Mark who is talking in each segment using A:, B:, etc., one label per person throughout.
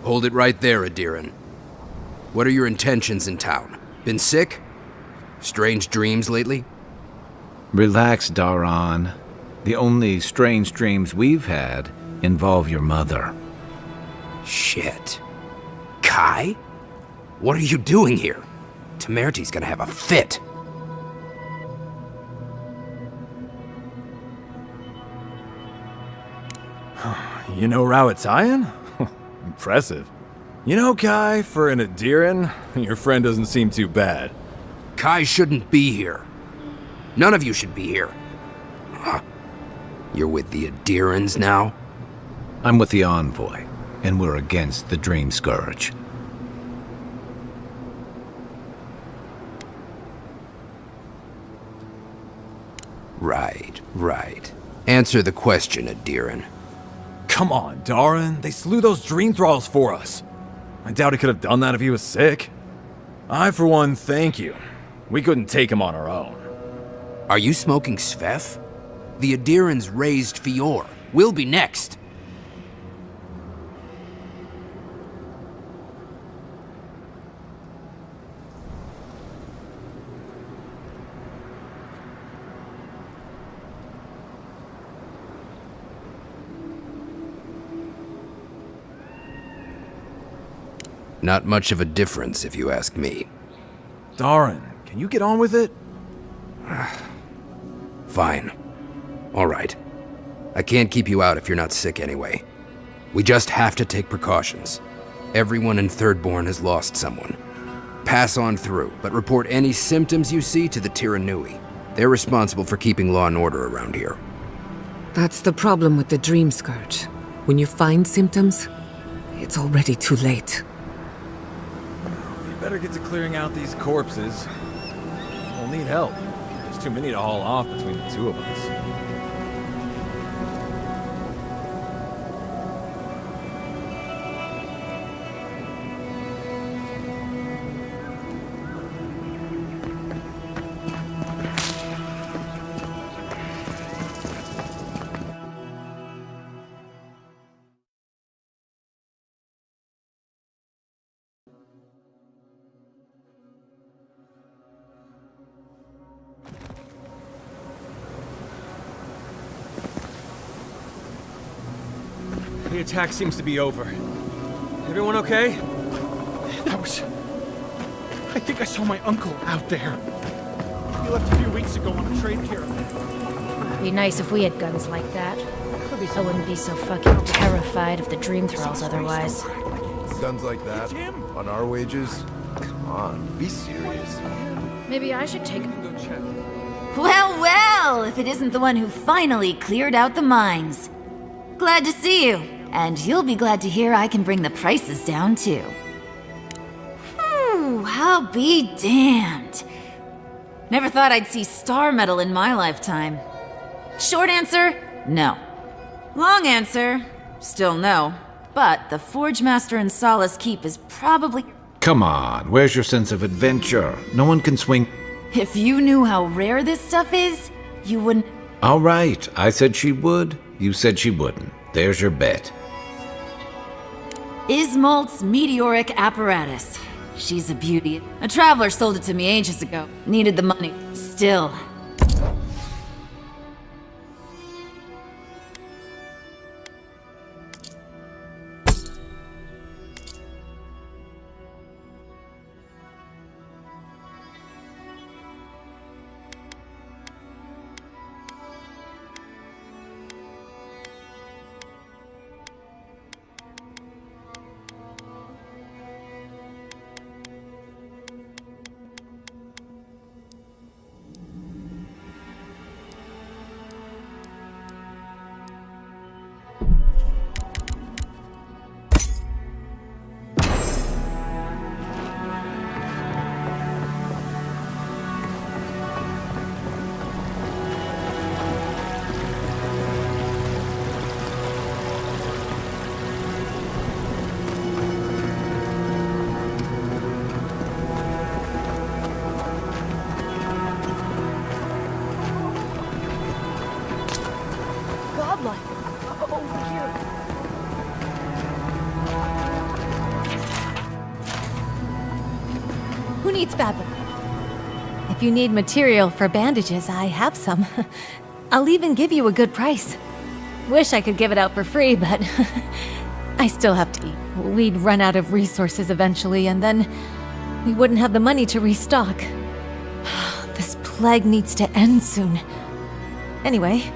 A: Hold it right there, Adiran. What are your intentions in town? Been sick? Strange dreams lately?
B: Relax, Daran. The only strange dreams we've had involve your mother.
A: Shit. Kai? What are you doing here? Temerty's gonna have a fit.
C: You know Rawatayan? Impressive. You know, Kai, for an Adiran, your friend doesn't seem too bad.
A: Kai shouldn't be here. None of you should be here. Huh. You're with the Adirans now?
B: I'm with the Envoy, and we're against the Dream Scourge.
A: Right. Answer the question, Adiran.
C: Come on, Daran. They slew those dream thralls for us. I doubt he could have done that if he was sick. I, for one, thank you. We couldn't take him on our own.
A: Are you smoking Svef? The Adirans raised Fior. We'll be next. Not much of a difference, if you ask me.
C: Daran, can you get on with it?
A: Fine. All right. I can't keep you out if you're not sick anyway. We just have to take precautions. Everyone in Thirdborn has lost someone. Pass on through, but report any symptoms you see to the Tiranui. They're responsible for keeping law and order around here.
D: That's the problem with the Dream Scourge. When you find symptoms, it's already too late.
C: We better get to clearing out these corpses. We'll need help. There's too many to haul off between the two of us.
E: The attack seems to be over. Everyone okay?
F: I think I saw my uncle out there. He left a few weeks ago on a trade caravan.
G: Be nice if we had guns like that. I wouldn't be so fucking terrified of the Dream Thralls otherwise.
H: Guns like that? On our wages? Come on, be serious.
G: Maybe I should take...
I: Well, if it isn't the one who finally cleared out the mines. Glad to see you. And you'll be glad to hear I can bring the prices down, too. I'll be damned. Never thought I'd see star metal in my lifetime. Short answer, no. Long answer, still no. But the Forge Master in Solace Keep is probably...
B: Come on, where's your sense of adventure? No one can swing...
I: If you knew how rare this stuff is, you wouldn't...
B: All right, I said she would. You said she wouldn't. There's your bet.
I: Ismolt's meteoric apparatus. She's a beauty. A traveler sold it to me ages ago. Needed the money. Still.
J: needs badly? If you need material for bandages, I have some. I'll even give you a good price. Wish I could give it out for free, but I still have to eat. We'd run out of resources eventually, and then we wouldn't have the money to restock. This plague needs to end soon. Anyway,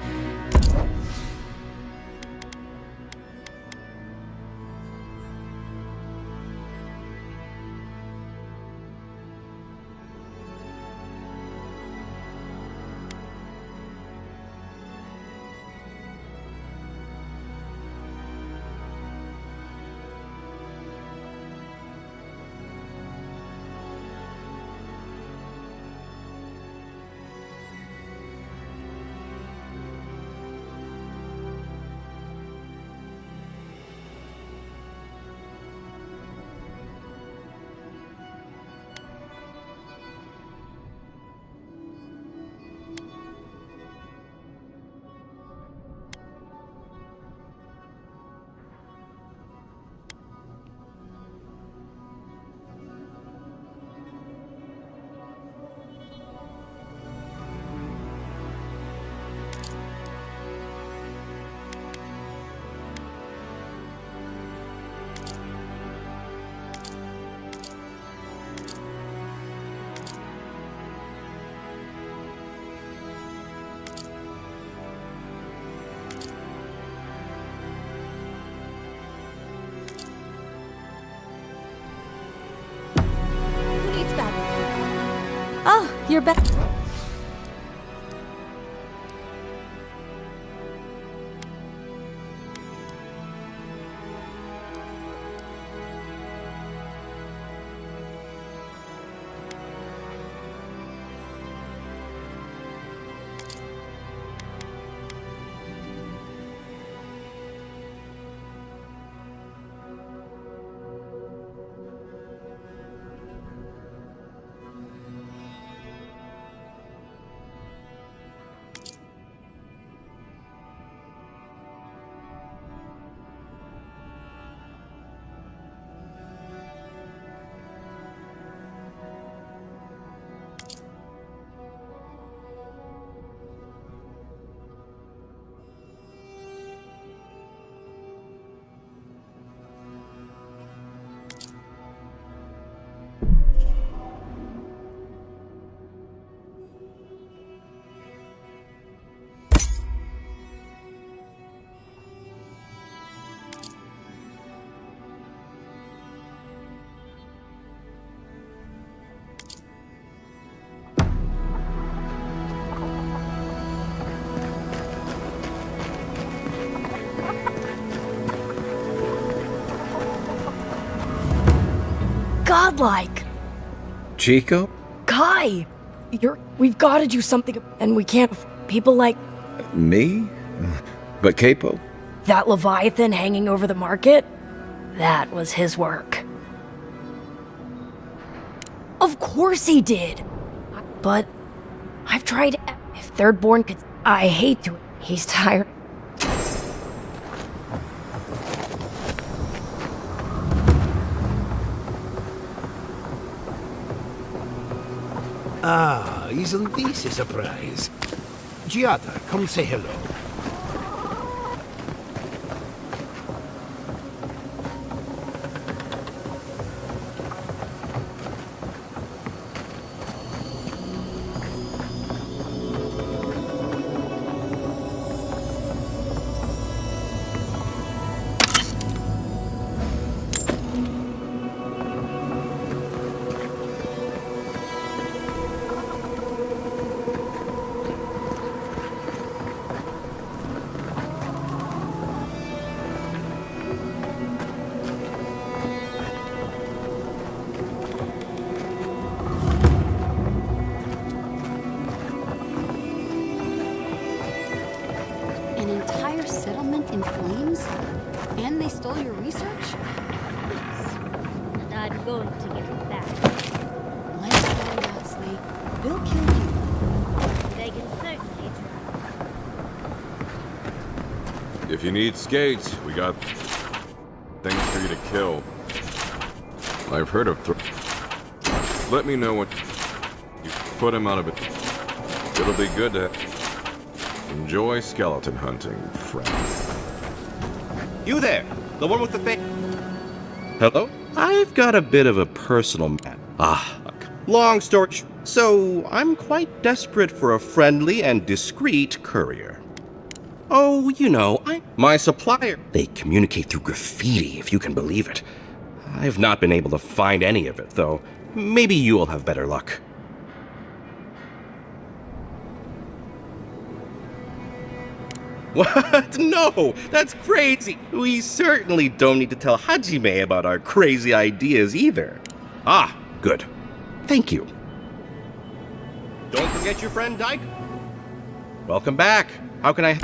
J: oh, you're back.
K: Godlike.
B: Chico?
K: Kai! We've got to do something, and we can't. People like
B: Me? But Capo?
K: that Leviathan hanging over the market, that was his work. Of course he did! But I've tried. If Thirdborn could. I hate to. He's tired.
L: Ah, isn't this a surprise? Giada, come say hello.
M: An entire settlement in flames? And they stole your research?
N: And I'm going to get it back.
M: Let's go, Wesley. We'll kill you.
N: They can certainly try.
O: If you need skates, we got things for you to kill. I've heard of Let me know when you put him out of it. It'll be good to enjoy skeleton hunting, friend.
P: You there, the one with the thing. Hello? I've got a bit of a personal matter. Long story short. So, I'm quite desperate for a friendly and discreet courier. Oh, you know, my supplier. They communicate through graffiti, if you can believe it. I've not been able to find any of it, though. Maybe you'll have better luck. What? No, that's crazy. We certainly don't need to tell Hajime about our crazy ideas either. Ah, good. Thank you. Don't forget your friend Dyke. Welcome back. How can I...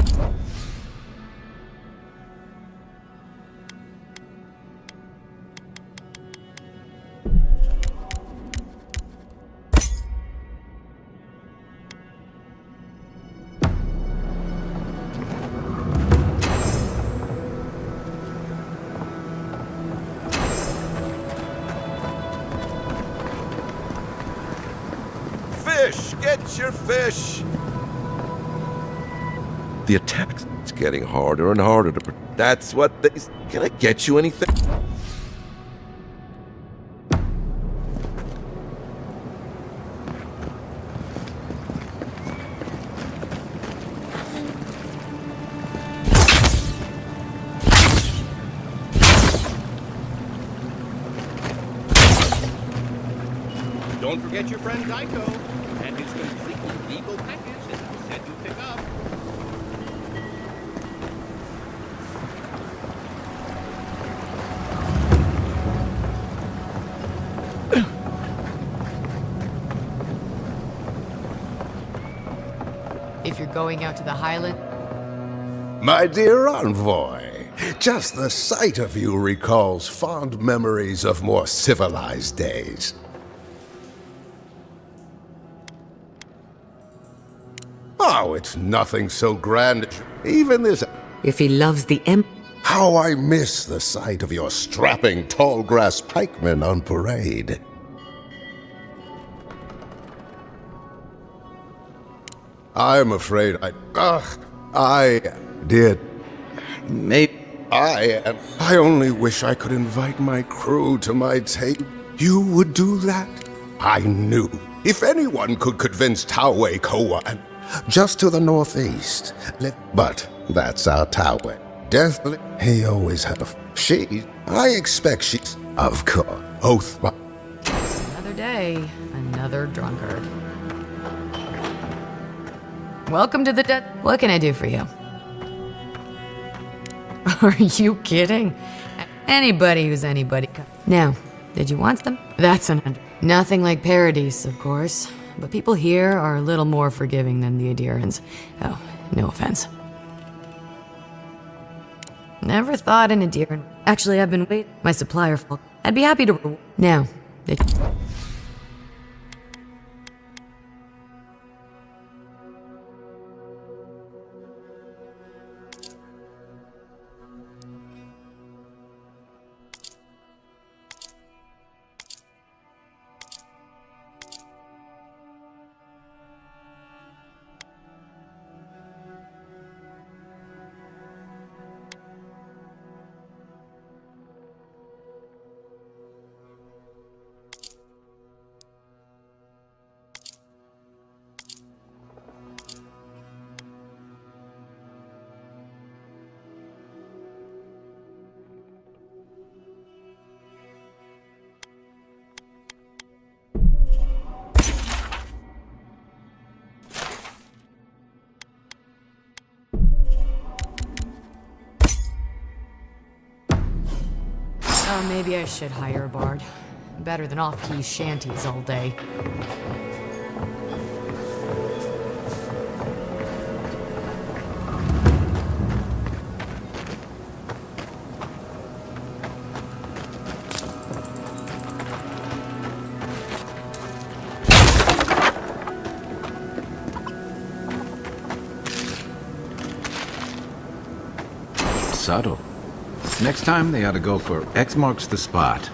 H: Fish! Get your fish! The attack's getting harder and harder to... That's what they... Can I get you anything?
P: Don't forget your friend Daiko and his completely legal package that he said you'd pick up.
D: If you're going out to the Highland...
L: My dear envoy, just the sight of you recalls fond memories of more civilized days. Oh, it's nothing so grand. Even this...
D: If he loves the
L: How I miss the sight of your strapping tall grass pikemen on parade. I'm afraid I did.
P: Maybe.
L: I only wish I could invite my crew to my table. You would do that? I knew. If anyone could convince Taue Koa and just to the northeast. But that's our Taue. Definitely. He always had I expect she's... Of course. Oath.
D: Another day, another drunkard. Welcome to the What can I do for you? Are you kidding? Anybody who's anybody. Now, did you want them? That's nothing like Paradise, of course. But people here are a little more forgiving than the Adirans. Oh, no offense. Never thought an Adiran. Actually, I've been waiting. My supplier. I'd be happy to. Now, maybe I should hire a bard. Better than off-key shanties all day.
B: Subtle. Next time they ought to go for X marks the spot.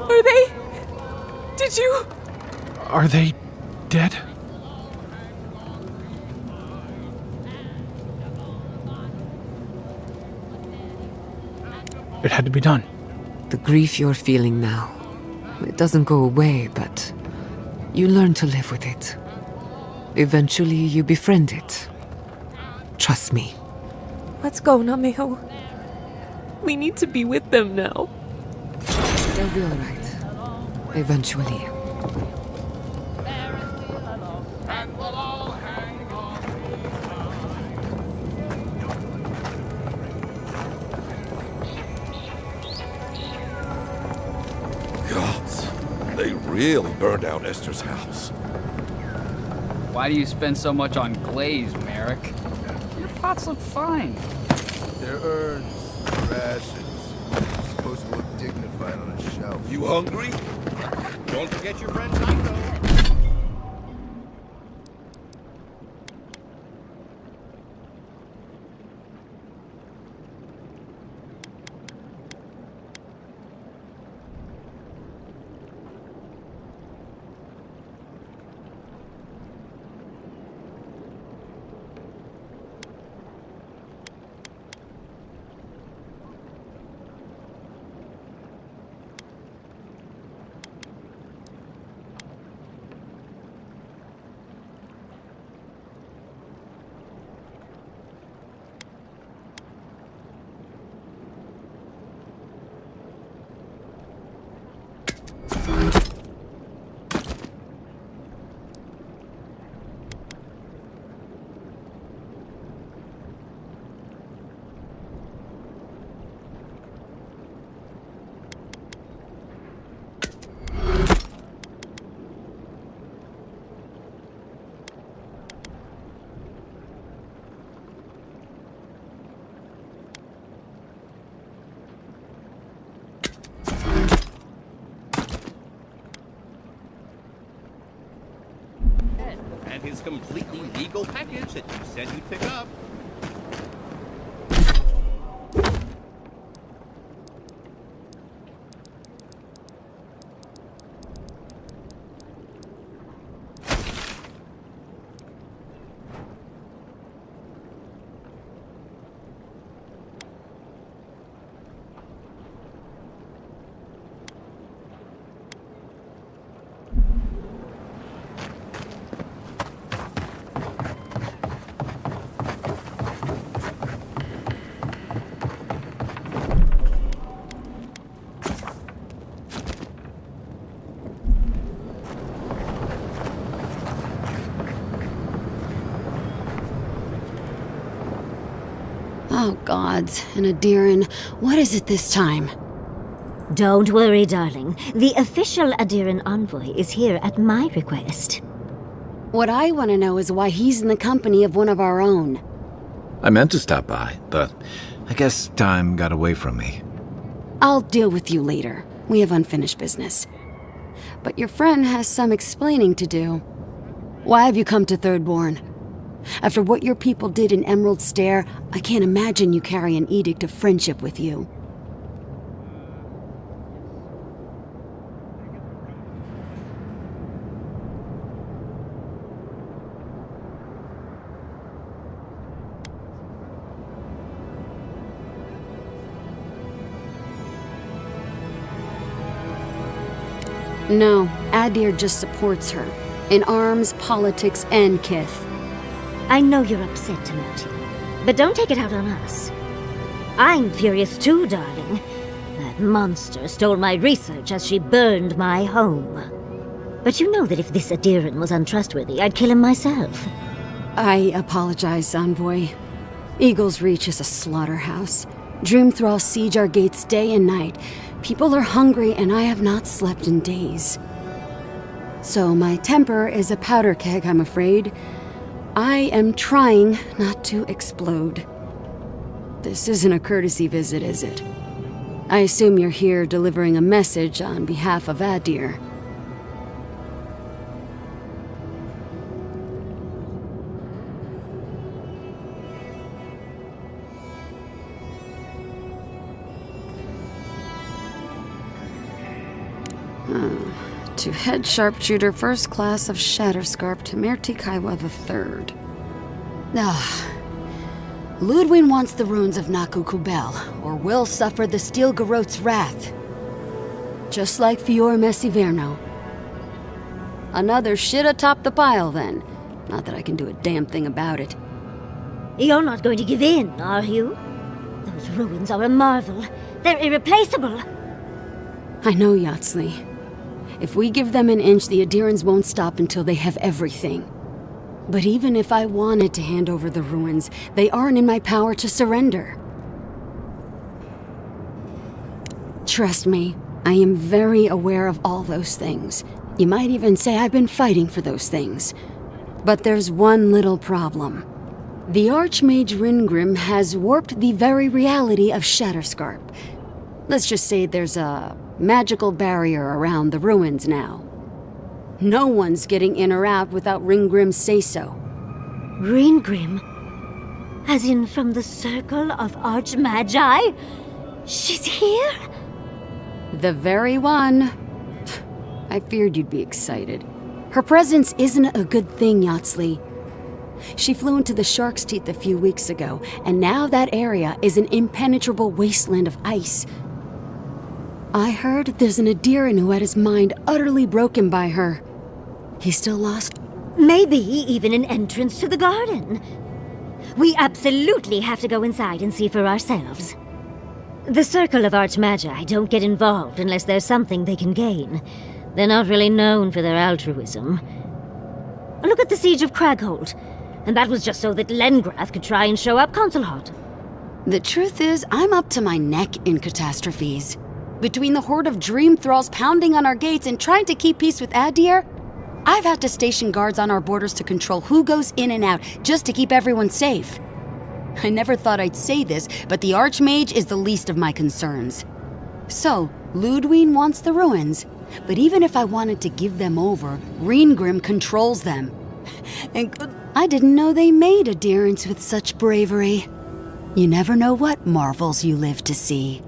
Q: Are they? Did you?
F: Are they dead? It had to be done.
Q: The grief you're feeling now, it doesn't go away, but you learn to live with it. Eventually, you befriend it. Trust me. Let's go, Nameo. We need to be with them now. They'll be alright. Eventually.
H: Gods, they really burned out Esther's house.
R: Why do you spend so much on glaze, Merrick? Your pots look fine.
S: They're urns, rations. Supposed to look dignified on a shelf.
H: You hungry?
P: Don't forget your friend Psycho. And his completely legal package that you said you'd pick up.
M: Oh, gods. And Adiran, what is it this time?
N: Don't worry, darling. The official Adiran envoy is here at my request.
M: What I want to know is why he's in the company of one of our own.
B: I meant to stop by, but I guess time got away from me.
M: I'll deal with you later. We have unfinished business. But your friend has some explaining to do. Why have you come to Thirdborn? After what your people did in Emerald Stair, I can't imagine you carry an edict of friendship with you. No, Adir just supports her. In arms, politics, and kith.
N: I know you're upset, Timothy, but don't take it out on us. I'm furious too, darling. That monster stole my research as she burned my home. But you know that if this Adiran was untrustworthy, I'd kill him myself.
M: I apologize, Envoy. Eagle's Reach is a slaughterhouse. Dreamthralls siege our gates day and night. People are hungry, and I have not slept in days. So my temper is a powder keg, I'm afraid. I am trying not to explode. This isn't a courtesy visit, is it? I assume you're here delivering a message on behalf of Adir. To head sharpshooter first class of Shatterscarp to Merti Kaiwa III. Ludwig wants the ruins of Naku Kubel, or will suffer the Steel Garot's wrath. Just like Fior Messiverno. Another shit atop the pile, then. Not that I can do a damn thing about it.
N: You're not going to give in, are you? Those ruins are a marvel. They're irreplaceable.
M: I know, Yatsley. If we give them an inch, the Adirans won't stop until they have everything. But even if I wanted to hand over the ruins, they aren't in my power to surrender. Trust me, I am very aware of all those things. You might even say I've been fighting for those things. But there's one little problem. The Archmage Ringrim has warped the very reality of Shatterscarp. Let's just say there's a magical barrier around the ruins now. No one's getting in or out without Ringgrim's say-so.
N: Ringgrim? As in from the Circle of Archmagi? She's here?
M: The very one. I feared you'd be excited. Her presence isn't a good thing, Yatsley. She flew into the Shark's Teeth a few weeks ago, and now that area is an impenetrable wasteland of ice. I heard there's an Adiran who had his mind utterly broken by her. He's still lost?
N: Maybe even an entrance to the garden. We absolutely have to go inside and see for ourselves. The Circle of Archmagi don't get involved unless there's something they can gain. They're not really known for their altruism. Look at the Siege of Cragholt. And that was just so that Lengrath could try and show up Consul Hot.
M: The truth is, I'm up to my neck in catastrophes. Between the horde of dream thralls pounding on our gates and trying to keep peace with Adir, I've had to station guards on our borders to control who goes in and out, just to keep everyone safe. I never thought I'd say this, but the Archmage is the least of my concerns. So, Ludwig wants the ruins, but even if I wanted to give them over, Ringgrim controls them. And I didn't know they made Adirans with such bravery. You never know what marvels you live to see.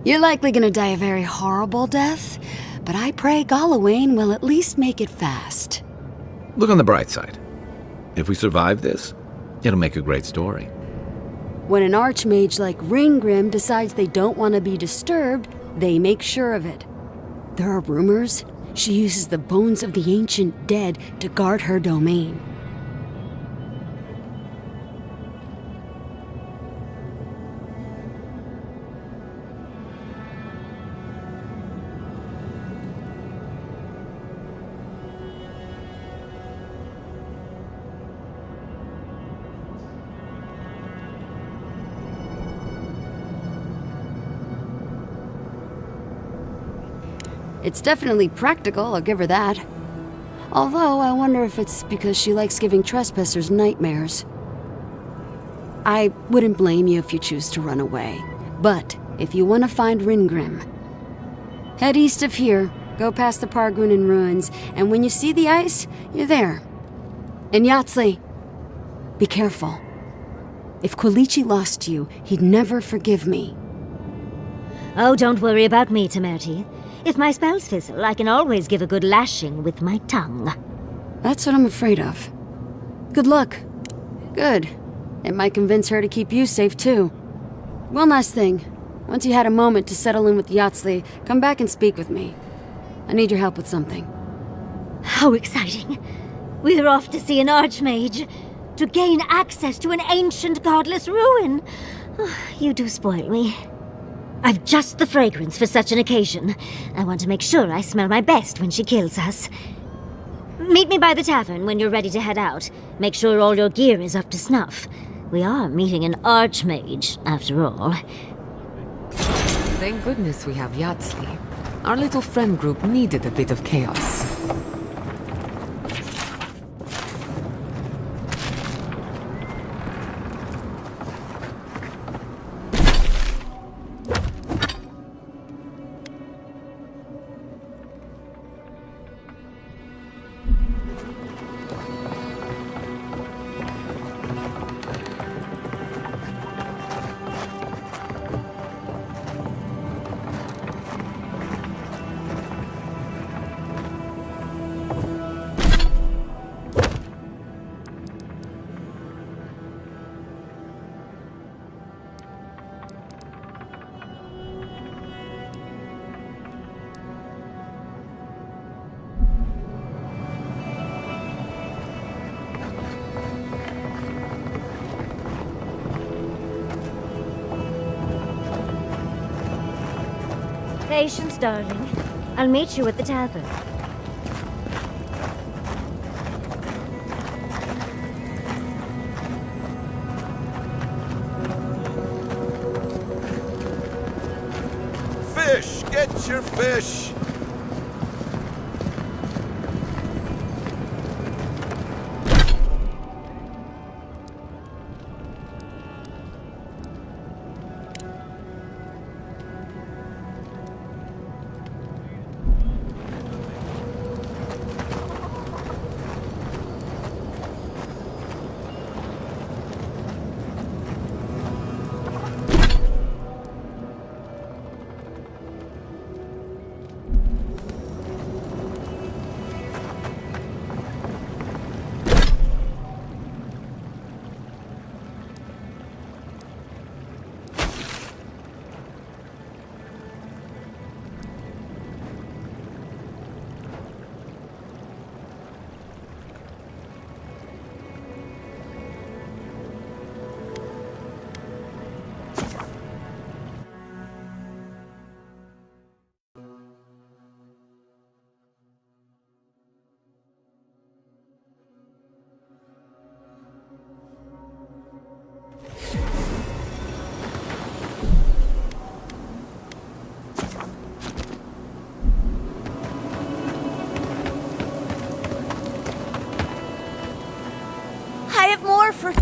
M: You're likely gonna die a very horrible death, but I pray Galawain will at least make it fast.
B: Look on the bright side. If we survive this, it'll make a great story.
M: When an archmage like Ringgrim decides they don't want to be disturbed, they make sure of it. There are rumors she uses the bones of the ancient dead to guard her domain. It's definitely practical, I'll give her that. Although, I wonder if it's because she likes giving trespassers nightmares. I wouldn't blame you if you choose to run away. But, if you want to find Ringgrim, head east of here, go past the Pargunan ruins, and when you see the ice, you're there. And Yatsley, be careful. If Quilichi lost you, he'd never forgive me.
N: Oh, don't worry about me, Temerti. If my spells fizzle, I can always give a good lashing with my tongue.
M: That's what I'm afraid of. Good luck. Good. It might convince her to keep you safe, too. One last thing. Once you had a moment to settle in with Yatsley, come back and speak with me. I need your help with something.
N: How exciting. We're off to see an archmage. To gain access to an ancient godless ruin. You do spoil me. I've just the fragrance for such an occasion. I want to make sure I smell my best when she kills us. Meet me by the tavern when you're ready to head out. Make sure all your gear is up to snuff. We are meeting an archmage, after all.
Q: Thank goodness we have Yatsley. Our little friend group needed a bit of chaos.
N: Patience, darling. I'll meet you at the tavern.
H: Fish! Get your fish!
K: I have more for...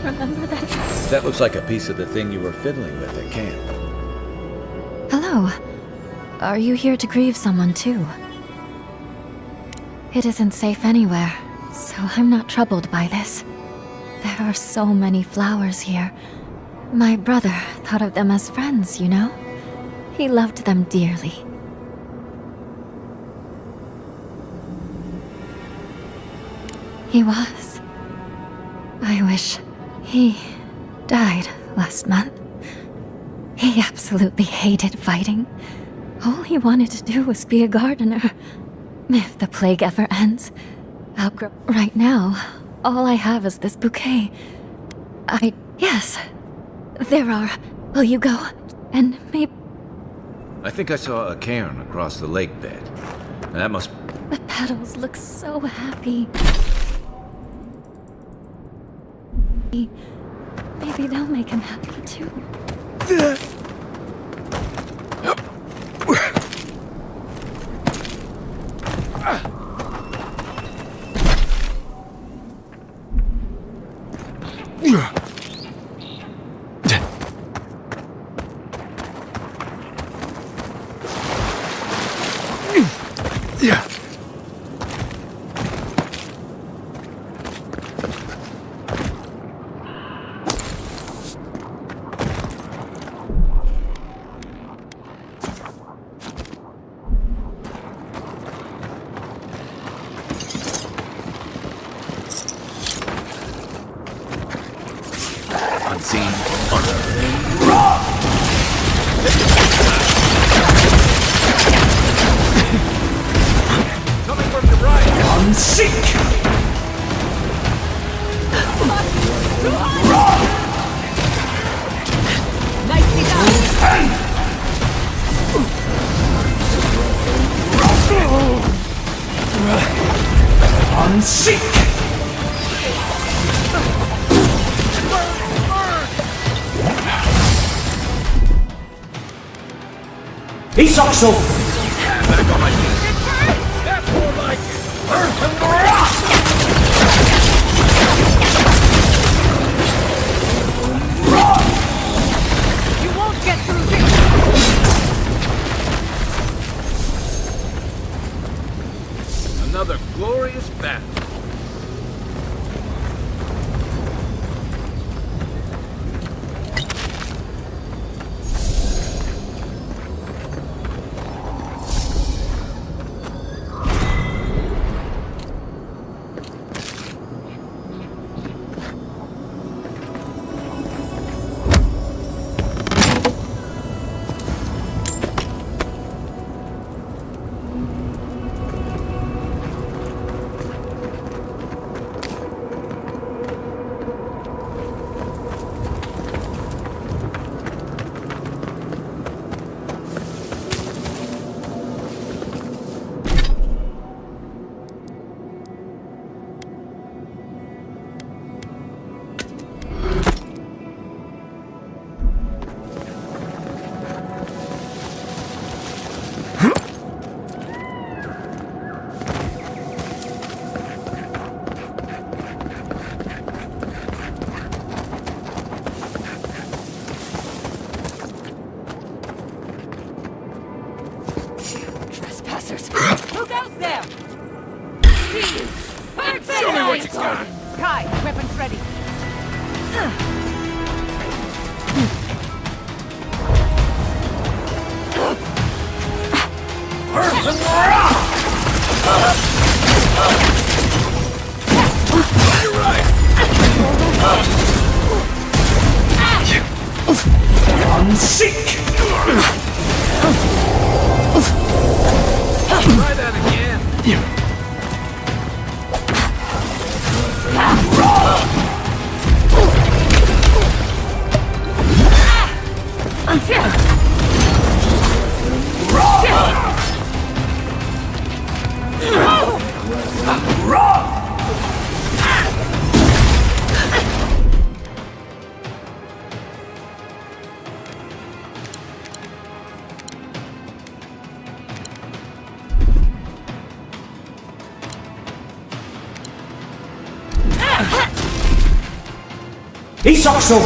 J: Remember that?
B: That looks like a piece of the thing you were fiddling with at camp.
J: Hello. Are you here to grieve someone too? It isn't safe anywhere, so I'm not troubled by this. There are so many flowers here. My brother thought of them as friends, you know? He loved them dearly. He was. I wish he died last month. He absolutely hated fighting. All he wanted to do was be a gardener. If the plague ever ends, I'll grow. Right now, all I have is this bouquet. Yes. There are. Will you go? And maybe...
B: I think I saw a cairn across the lake bed. That must...
J: The petals look so happy. Maybe they'll make him happy too.
B: Unseen,
C: Coming from your right!
F: Unseek!
I: Nicely done!
F: Unseek! Isoxo! Back on my feet. That's more like it. Earth and rock!
K: You won't get through this!
F: Another glorious battle.
K: Who goes there?
F: Show me what you got.
K: Kai, weapons ready.
F: Earth and rock! You're right. I'm sick. Try that again. Isoxo!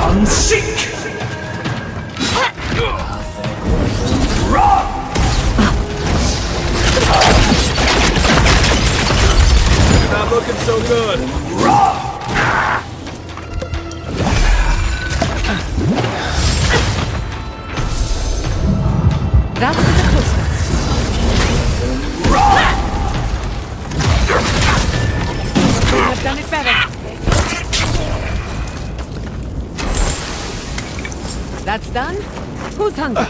F: I'm sick! You're not looking so good.
K: That was a close one. Could have done it better. That's done. Who's hungry?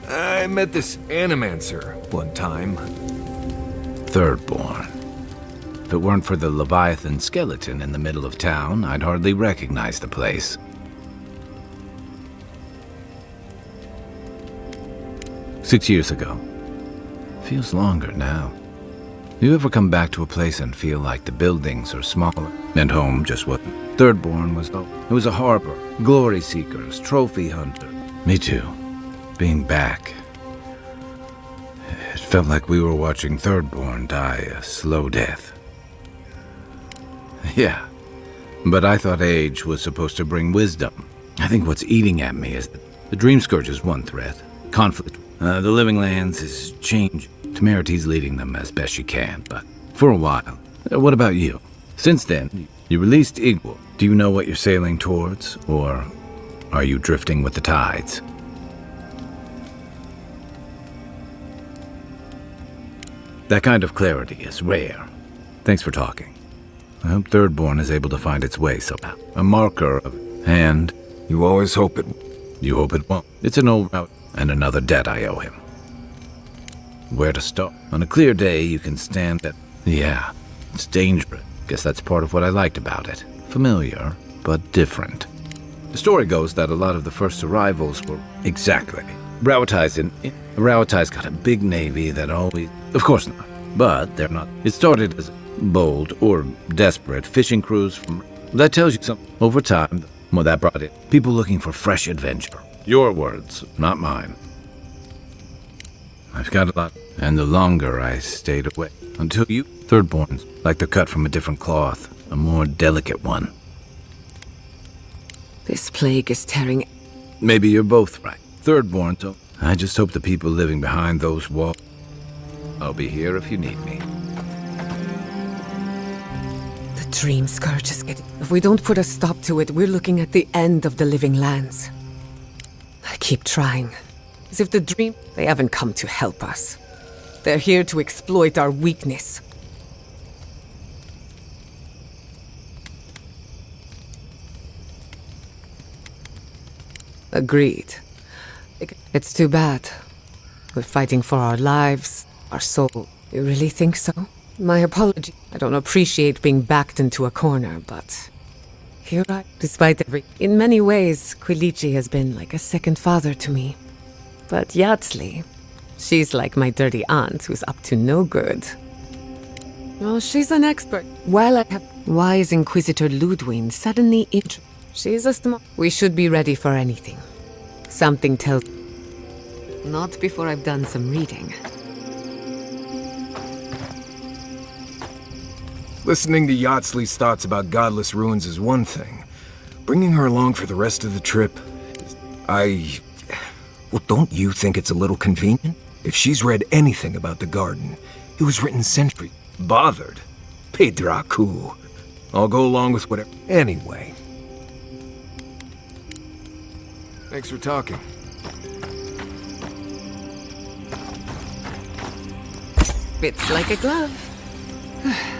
T: I met this animancer one time.
B: Thirdborn. If it weren't for the Leviathan skeleton in the middle of town, I'd hardly recognize the place. "6 years ago. Feels longer now. You ever come back to a place and feel like the buildings are smaller and home just wasn't? Thirdborn was though. It was a harbor, glory seekers, trophy hunter. Me too. Being back. It felt like we were watching Thirdborn die a slow death. Yeah, but I thought age was supposed to bring wisdom. I think what's eating at me is that the Dream Scourge is one threat. Conflict. The Living Lands is change. Temerity's leading them as best she can, but for a while. What about you? Since then, you released Igwal. Do you know what you're sailing towards, or are you drifting with the tides? That kind of clarity is rare. Thanks for talking. I hope Thirdborn is able to find its way somehow. A marker of... And...
T: You always hope it...
B: You hope it won't. It's an old route and another debt I owe him. Where to start? On a clear day, you can stand at... Yeah, it's dangerous. Guess that's part of what I liked about it. Familiar, but different. The story goes that a lot of the first arrivals were... Exactly. Rawatai's got a big navy that always... Of course not. But they're not. It started as bold or desperate fishing crews from... That tells you something. Over time, well, that brought in people looking for fresh adventure. Your words, not mine. I've got a lot. And the longer I stayed away. Until you... Thirdborns, like they're cut from a different cloth. A more delicate one.
Q: This plague is tearing...
B: Maybe you're both right. Thirdborn, so I just hope the people living behind those walls... I'll be here if you need me.
Q: The Dream Scourge is getting... If we don't put a stop to it, we're looking at the end of the Living Lands. I keep trying. As if the Dream... They haven't come to help us. They're here to exploit our weakness. Agreed. It's too bad. We're fighting for our lives, our soul. You really think so? My apology. I don't appreciate being backed into a corner, but... Here I... Despite every... In many ways, Quilichi has been like a second father to me. But Yatsli... She's like my dirty aunt who's up to no good. Well, she's an expert. While I have... Why is Inquisitor Ludwig suddenly interested? She's a small... We should be ready for anything. Something tells... Not before I've done some reading.
T: Listening to Yatsli's thoughts about godless ruins is one thing. Bringing her along for the rest of the trip... Well, don't you think it's a little convenient? If she's read anything about the garden, it was written centuries. Bothered. Pedraku. I'll go along with whatever... Anyway. Thanks for talking.
Q: Fits like a glove.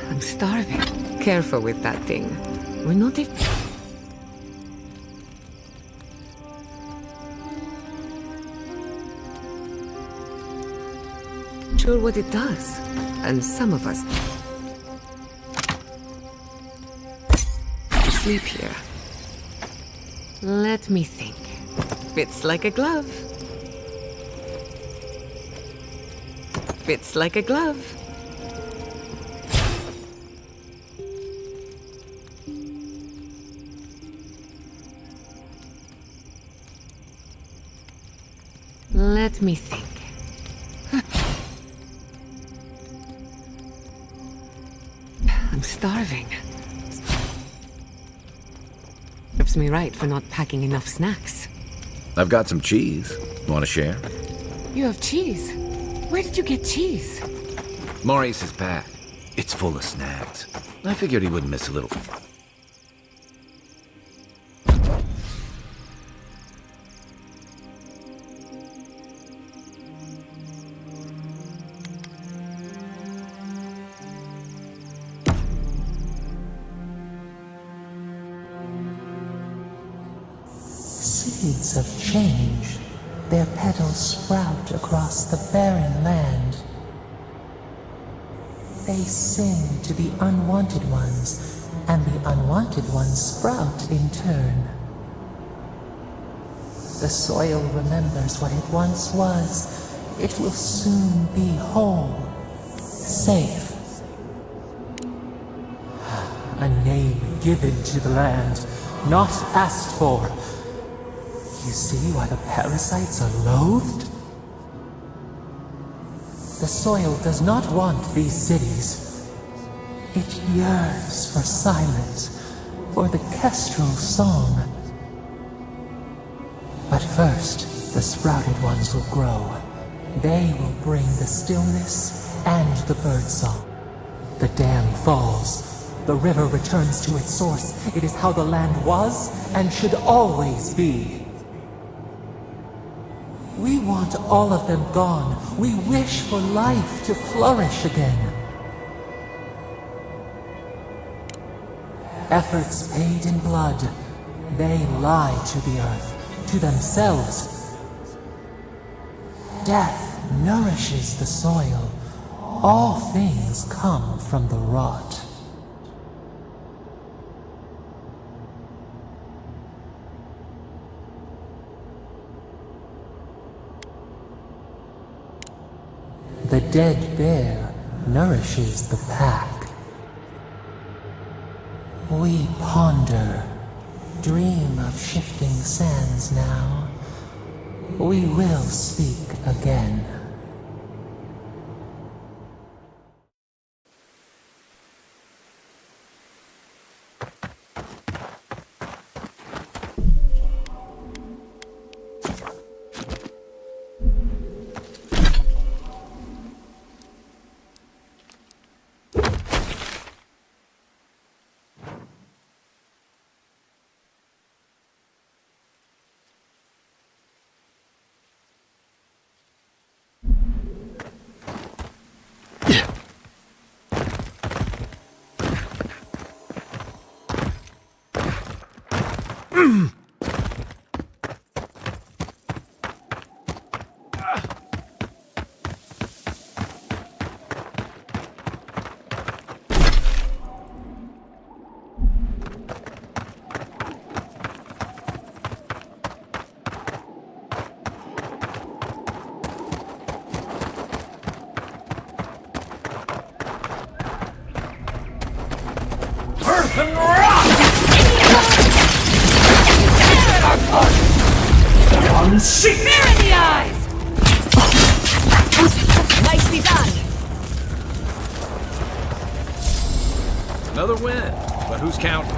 Q: I'm starving. Careful with that thing. We're not even... sure what it does. And some of us... sleep here. Let me think. Fits like a glove. Fits like a glove. Let me think. I'm starving. Serves me right for not packing enough snacks.
B: I've got some cheese. Want to share?
Q: You have cheese? Where did you get cheese?
B: Maurice's pack. It's full of snacks. I figured he wouldn't miss a little.
U: Seeds of change, their petals sprout across the barren land. They sing to the unwanted ones, and the unwanted ones sprout in turn. The soil remembers what it once was. It will soon be whole, safe. A name given to the land, not asked for. You see why the parasites are loathed? The soil does not want these cities. It yearns for silence, for the kestrel song. But first, the sprouted ones will grow. They will bring the stillness and the birdsong. The dam falls. The river returns to its source. It is how the land was and should always be. We want all of them gone. We wish for life to flourish again. Efforts paid in blood, they lie to the earth, to themselves. Death nourishes the soil. All things come from the rot. The dead bear nourishes the pack. We ponder, dream of shifting sands now. We will speak again. Spear in the eyes! Nicely done!
B: Another win, but who's counting?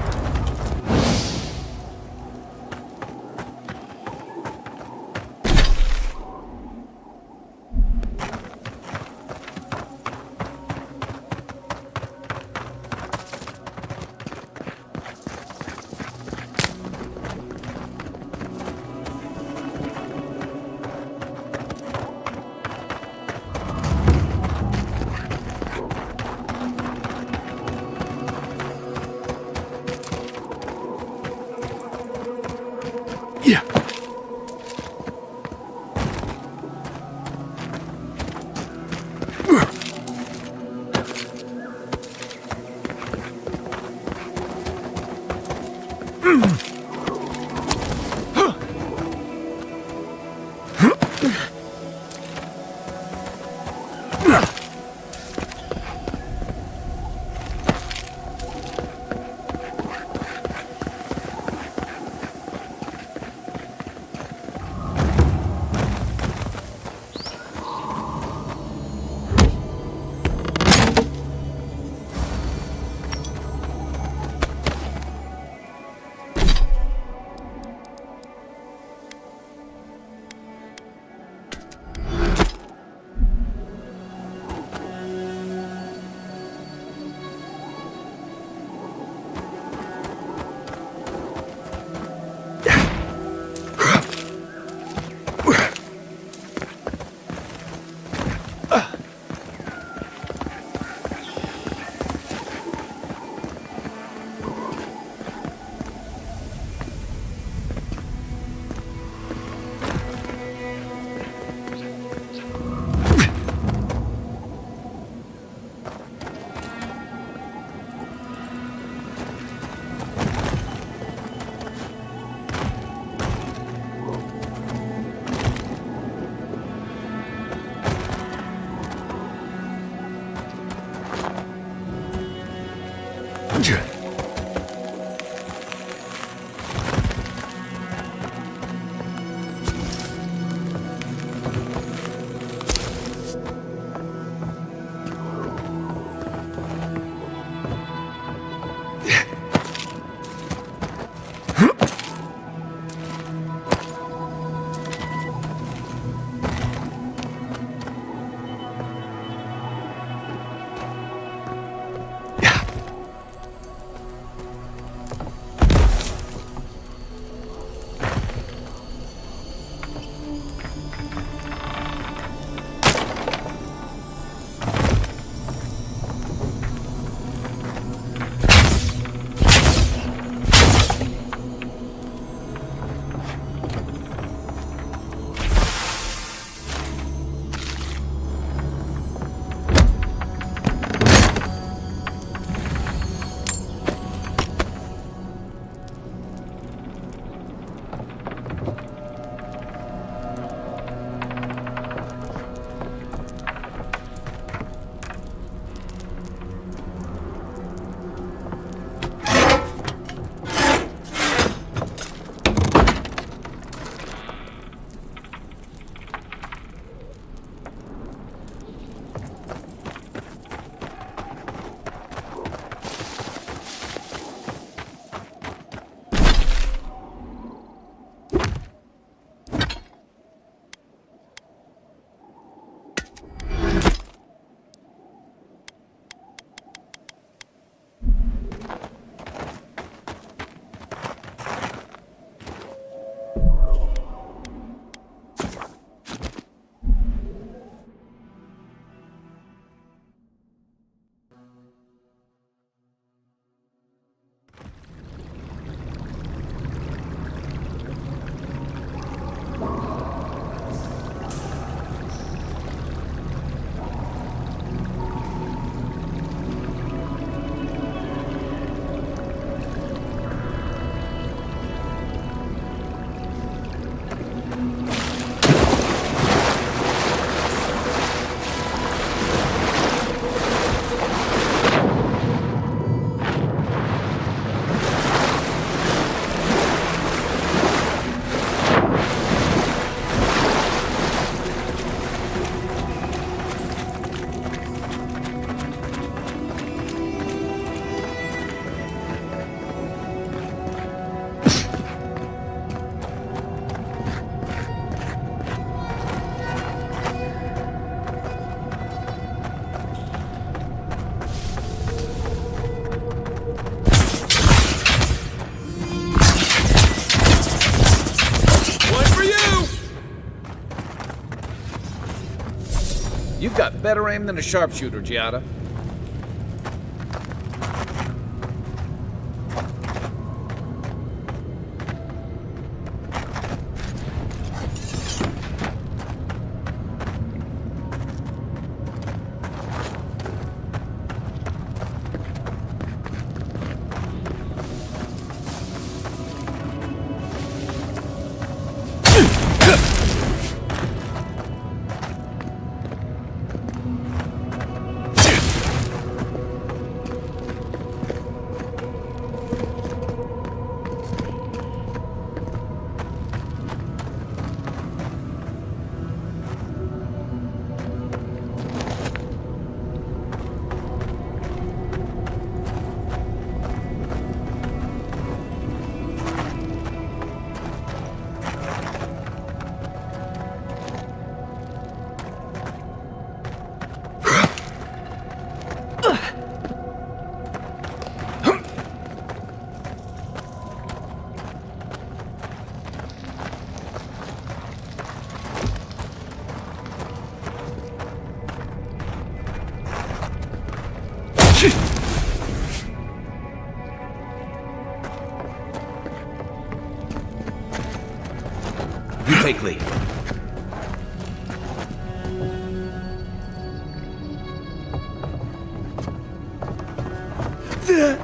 A: You've got better aim than a sharpshooter, Giada.
B: me.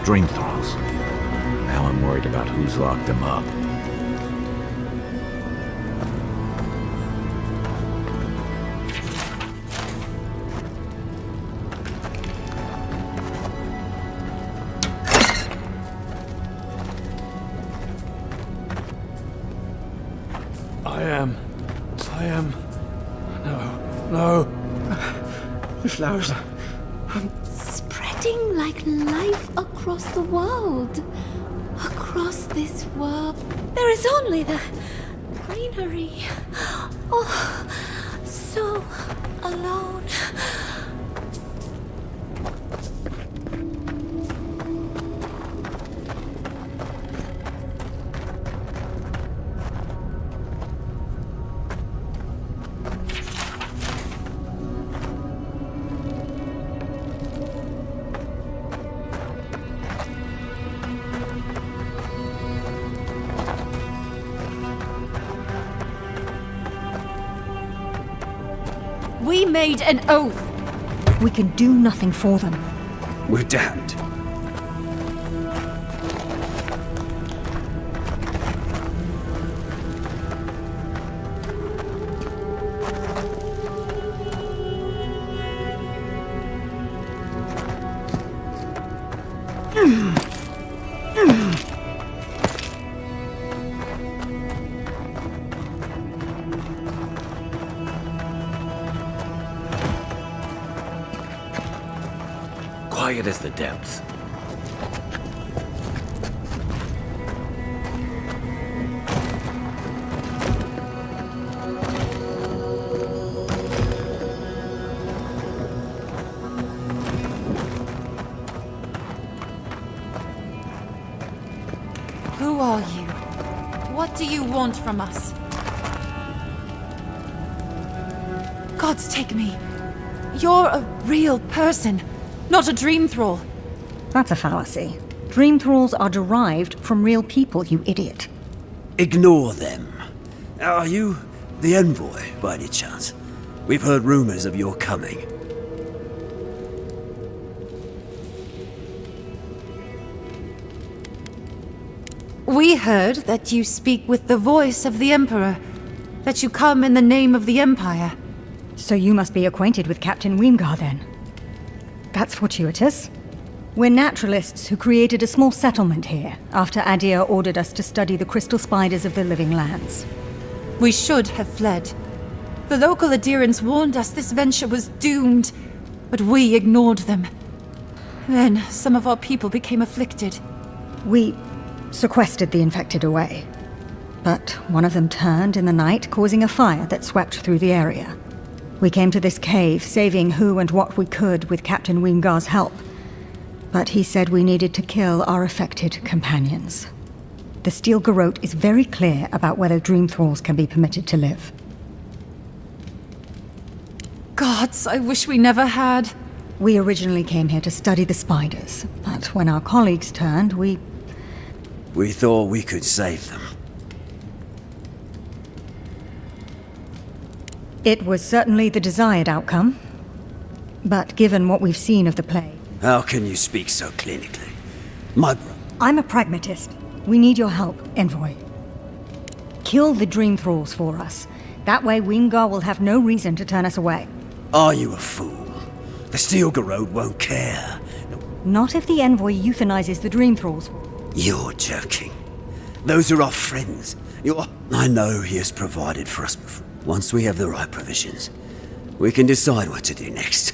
B: Dream thralls. Now I'm worried about who's locked them up.
F: No. The flowers are
E: spreading like life across the world. Across this world. There is only the greenery. Oh, so alone.
G: We made an oath.
K: We can do nothing for them.
F: We're damned.
B: Quiet as the depths.
I: Who are you? What do you want from us? Gods take me. You're a real person, not a dream thrall.
K: That's a fallacy. Dream thralls are derived from real people, you idiot.
V: Ignore them. Are you the envoy, by any chance? We've heard rumors of your coming.
I: We heard that you speak with the voice of the Emperor, that you come in the name of the Empire.
K: So you must be acquainted with Captain Weemgar, then. That's fortuitous. We're naturalists who created a small settlement here after Adir ordered us to study the crystal spiders of the living lands.
I: We should have fled. The local adherents warned us this venture was doomed, but we ignored them. Then some of our people became afflicted.
K: We sequestered the infected away. But one of them turned in the night, causing a fire that swept through the area. We came to this cave, saving who and what we could with Captain Weemgar's help. But he said we needed to kill our affected companions. The Steel Garrote is very clear about whether dream thralls can be permitted to live.
I: God gods, I wish we never had.
K: We originally came here to study the spiders, but when our colleagues turned, we
V: thought we could save them.
K: It was certainly the desired outcome. But given what we've seen of the plague...
V: How can you speak so clinically?
K: I'm a pragmatist. We need your help, Envoy. Kill the Dream Thralls for us. That way Wingar will have no reason to turn us away.
V: Are you a fool? The Steel Garrod won't care.
K: Not if the Envoy euthanizes the Dream Thralls.
V: You're joking. Those are our friends. I know he has provided for us before. Once we have the right provisions, we can decide what to do next.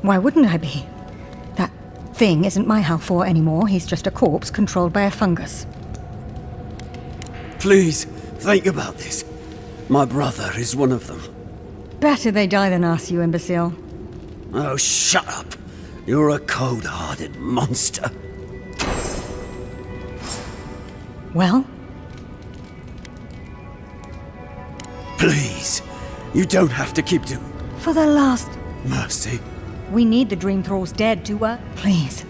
K: Why wouldn't I be? That thing isn't my Halfor anymore. He's just a corpse controlled by a fungus.
V: Please, think about this. My brother is one of them.
K: Better they die than us, you imbecile.
V: Oh, shut up. You're a cold-hearted monster.
K: Well?
V: Please, you don't have to keep doing...
K: For the last...
V: Mercy.
K: We need the Dream Thralls dead to, please.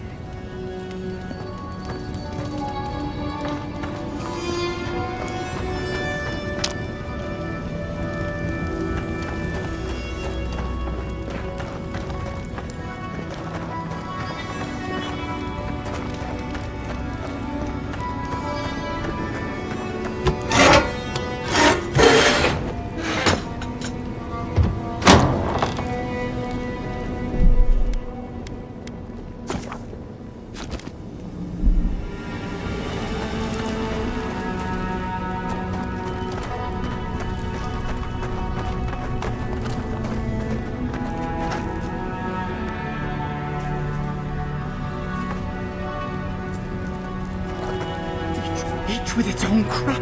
F: Each with its own crop.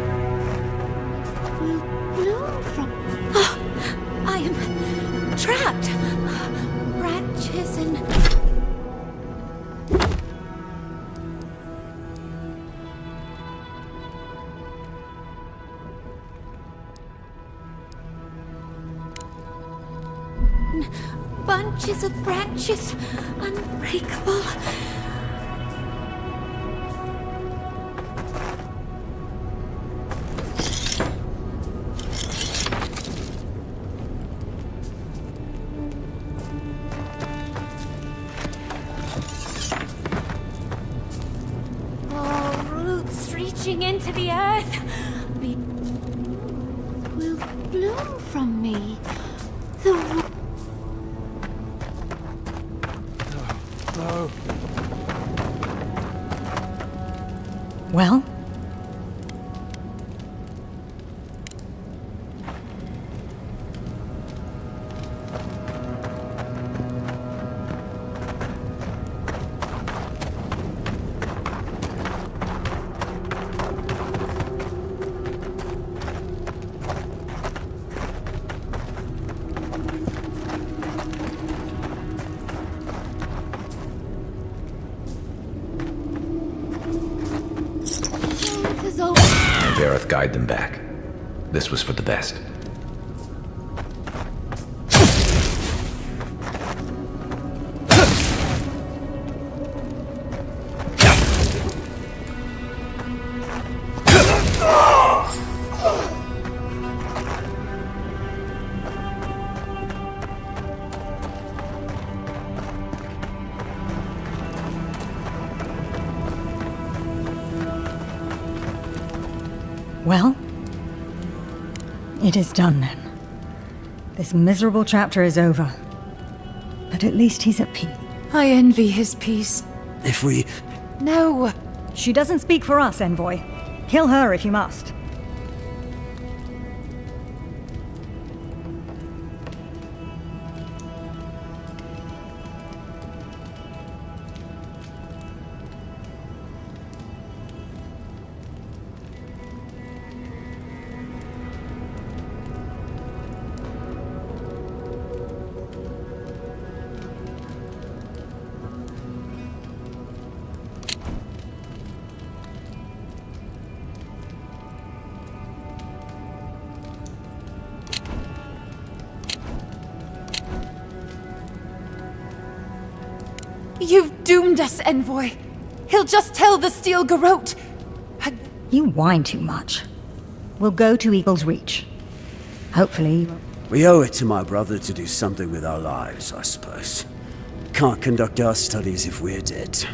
E: Will bloom from... Oh, I am trapped. Branches and... bunches of branches, unbreakable. Oh, roots reaching into the earth will bloom from me. The
K: Well?
B: Gareth guide them back. This was for the best.
K: Well? It is done then. This miserable chapter is over. But at least he's at peace.
I: I envy his peace.
V: If we...
I: No.
K: She doesn't speak for us, Envoy. Kill her if you must.
L: You've doomed us, Envoy. He'll just tell the Steel Garrote.
K: You whine too much. We'll go to Eagle's Reach. Hopefully...
V: We owe it to my brother to do something with our lives, I suppose. Can't conduct our studies if we're dead.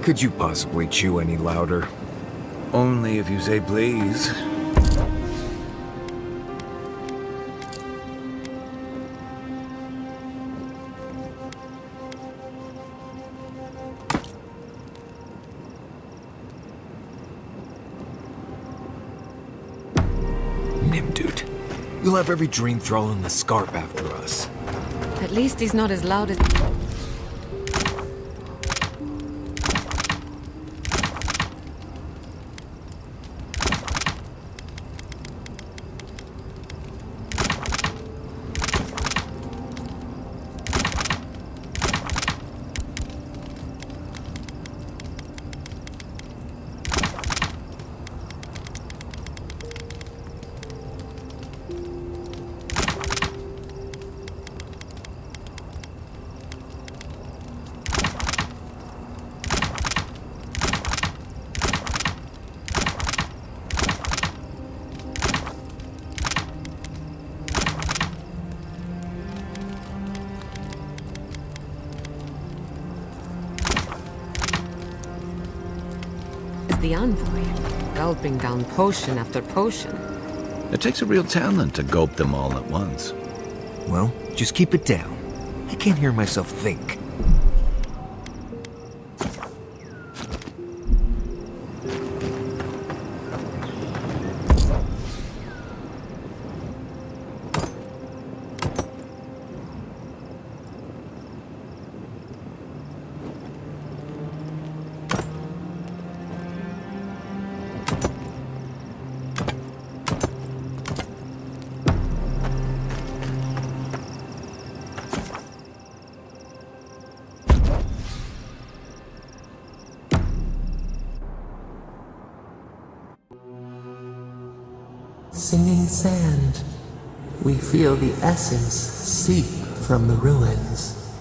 T: Could you possibly chew any louder?
B: Only if you say please.
T: Nimdude, you'll have every dream thrall in the Scarp after us.
Q: At least he's not as loud as... the envoy, gulping down potion after potion.
B: It takes a real talent to gulp them all at once.
T: Well, just keep it down. I can't hear myself think.
U: Singing sand, we feel the essence seep from the ruins.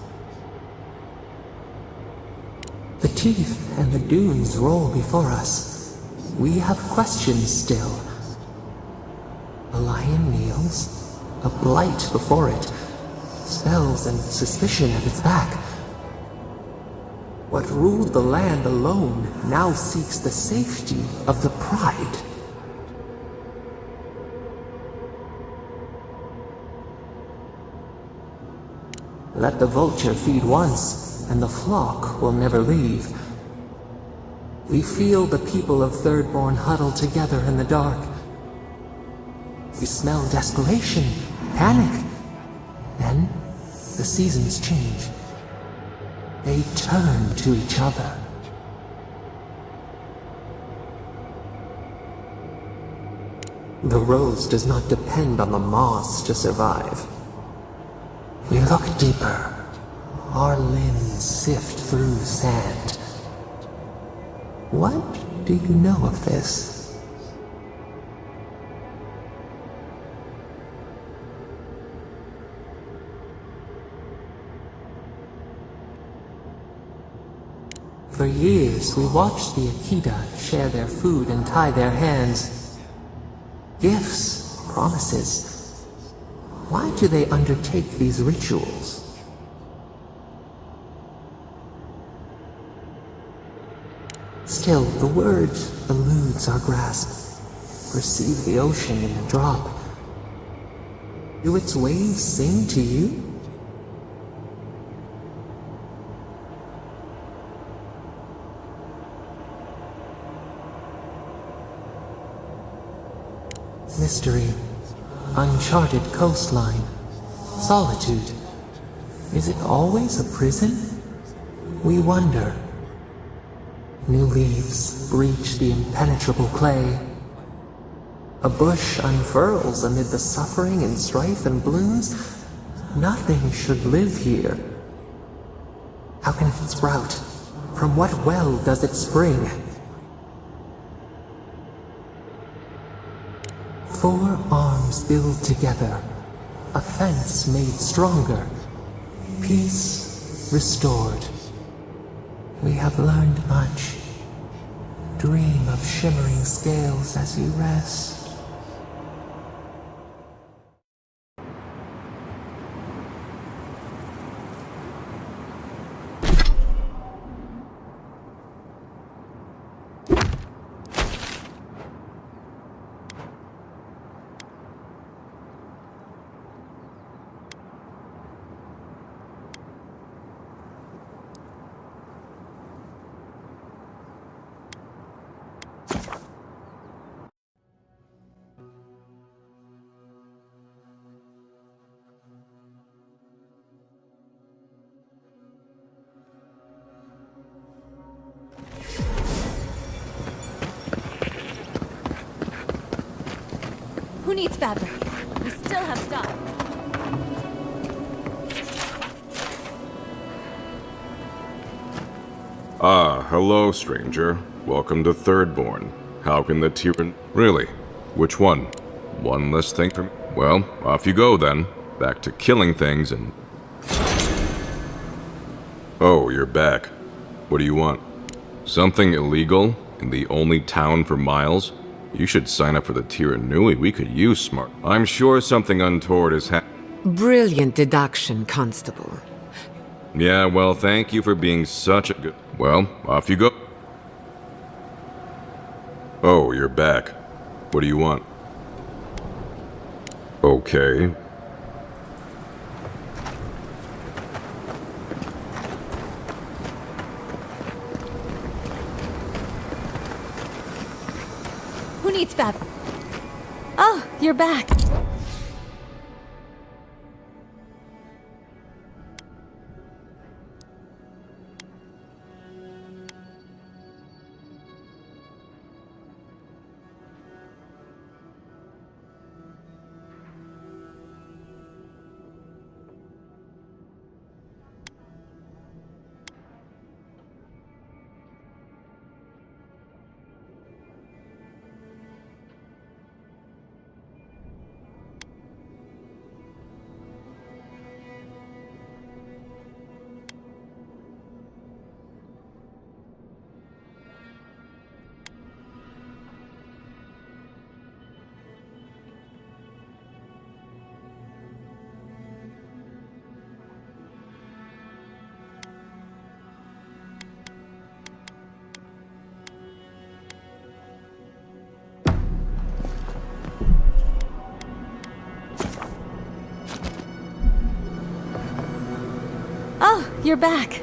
U: The teeth and the dunes roll before us. We have questions still. A lion kneels, a blight before it, spells and suspicion at its back. What ruled the land alone now seeks the safety of the pride. Let the vulture feed once, and the flock will never leave. We feel the people of Thirdborn huddle together in the dark. We smell desperation, panic. Then, the seasons change. They turn to each other. The rose does not depend on the moss to survive. We look deeper. Our limbs sift through sand. What do you know of this? For years, we watched the Akita share their food and tie their hands. Gifts, promises. Why do they undertake these rituals? Still, the word eludes our grasp. Perceive the ocean in a drop. Do its waves sing to you? Mystery. Uncharted coastline. Solitude. Is it always a prison? We wonder. New leaves breach the impenetrable clay. A bush unfurls amid the suffering and strife and blooms. Nothing should live here. How can it sprout? From what well does it spring? 4 arms build together, a fence made stronger, peace restored. We have learned much. Dream of shimmering scales as you rest.
J: Who needs fabric? We still have stock.
D: Ah, hello, stranger. Welcome to Thirdborn. How can the Tyrann... Really? Which one? One less thing for me? Well, off you go then. Back to killing things and... Oh, you're back. What do you want? Something illegal? In the only town for miles? You should sign up for the Tirannui. We could use smart... I'm sure something untoward has happened.
Q: Brilliant deduction, Constable.
D: Yeah, well, thank you for being such a good... Well, off you go. Oh, you're back. What do you want? Okay.
J: Who needs fabric? Oh, you're back. Oh, you're back.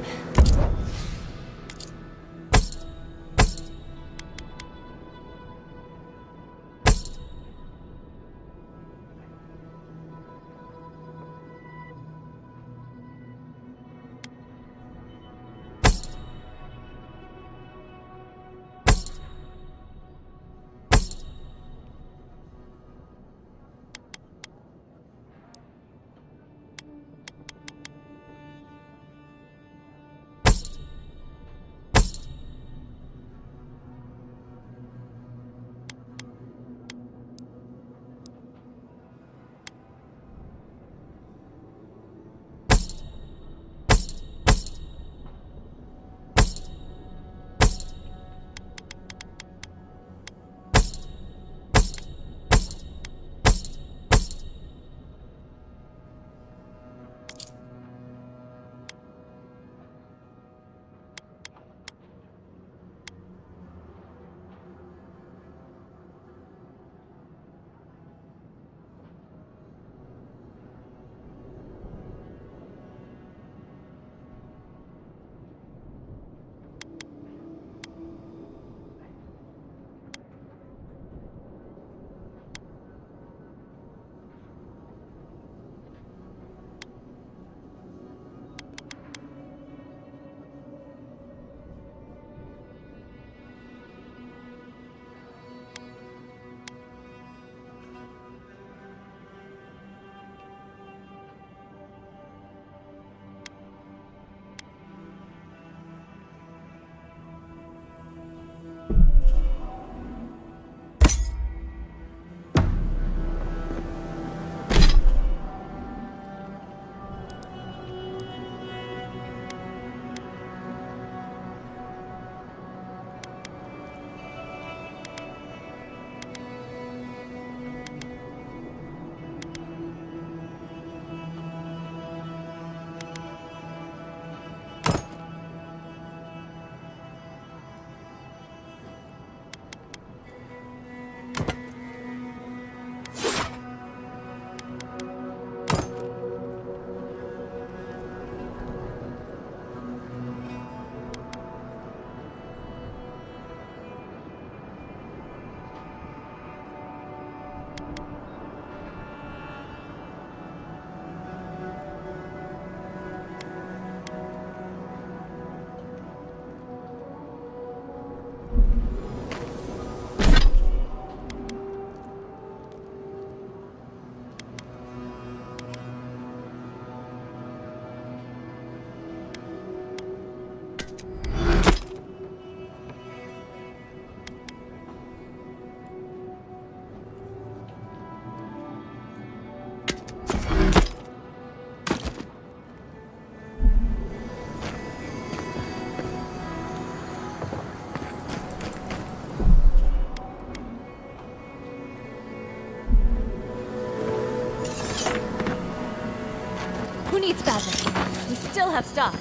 J: have stock.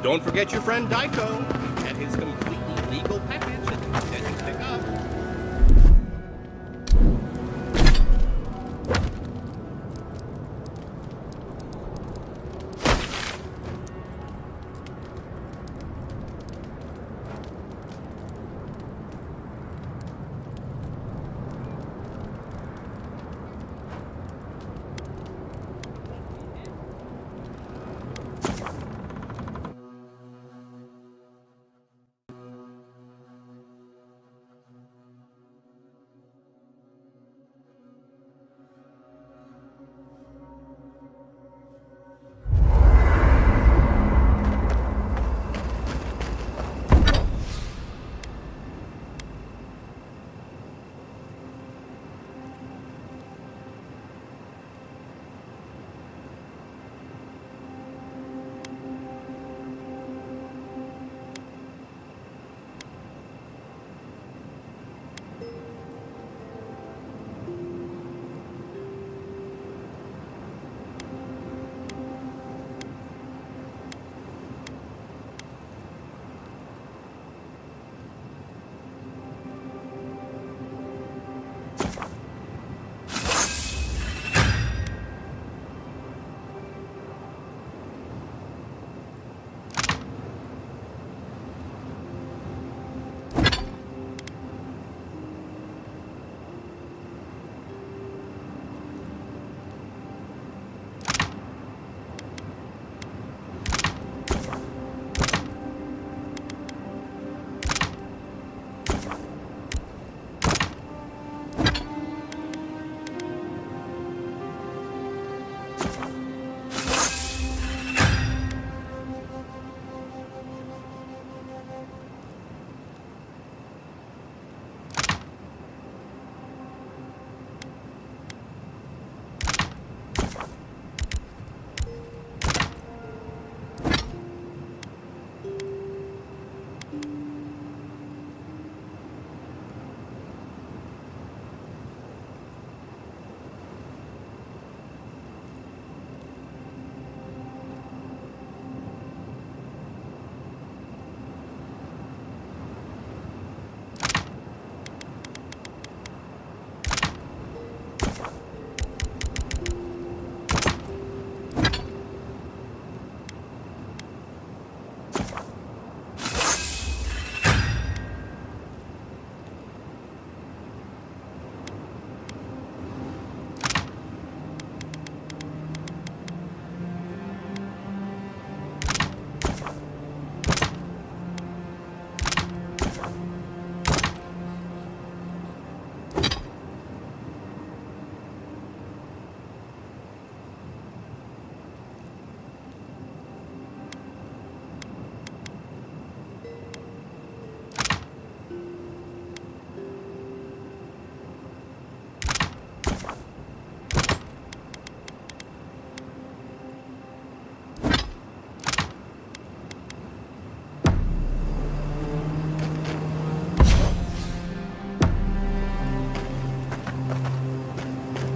P: Don't forget your friend Daiko and his completely legal package that you pick up.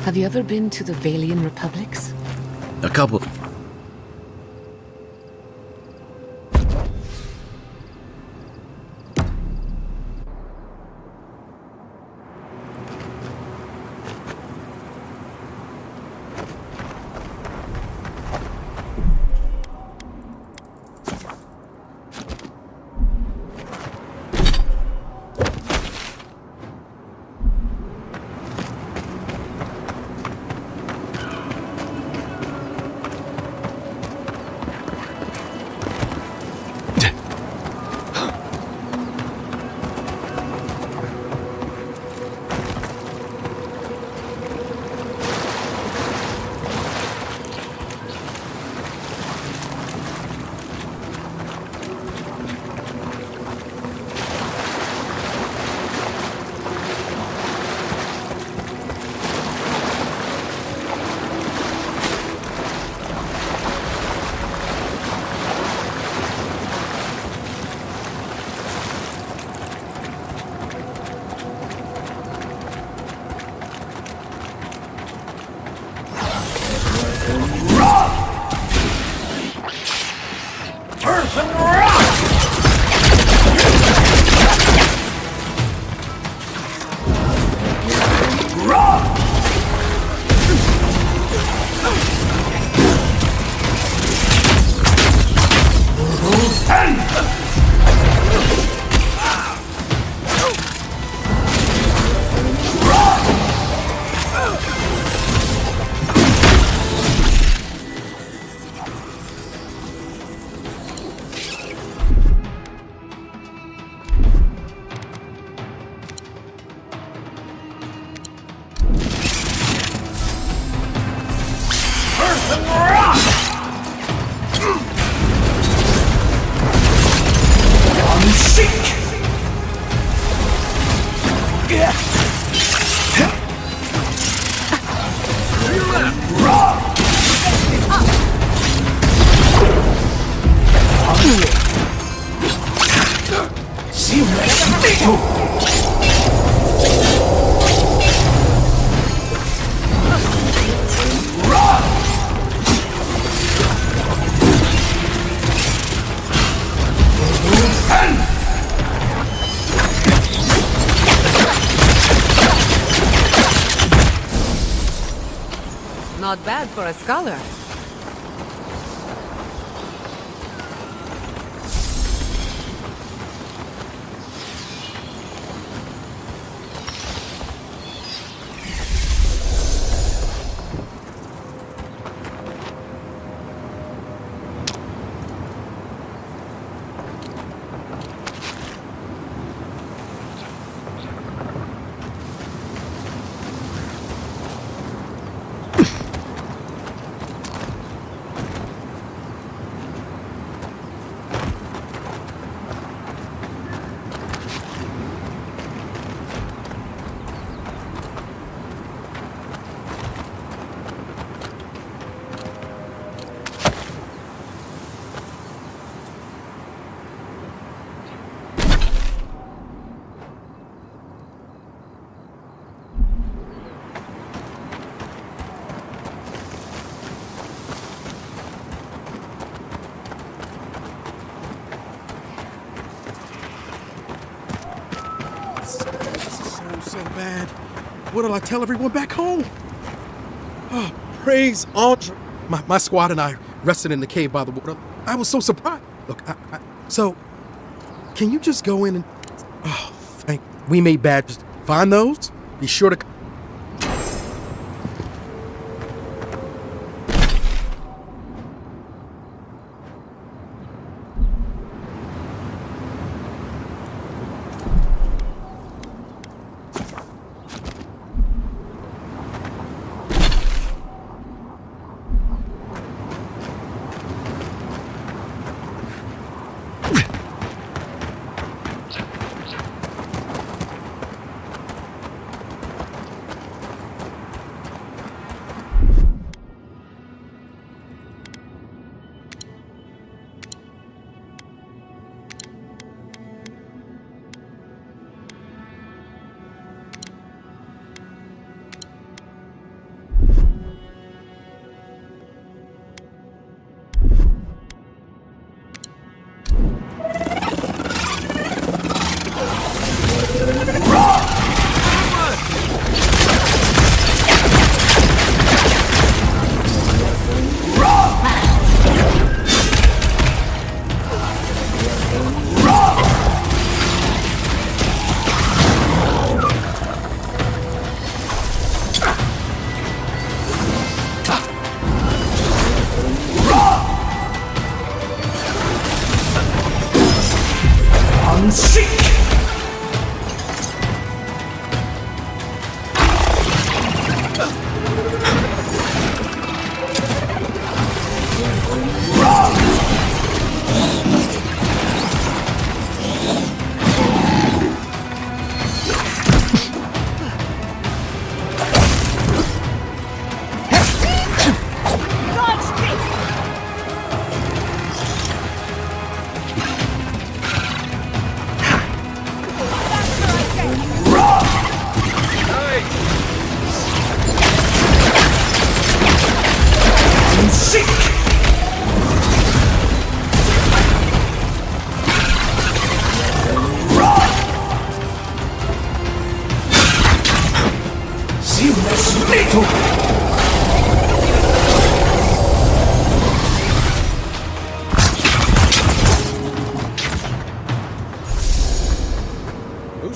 Q: Have you ever been to the Valian Republics?
B: A couple.
U: Earth and rock! Rock! Earth and rock! On seek! Rock! See Rock!
Q: Not bad for a scholar.
F: So bad. What'll I tell everyone back home? Oh, praise Andre. My squad and I rested in the cave by the water. I was so surprised. Look, so, can you just go in and... Oh, thank... We made badges. Find those? Be sure to...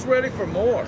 A: ready for more.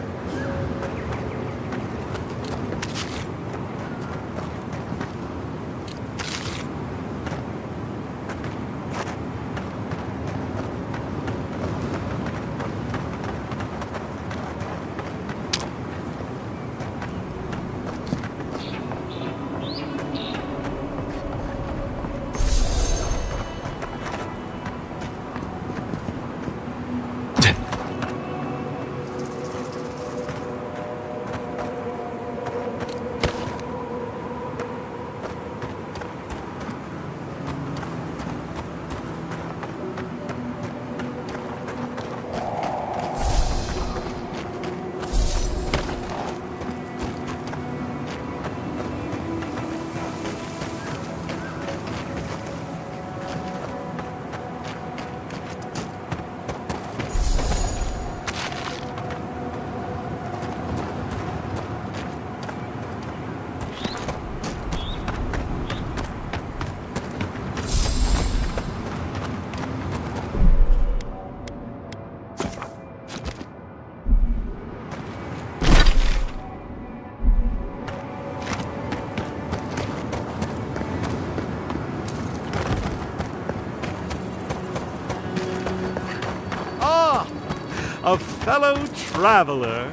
O: A fellow traveler.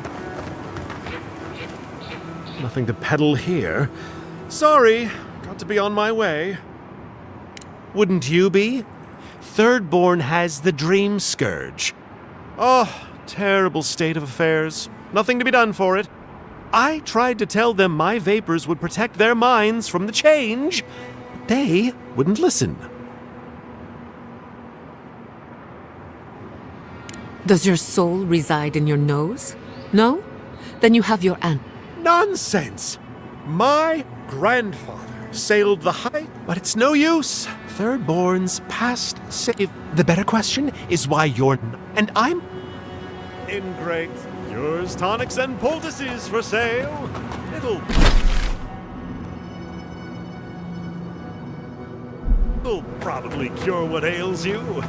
O: Nothing to peddle here. Sorry, got to be on my way. Wouldn't you be? Thirdborn has the Dream Scourge. Oh, terrible state of affairs. Nothing to be done for it. I tried to tell them my vapors would protect their minds from the change. They wouldn't listen.
Q: Does your soul reside in your nose? No? Then you have your aunt.
O: Nonsense! My grandfather sailed the height, but it's no use. Thirdborn's past save. The better question is why you're and I'm ingrate. Yours tonics and poultices for sale. It'll probably cure what ails you.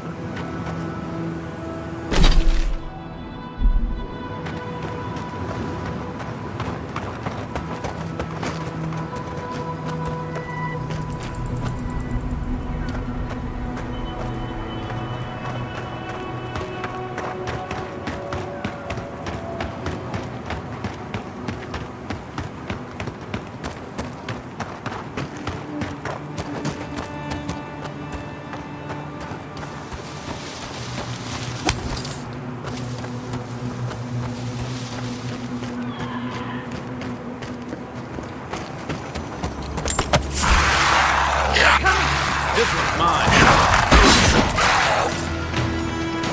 A: This one's mine.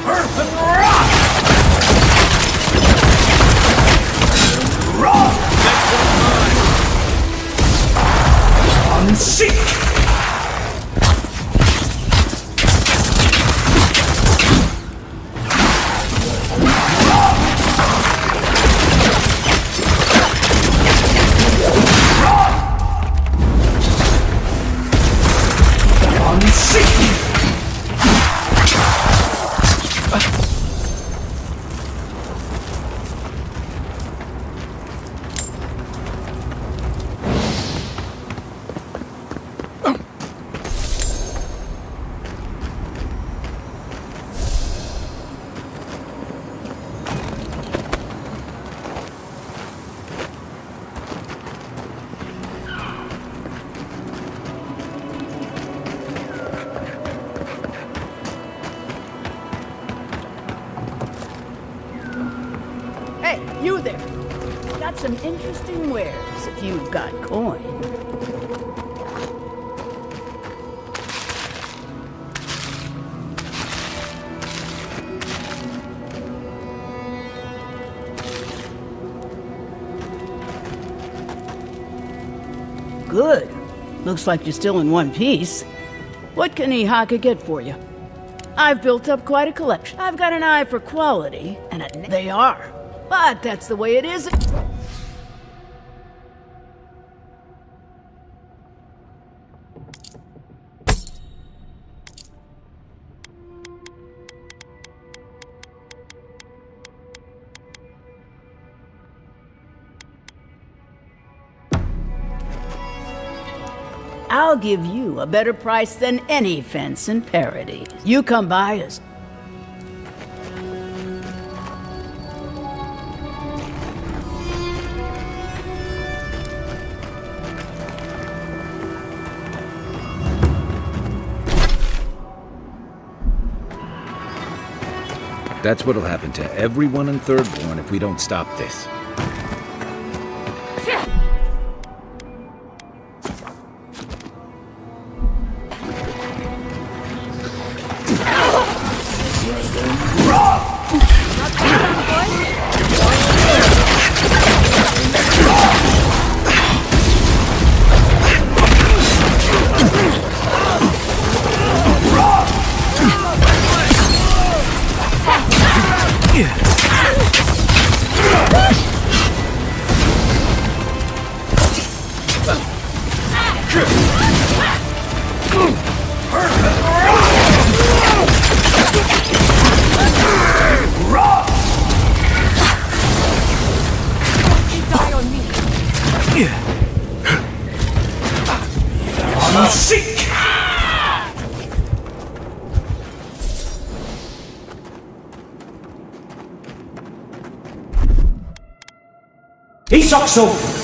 A: Earth and rock! Rock! Next one's mine. Unseek!
R: Hey, you there! Got some interesting wares if you've got coin. Good. Looks like you're still in one piece. What can Ihaka get for you? I've built up quite a collection. I've got an eye for quality, and they are. But that's the way it is. I'll give you a better price than any fence in Paradise. You come by us.
B: That's what'll happen to everyone in Thirdborn if we don't stop this.
U: Isokso!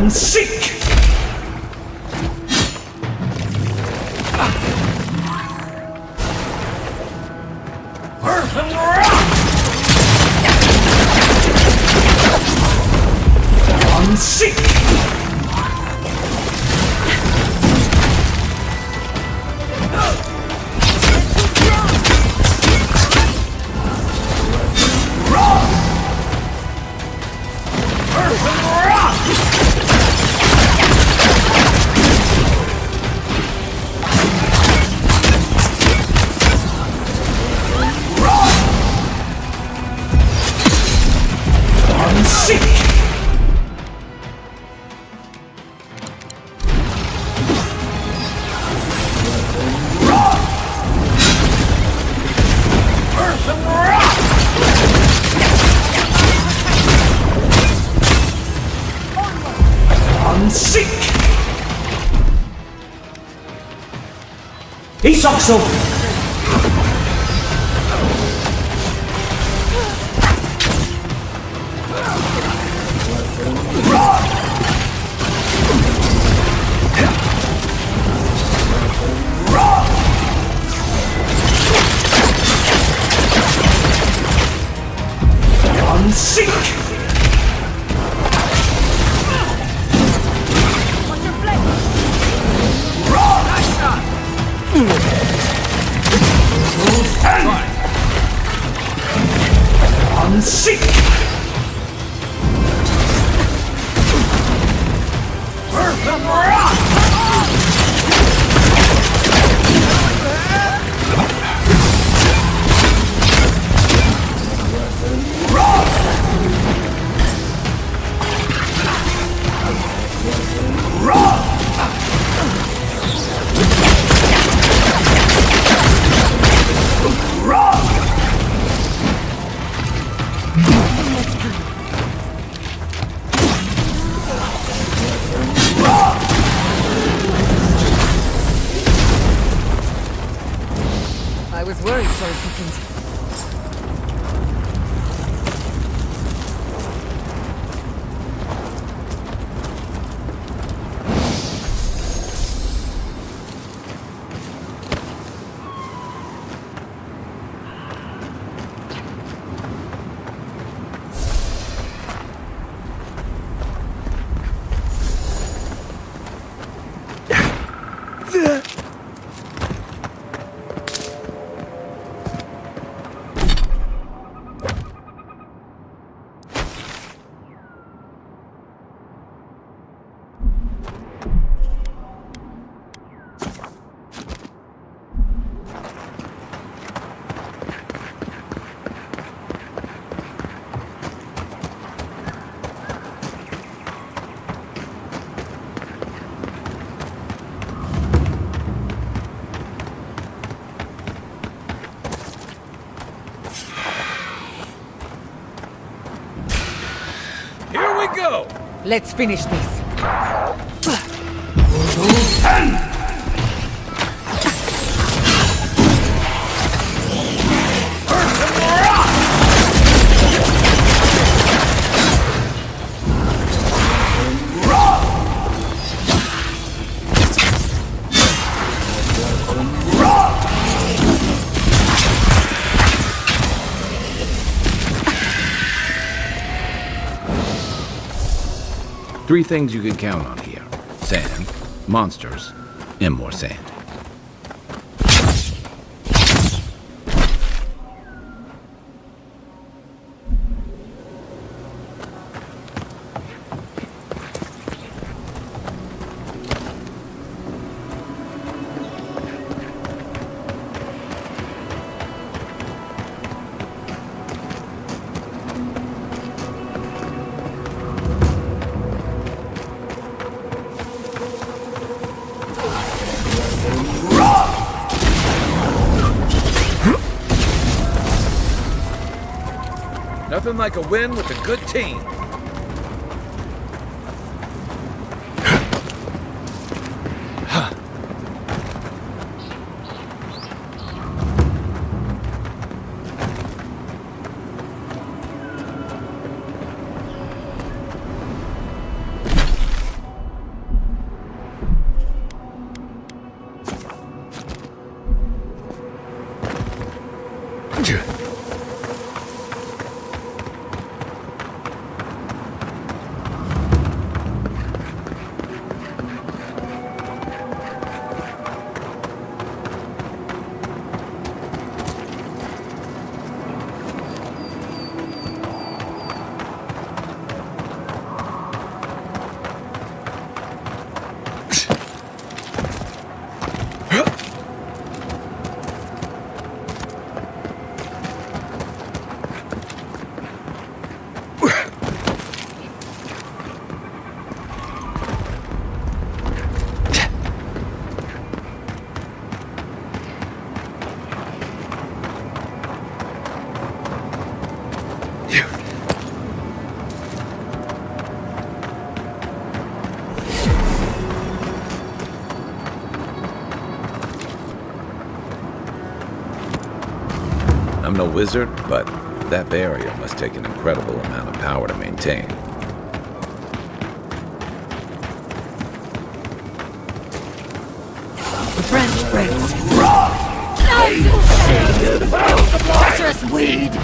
U: Sick! I'm sick! Isokso! I'm sick! I'm sick!
L: was worried for a second.
A: Here we go!
L: Let's finish this.
B: Three things you can count on here. Sand, monsters, and more sand.
A: Nothing like a win with a good team. I'm no wizard, but that barrier must take an incredible amount of power to maintain.
L: French brains. Treacherous weed.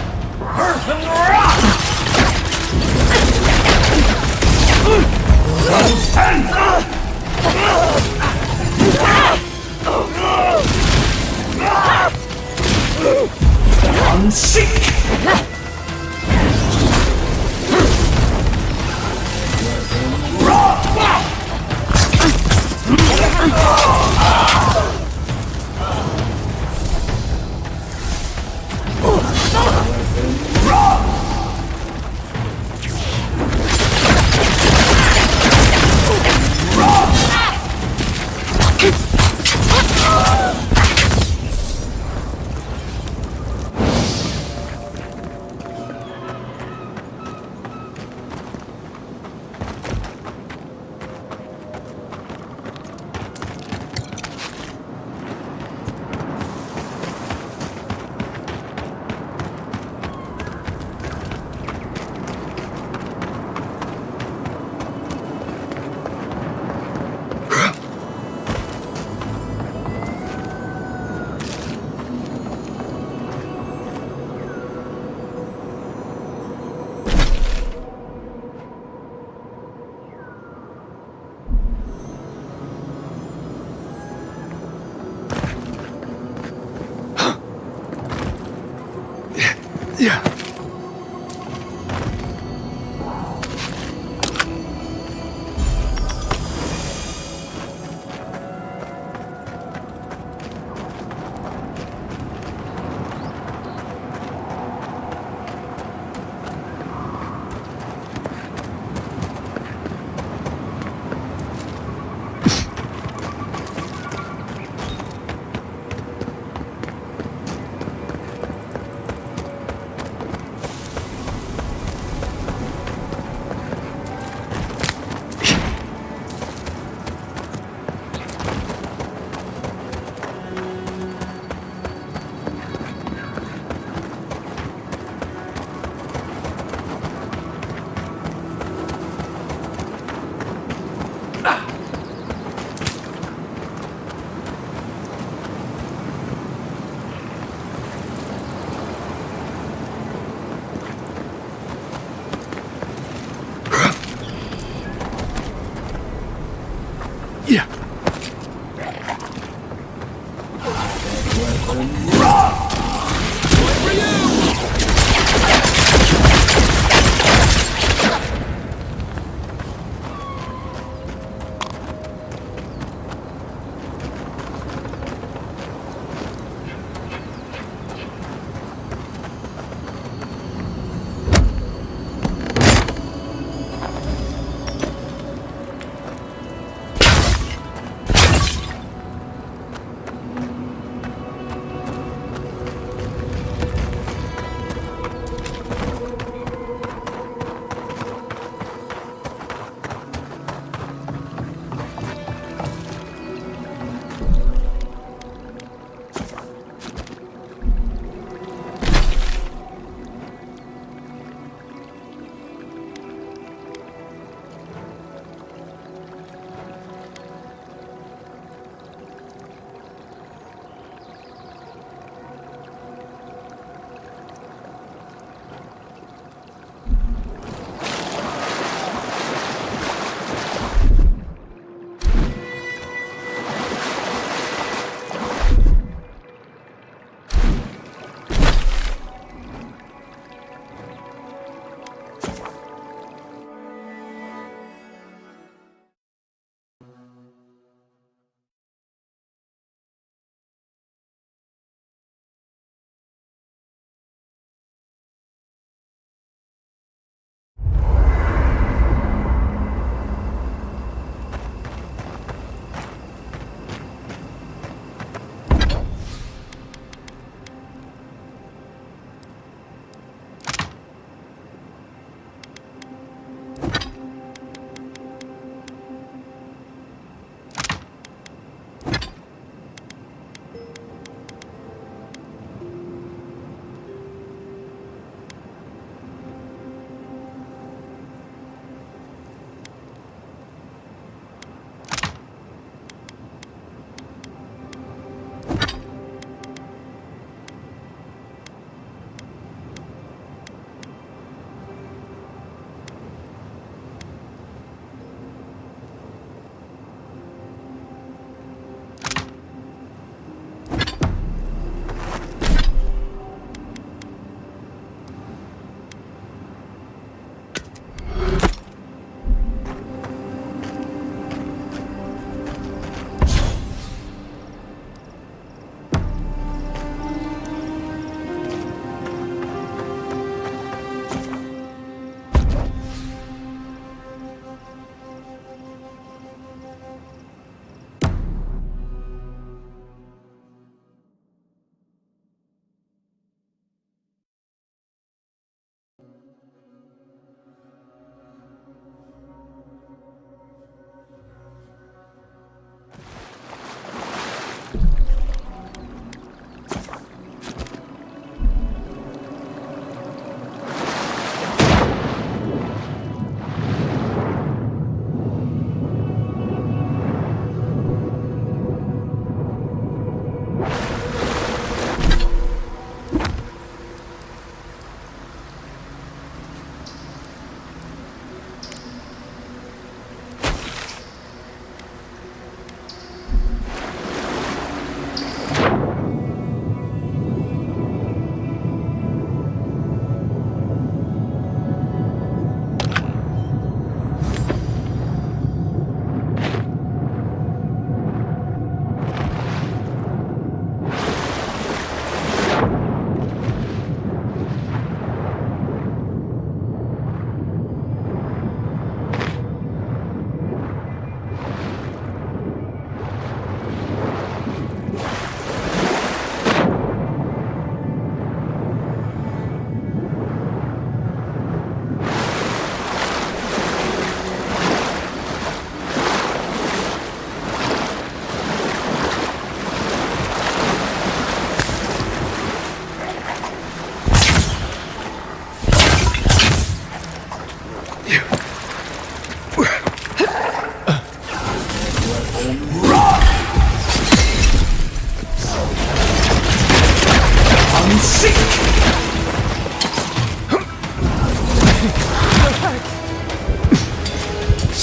F: Yeah. Yeah.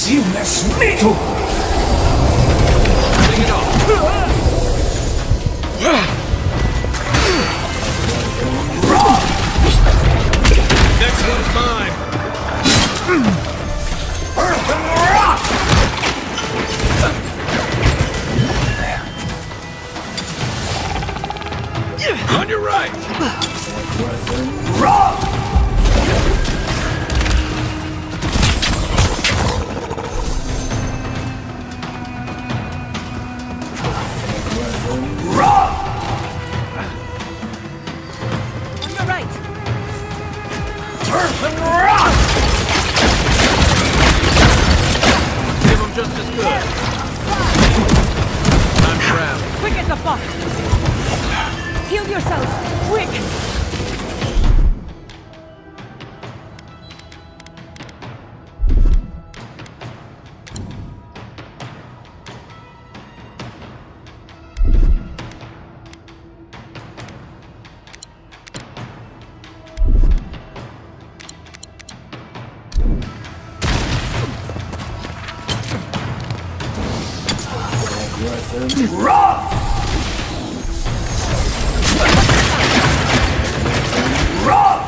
U: Seamless metal!
B: Bring it on! Next one's mine!
U: Earth and rock!
B: On your right!
U: Rock! Rock!
J: On your right!
U: Earth and rock!
B: Give him just as good. I'm trapped.
J: Quick as a fox! Heal yourself! Quick!
U: Rock! Rock!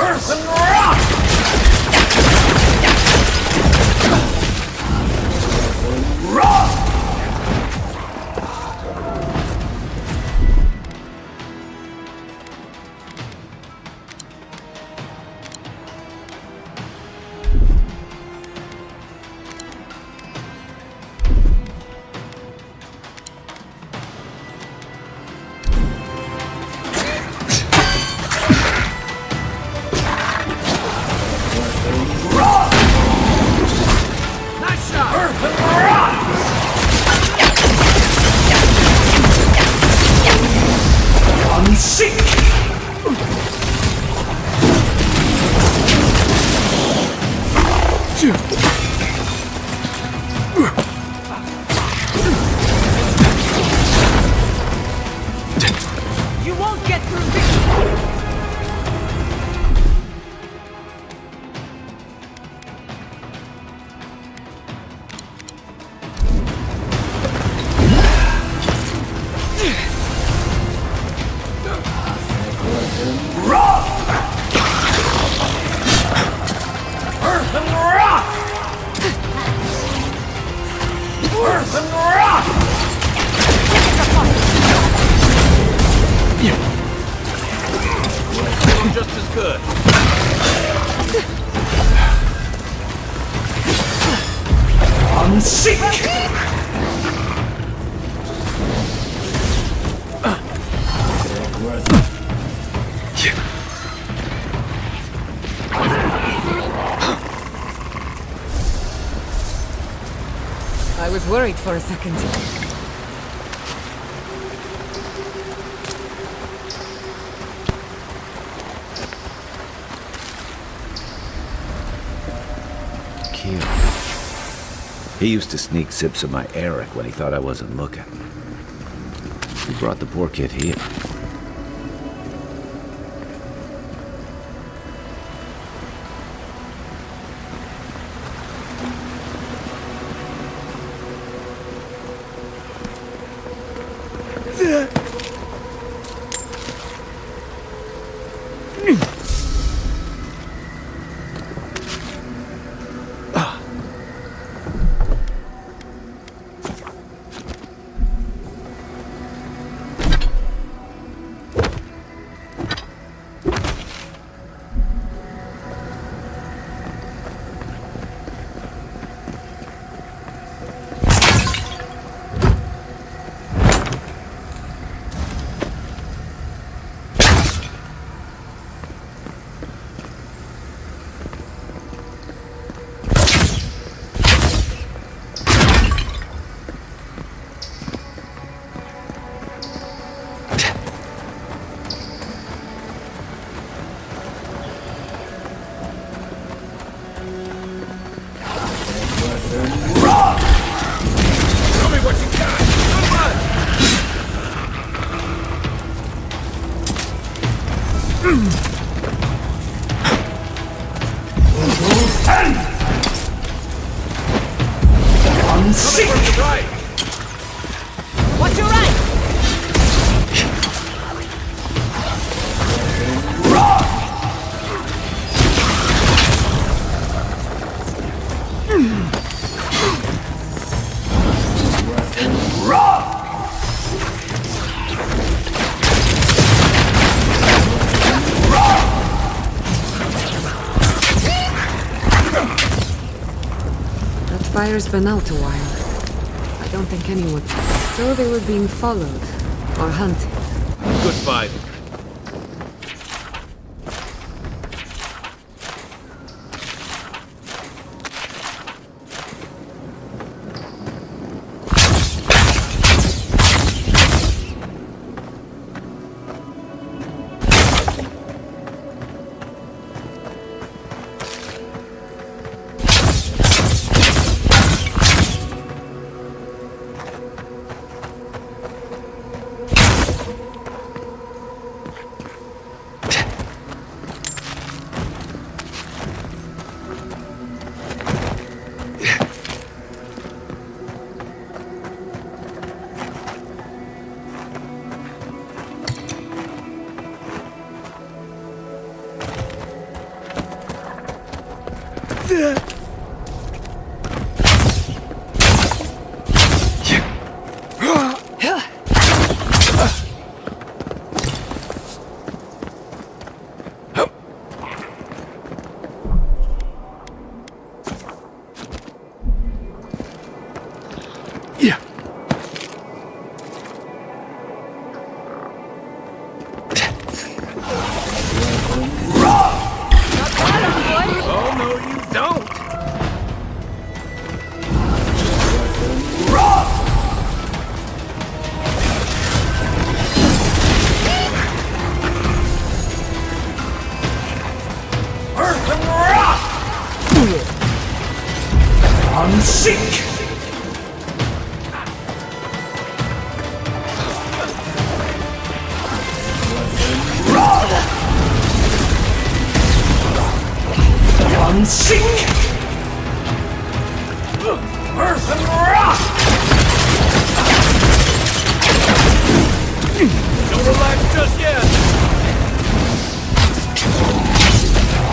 M: Earth and rock! Rock! Nice shot! Earth and rock! Unseek!
L: You won't get through this!
M: Rock! Earth and rock! Earth and rock!
A: Just as good.
M: Unseek!
Q: I was worried for a second.
A: Keel. He used to sneak sips of my Eric when he thought I wasn't looking. He brought the poor kid here.
L: What's your right?
Q: That fire's been out a while. I don't think anyone... So they were being followed. Or hunted.
A: Good fight.
M: Oh, no, you don't! Earth and rock! Unsink! Unsink! Earth and rock! Don't relax just yet!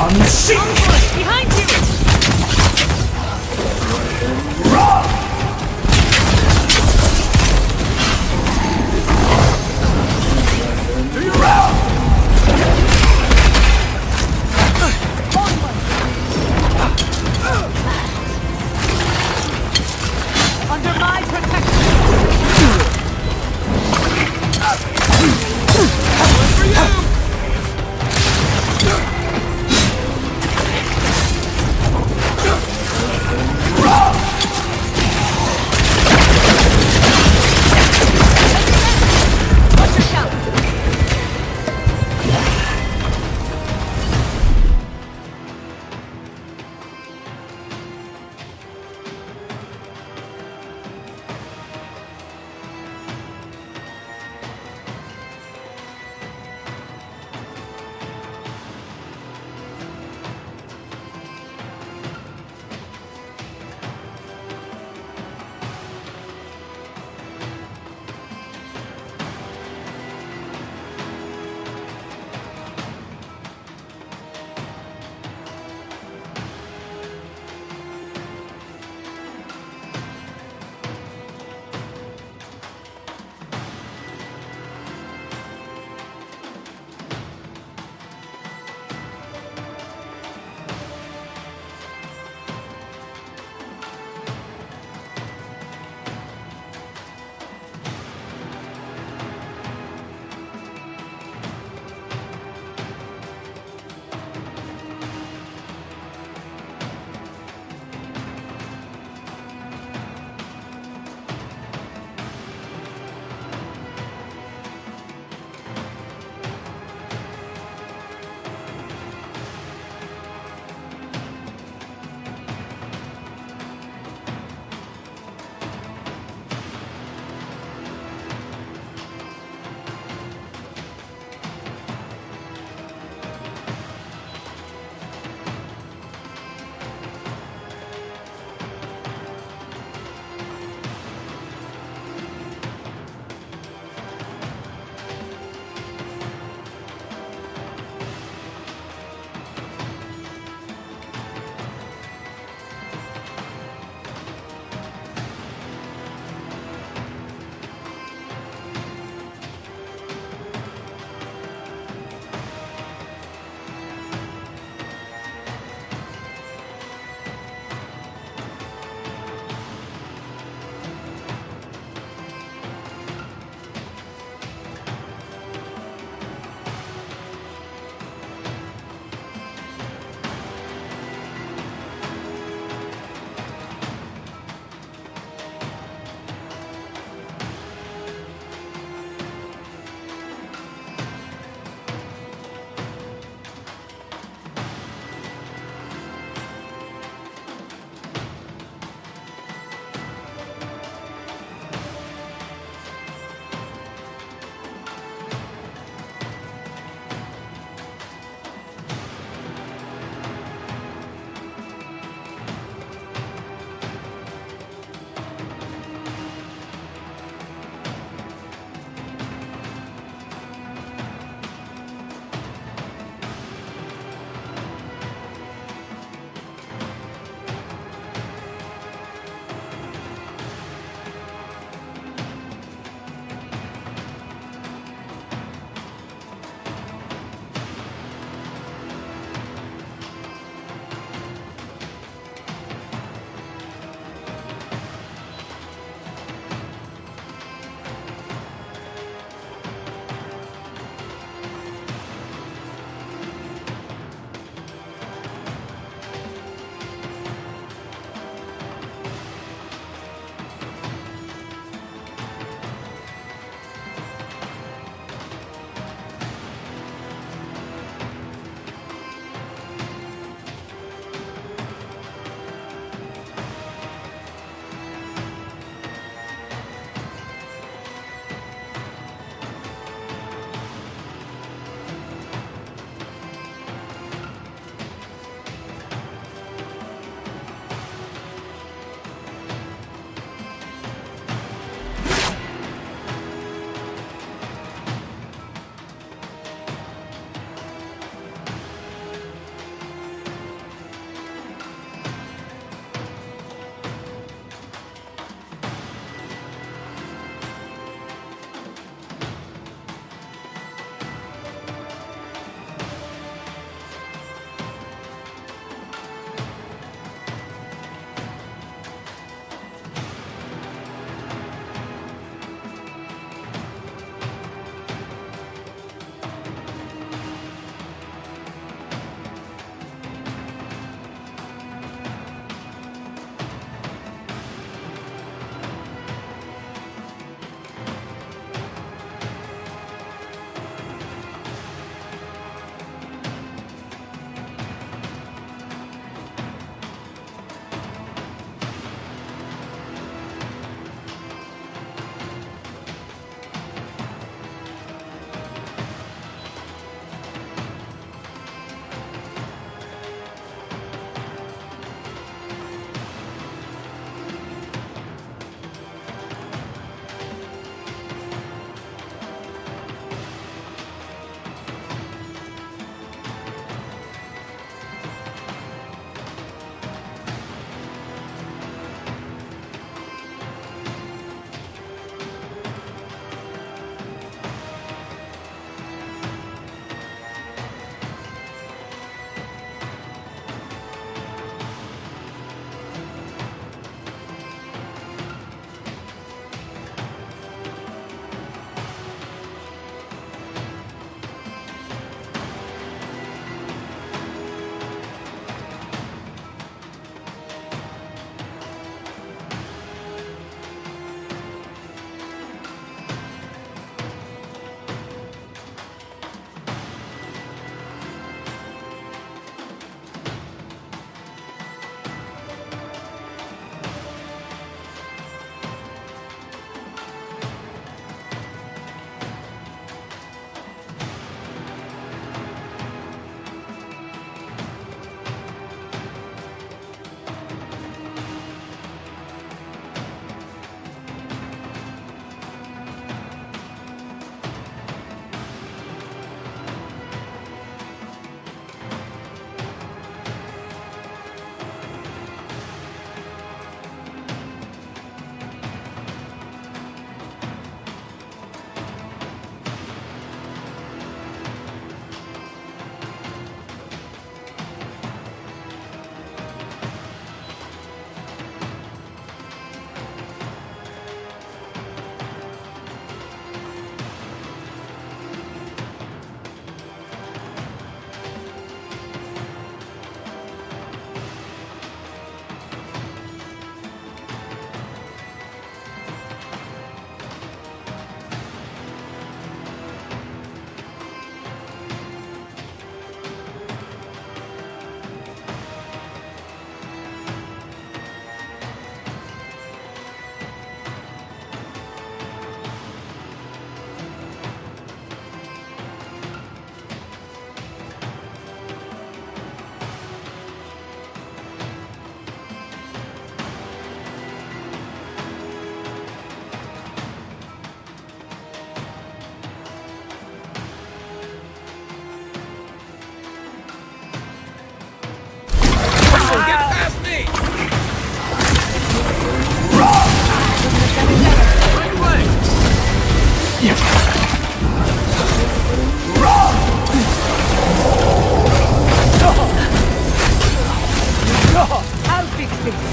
M: Unsink! Behind you! Rock! To your round!
L: Under my protection!
M: For you!
L: I'll fix this.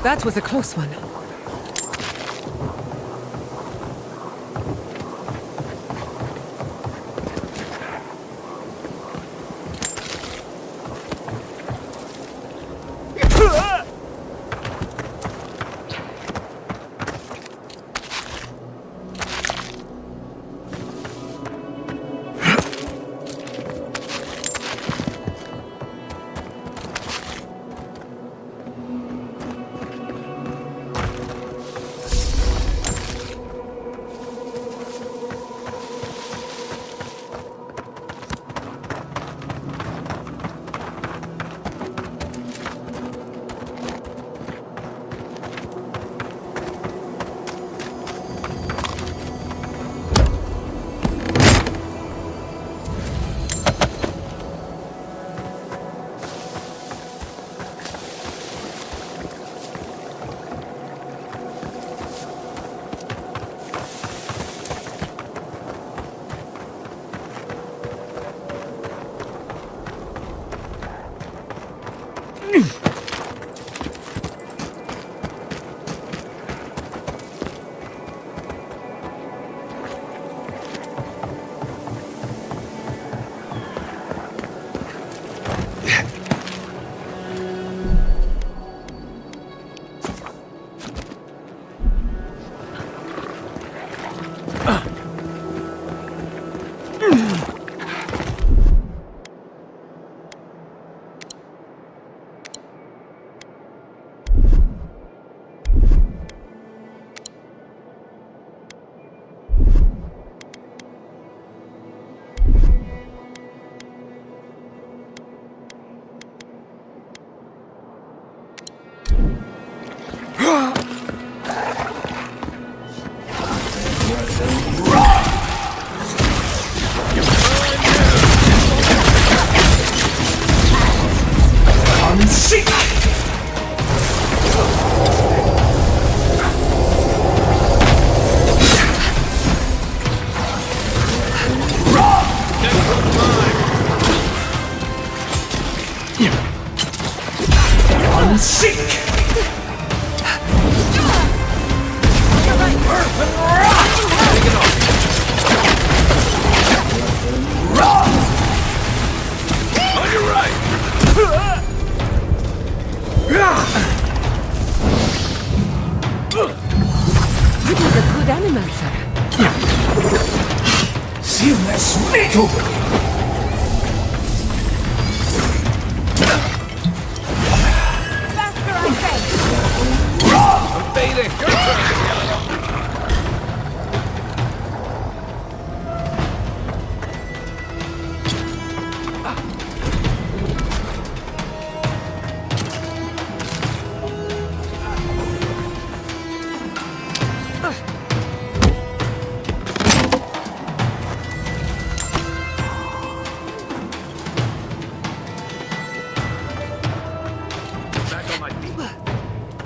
Q: That was a close one.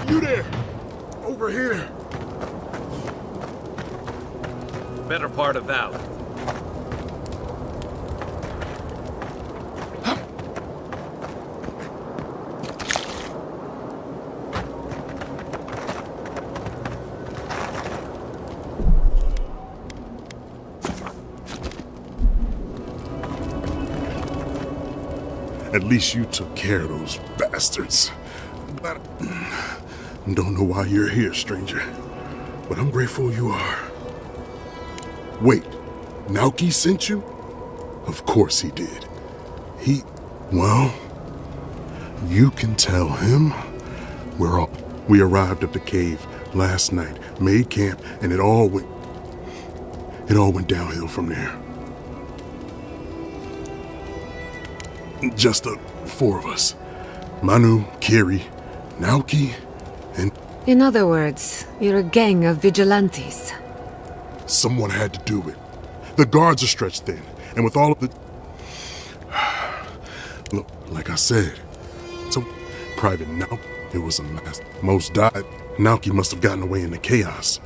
F: You there! Over here!
P: Better part of Avowed.
F: At least you took care of those bastards. But don't know why you're here, stranger. But I'm grateful you are. Wait, Naoki sent you? Of course he did. Well,
N: You can tell him we're up. We arrived at the cave last night, made camp, and it all went downhill from there. Just the four of us. Manu, Kiri, Naoki, and...
Q: In other words, you're a gang of vigilantes.
N: Someone had to do it. The guards are stretched thin, and with all of the... Look, like I said, so Private Naoki, it was a mess. Most died. Naoki must have gotten away in the chaos.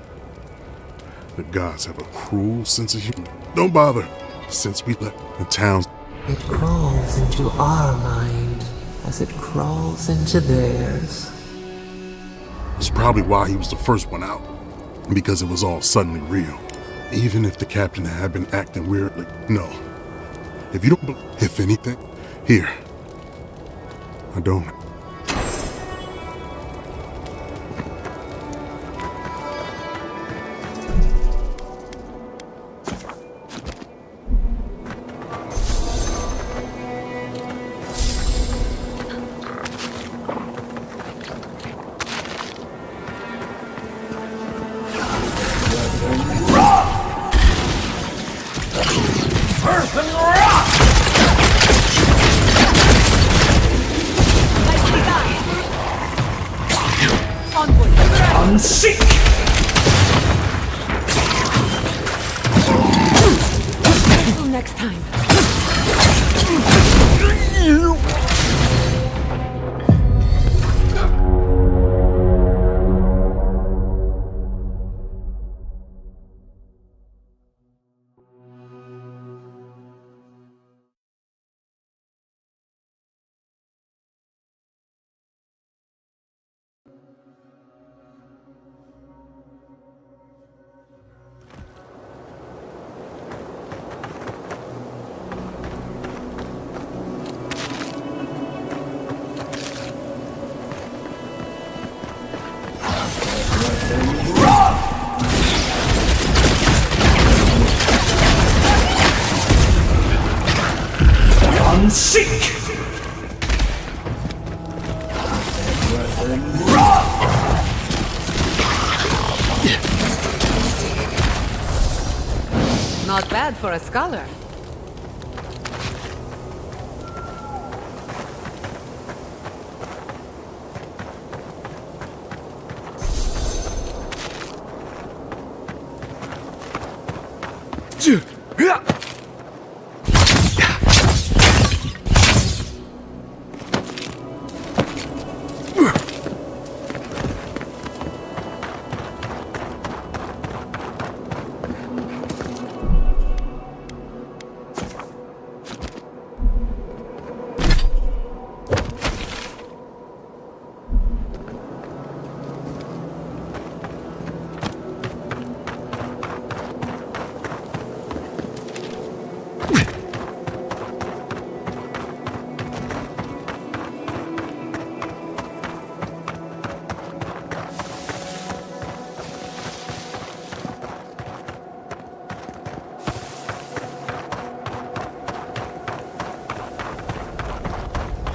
N: The gods have a cruel sense of humor. Don't bother. Since we left the towns...
U: It crawls into our mind as it crawls into theirs.
N: It's probably why he was the first one out. Because it was all suddenly real. Even if the captain had been acting weirdly. No. If you don't believe... If anything... Here. I don't...
M: Earth and rock! Unseek!
Q: Until next time.
M: Seek!
Q: Not bad for a scholar.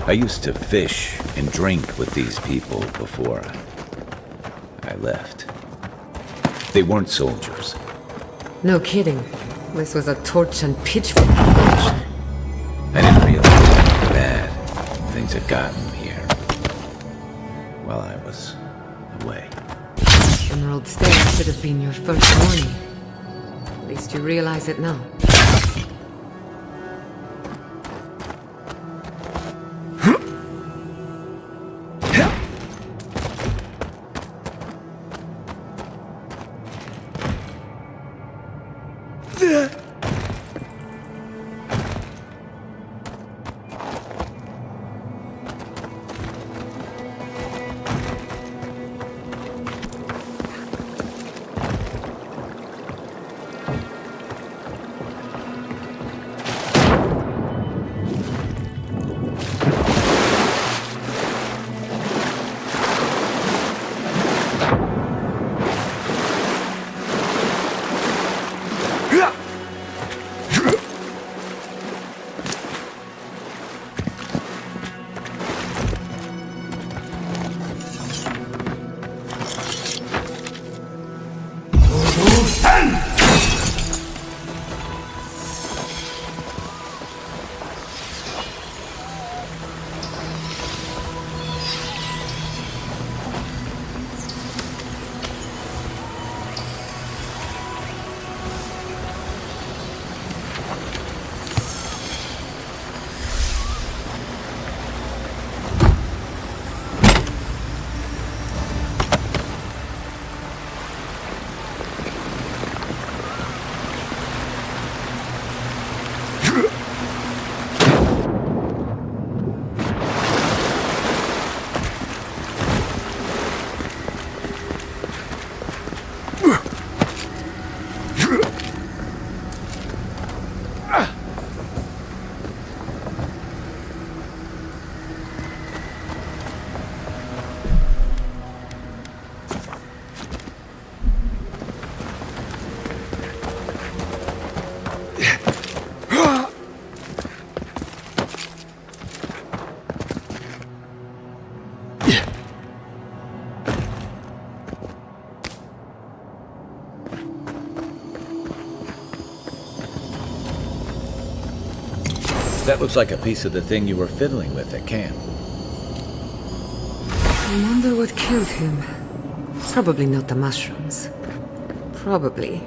A: I used to fish and drink with these people before I left. They weren't soldiers.
Q: No kidding. This was a torch and pitchfork operation.
A: I didn't realize how bad things had gotten here while I was away.
Q: Emerald Stairs should have been your first warning. At least you realize it now.
A: That looks like a piece of the thing you were fiddling with at camp.
Q: I wonder what killed him. Probably not the mushrooms. Probably.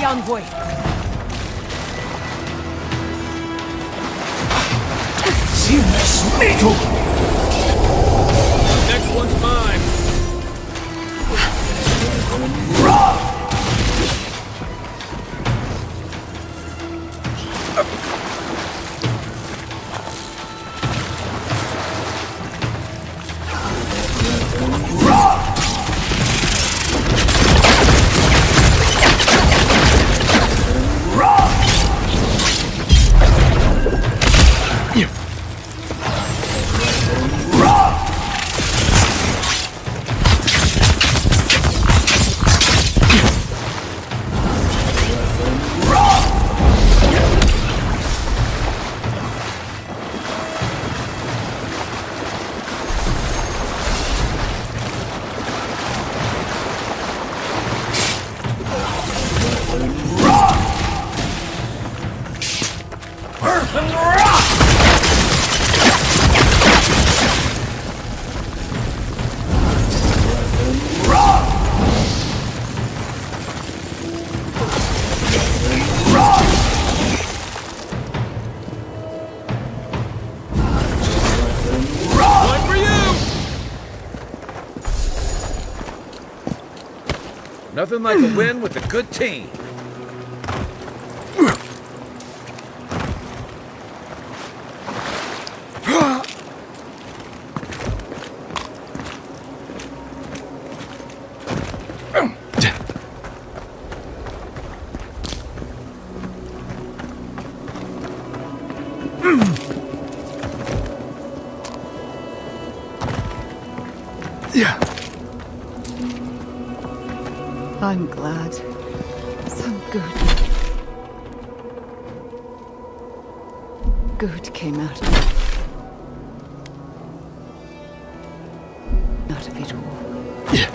L: Envoy.
C: Next one's mine.
A: Nothing like a win with a good team.
L: Yeah. I'm glad. Some good came out of it all.
A: Yeah.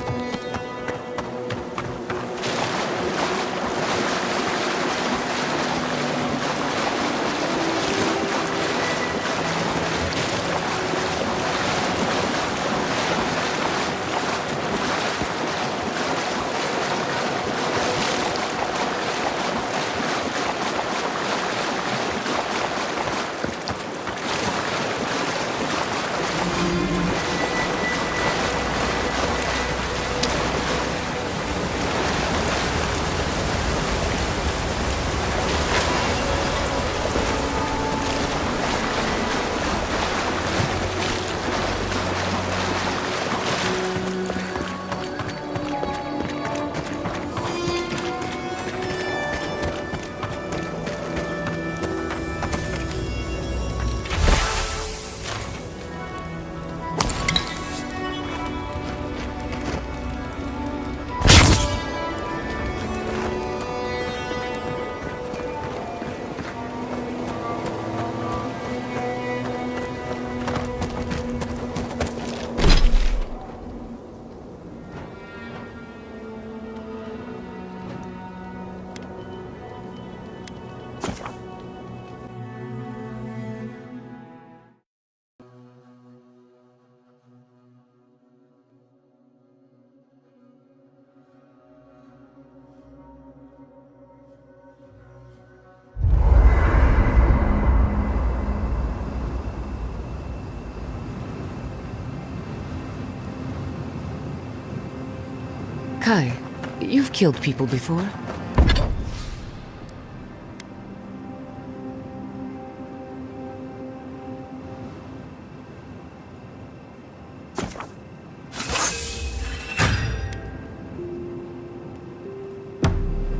Q: Hi. You've killed people before.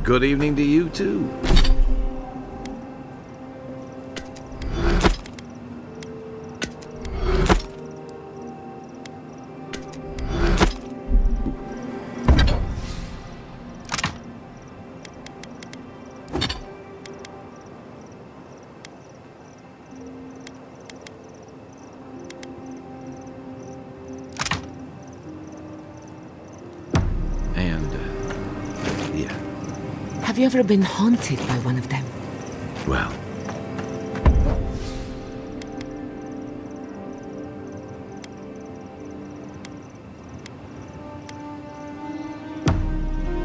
A: Good evening to you, too.
Q: Have you ever been haunted by one of them?
A: Well,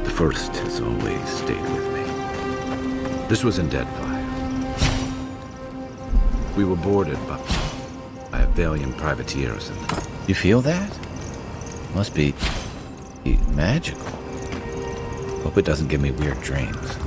A: the first has always stayed with me. This was in Deadfire. We were boarded by valiant privateers, and you feel that? Must be magical. Hope it doesn't give me weird dreams.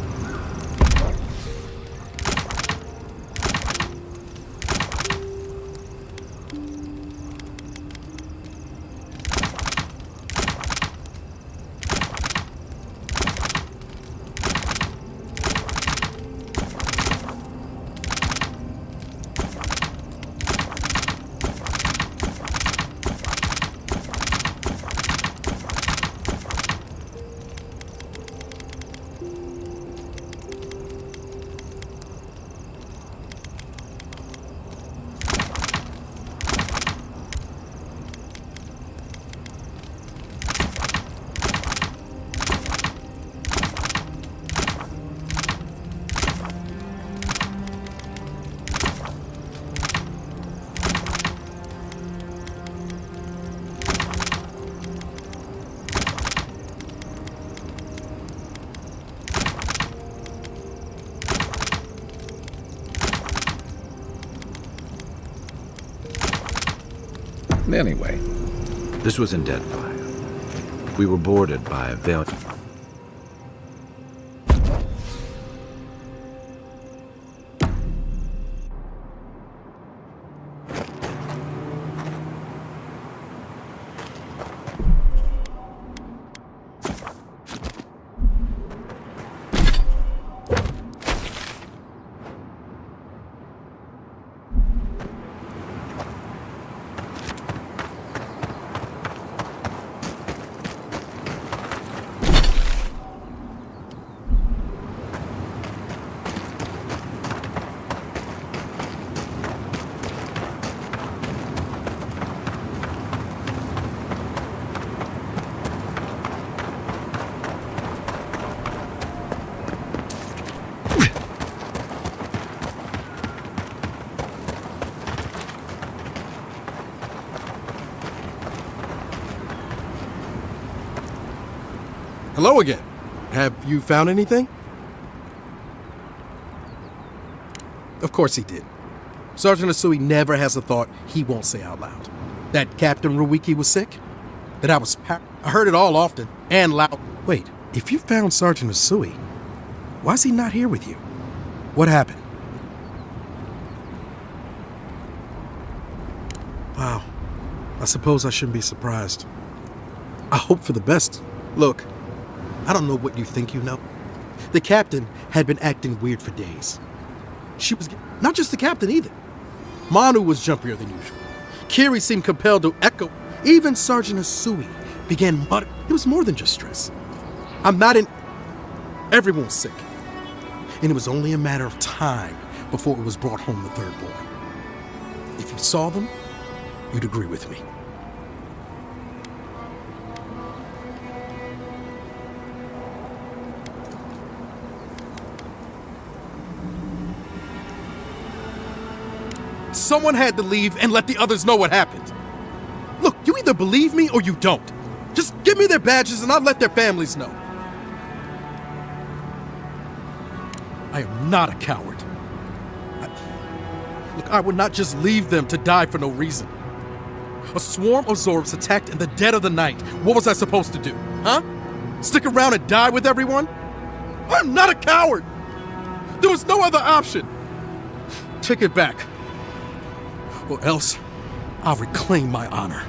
A: Anyway, this was in Deadfire. We were boarded by a valiant...
F: Hello again. Have you found anything? Of course he did. Sergeant Asui never has a thought he won't say out loud. That Captain Ruiki was sick? That I was I heard it all often and loud. Wait, if you found Sergeant Asui, why is he not here with you? What happened? Wow. I suppose I shouldn't be surprised. I hope for the best. Look, I don't know what you think you know. The captain had been acting weird for days. She was... Not just the captain either. Manu was jumpier than usual. Kiri seemed compelled to echo. Even Sergeant Asui began muttering. It was more than just stress. I'm not in... Everyone was sick. And it was only a matter of time before it was brought home the third born. If you saw them, you'd agree with me. Someone had to leave and let the others know what happened. Look, you either believe me or you don't. Just give me their badges and I'll let their families know. I am not a coward. Look, I would not just leave them to die for no reason. A swarm of Zorbs attacked in the dead of the night. What was I supposed to do, huh? Stick around and die with everyone? I'm not a coward! There was no other option! Take it back. Or else, I'll reclaim my honor.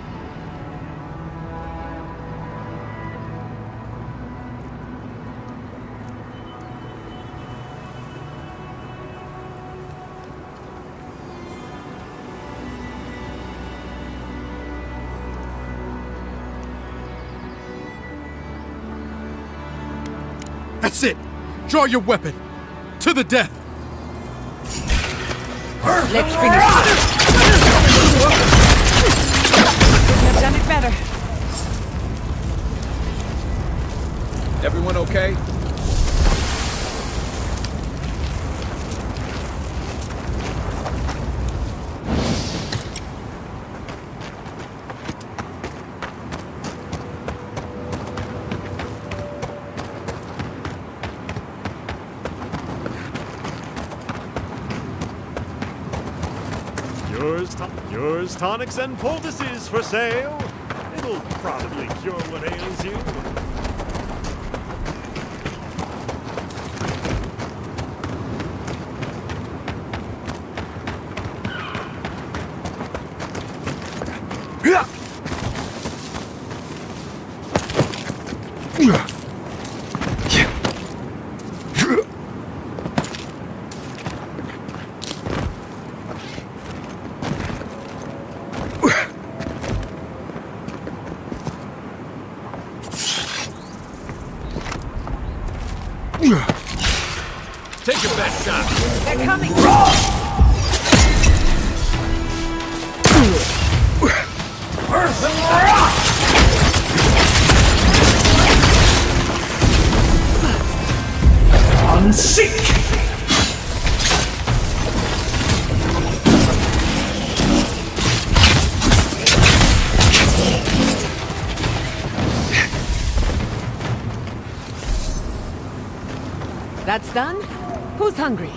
F: That's it! Draw your weapon! To the death!
L: Let's finish this. Couldn't have done it better.
A: Everyone okay?
O: Yours tonics and poultices for sale. It'll probably cure what ails you.
A: Take your best shot.
L: They're coming.
M: Earth and rock! Unseek!
L: That's done? Who's hungry?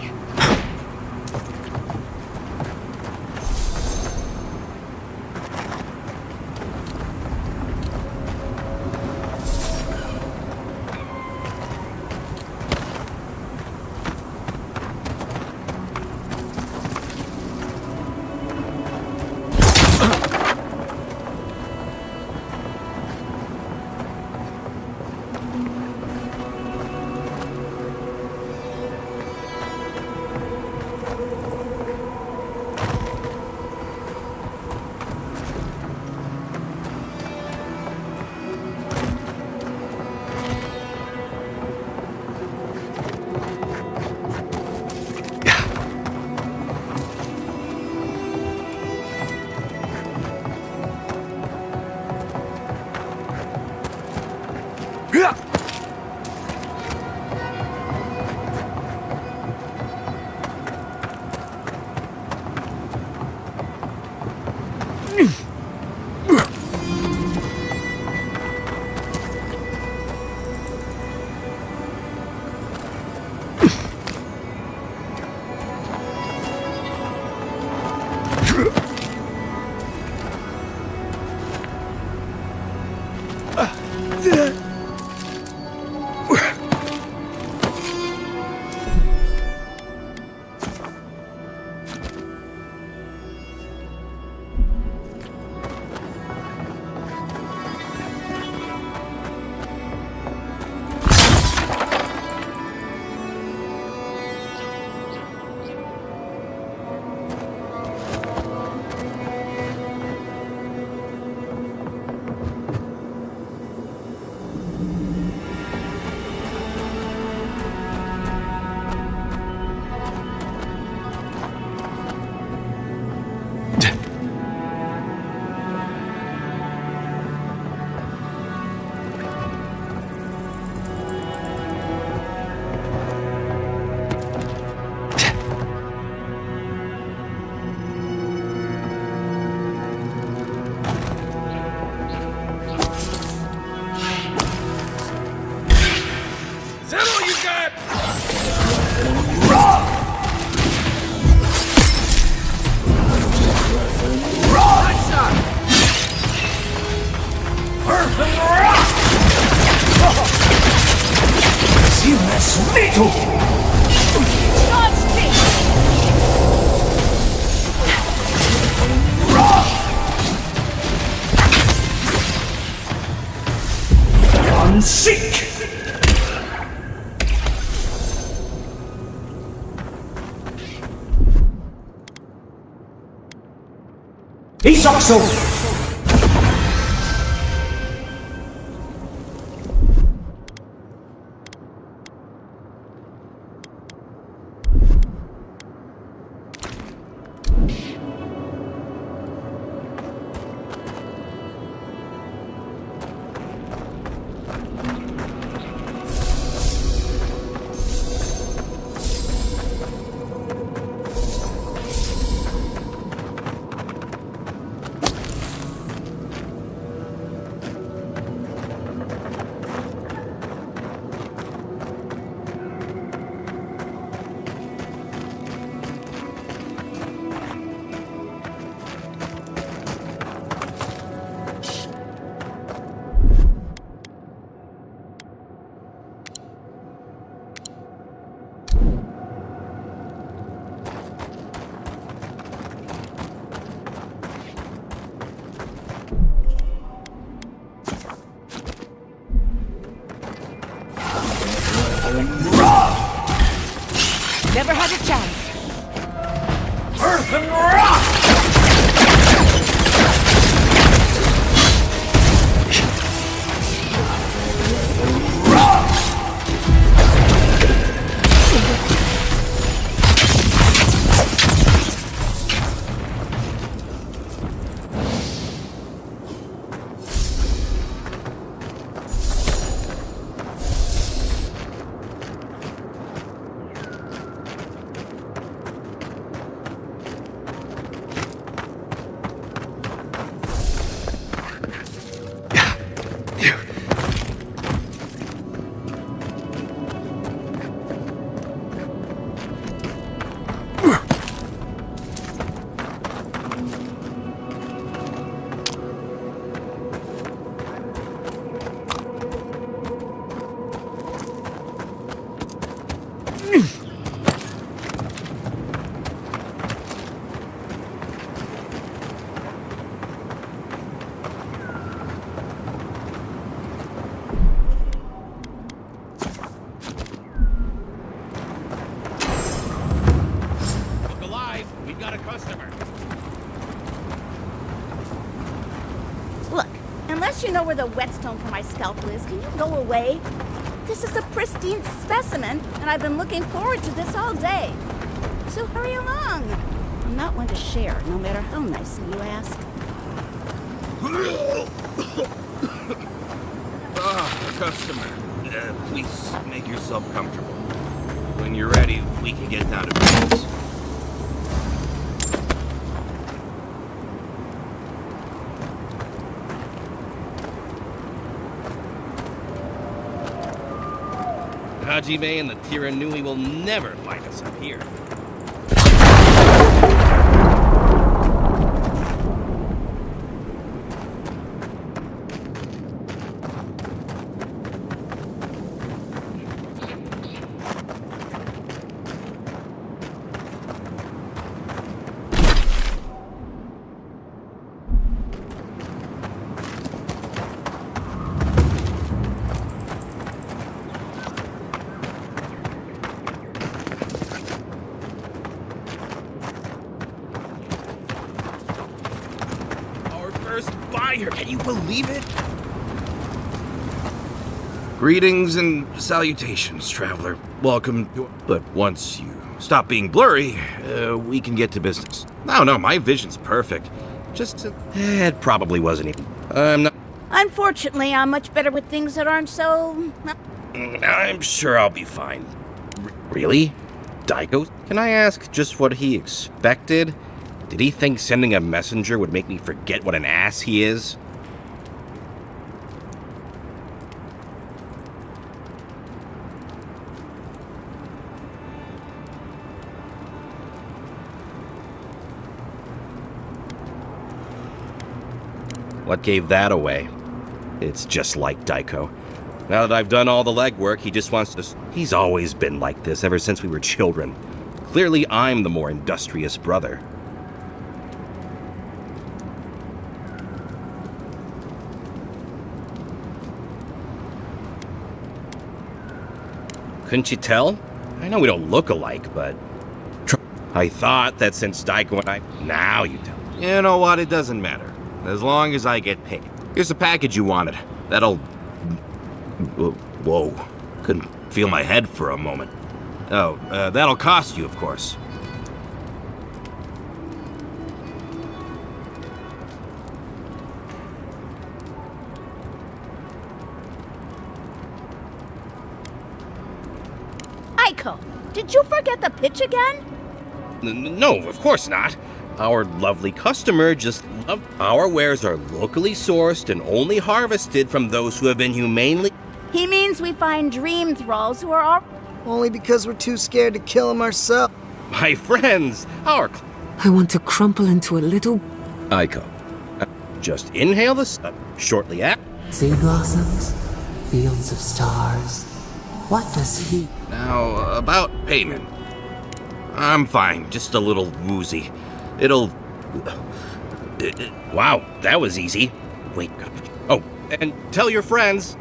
M: Earth and rock! Seek! Isoxo!
L: Never had a chance.
M: Earth and rock!
H: Look, unless you know where the whetstone for my scalpel is, can you go away? This is a pristine specimen, and I've been looking forward to this all day. So hurry along. I'm not one to share, no matter how nicely you ask.
P: Customer, please make yourself comfortable. When you're ready, we can get down to business. Hajime and the Tiranui will never find us up here. Buyer, can you believe it? Greetings and salutations, traveler. Welcome to... But once you stop being blurry, we can get to business. No, my vision's perfect. Just, it probably wasn't even... I'm not...
H: Unfortunately, I'm much better with things that aren't so...
P: I'm sure I'll be fine. Really? Daiko? Can I ask just what he expected? Did he think sending a messenger would make me forget what an ass he is? What gave that away? It's just like Daiko. Now that I've done all the legwork, he just wants to... He's always been like this ever since we were children. Clearly, I'm the more industrious brother. Couldn't you tell? I know we don't look alike, but... I thought that since Daiko and I... Now you tell. You know what? It doesn't matter. As long as I get paid. Here's the package you wanted. That'll... Whoa. Couldn't feel my head for a moment. Oh, that'll cost you, of course.
H: Aiko, did you forget the pitch again?
P: No, of course not. Our lovely customer just loved... Our wares are locally sourced and only harvested from those who have been humanely...
H: He means we find dream thralls who are
G: only because we're too scared to kill them ourselves.
P: My friends, our...
Q: I want to crumple into a little...
P: Aiko, just inhale the stuff shortly after...
U: Sea blossoms, fields of stars. What does he...
P: Now, about payment. I'm fine, just a little woozy. It'll... Wow, that was easy. Wait, oh, and tell your friends,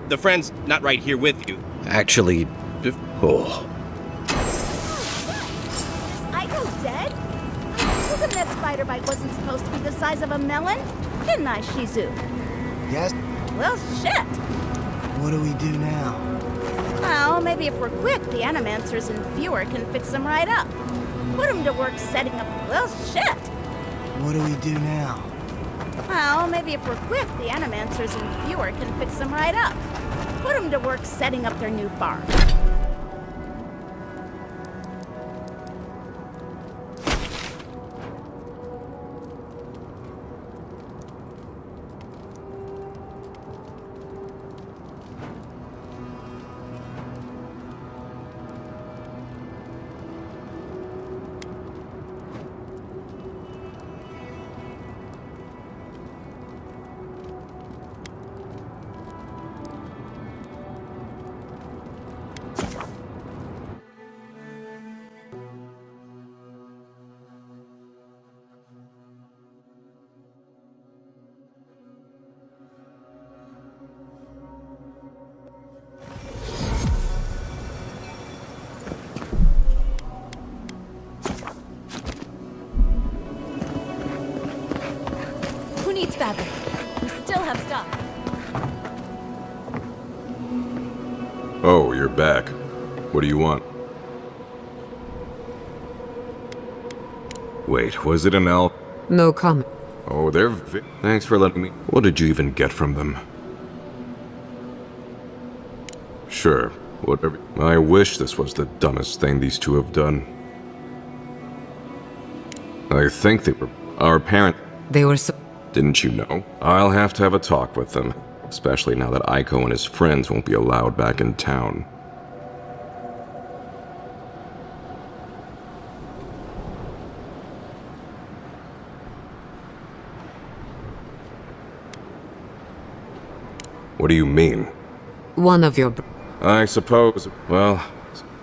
P: the friends not right here with you. Actually, oh.
H: Is Aiko dead? I told him that spider bite wasn't supposed to be the size of a melon, didn't I, Shizu?
G: Yes.
H: Well, shit.
G: What do we do now?
H: Well, maybe if we're quick, the animancers and viewer can fix them right up. Put them to work setting up... Well, shit.
G: What do we do now?
H: Well, maybe if we're quick, the animancers and viewer can fix them right up. Put them to work setting up their new farm.
J: Needs fabric. We still have stock.
D: Oh, you're back. What do you want? Wait, was it an elf?
Q: No comment.
D: Oh, thanks for letting me... What did you even get from them? Sure, whatever. I wish this was the dumbest thing these two have done. I think they were... Our parents...
Q: They were so...
D: Didn't you know? I'll have to have a talk with them, especially now that Aiko and his friends won't be allowed back in town. What do you mean?
Q: One of your...
D: I suppose... Well,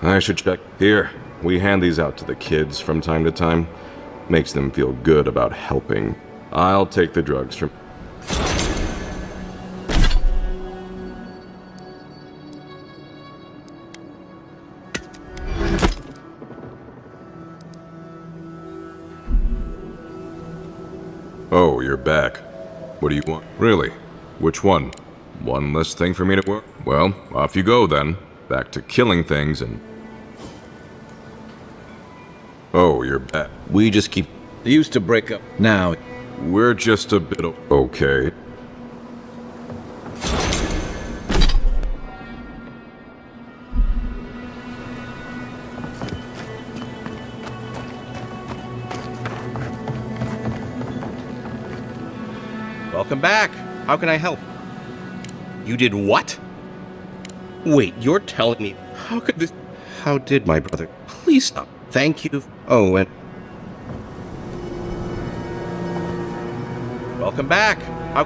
D: I should check. Here, we hand these out to the kids from time to time. Makes them feel good about helping. I'll take the drugs from... Oh, you're back. What do you want? Really? Which one? One less thing for me to work? Well, off you go then. Back to killing things and... Oh, you're back.
A: We just keep... They used to break up. Now...
D: We're just a bit okay.
P: Welcome back. How can I help? You did what? Wait, you're telling me... How could this... How did my brother... Please stop. Thank you. Oh, and... Welcome back. How...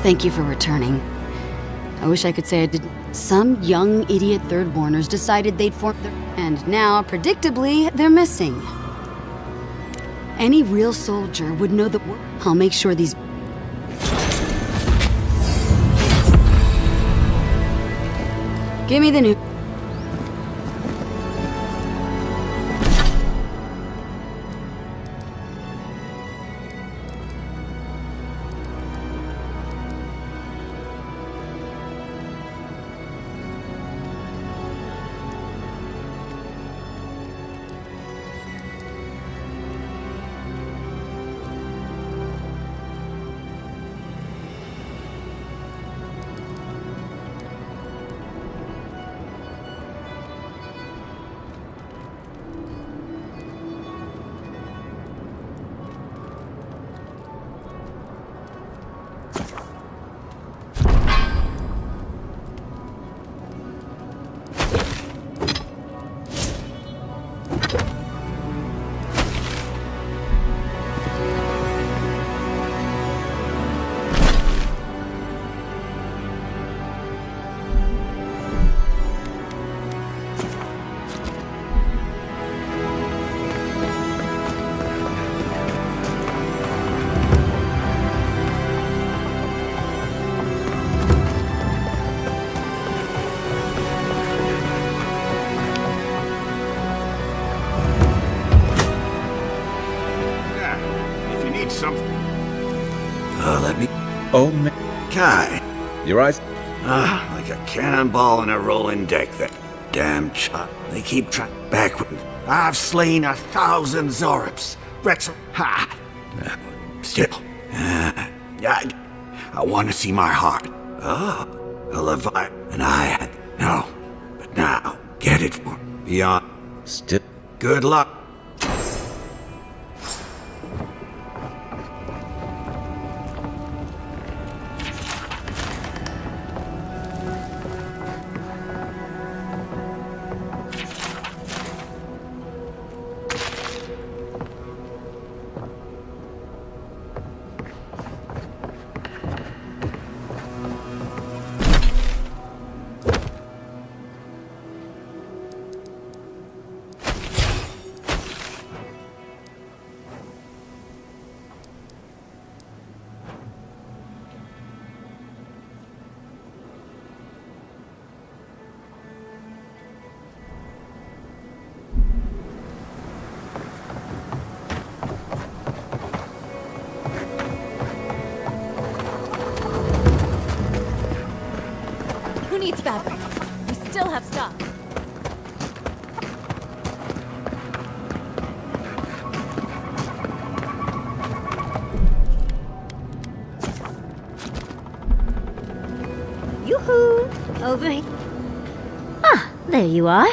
E: Thank you for returning. I wish I could say I didn't. Some young idiot Thirdborners decided they'd form their... And now, predictably, they're missing. Any real soldier would know that... I'll make sure these... Give me the new...
S: Let me...
A: Oh, man.
S: Kai.
A: Your eyes?
S: Like a cannonball in a rolling deck, that damn chop. They keep trying backward. I've slain 1,000 Zorips. Rexel. Ha! Still. I want to see my heart. Oh, a Leviathan. And I had... No. But now, get it for beyond.
A: Still.
S: Good luck.
J: Who needs fabric? We still have stock.
W: Yoo-hoo! Over here. Ah, there you are.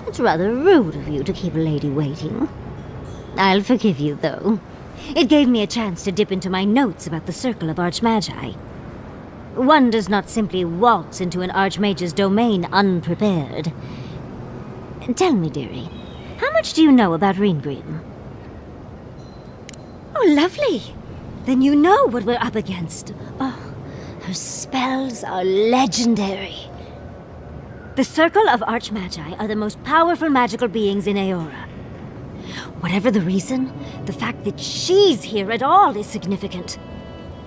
W: It's rather rude of you to keep a lady waiting. I'll forgive you, though. It gave me a chance to dip into my notes about the Circle of Archmagi. One does not simply waltz into an Archmage's domain unprepared. Tell me, dearie, how much do you know about Reengrim? Oh, lovely! Then you know what we're up against. Oh, her spells are legendary. The Circle of Archmagi are the most powerful magical beings in Aora. Whatever the reason, the fact that she's here at all is significant.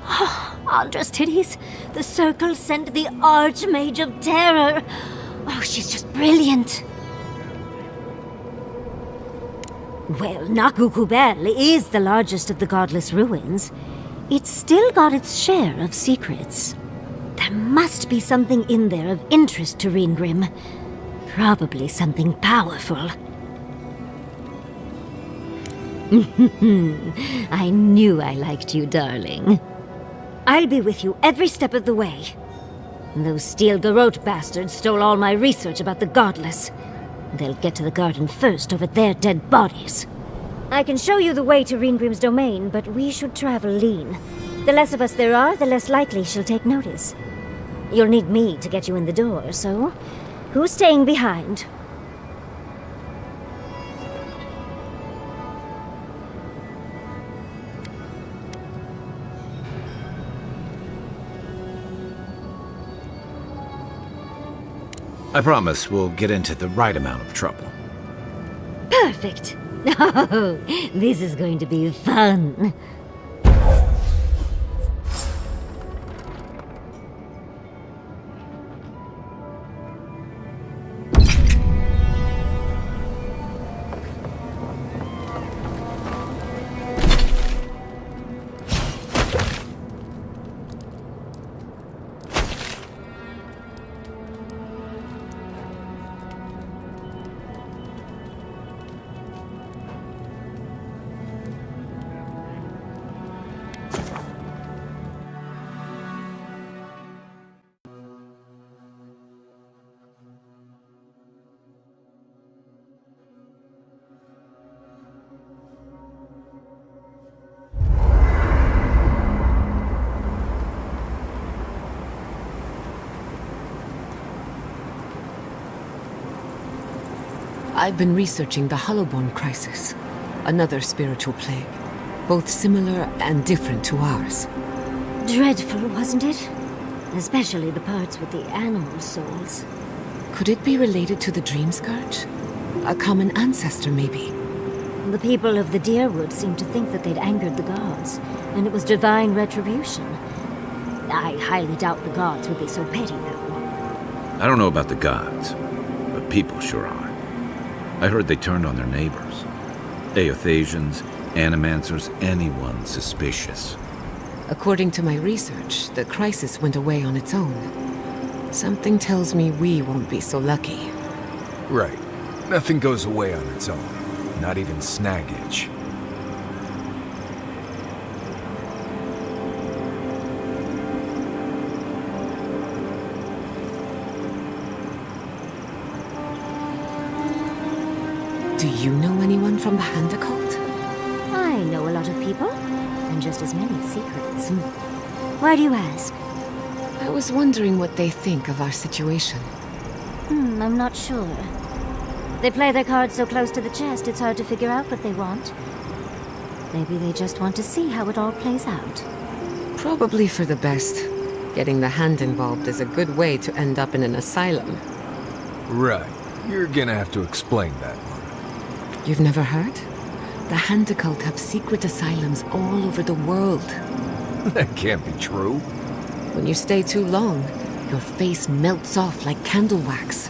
W: Oh, Andras titties, the Circle sent the Archmage of Terror. Oh, she's just brilliant. Well, Nakukubel is the largest of the godless ruins. It's still got its share of secrets. There must be something in there of interest to Reengrim. Probably something powerful. I knew I liked you, darling. I'll be with you every step of the way. Those Steel Garrote bastards stole all my research about the Godless. They'll get to the garden first over their dead bodies. I can show you the way to Reengrim's domain, but we should travel lean. The less of us there are, the less likely she'll take notice. You'll need me to get you in the door, so who's staying behind?
B: I promise we'll get into the right amount of trouble.
W: Perfect. Oh, this is going to be fun.
Q: I've been researching the Hollowborn crisis, another spiritual plague, both similar and different to ours.
W: Dreadful, wasn't it? Especially the parts with the animal souls.
Q: Could it be related to the Dream Scourge? A common ancestor, maybe?
W: The people of the Deerwood seemed to think that they'd angered the gods, and it was divine retribution. I highly doubt the gods would be so petty, though.
B: I don't know about the gods, but people sure are. I heard they turned on their neighbors. Aothasians, animancers, anyone suspicious.
Q: According to my research, the crisis went away on its own. Something tells me we won't be so lucky.
T: Right. Nothing goes away on its own. Not even snaggage.
Q: Do you know anyone from the Hand Occult?
W: I know a lot of people, and just as many secrets. Why do you ask?
Q: I was wondering what they think of our situation.
W: I'm not sure. They play their cards so close to the chest, it's hard to figure out what they want. Maybe they just want to see how it all plays out.
Q: Probably for the best. Getting the Hand involved is a good way to end up in an asylum.
T: Right. You're gonna have to explain that one.
Q: You've never heard? The Hand Occult have secret asylums all over the world.
T: That can't be true.
Q: When you stay too long, your face melts off like candle wax.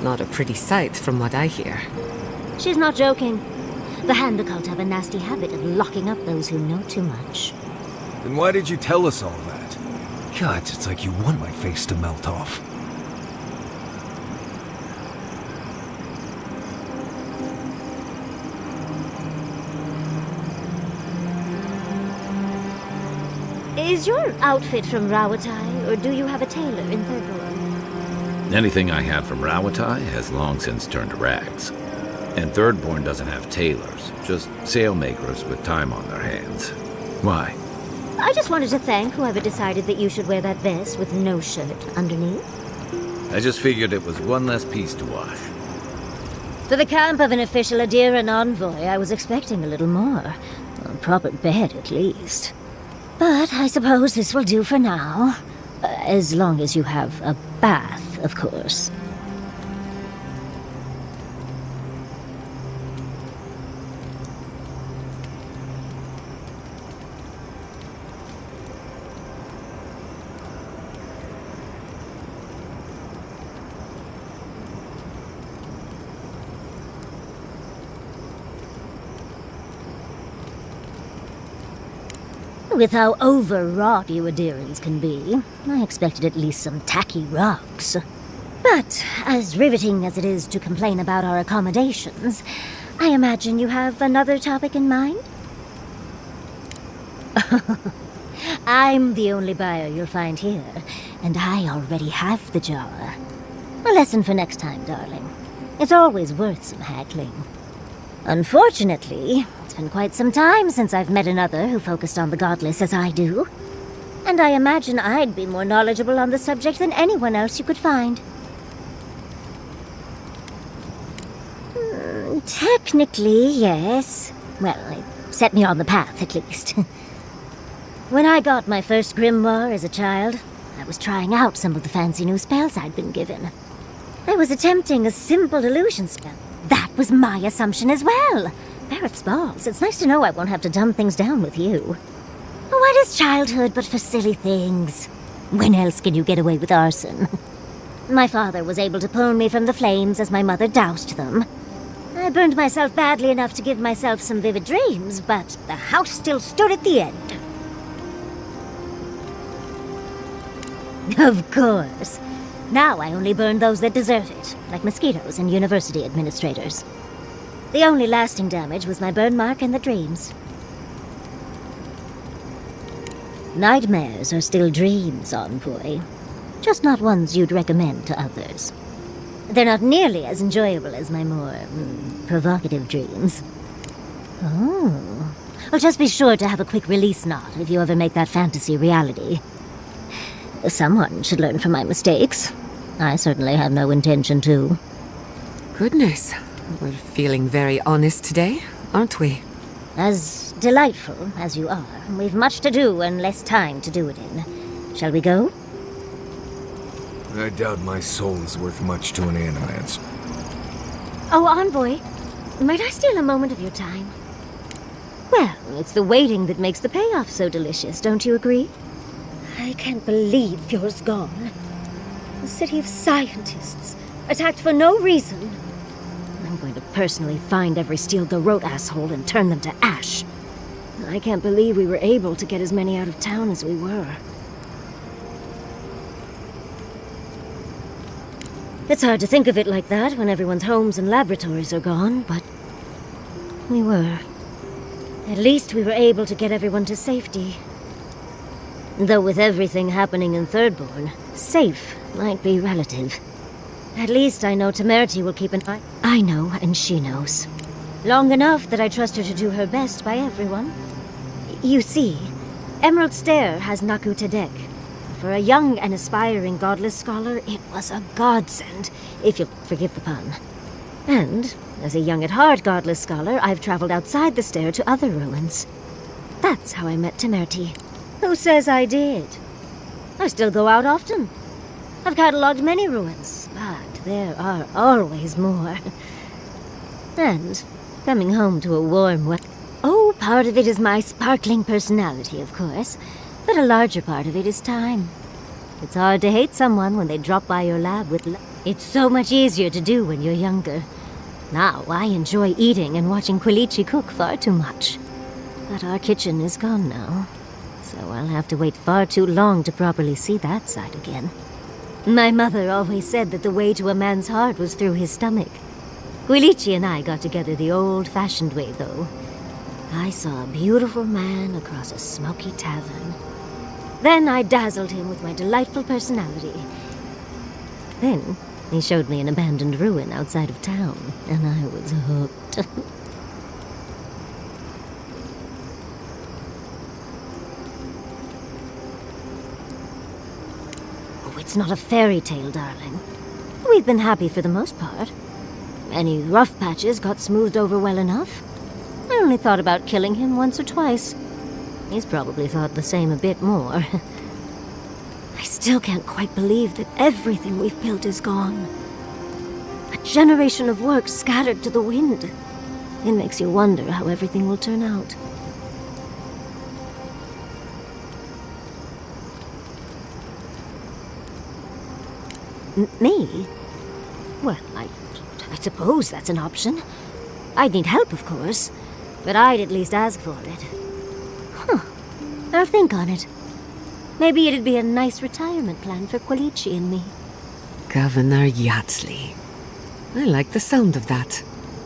Q: Not a pretty sight from what I hear.
W: She's not joking. The Hand Occult have a nasty habit of locking up those who know too much.
T: Then why did you tell us all that? God, it's like you want my face to melt off.
W: Is your outfit from Rawatai, or do you have a tailor in Thirdborn?
B: Anything I had from Rawatai has long since turned to rags. And Thirdborn doesn't have tailors, just sailmakers with time on their hands. Why?
W: I just wanted to thank whoever decided that you should wear that vest with no shirt underneath.
B: I just figured it was one less piece to wash.
W: For the camp of an official Adiran envoy, I was expecting a little more. A proper bed, at least. But I suppose this will do for now. As long as you have a bath, of course. With how overwrought you Adirans can be, I expected at least some tacky rugs. But as riveting as it is to complain about our accommodations, I imagine you have another topic in mind? I'm the only buyer you'll find here, and I already have the jar. A lesson for next time, darling. It's always worth some haggling. Unfortunately, it's been quite some time since I've met another who focused on the godless as I do. And I imagine I'd be more knowledgeable on the subject than anyone else you could find. Technically, yes. Well, it set me on the path, at least. When I got my first grimoire as a child, I was trying out some of the fancy new spells I'd been given. I was attempting a simple illusion spell. That was my assumption as well. Barrett's balls. It's nice to know I won't have to dumb things down with you. What is childhood but for silly things? When else can you get away with arson? My father was able to pull me from the flames as my mother doused them. I burned myself badly enough to give myself some vivid dreams, but the house still stood at the end. Of course. Now I only burn those that deserve it, like mosquitoes and university administrators. The only lasting damage was my burn mark and the dreams. Nightmares are still dreams, Envoy. Just not ones you'd recommend to others. They're not nearly as enjoyable as my more provocative dreams. Oh. Well, just be sure to have a quick release knot if you ever make that fantasy reality. Someone should learn from my mistakes. I certainly have no intention to.
Q: Goodness, we're feeling very honest today, aren't we?
W: As delightful as you are, we've much to do and less time to do it in. Shall we go?
T: I doubt my soul is worth much to an animance.
W: Oh, Envoy, might I steal a moment of your time? Well, it's the waiting that makes the payoff so delicious, don't you agree? I can't believe Fjord's gone. A city of scientists, attacked for no reason. I'm going to personally find every Steel Garrote asshole and turn them to ash. I can't believe we were able to get as many out of town as we were. It's hard to think of it like that when everyone's homes and laboratories are gone, but we were. At least we were able to get everyone to safety. Though with everything happening in Thirdborn, safe might be relative. At least I know Temerity will keep an eye. I know, and she knows. Long enough that I trust her to do her best by everyone. You see, Emerald Stair has Naku Tedek. For a young and aspiring godless scholar, it was a godsend, if you'll forgive the pun. And, as a young at heart godless scholar, I've traveled outside the stair to other ruins. That's how I met Temerity. Who says I did? I still go out often. I've catalogued many ruins, but there are always more. And coming home to a warm Oh, part of it is my sparkling personality, of course. But a larger part of it is time. It's hard to hate someone when they drop by your lab with It's so much easier to do when you're younger. Now, I enjoy eating and watching Quilici cook far too much. But our kitchen is gone now, so I'll have to wait far too long to properly see that side again. My mother always said that the way to a man's heart was through his stomach. Quilici and I got together the old-fashioned way, though. I saw a beautiful man across a smoky tavern. Then I dazzled him with my delightful personality. Then he showed me an abandoned ruin outside of town, and I was hooked. Oh, it's not a fairy tale, darling. We've been happy for the most part. Any rough patches got smoothed over well enough. I only thought about killing him once or twice. He's probably thought the same a bit more. I still can't quite believe that everything we've built is gone. A generation of work scattered to the wind. It makes you wonder how everything will turn out. Me? Well, I suppose that's an option. I'd need help, of course, but I'd at least ask for it. Huh. I'll think on it. Maybe it'd be a nice retirement plan for Quilici and me.
Q: Governor Yatsley. I like the sound of that.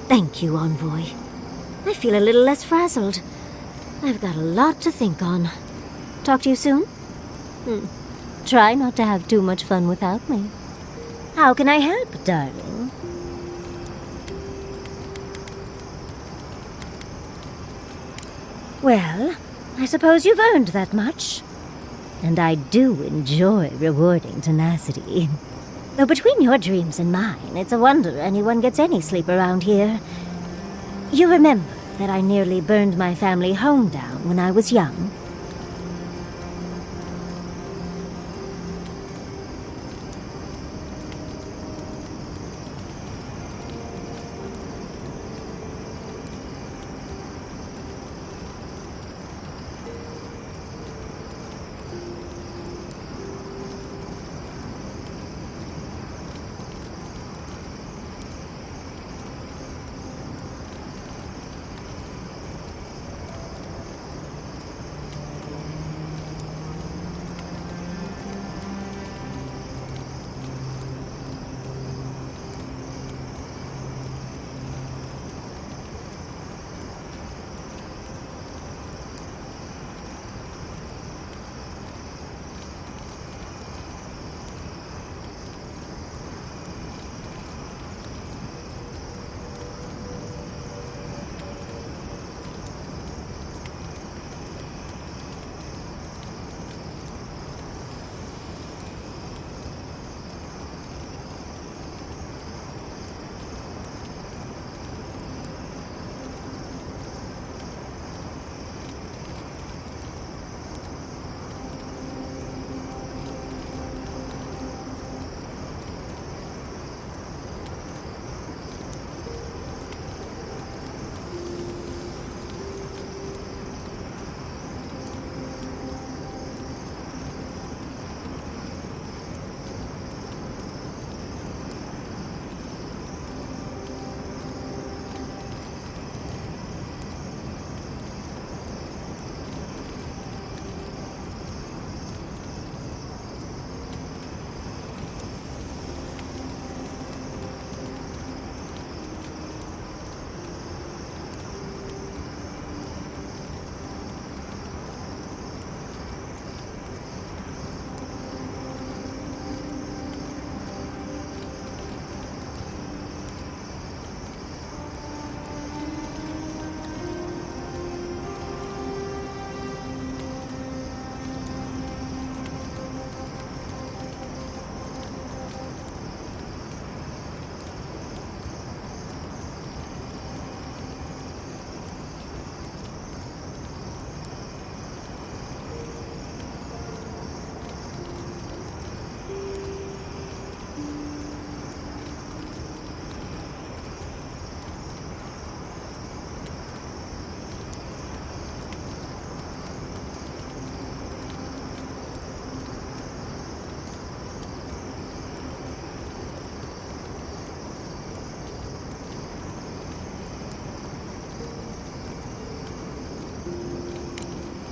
W: Thank you, Envoy. I feel a little less frazzled. I've got a lot to think on. Talk to you soon? Try not to have too much fun without me. How can I help, darling? Well, I suppose you've earned that much. And I do enjoy rewarding tenacity. Though between your dreams and mine, it's a wonder anyone gets any sleep around here. You remember that I nearly burned my family home down when I was young?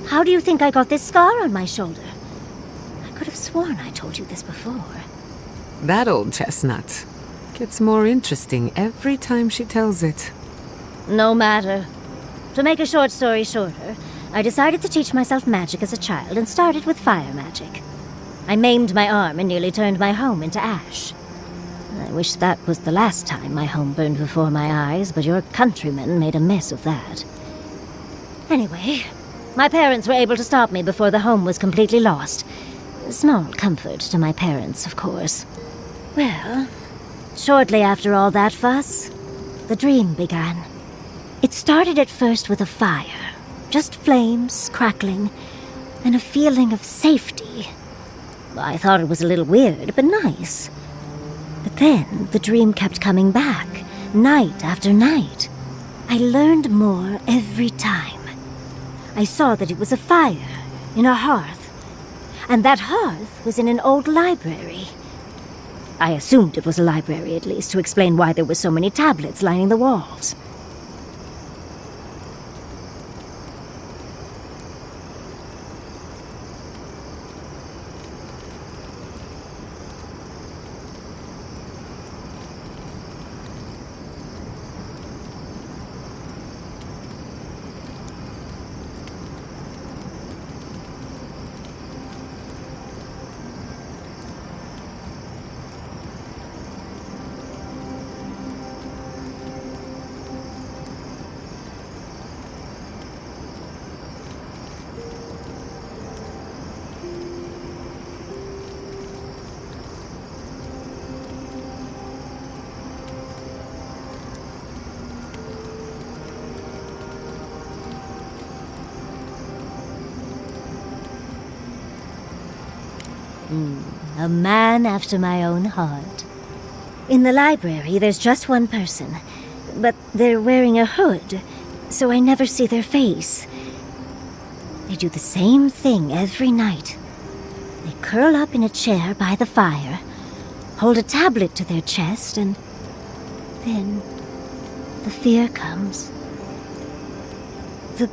W: How do you think I got this scar on my shoulder? I could have sworn I told you this before.
Q: That old chestnut gets more interesting every time she tells it.
W: No matter. To make a short story shorter, I decided to teach myself magic as a child and started with fire magic. I maimed my arm and nearly turned my home into ash. I wish that was the last time my home burned before my eyes, but your countrymen made a mess of that. Anyway, my parents were able to stop me before the home was completely lost. Small comfort to my parents, of course. Well, shortly after all that fuss, the dream began. It started at first with a fire, just flames crackling, and a feeling of safety. I thought it was a little weird, but nice. But then the dream kept coming back, night after night. I learned more every time. I saw that it was a fire in a hearth, and that hearth was in an old library. I assumed it was a library, at least, to explain why there were so many tablets lining the walls. A man after my own heart. In the library, there's just one person, but they're wearing a hood, so I never see their face. They do the same thing every night. They curl up in a chair by the fire, hold a tablet to their chest, and then the fear comes. The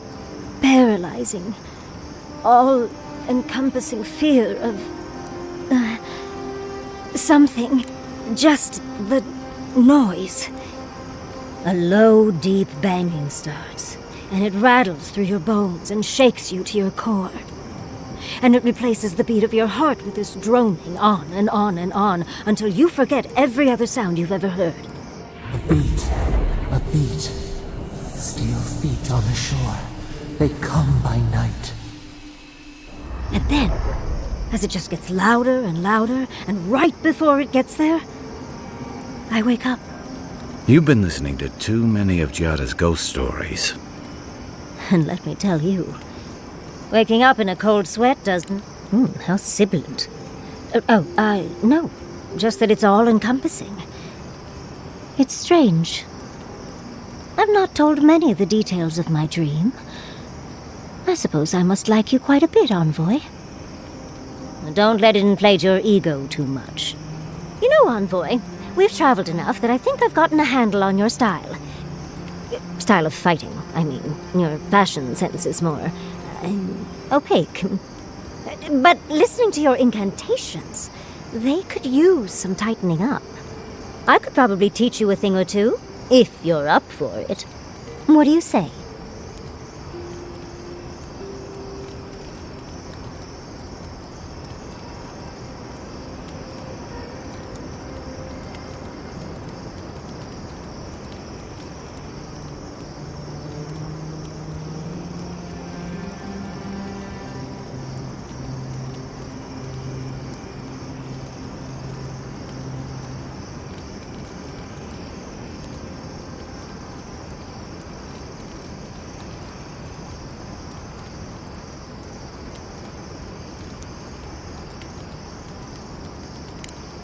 W: paralyzing, all-encompassing fear of something, just the noise. A low, deep banging starts, and it rattles through your bones and shakes you to your core. And it replaces the beat of your heart with this droning on and on and on until you forget every other sound you've ever heard.
U: A beat. Steel feet on the shore. They come by night.
W: And then, as it just gets louder and louder, and right before it gets there, I wake up.
B: You've been listening to too many of Giada's ghost stories.
W: And let me tell you, waking up in a cold sweat doesn't... how sibilant. No. Just that it's all-encompassing. It's strange. I've not told many of the details of my dream. I suppose I must like you quite a bit, Envoy. Don't let it inflate your ego too much. You know, Envoy, we've traveled enough that I think I've gotten a handle on your style. Style of fighting, I mean. Your fashion sense is more... opaque. But listening to your incantations, they could use some tightening up. I could probably teach you a thing or two, if you're up for it. What do you say?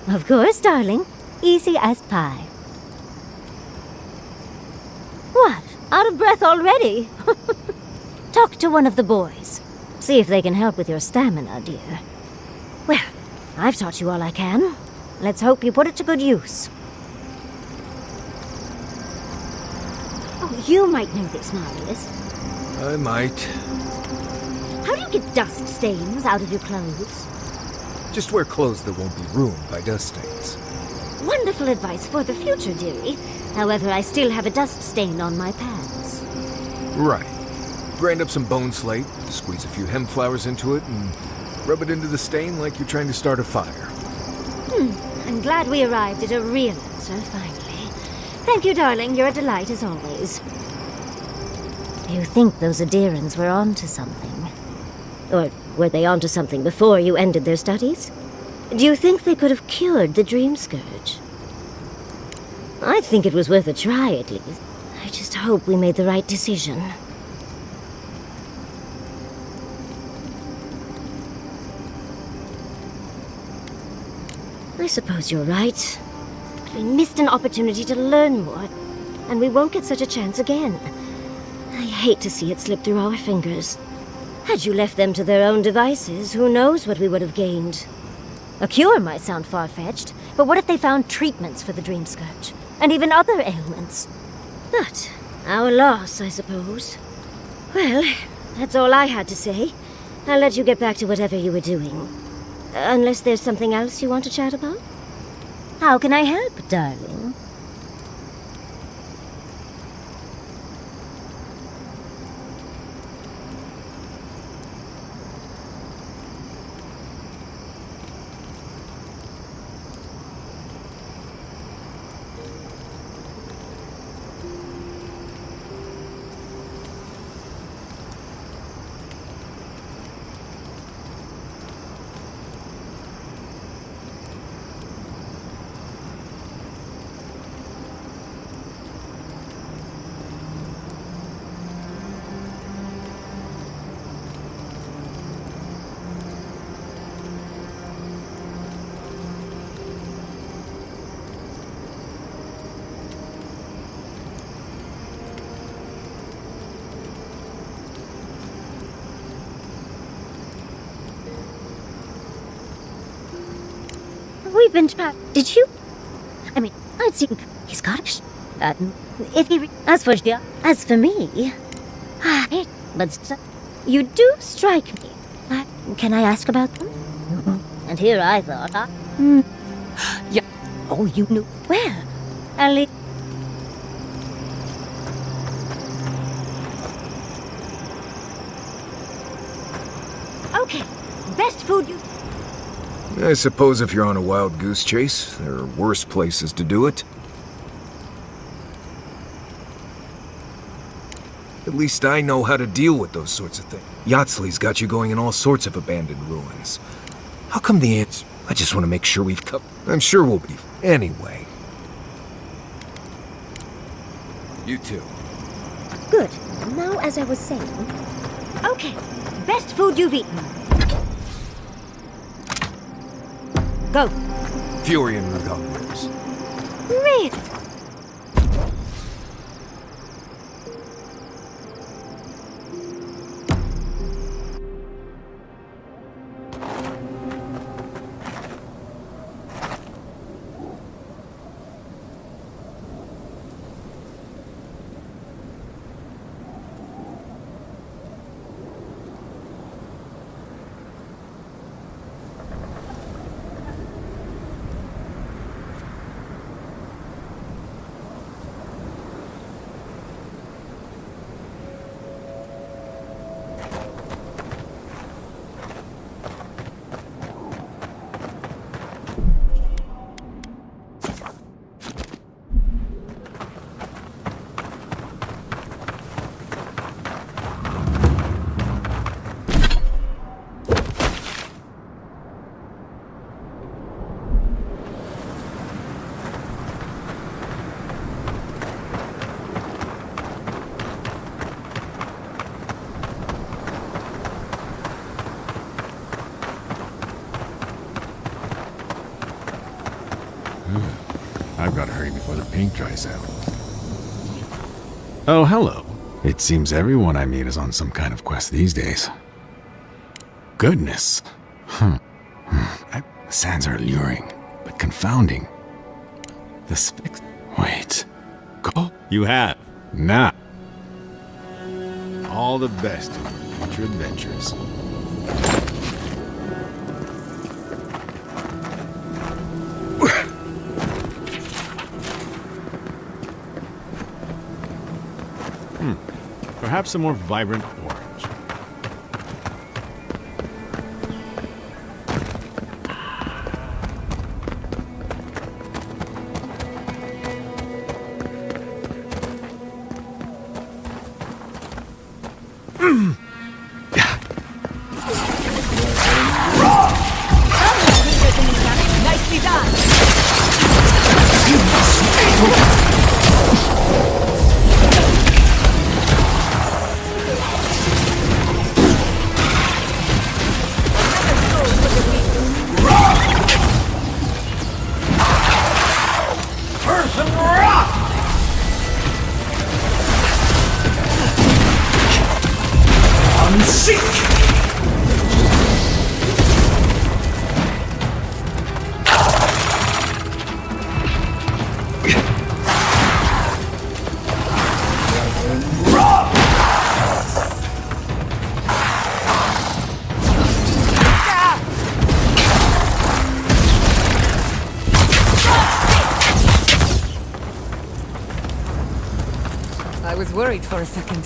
W: Of course, darling. Easy as pie. What? Out of breath already? Talk to one of the boys. See if they can help with your stamina, dear. Well, I've taught you all I can. Let's hope you put it to good use. Oh, you might know this, Marius.
T: I might.
W: How do you get dust stains out of your clothes?
T: Just wear clothes that won't be ruined by dust stains.
W: Wonderful advice for the future, dearie. However, I still have a dust stain on my pants.
T: Right. Grind up some bone slate, squeeze a few hemp flowers into it, and rub it into the stain like you're trying to start a fire.
W: I'm glad we arrived at a real answer, finally. Thank you, darling. You're a delight as always. Do you think those Adirans were onto something? Or were they onto something before you ended their studies? Do you think they could have cured the Dream Scourge? I think it was worth a try, at least. I just hope we made the right decision. I suppose you're right. But we missed an opportunity to learn more, and we won't get such a chance again. I hate to see it slip through our fingers. Had you left them to their own devices, who knows what we would have gained? A cure might sound far-fetched, but what if they found treatments for the Dream Scourge? And even other ailments? But our loss, I suppose. Well, that's all I had to say. I'll let you get back to whatever you were doing. Unless there's something else you want to chat about? How can I help, darling? We've been Did you? I mean, I'd seen he's got if he as for me, but you do strike me. Can I ask about them? And here I thought, yeah. Oh, you knew well. Ali. Okay, best food you.
T: I suppose if you're on a wild goose chase, there are worse places to do it. At least I know how to deal with those sorts of things. Yatsley's got you going in all sorts of abandoned ruins. How come the answer? I just want to make sure we've covered. I'm sure we'll be. Anyway. You too.
W: Good. Now, as I was saying... Okay, best food you've eaten. Go.
T: Fury and Rudolph's.
W: Really?
C: I've got to hurry before the paint dries out. Oh, hello. It seems everyone I meet is on some kind of quest these days. Goodness. The sands are alluring, but confounding. The Spix... Wait. Go. You have. Now. All the best to you.
B: future adventures.
O: Perhaps a more vibrant orange.
L: Nicely done!
M: Earth and rock! Unseek!
Q: I was worried for a second.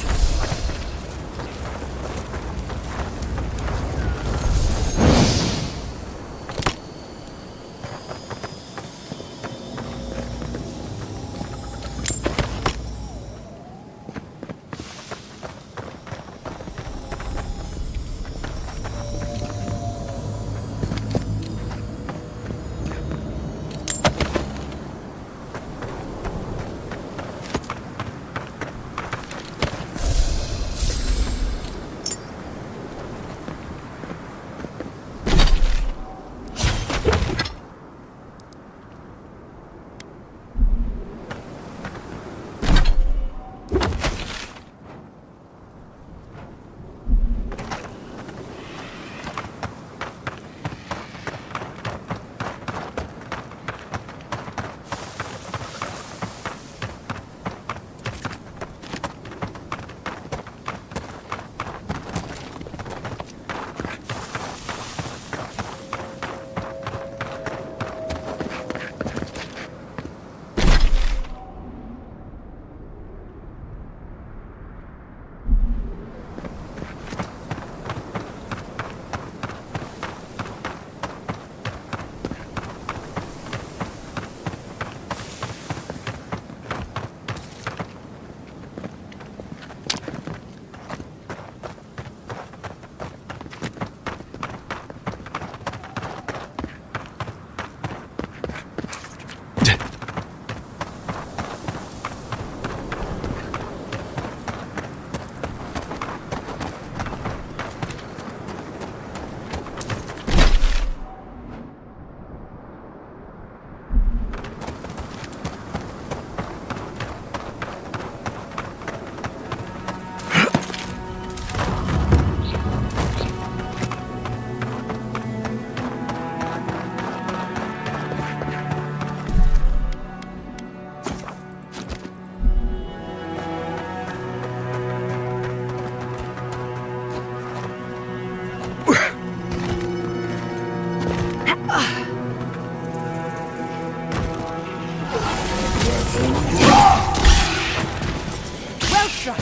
L: Well struck!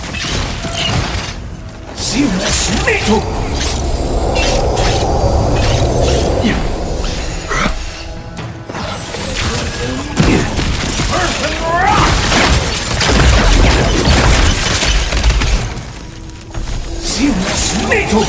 M: Seamless metal! Earth and rock! Seamless metal!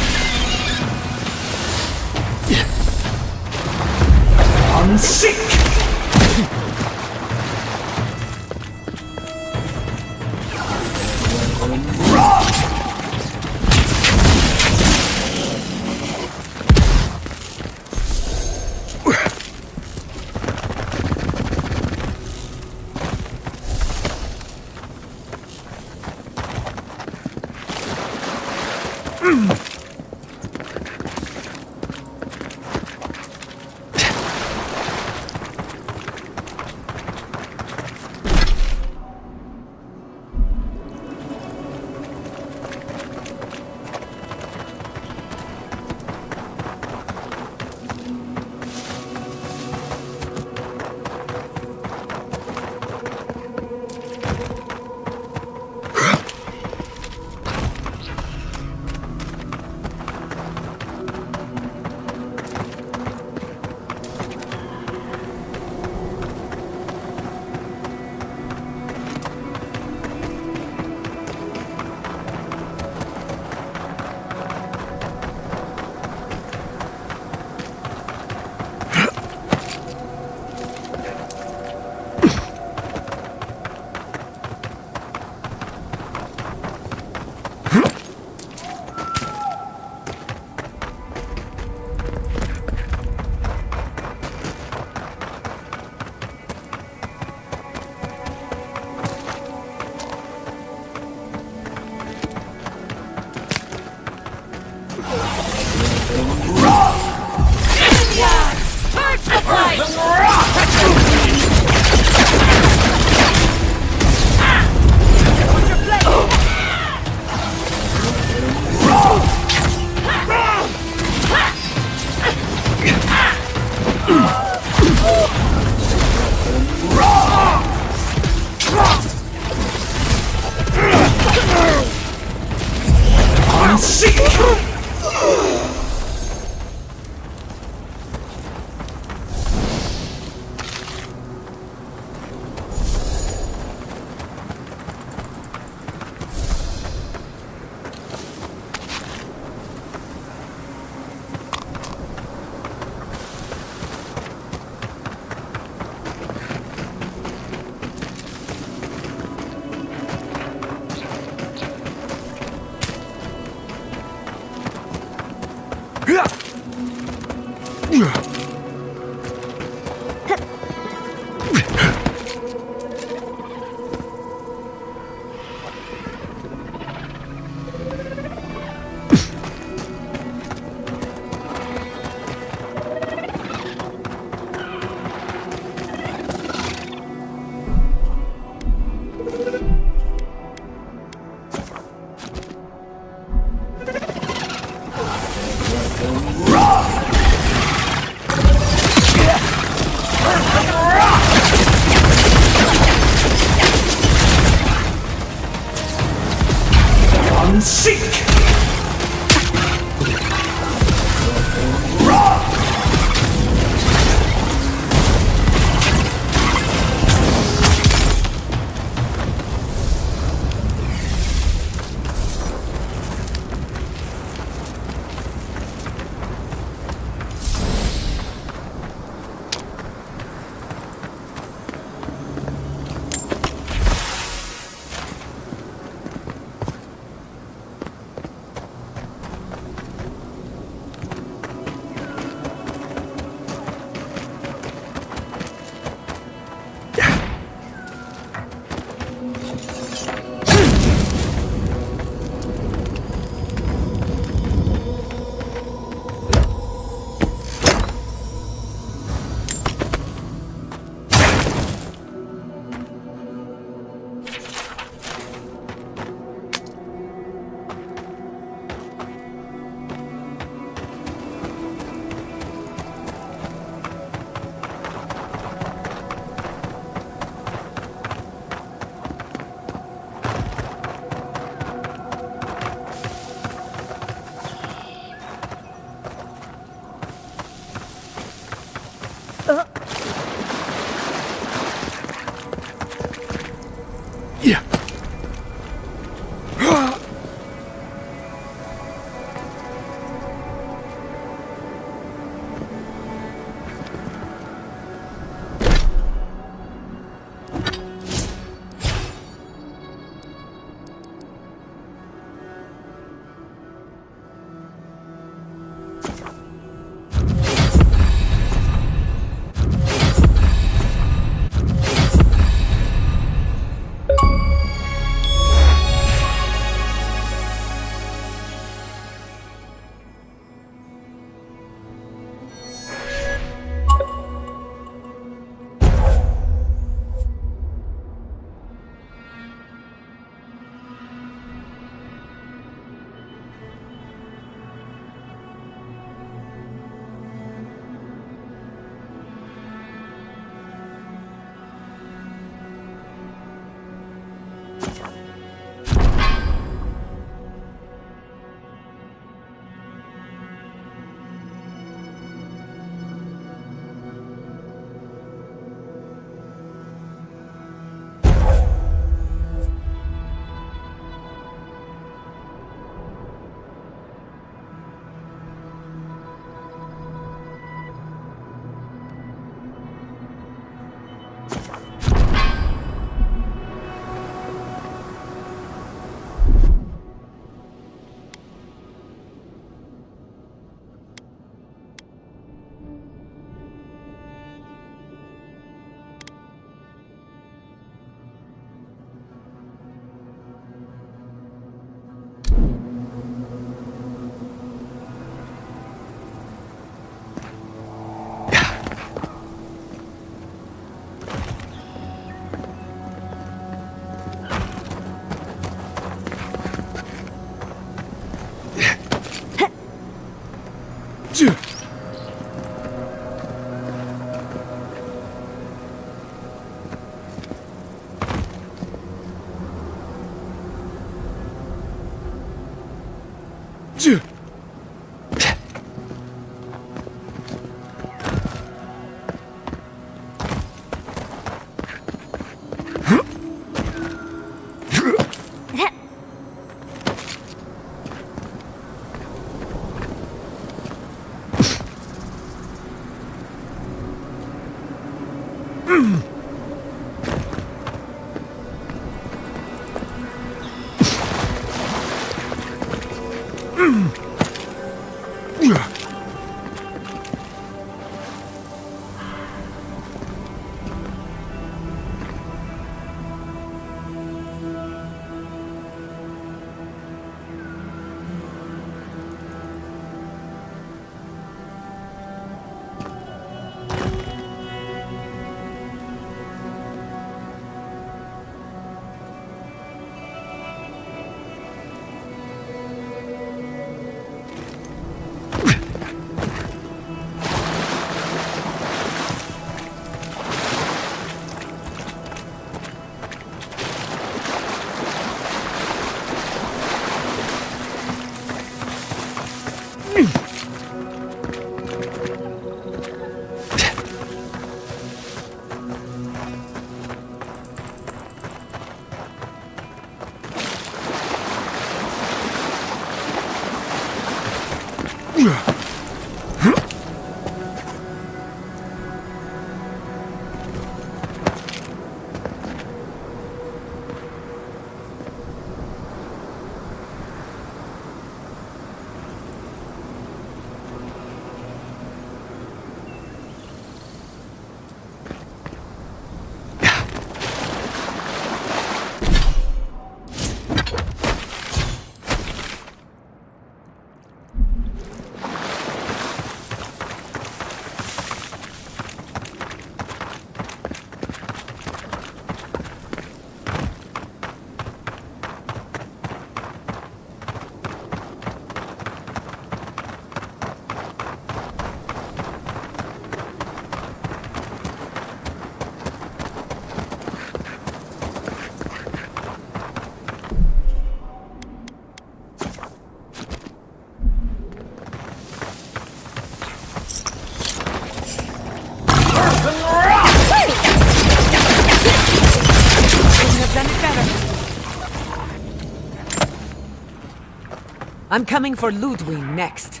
Q: I'm coming for Ludwig next.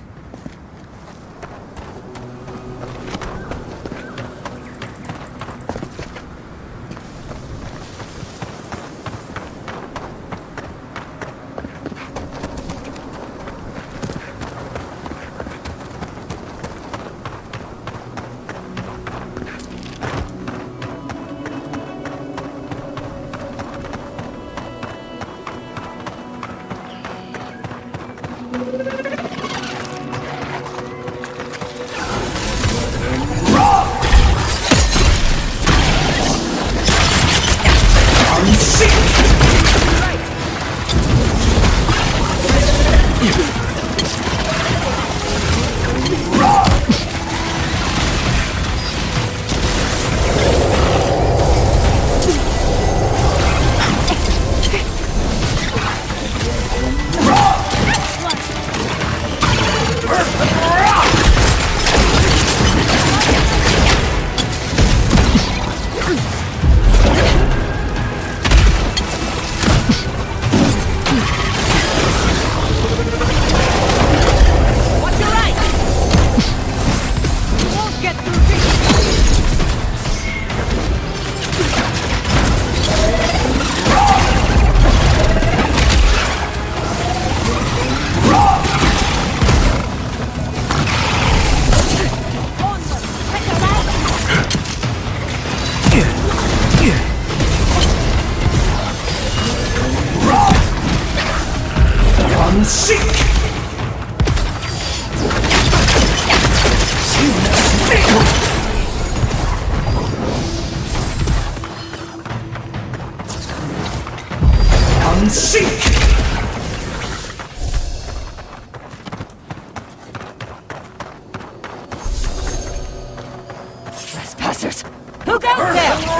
L: Trespassers! Who goes there?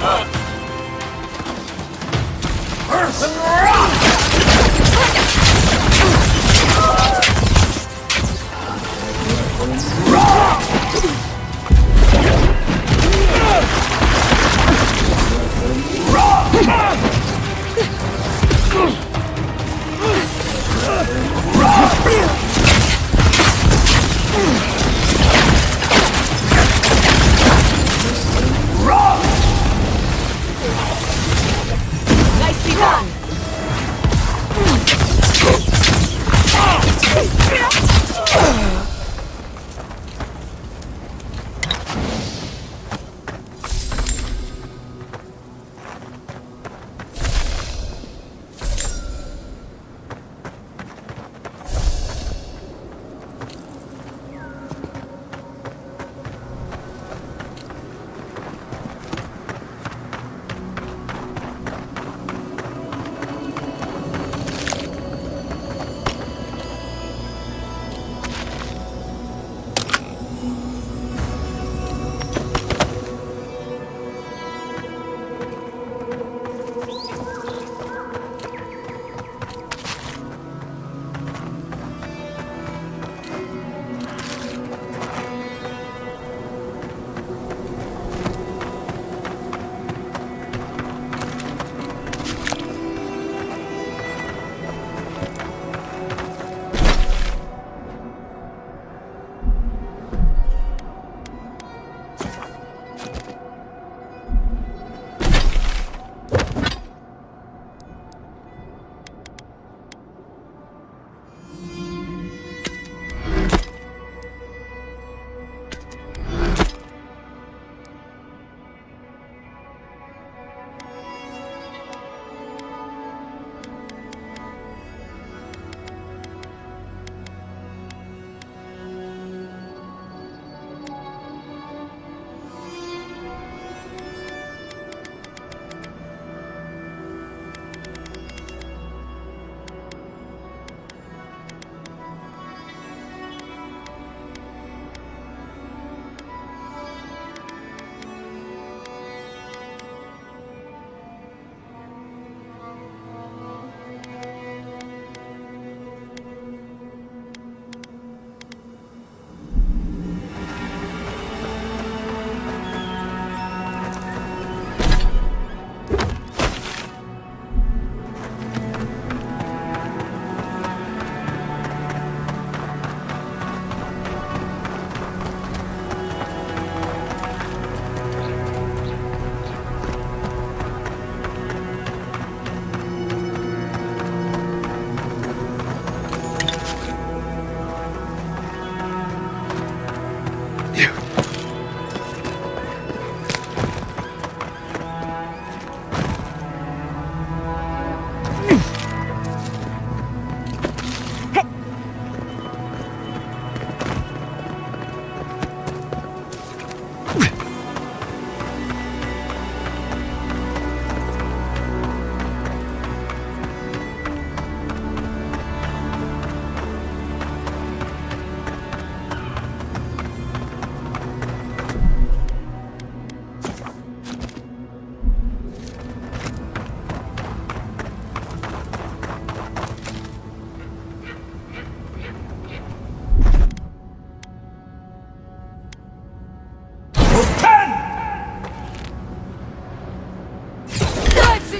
M: Earth and rock!
L: Nicely done!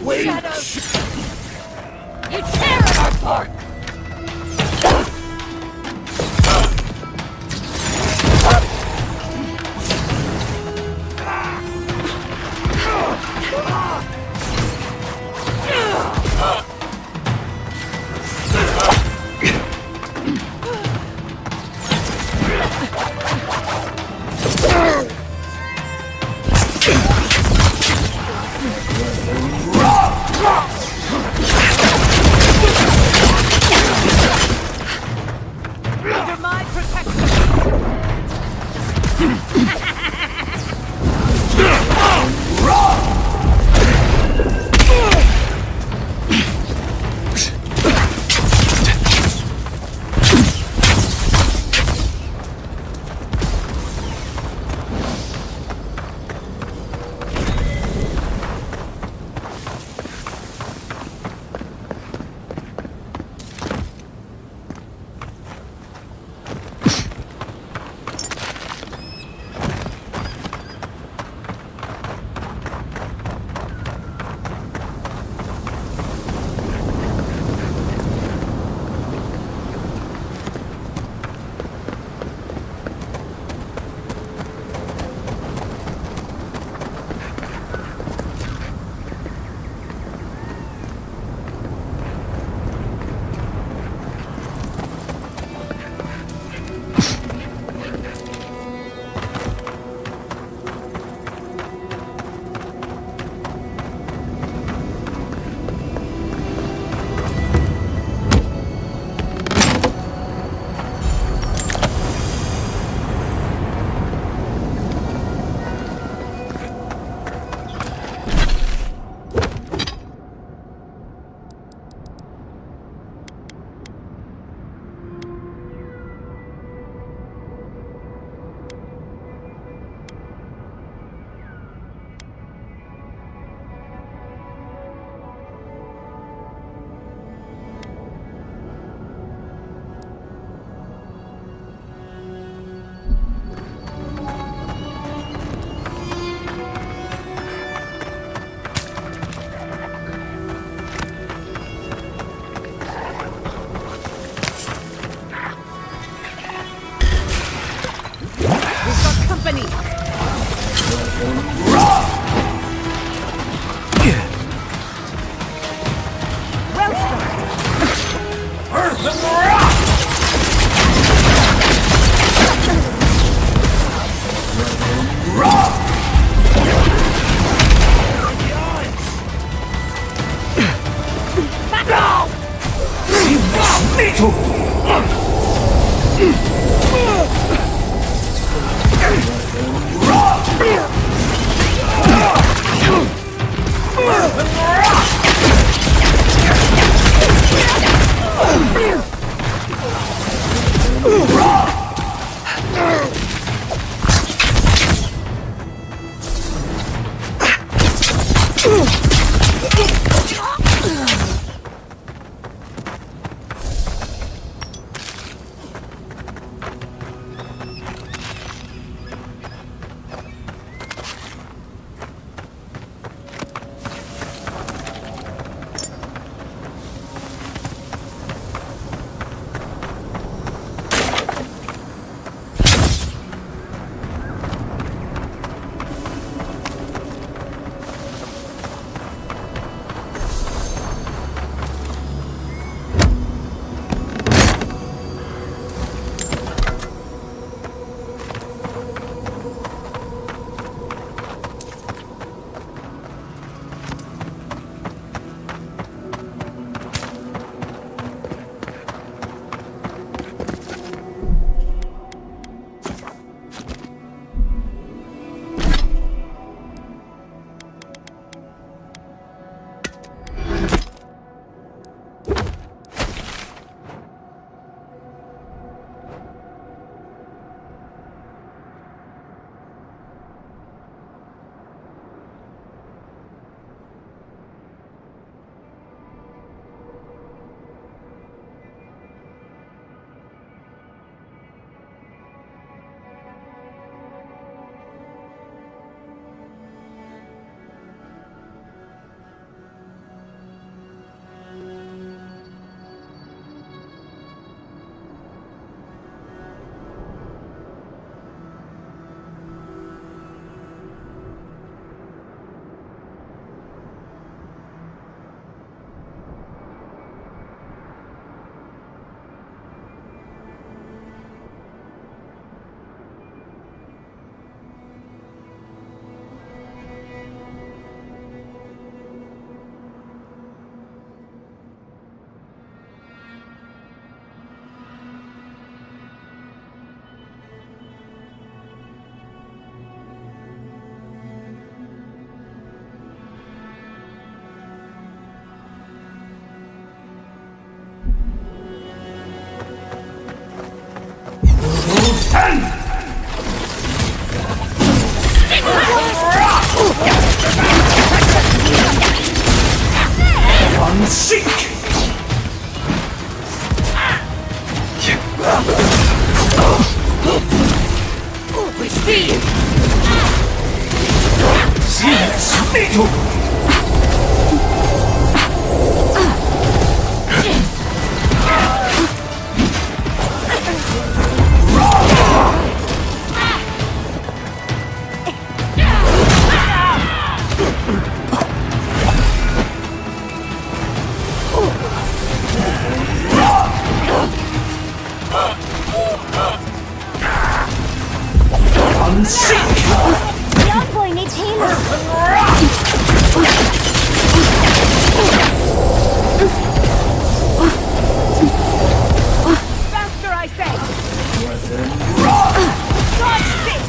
M: Wait.
L: Shadows! You tear us apart!
M: metal!
W: The envoy needs healing.
L: Faster, I say! Dodge this!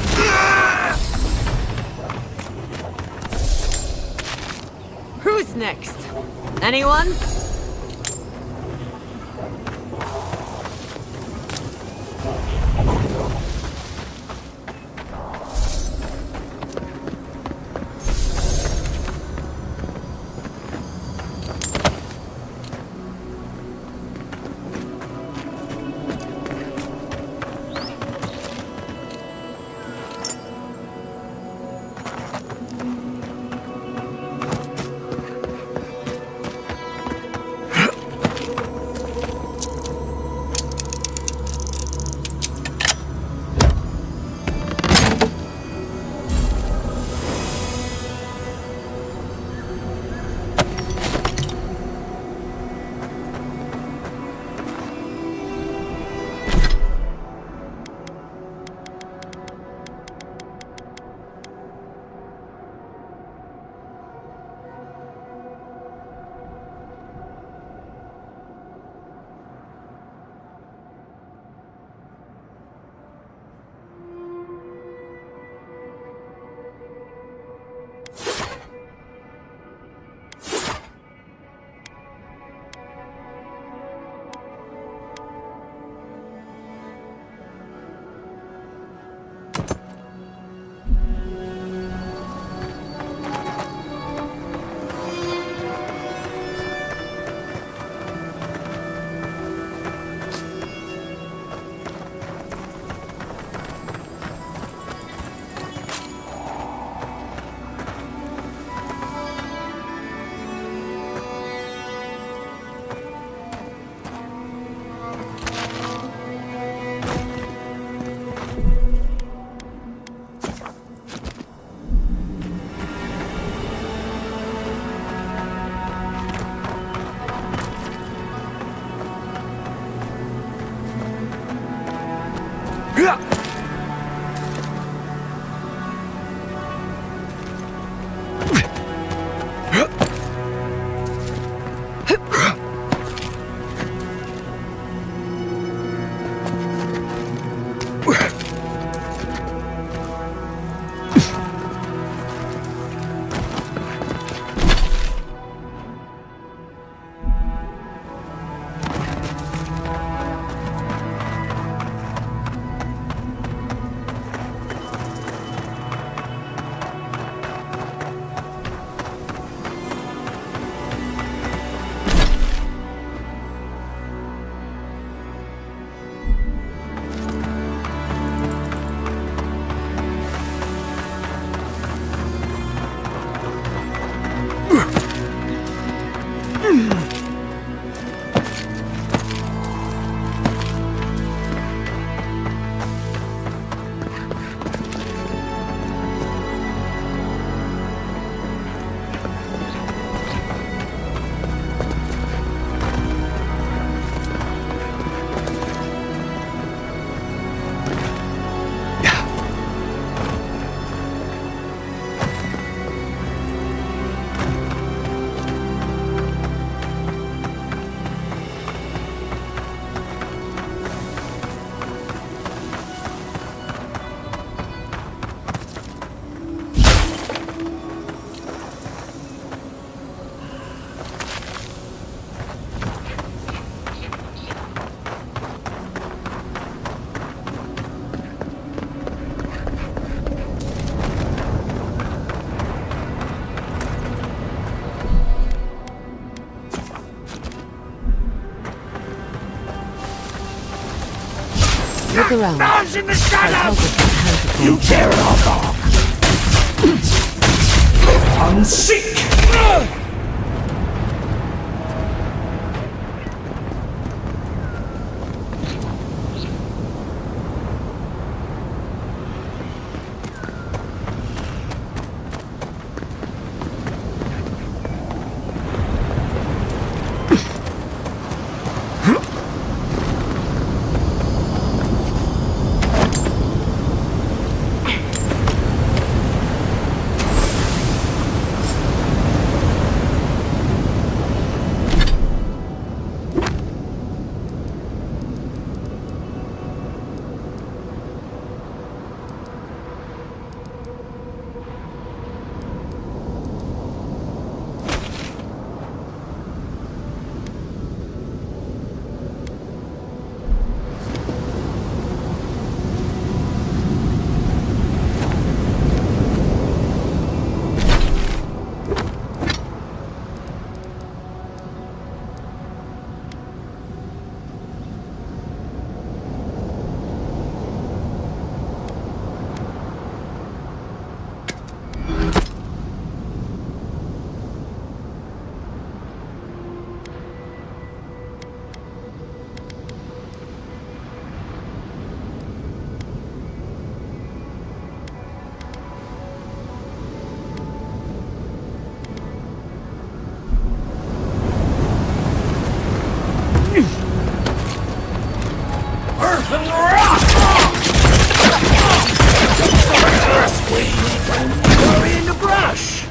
L: Who's next? Anyone?
Q: Look around.
M: Stars in the
Q: Try
M: shadows!
Q: helping
M: You tear it all off! Unseek! Earth and rock! Bury in the brush!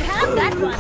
H: Have that one.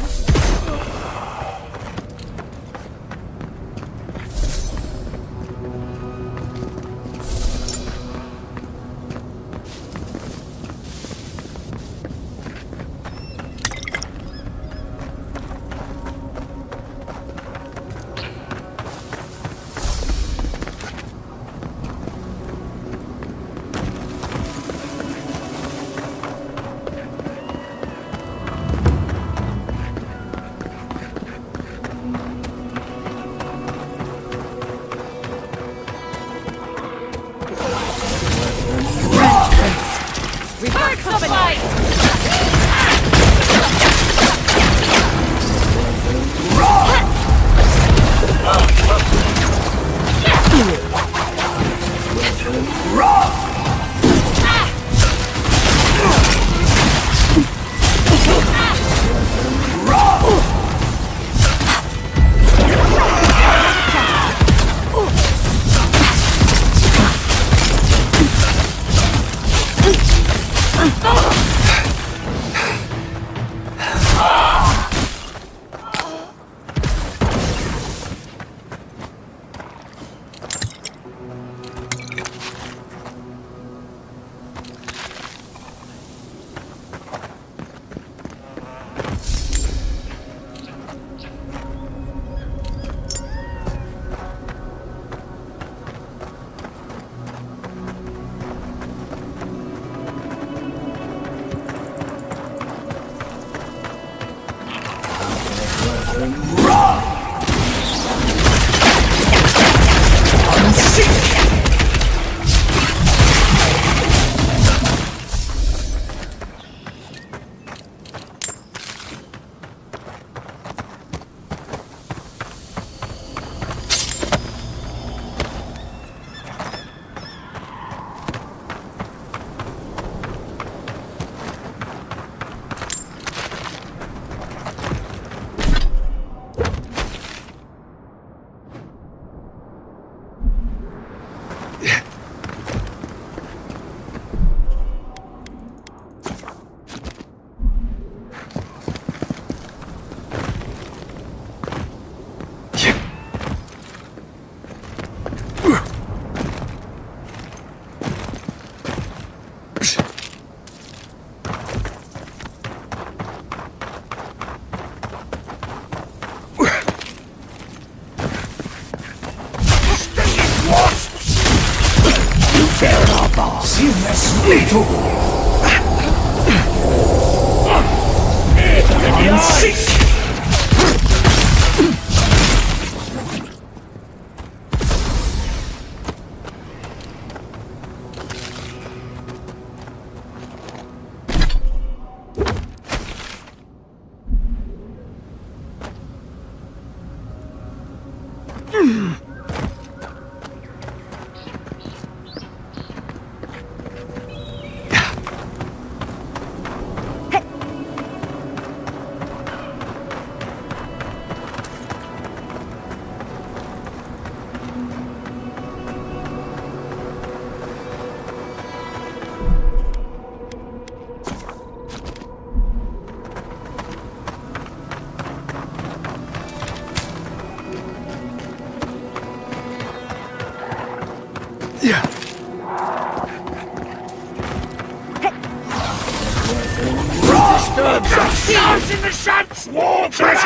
M: In the shot! Swore treacherous!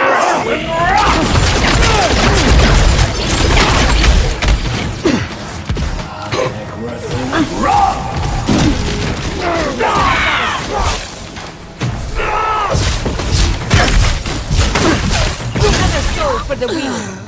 L: Another soul for the wheel.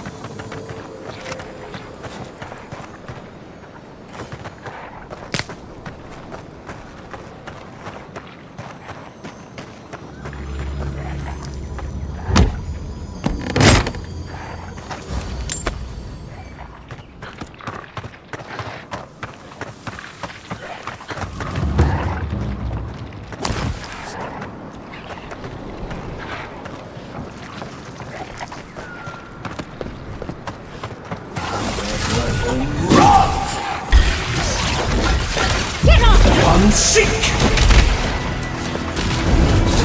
M: Seek!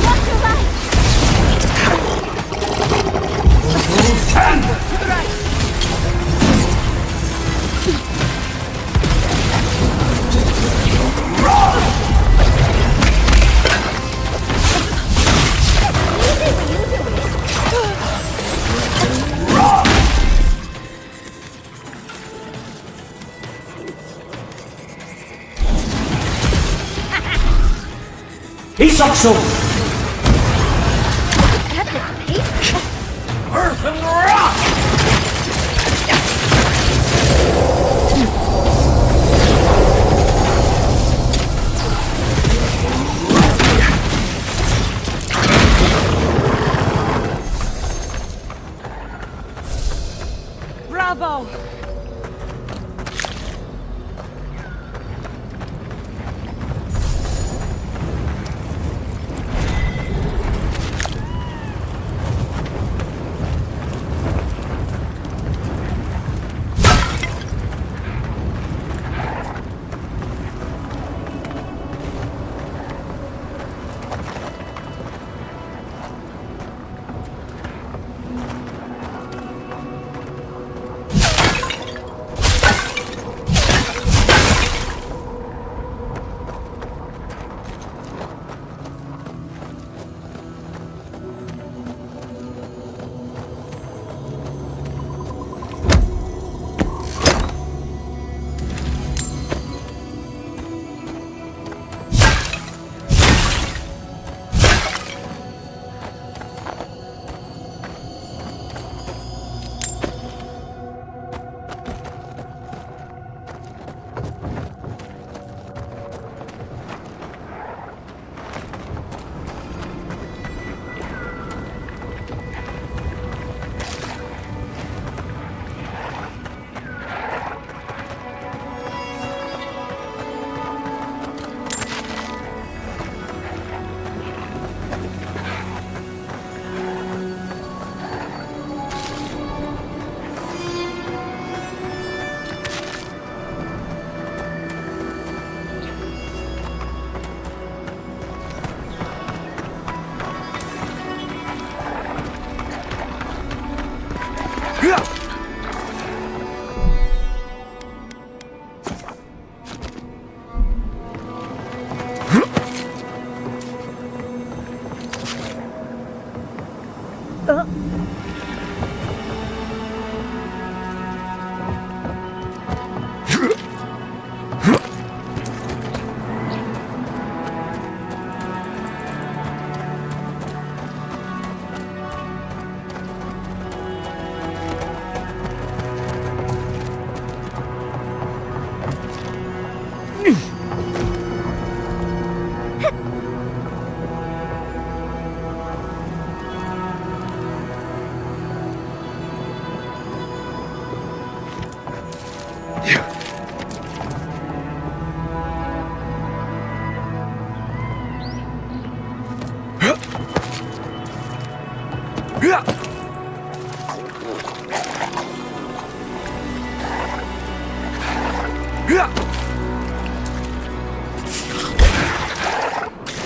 H: Watch your right!
M: And
H: To the right!
M: Isokso!
H: Epic pace!
M: Earth and rock!
L: Bravo!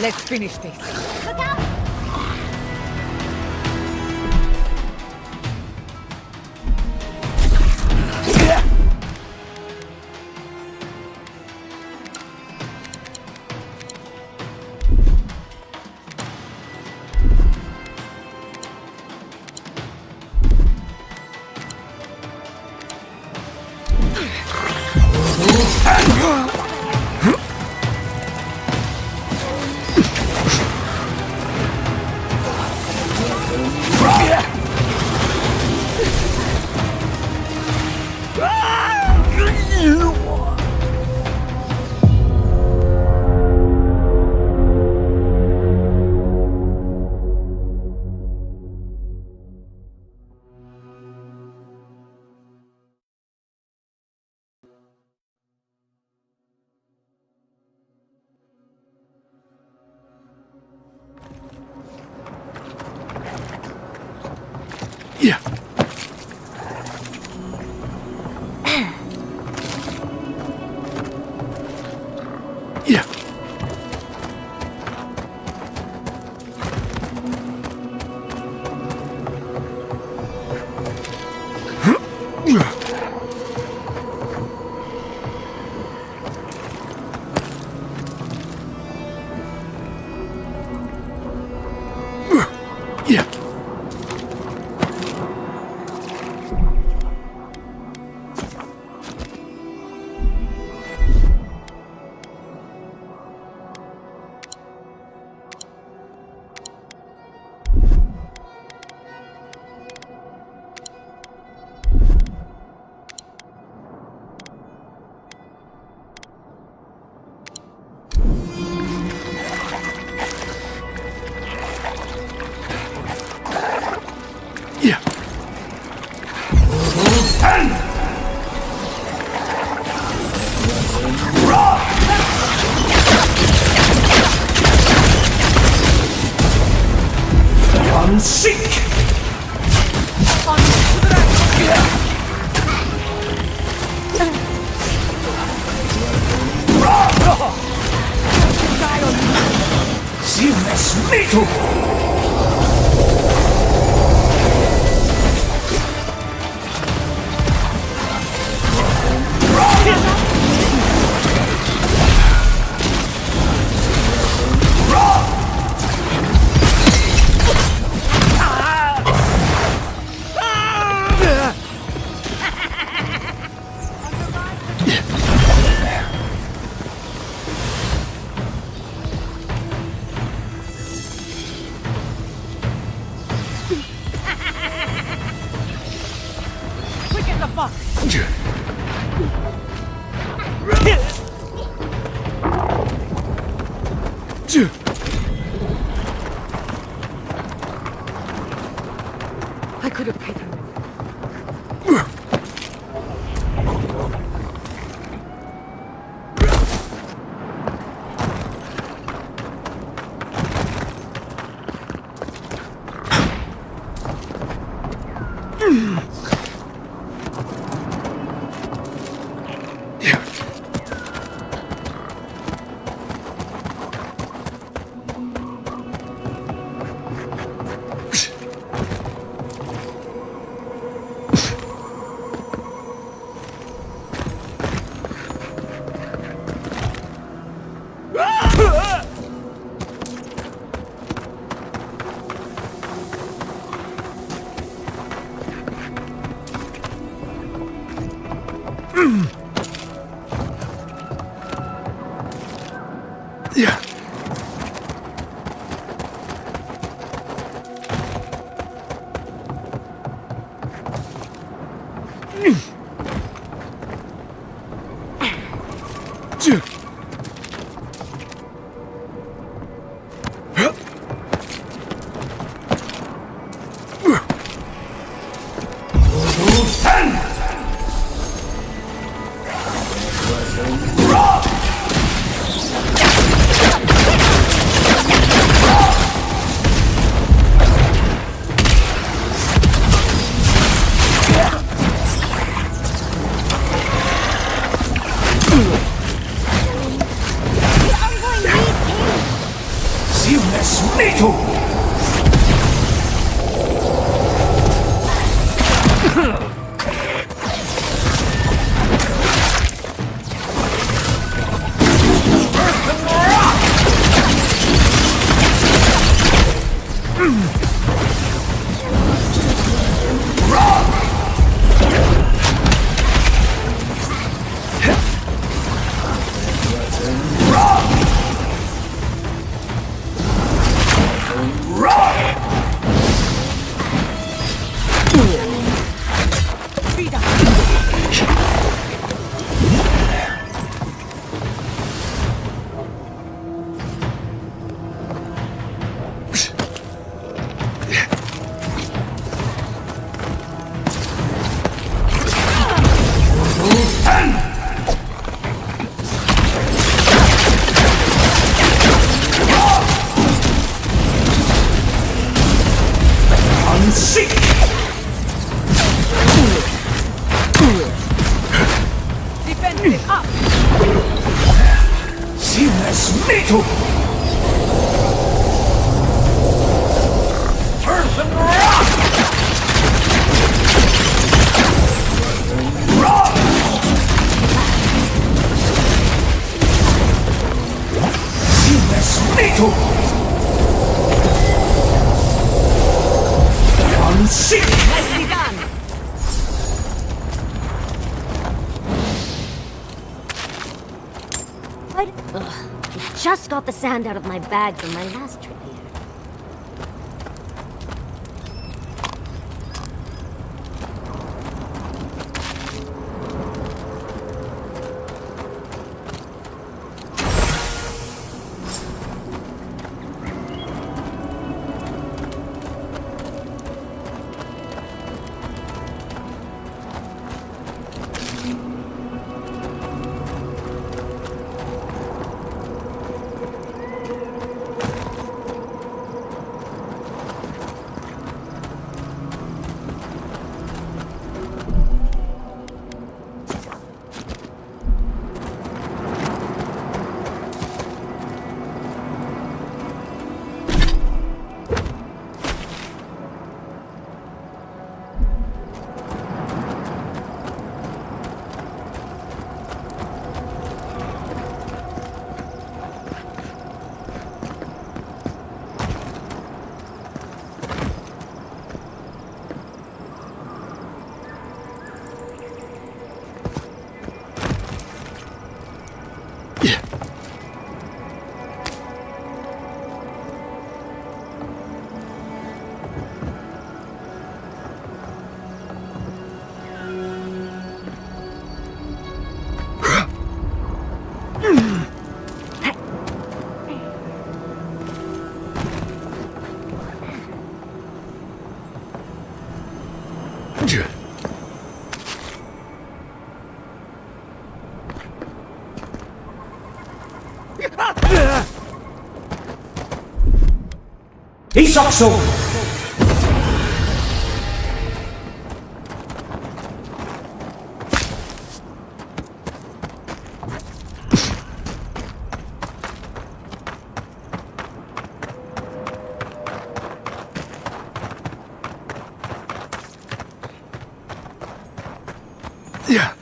L: Let's finish this.
H: Look out!
M: Seek! Seamless metal!
Q: I could have paid her.
M: Seek!
L: Defensive up!
M: Seamless metal! Earthen rock! Rock! Seamless metal! Seek!
L: Nicely done!
W: I just got the sand out of my bag from my last trip here.
M: Isakso!
T: Yeah.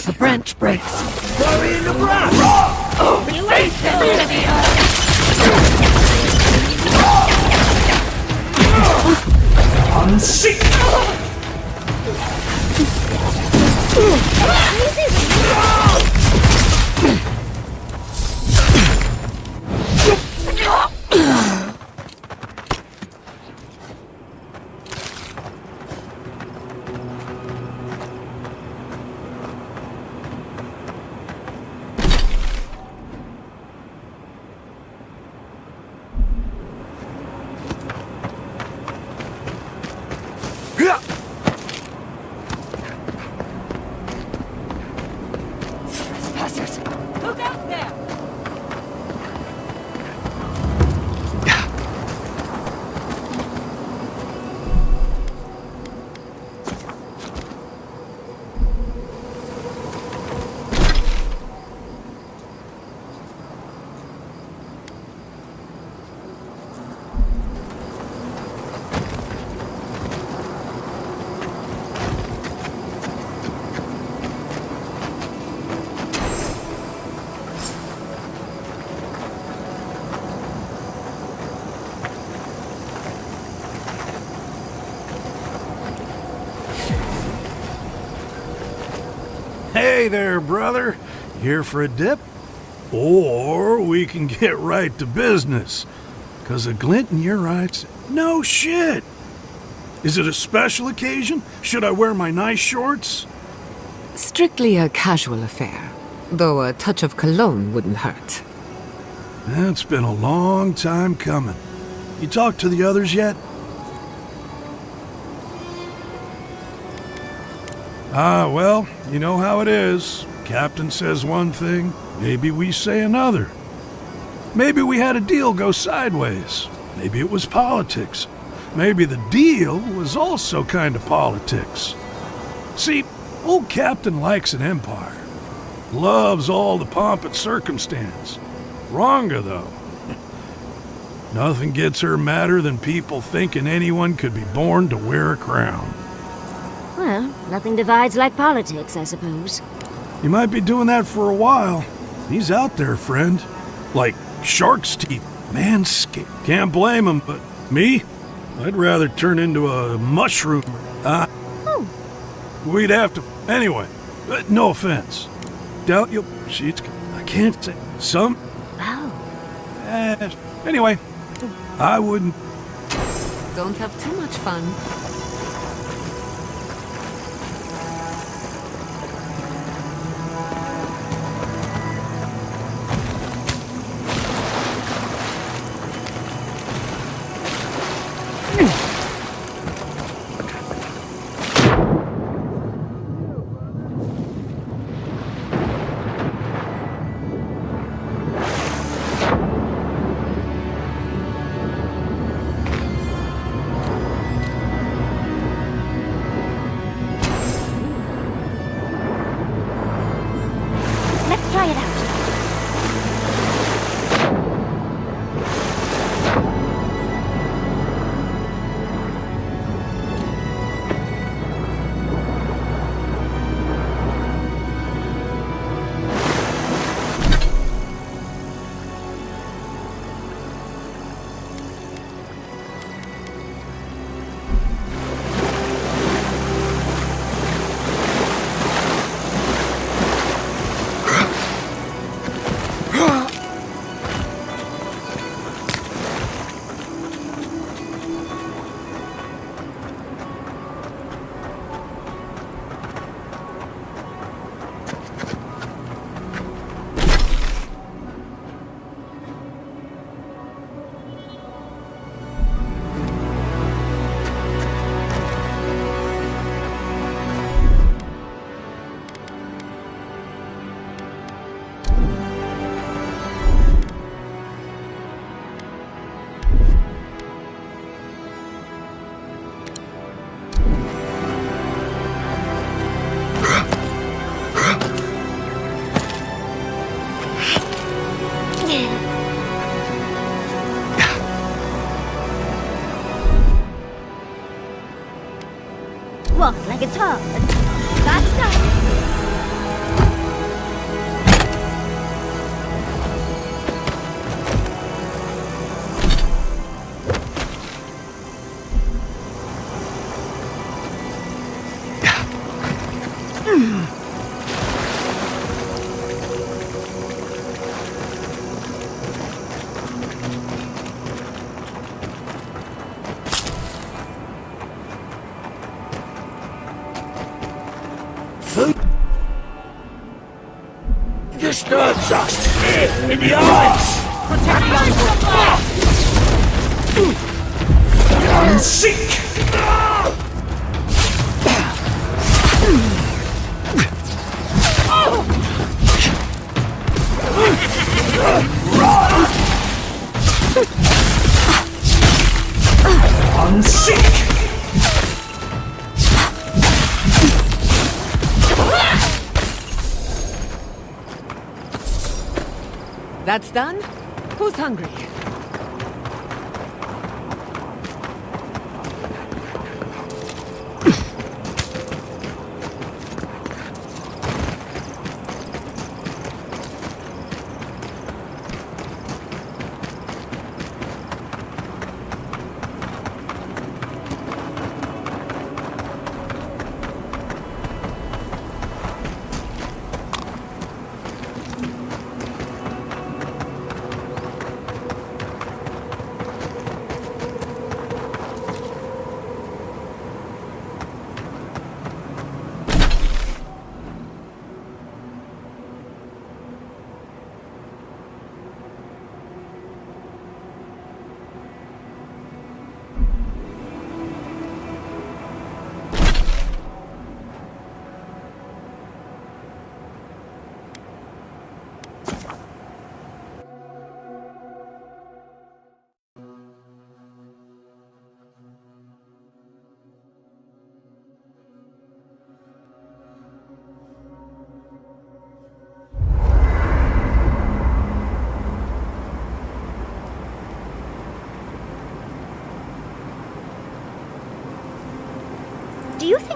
L: The branch breaks.
M: Bury in the grass! Oh,
L: You ain't gonna be
M: Unseat!
I: Hey there, brother. Here for a dip? Or we can get right to business. 'Cause a glint in your eyes. No shit. Is it a special occasion? Should I wear my nice shorts?
Q: Strictly a casual affair, though a touch of cologne wouldn't hurt.
I: It's been a long time coming. You talked to the others yet? Ah, well, you know how it is. Captain says one thing, maybe we say another. Maybe we had a deal go sideways. Maybe it was politics. Maybe the deal was also kind of politics. See, old Captain likes an empire. Loves all the pomp and circumstance. Wronga, though. Nothing gets her madder than people thinking anyone could be born to wear a crown.
W: Well, nothing divides like politics, I suppose.
I: He might be doing that for a while. He's out there, friend. Like shark's teeth. Man, can't blame him, but me? I'd rather turn into a mushroom. We'd have to... Anyway, no offense. Doubt you'll... I can't say... Some...
W: Oh.
I: Anyway, I wouldn't...
Q: Don't have too much fun.
W: Let's try it out. Walk like it's hard. That's done.
M: This dirt sucks in the eyes!
L: Protect the
M: I'm sick! I'm sick!
Q: That's done? Who's hungry?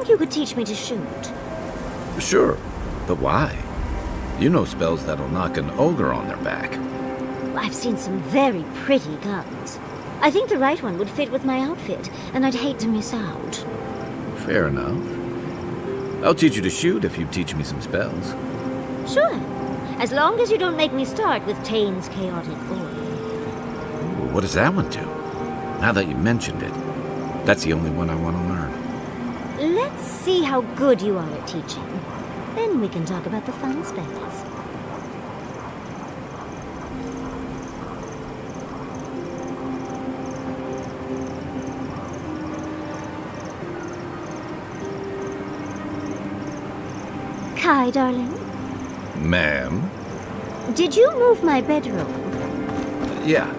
W: you could teach me to shoot?
B: Sure, but why? You know spells that'll knock an ogre on their back.
W: I've seen some very pretty guns. I think the right one would fit with my outfit, and I'd hate to miss out.
B: Fair enough. I'll teach you to shoot if you teach me some spells.
W: Sure. As long as you don't make me start with Tane's chaotic order.
B: Ooh, what does that one do? Now that you mentioned it, that's the only one I want to learn.
W: Let's see how good you are at teaching. Then we can talk about the fun spells. Kai, darling.
B: Ma'am?
W: Did you move my bedroom?
B: Yeah.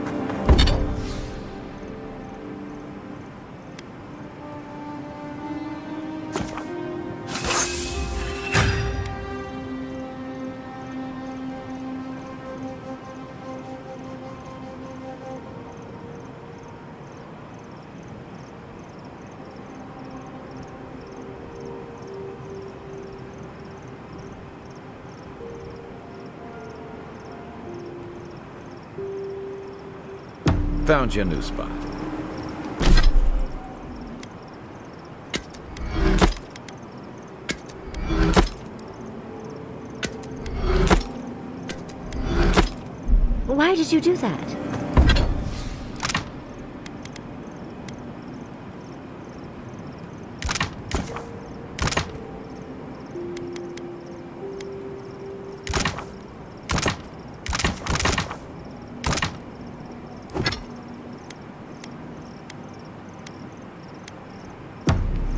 B: Found you a new spot.
W: Why did you do that?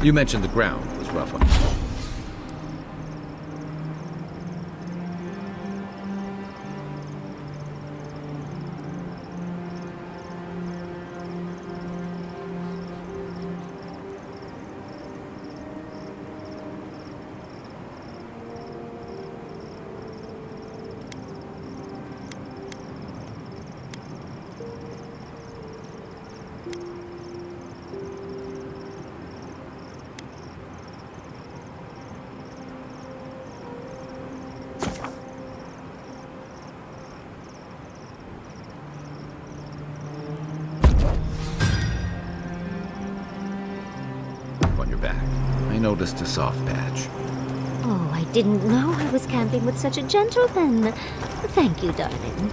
B: You mentioned the ground was rough one. On your back, I noticed a soft patch.
W: Oh, I didn't know I was camping with such a gentleman. Thank you, darling.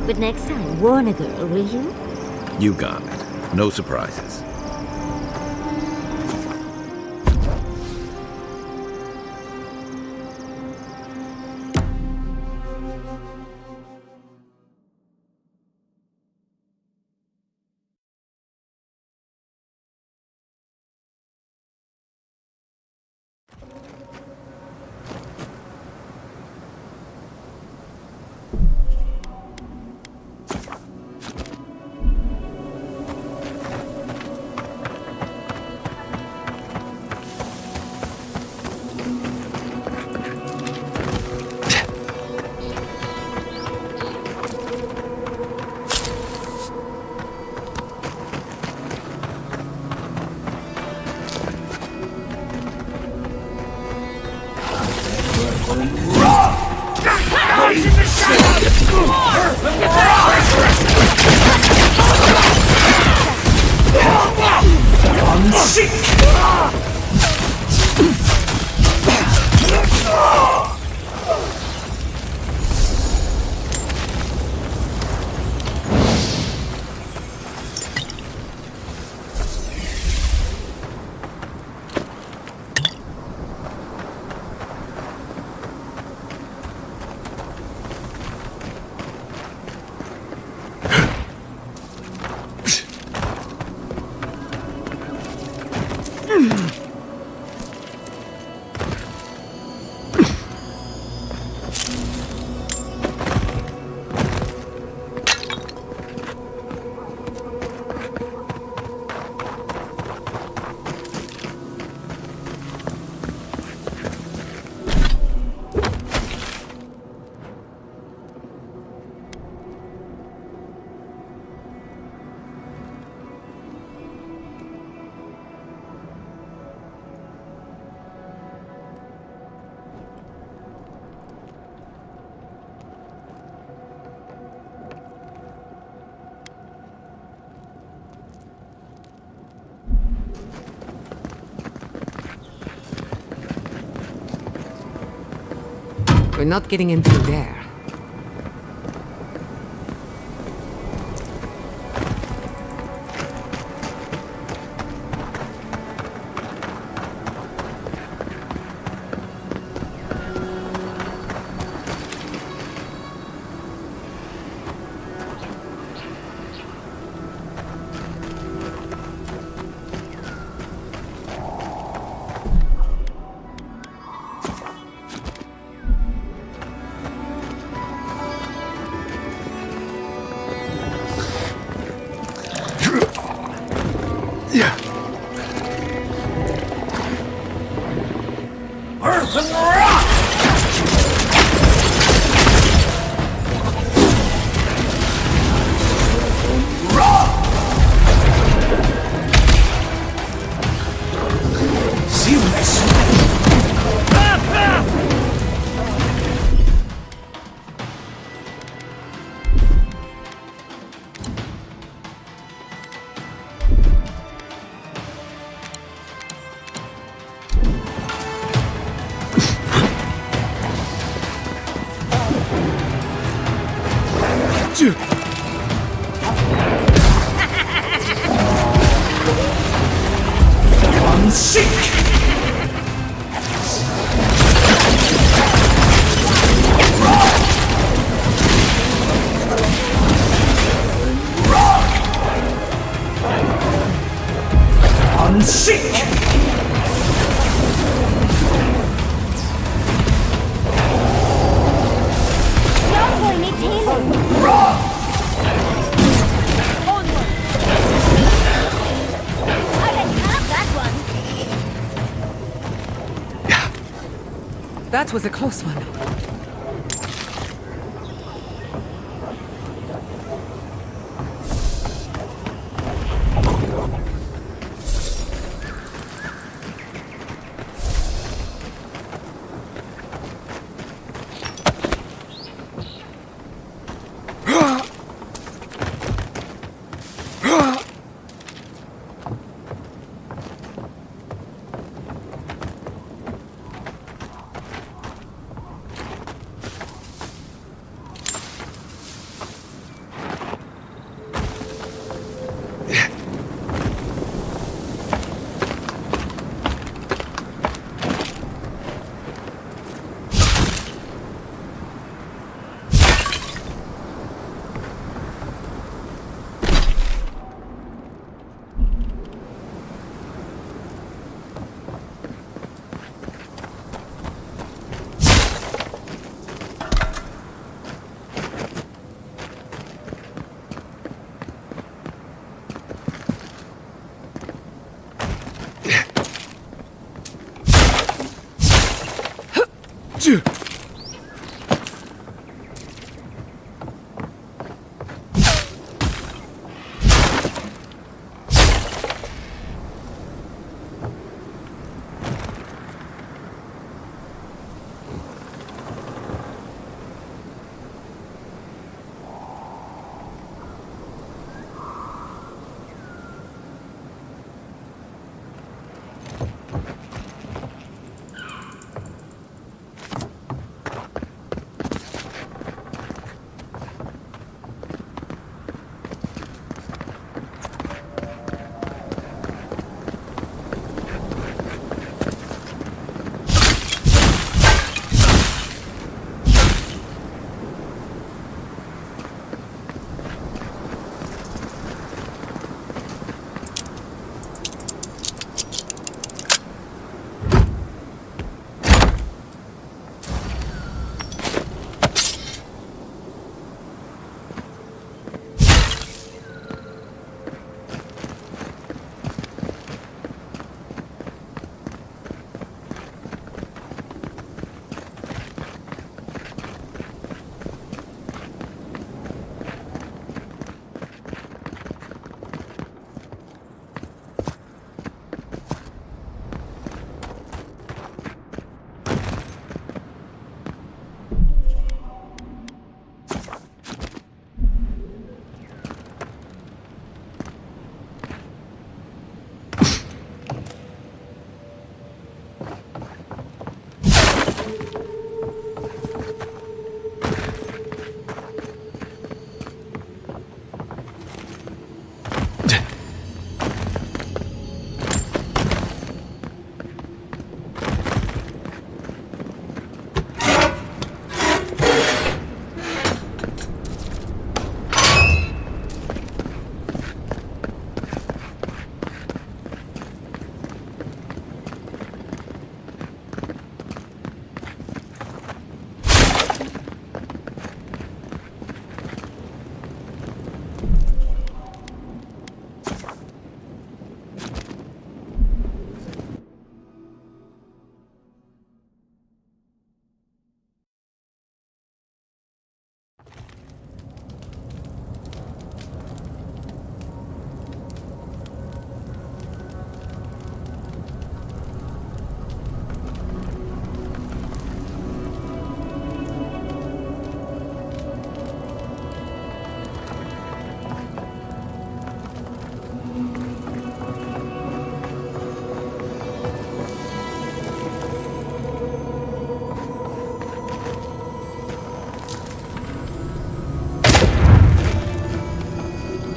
W: But next time, warn a girl, will you?
B: You got it. No surprises.
Q: We're not getting in through there. That was a close one.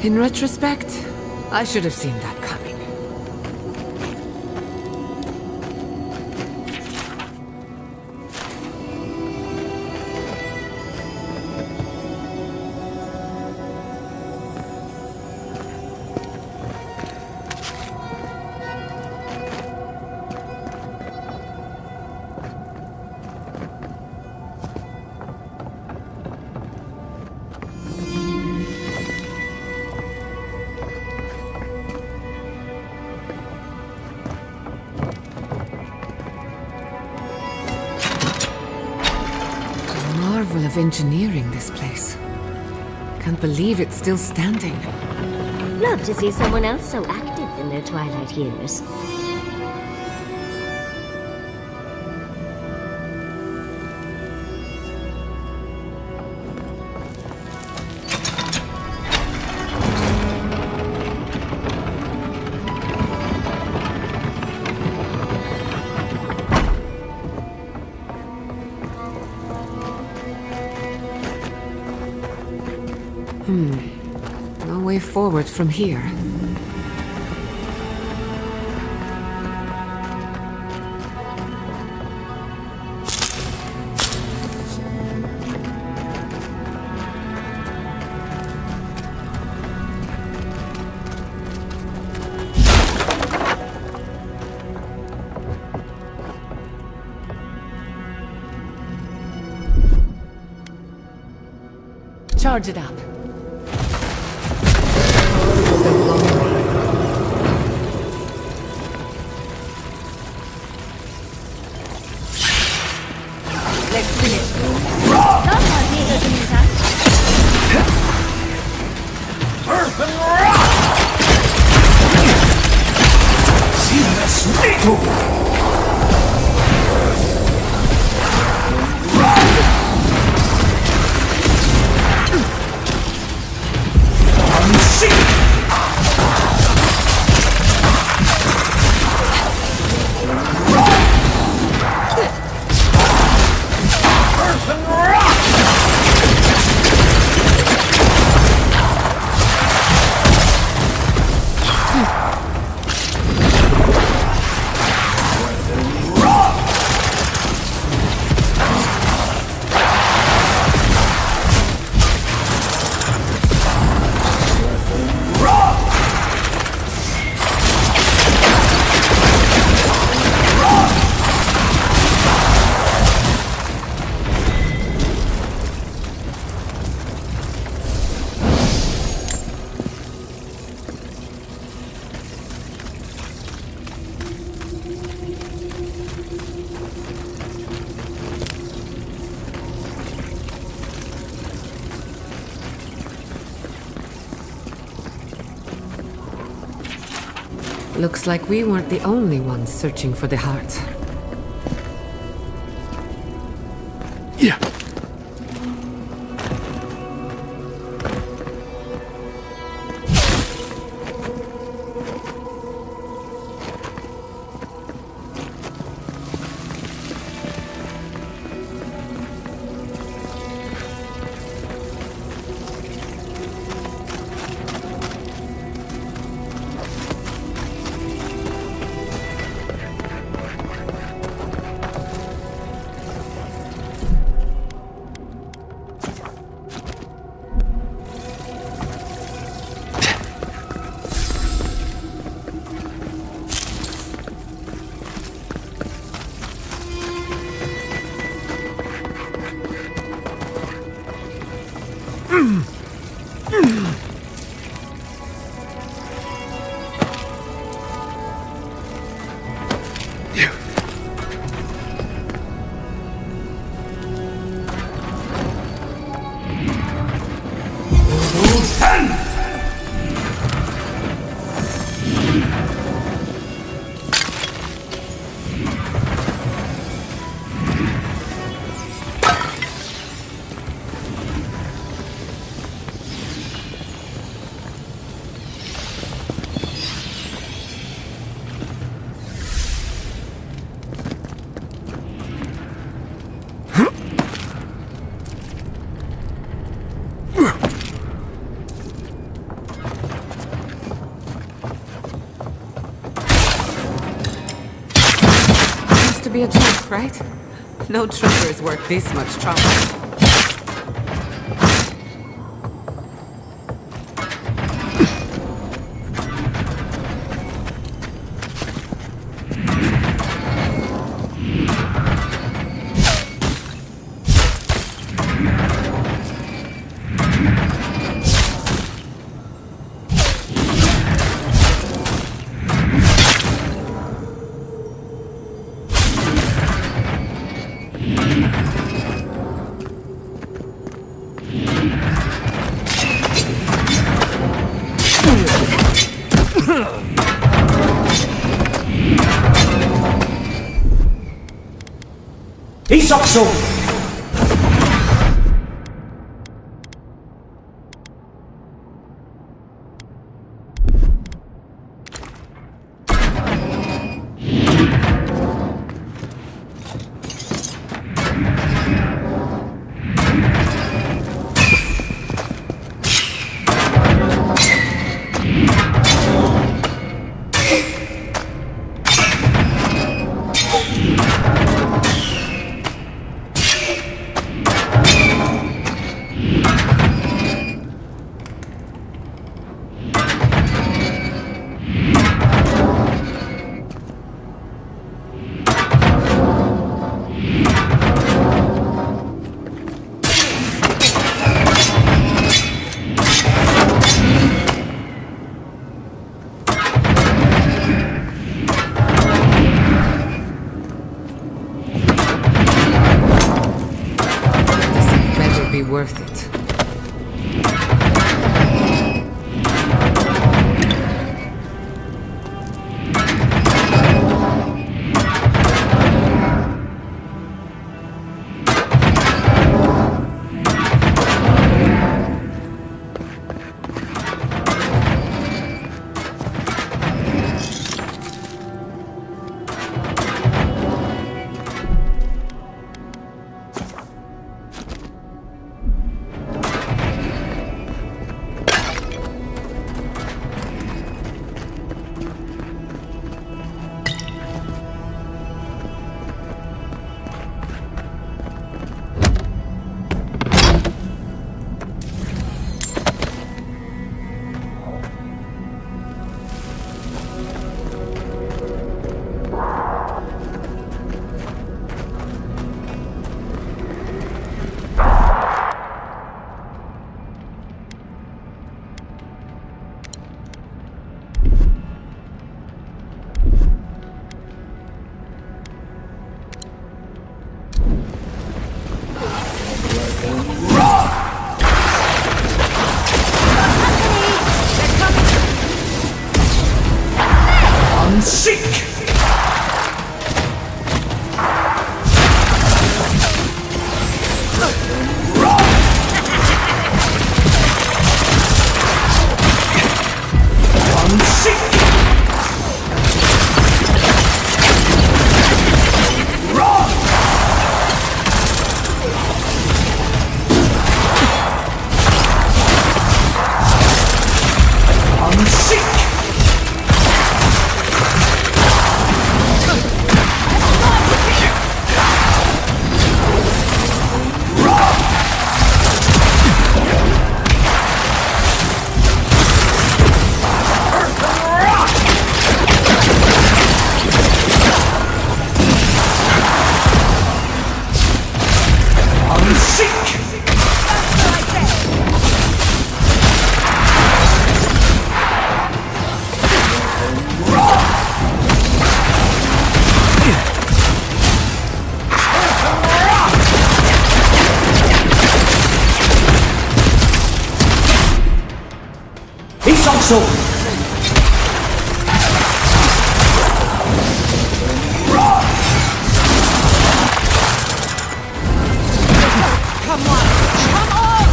Q: In retrospect, I should have seen that coming. Marvel of engineering, this place. Can't believe it's still standing.
W: Love to see someone else so active in their twilight years.
Q: No way forward from here. Charge it up. Looks like we weren't the only ones searching for the heart.
F: Yeah.
Q: To be a joke, right? No trooper is worth this much trouble.
M: Isokso!
Q: Worth it.
M: I'm sick! I'm sick! Run! I'm sick! I'm sick! He's also... Come on! Come on!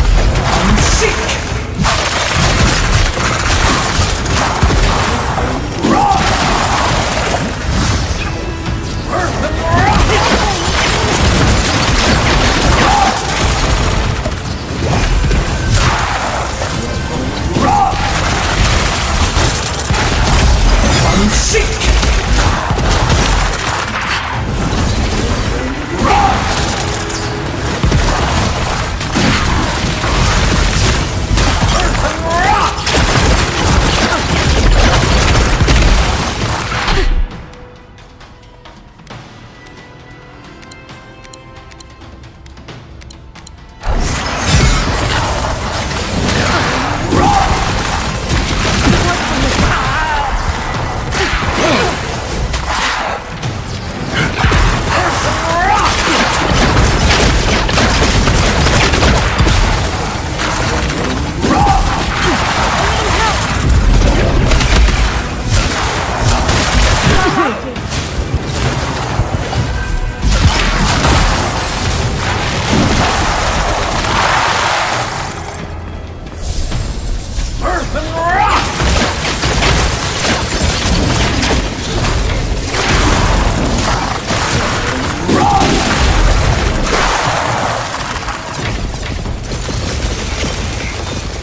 M: I'm sick! I'm sick!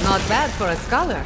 Q: Not bad for a scholar.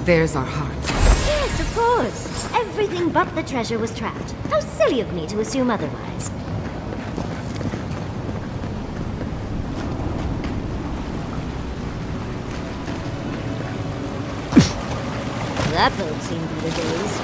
Q: There's our heart.
W: Yes, of course. Everything but the treasure was trapped. How silly of me to assume otherwise. That boat's seen better days.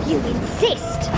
W: You insist!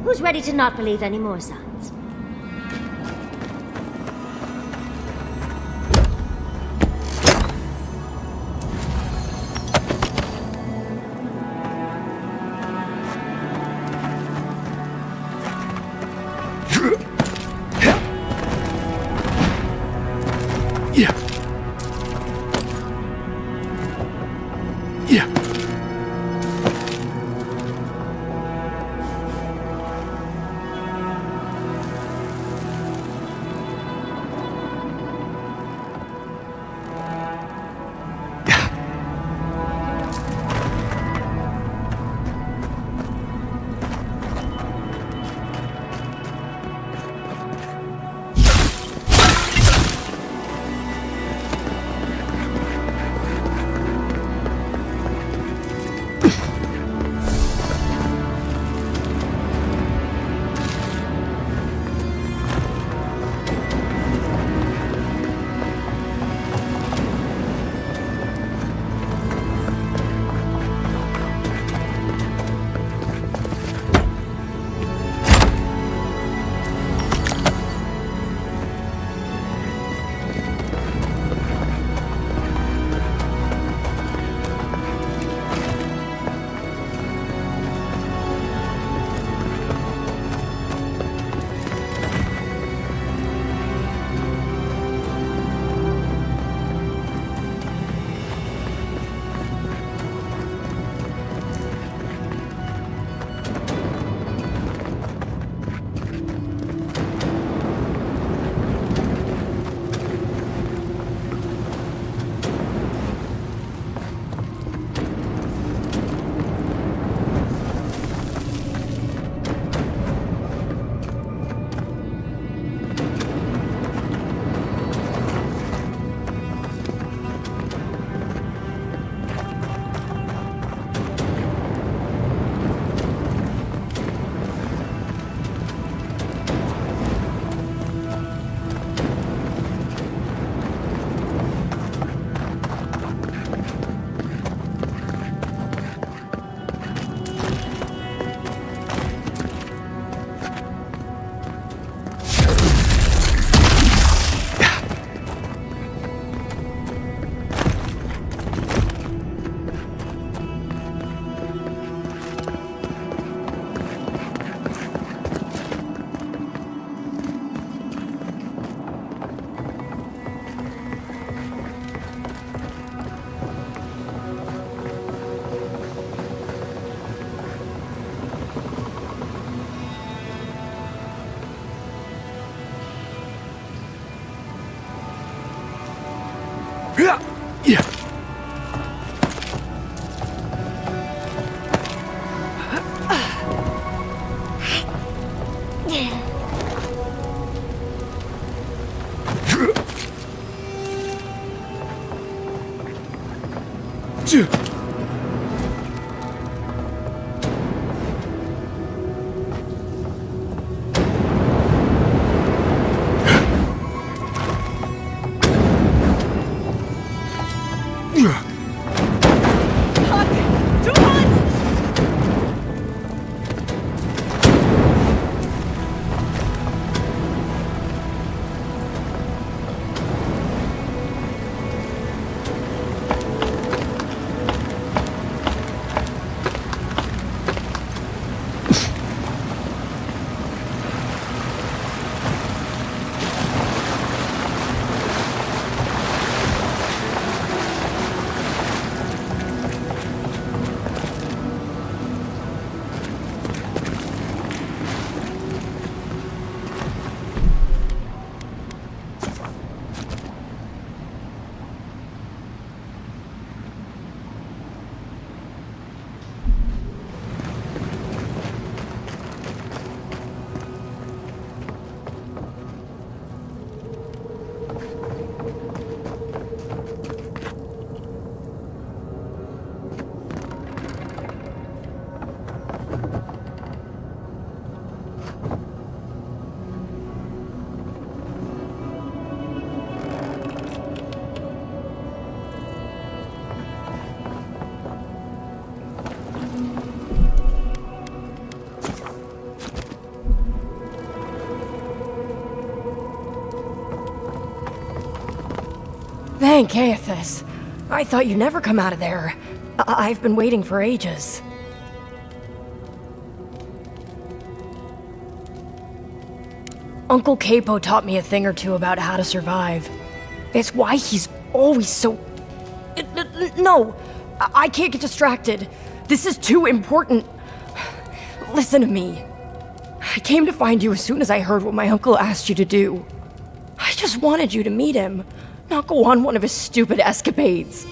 W: Who's ready to not believe any more signs?
K: Thank Aethys. I thought you'd never come out of there. I've been waiting for ages. Uncle Capo taught me a thing or two about how to survive. It's why he's always so... No! I can't get distracted. This is too important. Listen to me. I came to find you as soon as I heard what my uncle asked you to do. I just wanted you to meet him, not go on one of his stupid escapades.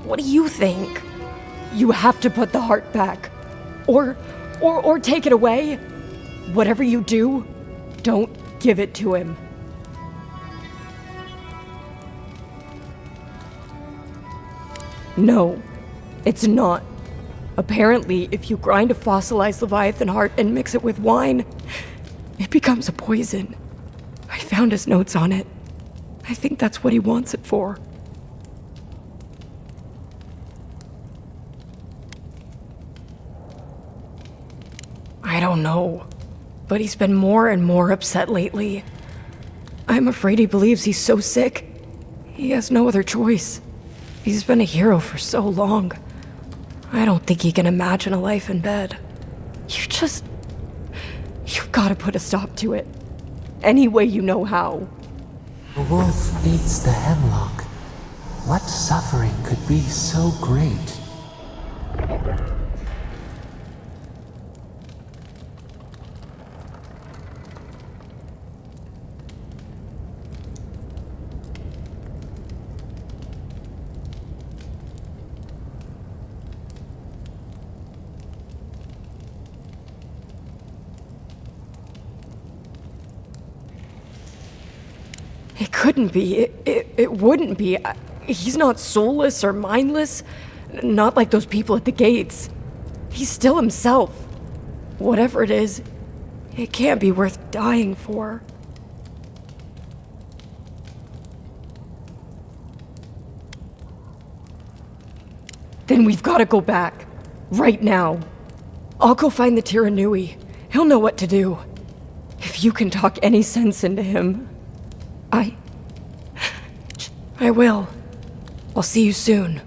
K: What do you think? You have to put the heart back. Or take it away. Whatever you do, don't give it to him. No, it's not. Apparently, if you grind a fossilized Leviathan heart and mix it with wine, it becomes a poison. I found his notes on it. I think that's what he wants it for. I don't know, but he's been more and more upset lately. I'm afraid he believes he's so sick, he has no other choice. He's been a hero for so long. I don't think he can imagine a life in bed. You've gotta put a stop to it. Any way you know how.
U: The wolf eats the hemlock. What suffering could be so great?
K: It couldn't be. It wouldn't be. He's not soulless or mindless. Not like those people at the gates. He's still himself. Whatever it is, it can't be worth dying for. Then we've got to go back. Right now. I'll go find the Tiranui. He'll know what to do. If you can talk any sense into him... I will. I'll see you soon.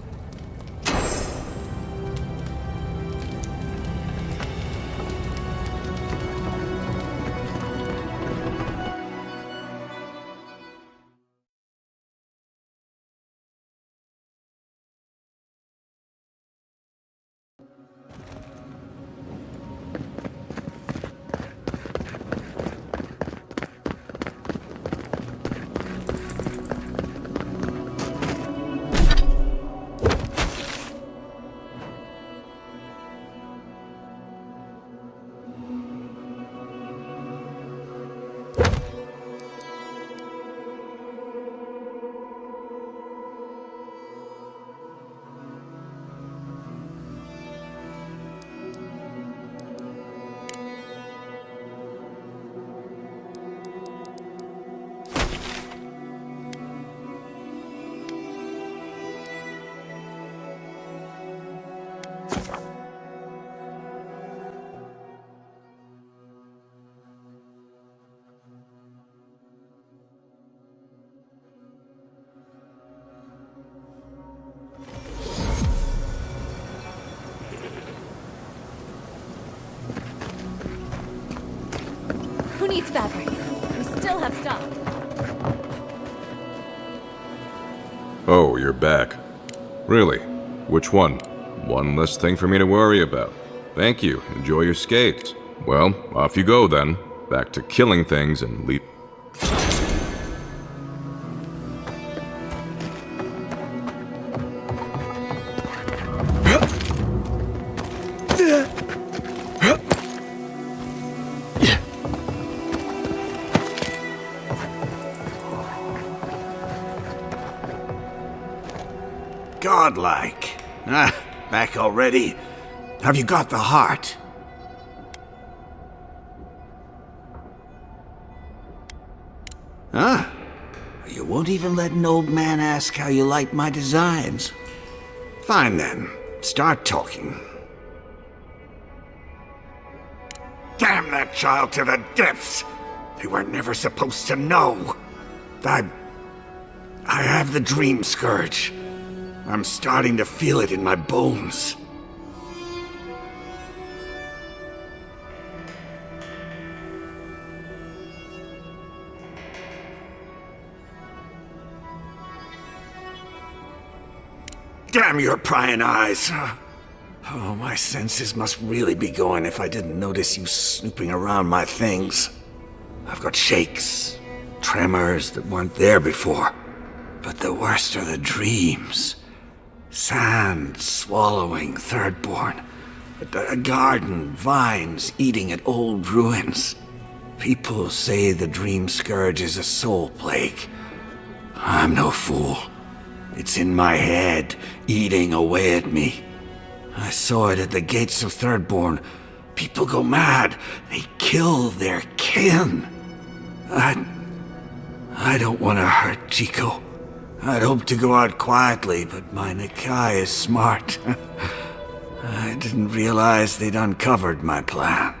J: meat's bad right now. We still have stock.
D: Oh, you're back. Really? Which one? One less thing for me to worry about. Thank you. Enjoy your skates. Well, off you go then. Back to killing things and leap.
S: Godlike. Ah, back already? Have you got the heart? Huh? You won't even let an old man ask how you like my designs. Fine then. Start talking. Damn that child to the depths! They were never supposed to know. I have the dream scourge. I'm starting to feel it in my bones. Damn your prying eyes! Oh, my senses must really be going if I didn't notice you snooping around my things. I've got shakes, tremors that weren't there before. But the worst are the dreams. Sand swallowing Thirdborn. A garden, vines eating at old ruins. People say the dream scourge is a soul plague. I'm no fool. It's in my head, eating away at me. I saw it at the gates of Thirdborn. People go mad. They kill their kin. I don't want to hurt Chico. I'd hoped to go out quietly, but my Nakai is smart. I didn't realize they'd uncovered my plan.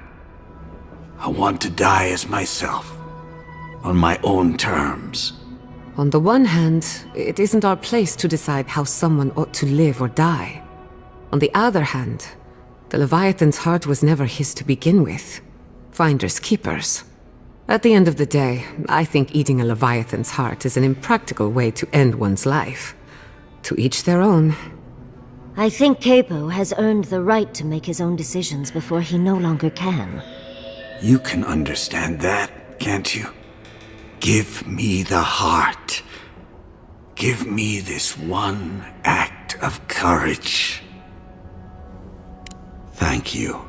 S: I want to die as myself, on my own terms.
Q: On the one hand, it isn't our place to decide how someone ought to live or die. On the other hand, the Leviathan's heart was never his to begin with. Finders keepers. At the end of the day, I think eating a Leviathan's heart is an impractical way to end one's life. To each their own.
W: I think Capo has earned the right to make his own decisions before he no longer can.
S: You can understand that, can't you? Give me the heart. Give me this one act of courage. Thank you.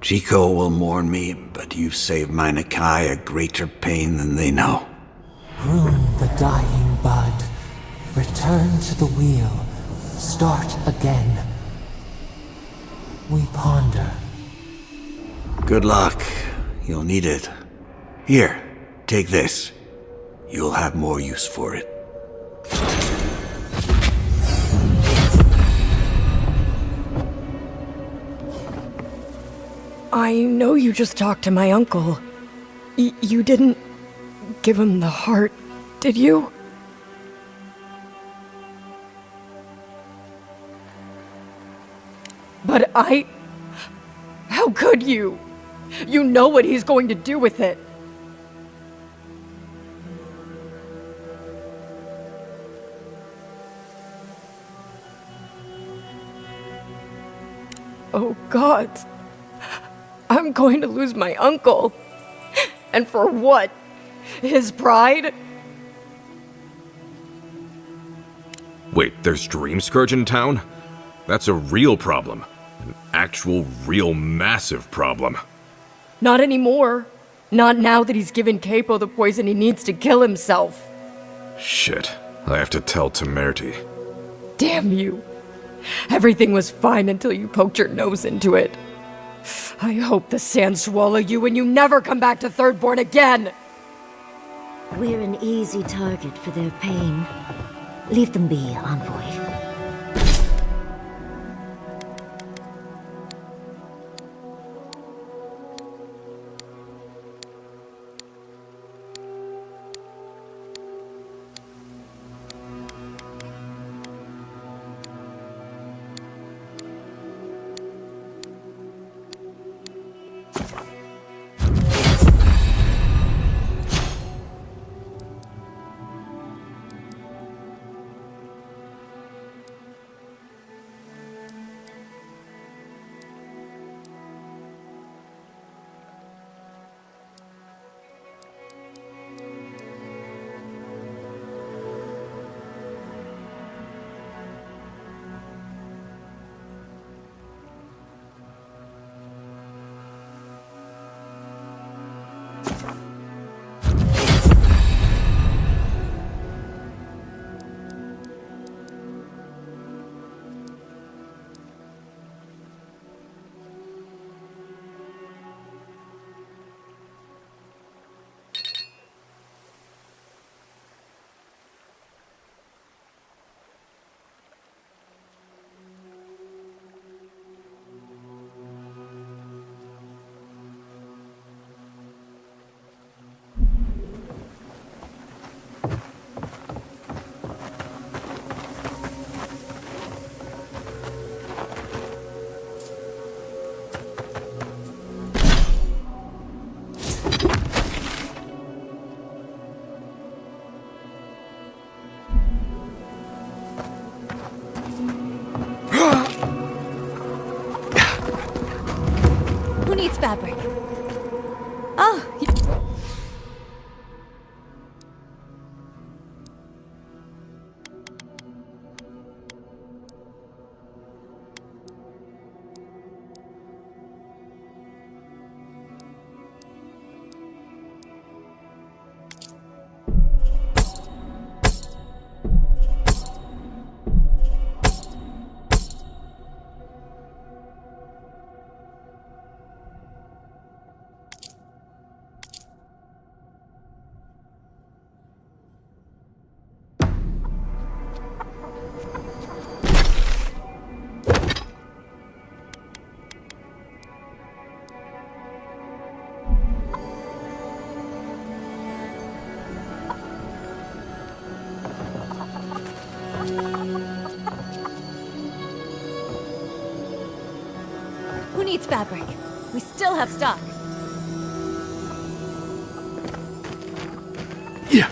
S: Chico will mourn me, but you've saved my Nakai a greater pain than they know.
U: Prune the dying bud. Return to the wheel. Start again. We ponder.
S: Good luck. You'll need it. Here, take this. You'll have more use for it.
K: I know you just talked to my uncle. You didn't give him the heart, did you? But how could you? You know what he's going to do with it. Oh, God. I'm going to lose my uncle. And for what? His pride?
D: Wait, there's Dream Scourge in town? That's a real problem. An actual, real, massive problem.
K: Not anymore. Not now that he's given Capo the poison he needs to kill himself.
D: Shit. I have to tell Temerity.
K: Damn you. Everything was fine until you poked your nose into it. I hope the sand swallow you and you never come back to Thirdborn again!
W: We're an easy target for their pain. Leave them be, Envoy.
J: needs fabric? Oh, who needs fabric? We still have stock.
I: Yeah.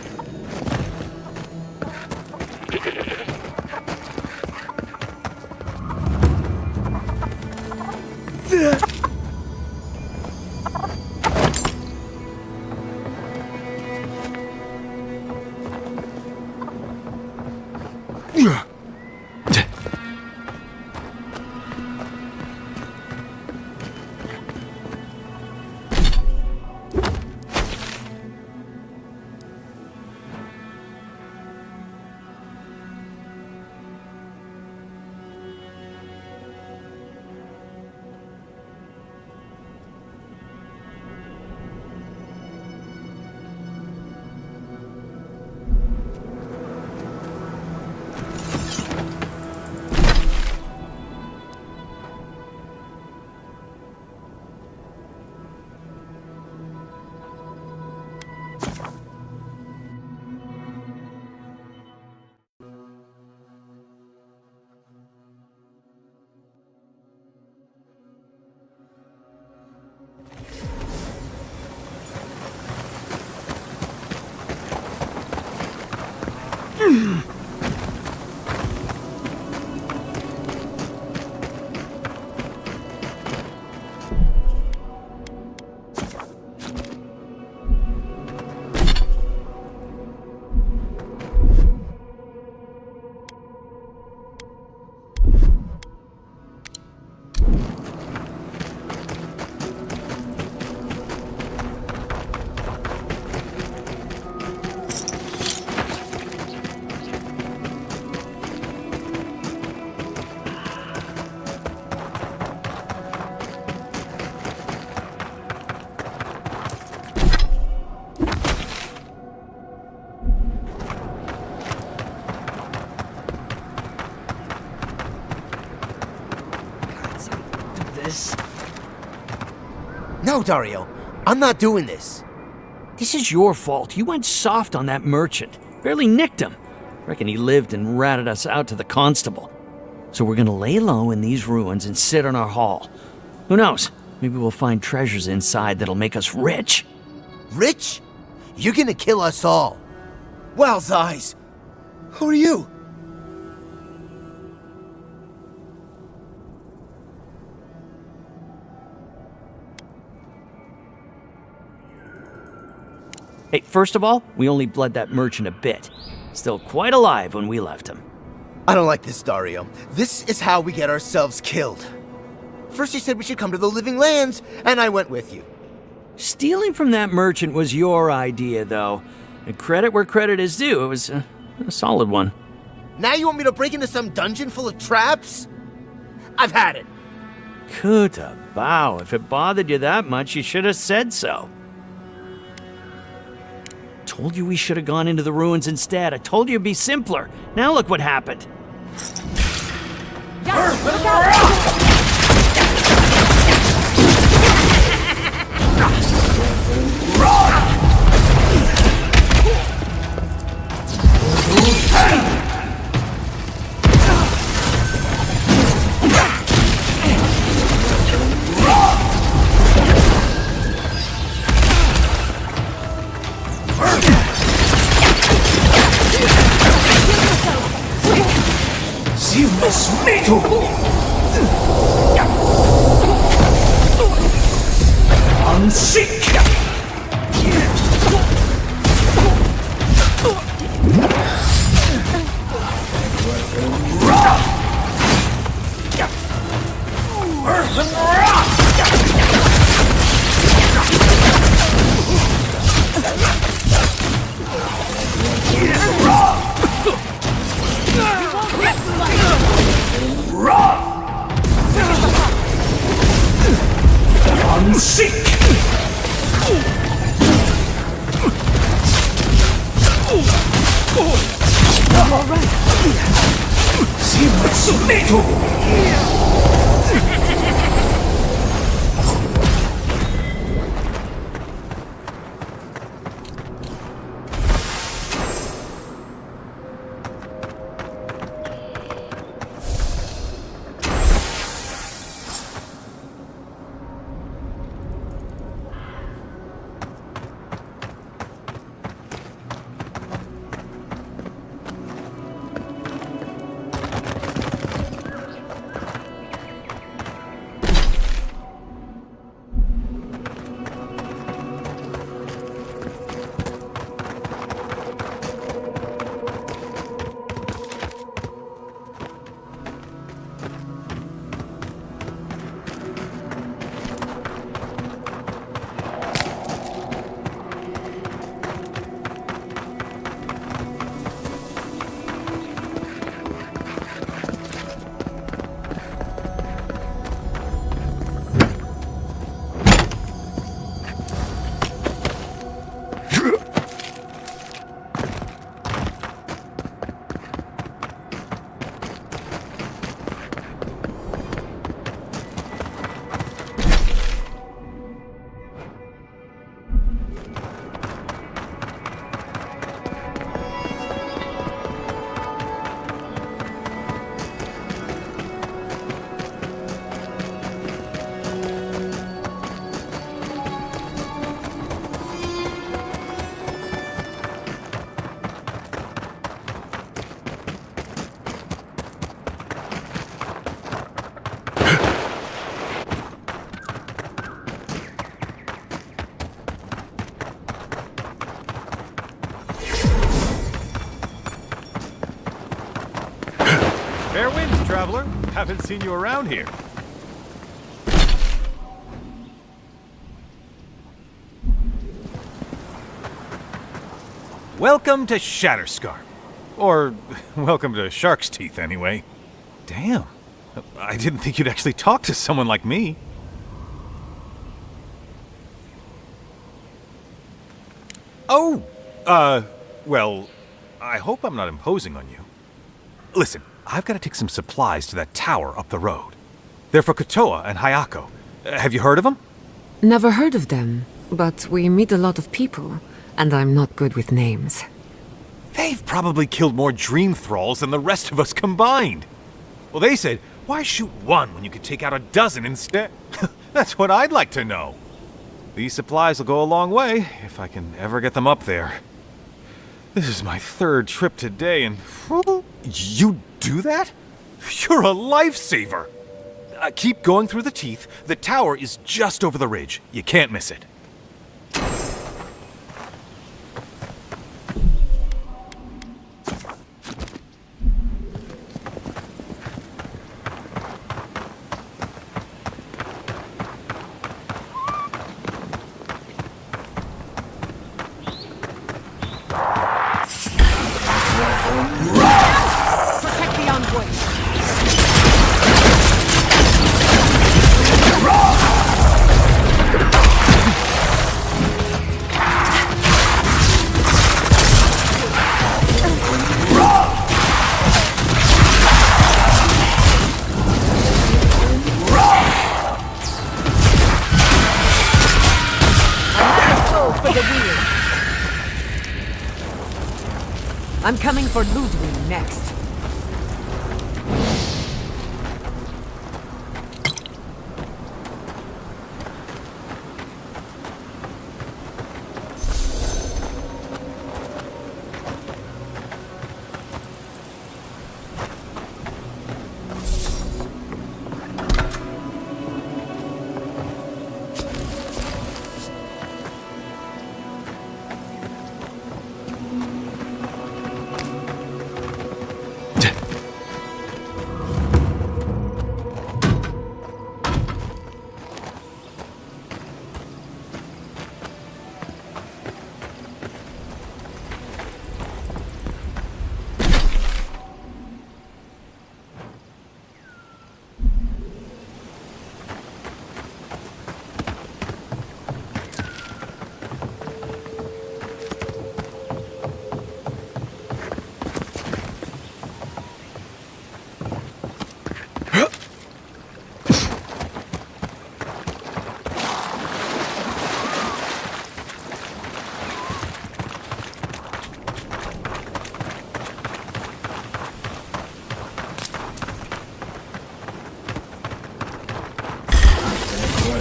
N: No, Dario, I'm not doing this. This is your fault. You went soft on that merchant. Barely nicked him. Reckon he lived and ratted us out to the constable. So we're gonna lay low in these ruins and sit on our haul. Who knows? Maybe we'll find treasures inside that'll make us rich.
R: Rich? You're gonna kill us all. Wow's eyes. Who are you?
N: Hey, first of all, we only bled that merchant a bit. Still quite alive when we left him.
R: I don't like this, Dario. This is how we get ourselves killed. First you said we should come to the Living Lands, and I went with you.
N: Stealing from that merchant was your idea, though. And credit where credit is due, it was a solid one.
R: Now you want me to break into some dungeon full of traps? I've had it.
N: Kuta bow. If it bothered you that much, you should have said so. Told you we should have gone into the ruins instead. I told you it'd be simpler. Now look what happened.
O: Fair winds, traveler. Haven't seen you around here. Welcome to Shatterscarp. Or, welcome to Shark's Teeth, anyway. Damn. I didn't think you'd actually talk to someone like me. Oh! Well, I hope I'm not imposing on you. Listen, I've got to take some supplies to that tower up the road. They're for Kotoa and Hayako. Have you heard of them?
Q: Never heard of them, but we meet a lot of people, and I'm not good with names.
O: They've probably killed more dream thralls than the rest of us combined. Well, they said, why shoot one when you could take out a dozen instead? That's what I'd like to know. These supplies will go a long way, if I can ever get them up there. This is my third trip today, and... You do that? You're a lifesaver! Keep going through the teeth. The tower is just over the ridge. You can't miss it.
L: Protect the envoy.
Q: I'm coming for Ludwig next.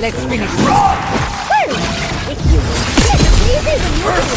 J: Let's bring it.
H: If you get easy when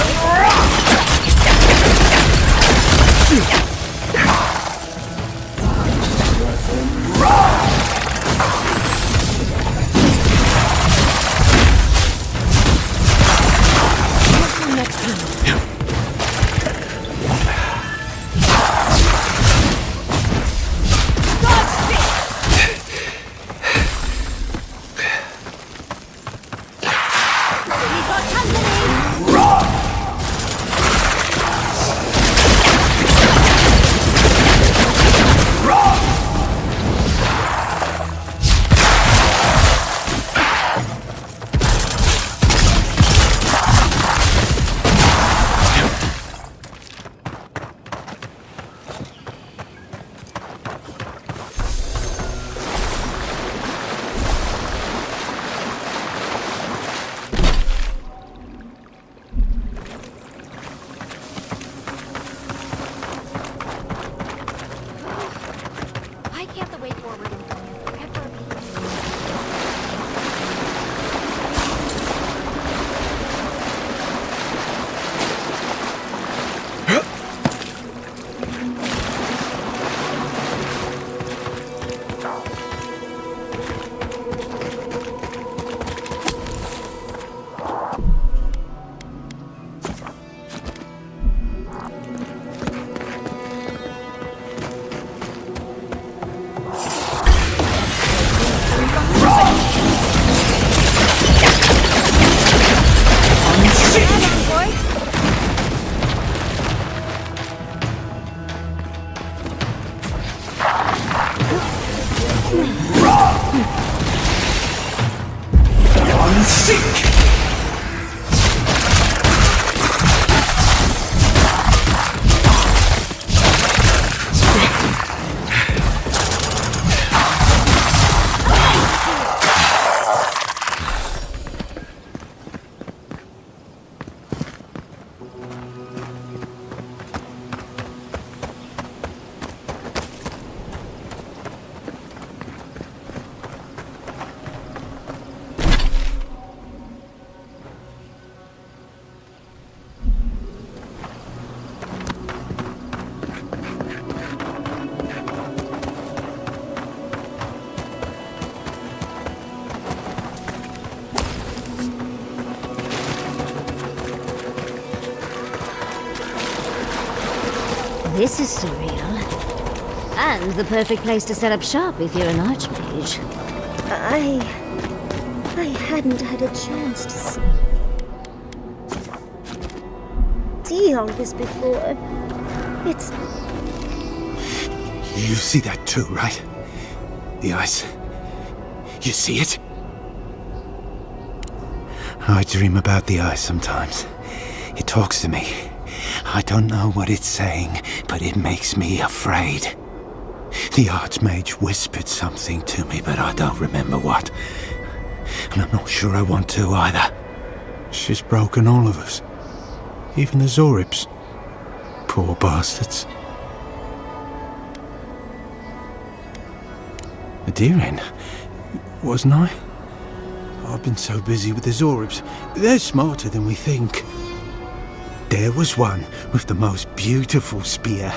W: This is surreal. And the perfect place to set up shop if you're an archmage. I hadn't had a chance to see all this before. It's...
T: You see that too, right? The ice. You see it? I dream about the ice sometimes. It talks to me. I don't know what it's saying, but it makes me afraid. The Archmage whispered something to me, but I don't remember what. And I'm not sure I want to either. She's broken all of us. Even the Zorips. Poor bastards. A Deering, wasn't I? I've been so busy with the Zorips. They're smarter than we think. There was one with the most beautiful spear.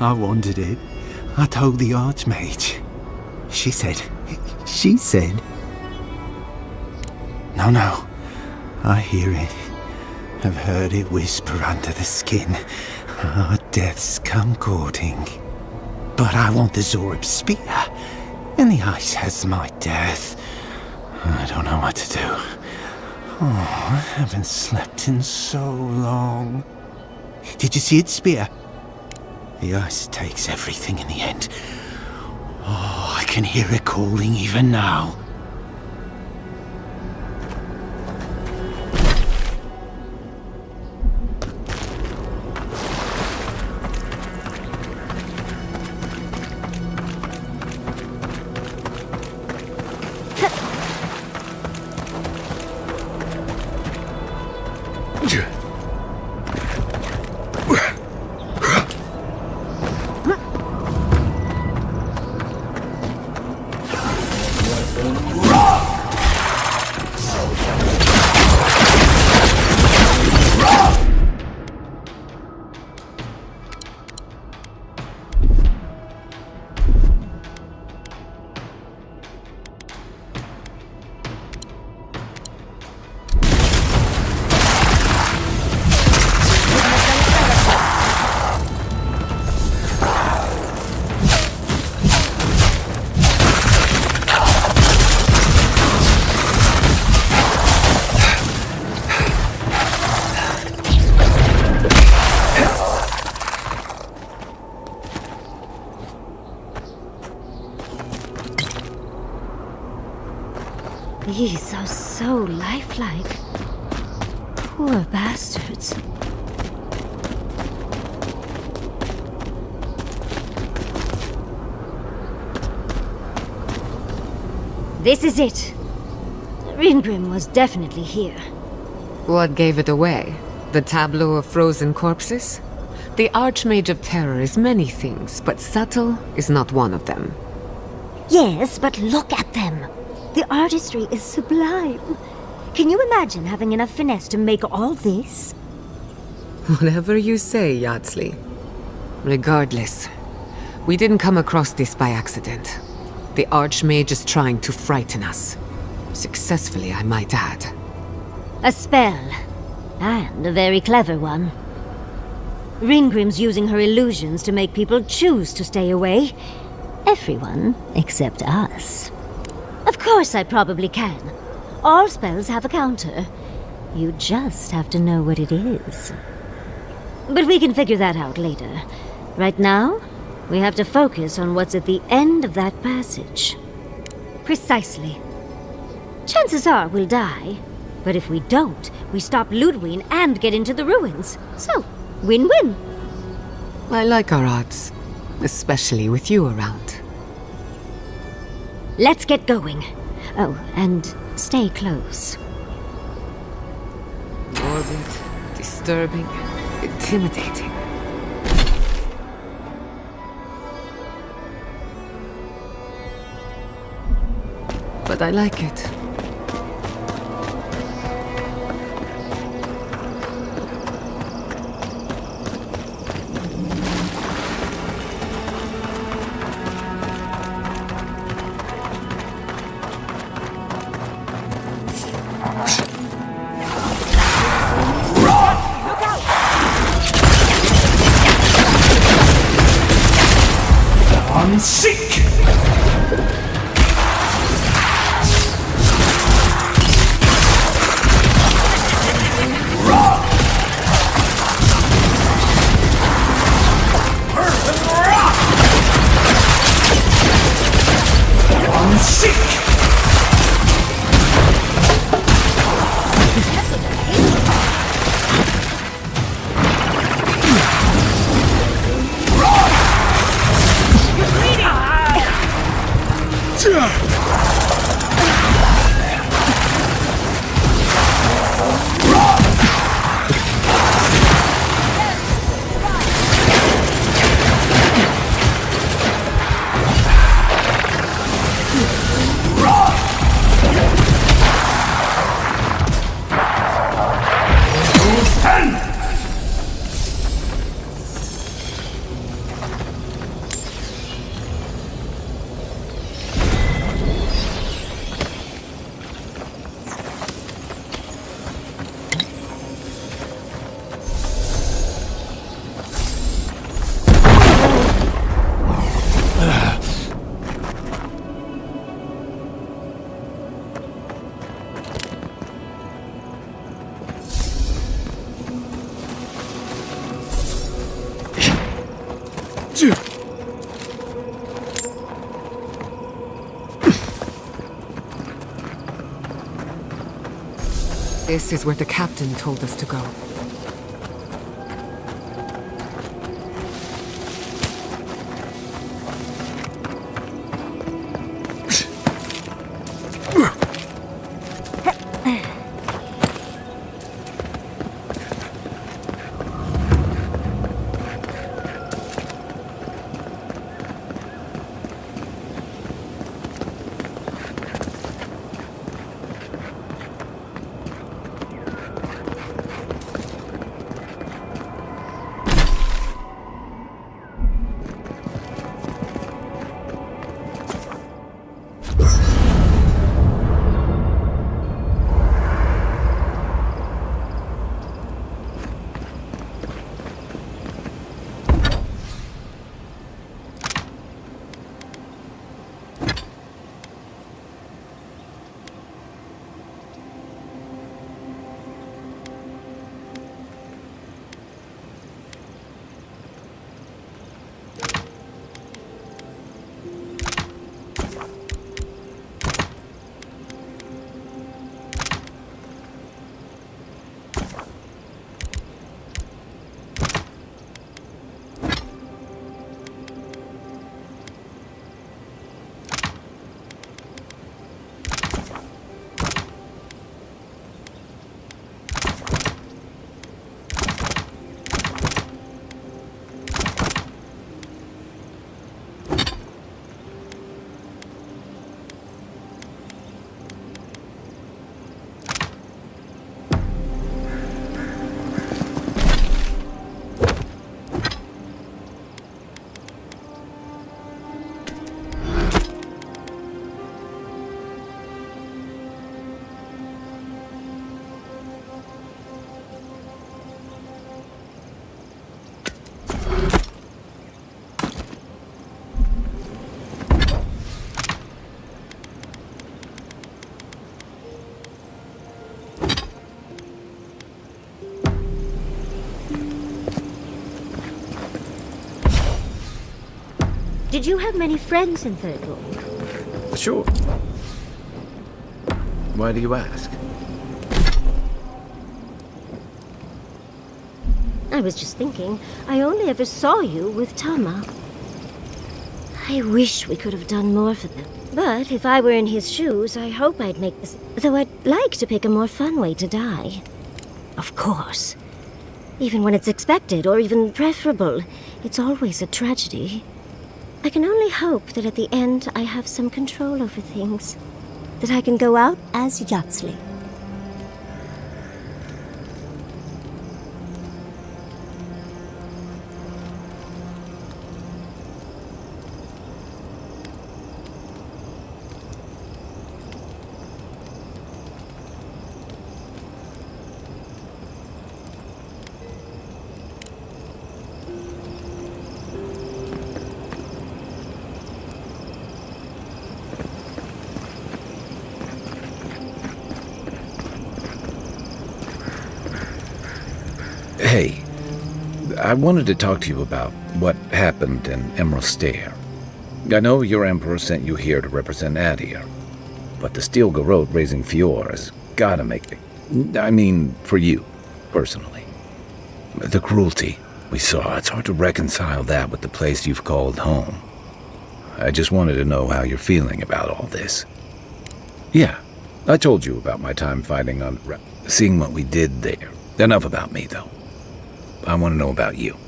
T: I wanted it. I told the Archmage. She said... No. I hear it. I've heard it whisper under the skin. Our deaths come courting. But I want the Zorib spear. And the ice has my death. I don't know what to do. Oh, I haven't slept in so long. Did you see its spear? The ice takes everything in the end. Oh, I can hear it calling even now.
W: These are so lifelike. Poor bastards. This is it. Ringrim was definitely here.
Q: What gave it away? The tableau of frozen corpses? The Archmage of Terror is many things, but subtle is not one of them.
W: Yes, but look at them. The artistry is sublime. Can you imagine having enough finesse to make all this?
Q: Whatever you say, Yardsley. Regardless, we didn't come across this by accident. The Archmage is trying to frighten us. Successfully, I might add.
W: A spell. And a very clever one. Ringrim's using her illusions to make people choose to stay away. Everyone except us. Of course I probably can. All spells have a counter. You just have to know what it is. But we can figure that out later. Right now, we have to focus on what's at the end of that passage. Precisely. Chances are we'll die. But if we don't, we stop Ludwig and get into the ruins. So, win-win.
Q: I like our odds. Especially with you around.
W: Let's get going. Oh, and stay close.
Q: Morbid, disturbing, intimidating. But I like it.
M: Seek!
Q: This is where the captain told us to go.
W: Did you have many friends in Third Born?
A: Sure. Why do you ask?
W: I was just thinking, I only ever saw you with Tama. I wish we could have done more for them. But if I were in his shoes, I hope I'd make this... Though I'd like to pick a more fun way to die. Of course. Even when it's expected, or even preferable, it's always a tragedy. I can only hope that at the end I have some control over things. That I can go out as Yatsley.
B: Hey, I wanted to talk to you about what happened in Emerald Stair. I know your Emperor sent you here to represent Adir, but the Steel Garrote raising Fior has gotta make it. I mean, for you, personally. The cruelty we saw, it's hard to reconcile that with the place you've called home. I just wanted to know how you're feeling about all this. Yeah, I told you about my time fighting on... seeing what we did there. Enough about me, though. I want to know about you.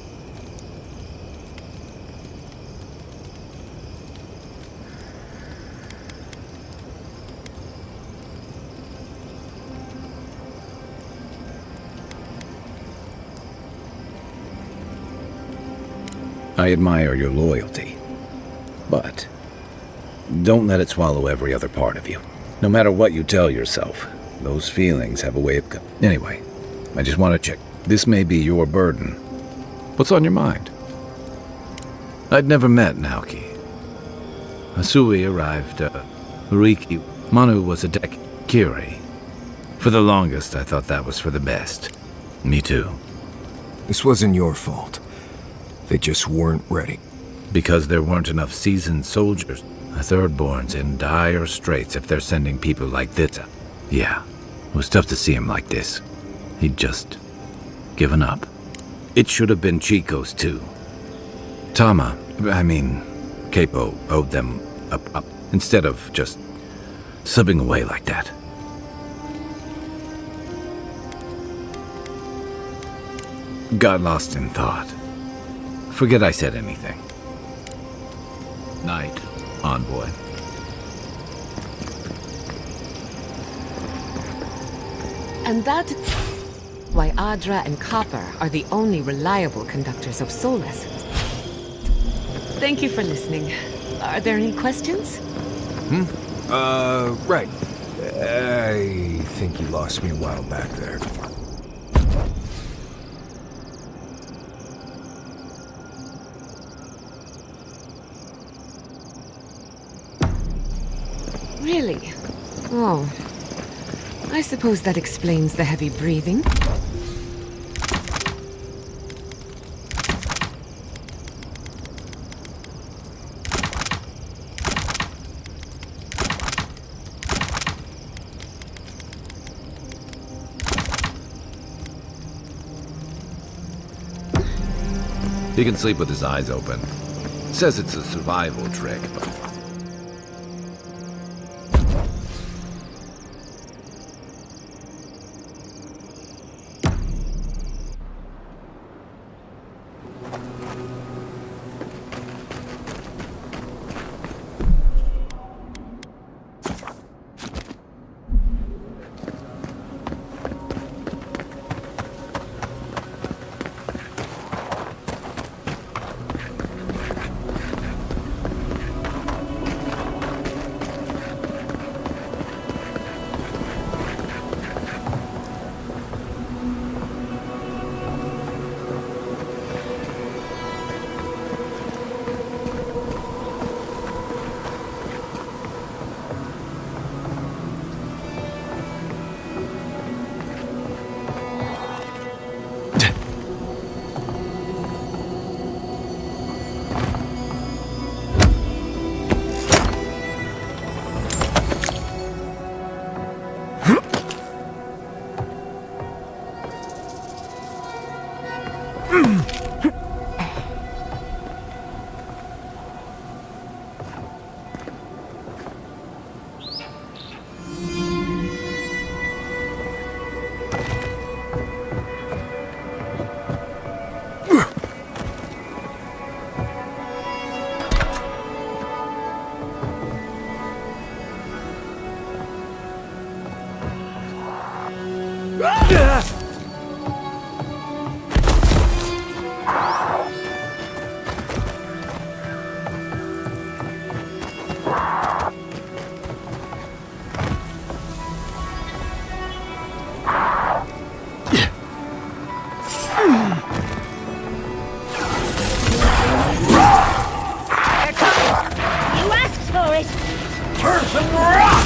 B: I admire your loyalty, but don't let it swallow every other part of you. No matter what you tell yourself, those feelings have a way of... Anyway, I just want to check. This may be your burden. What's on your mind? I'd never met Naoki. Asui arrived, Riki. Manu was a Kiri. For the longest, I thought that was for the best. Me too.
G: This wasn't your fault. They just weren't ready.
B: Because there weren't enough seasoned soldiers. The Thirdborn's in dire straits if they're sending people like this. Yeah, it was tough to see him like this. He'd just given up. It should have been Chico's too. Capo owed them up instead of just subbing away like that. Got lost in thought. Forget I said anything. Night, envoy.
Q: And that... why Adra and Copper are the only reliable conductors of Solus. Thank you for listening. Are there any questions?
G: Right. I think you lost me a while back there.
Q: Really? Oh. I suppose that explains the heavy breathing.
A: He can sleep with his eyes open. Says it's a survival trick, but...
W: You asked for it!
M: Person rock!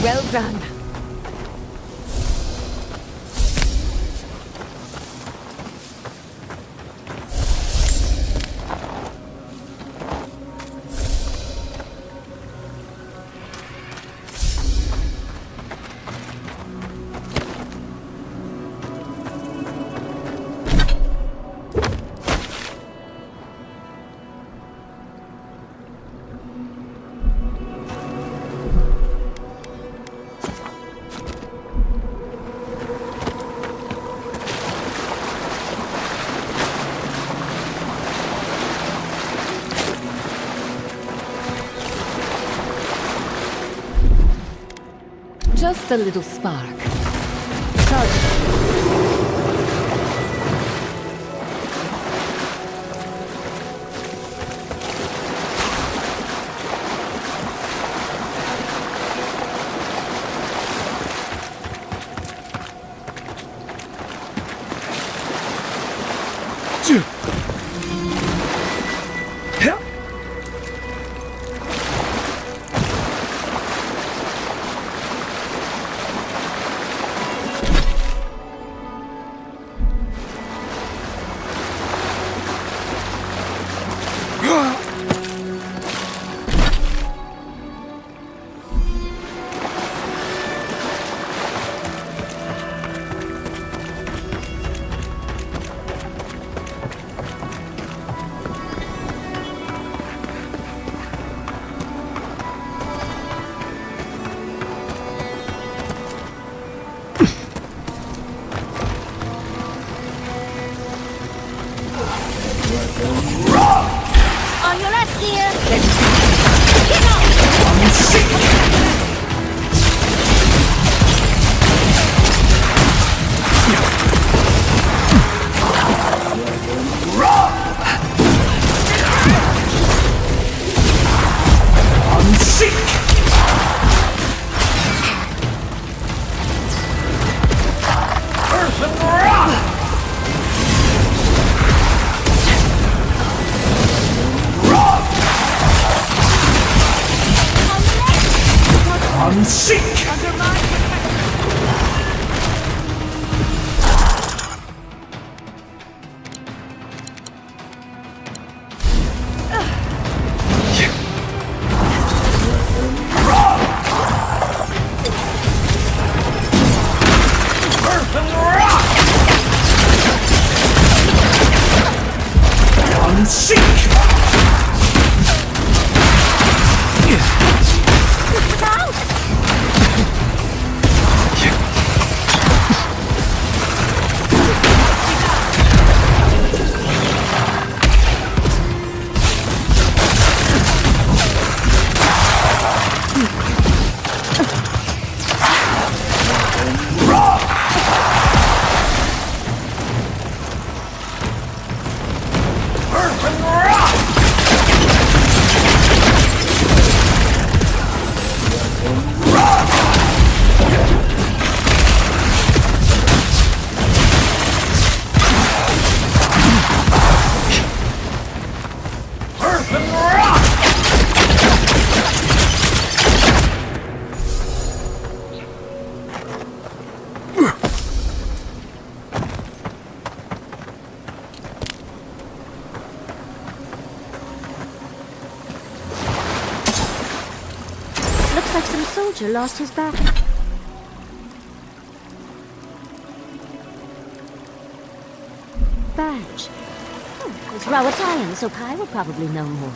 Q: Well done.
J: Just a little spark. Sorry.
H: here.
W: Looks like some soldier lost his back. Badge. Oh, it's Rawatarian, so Kai will probably know more.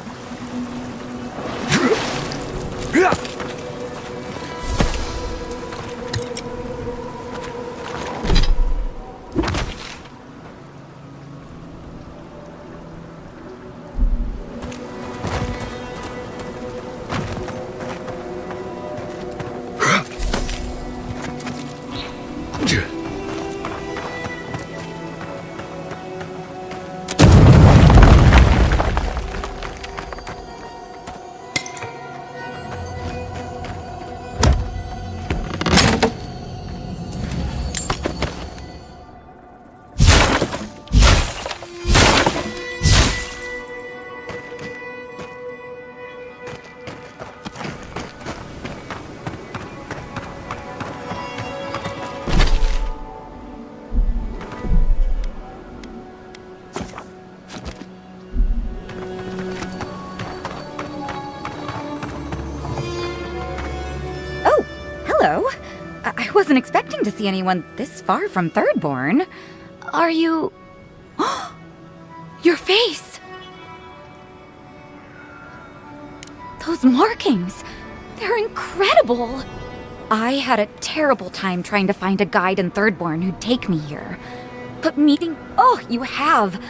E: Hello. I wasn't expecting to see anyone this far from Thirdborn. Are you... Your face! Those markings! They're incredible! I had a terrible time trying to find a guide in Thirdborn who'd take me here. But meeting... Oh, you have!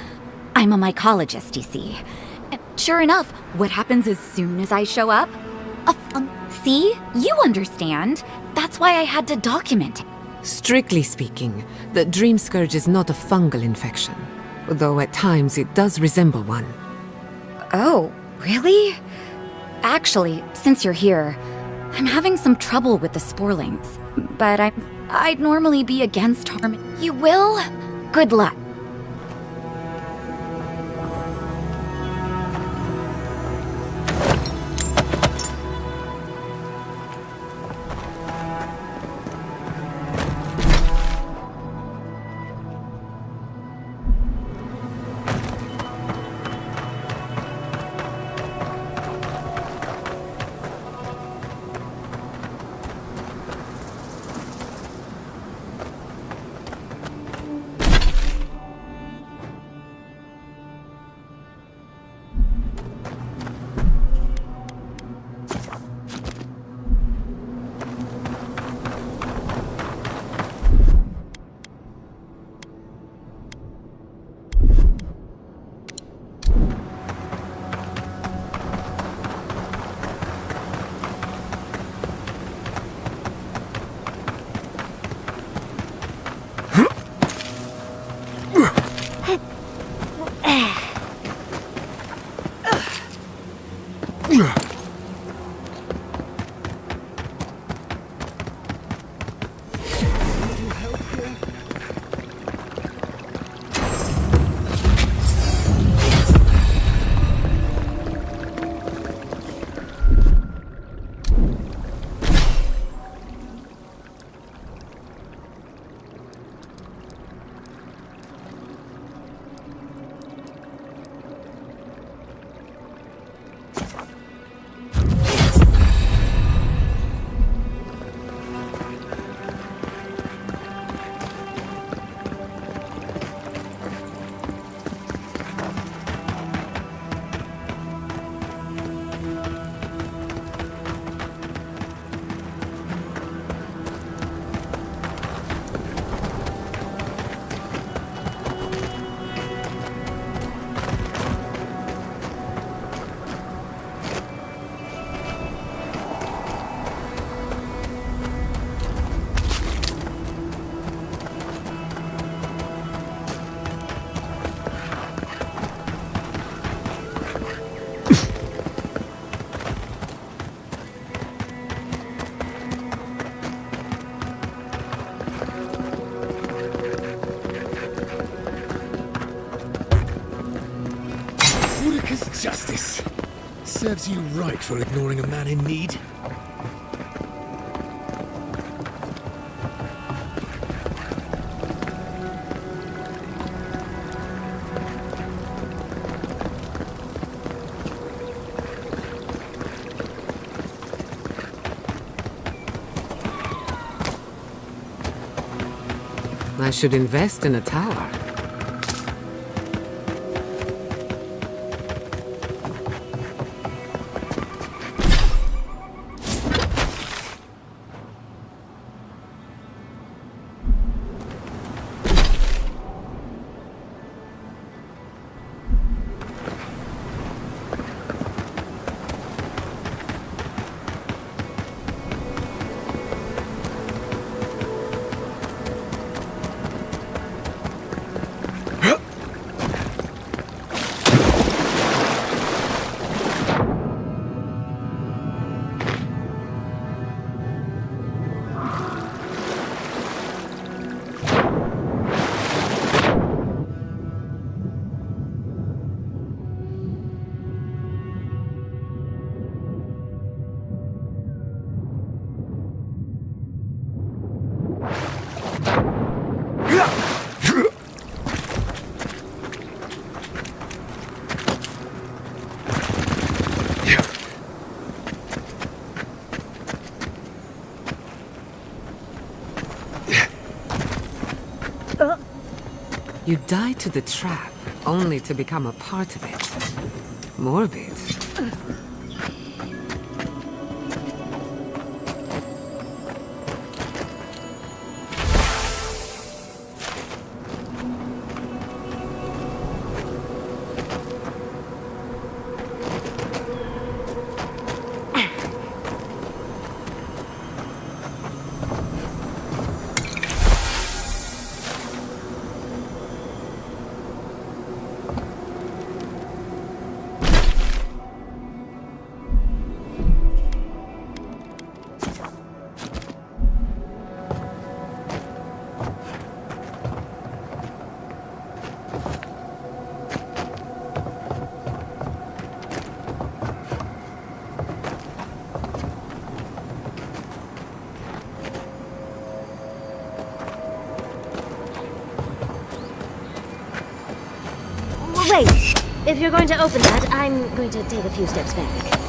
E: I'm a mycologist, you see. And sure enough, what happens as soon as I show up? See? You understand. That's why I had to document it.
Q: Strictly speaking, the Dream Scourge is not a fungal infection, though at times it does resemble one.
E: Oh, really? Actually, since you're here, I'm having some trouble with the sporelings, but I'd normally be against harming. You will? Good luck.
C: Boudica's justice. Serves you right for ignoring a man in need.
Q: I should invest in a tower. You die to the trap, only to become a part of it. Morbid.
W: Wait! If you're going to open that, I'm going to take a few steps back.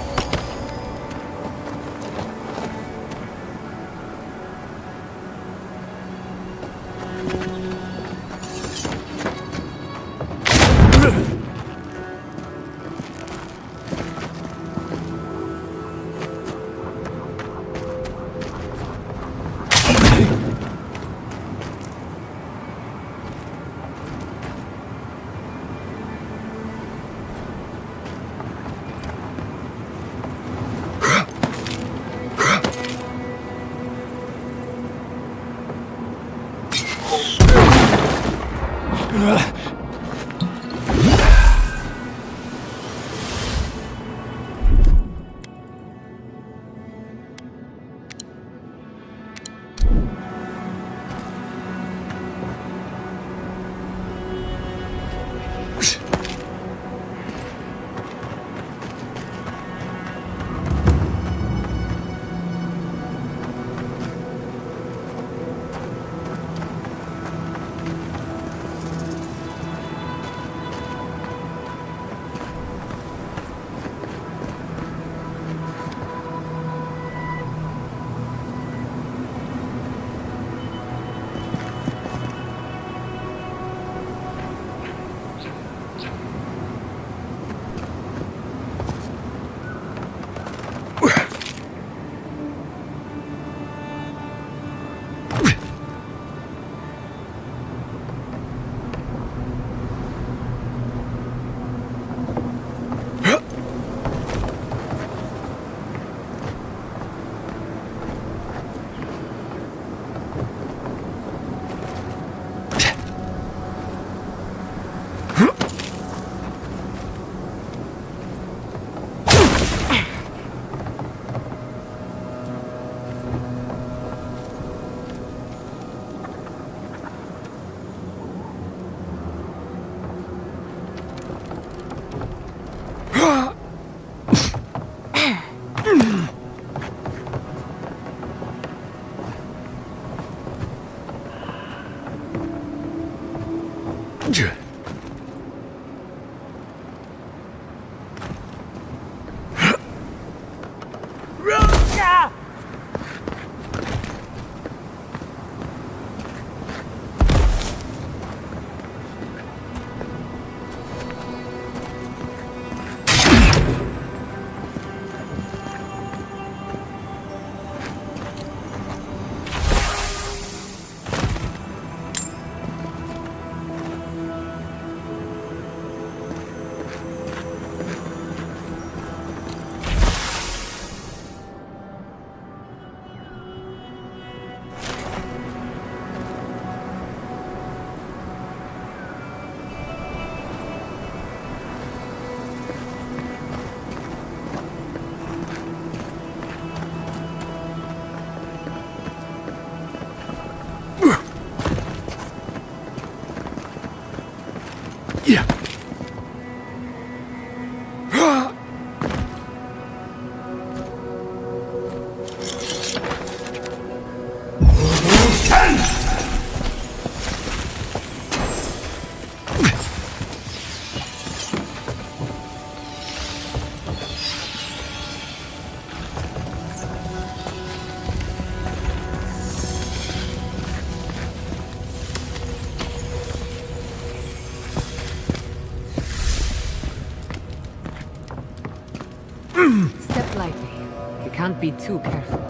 Q: Step lightly. You can't be too careful.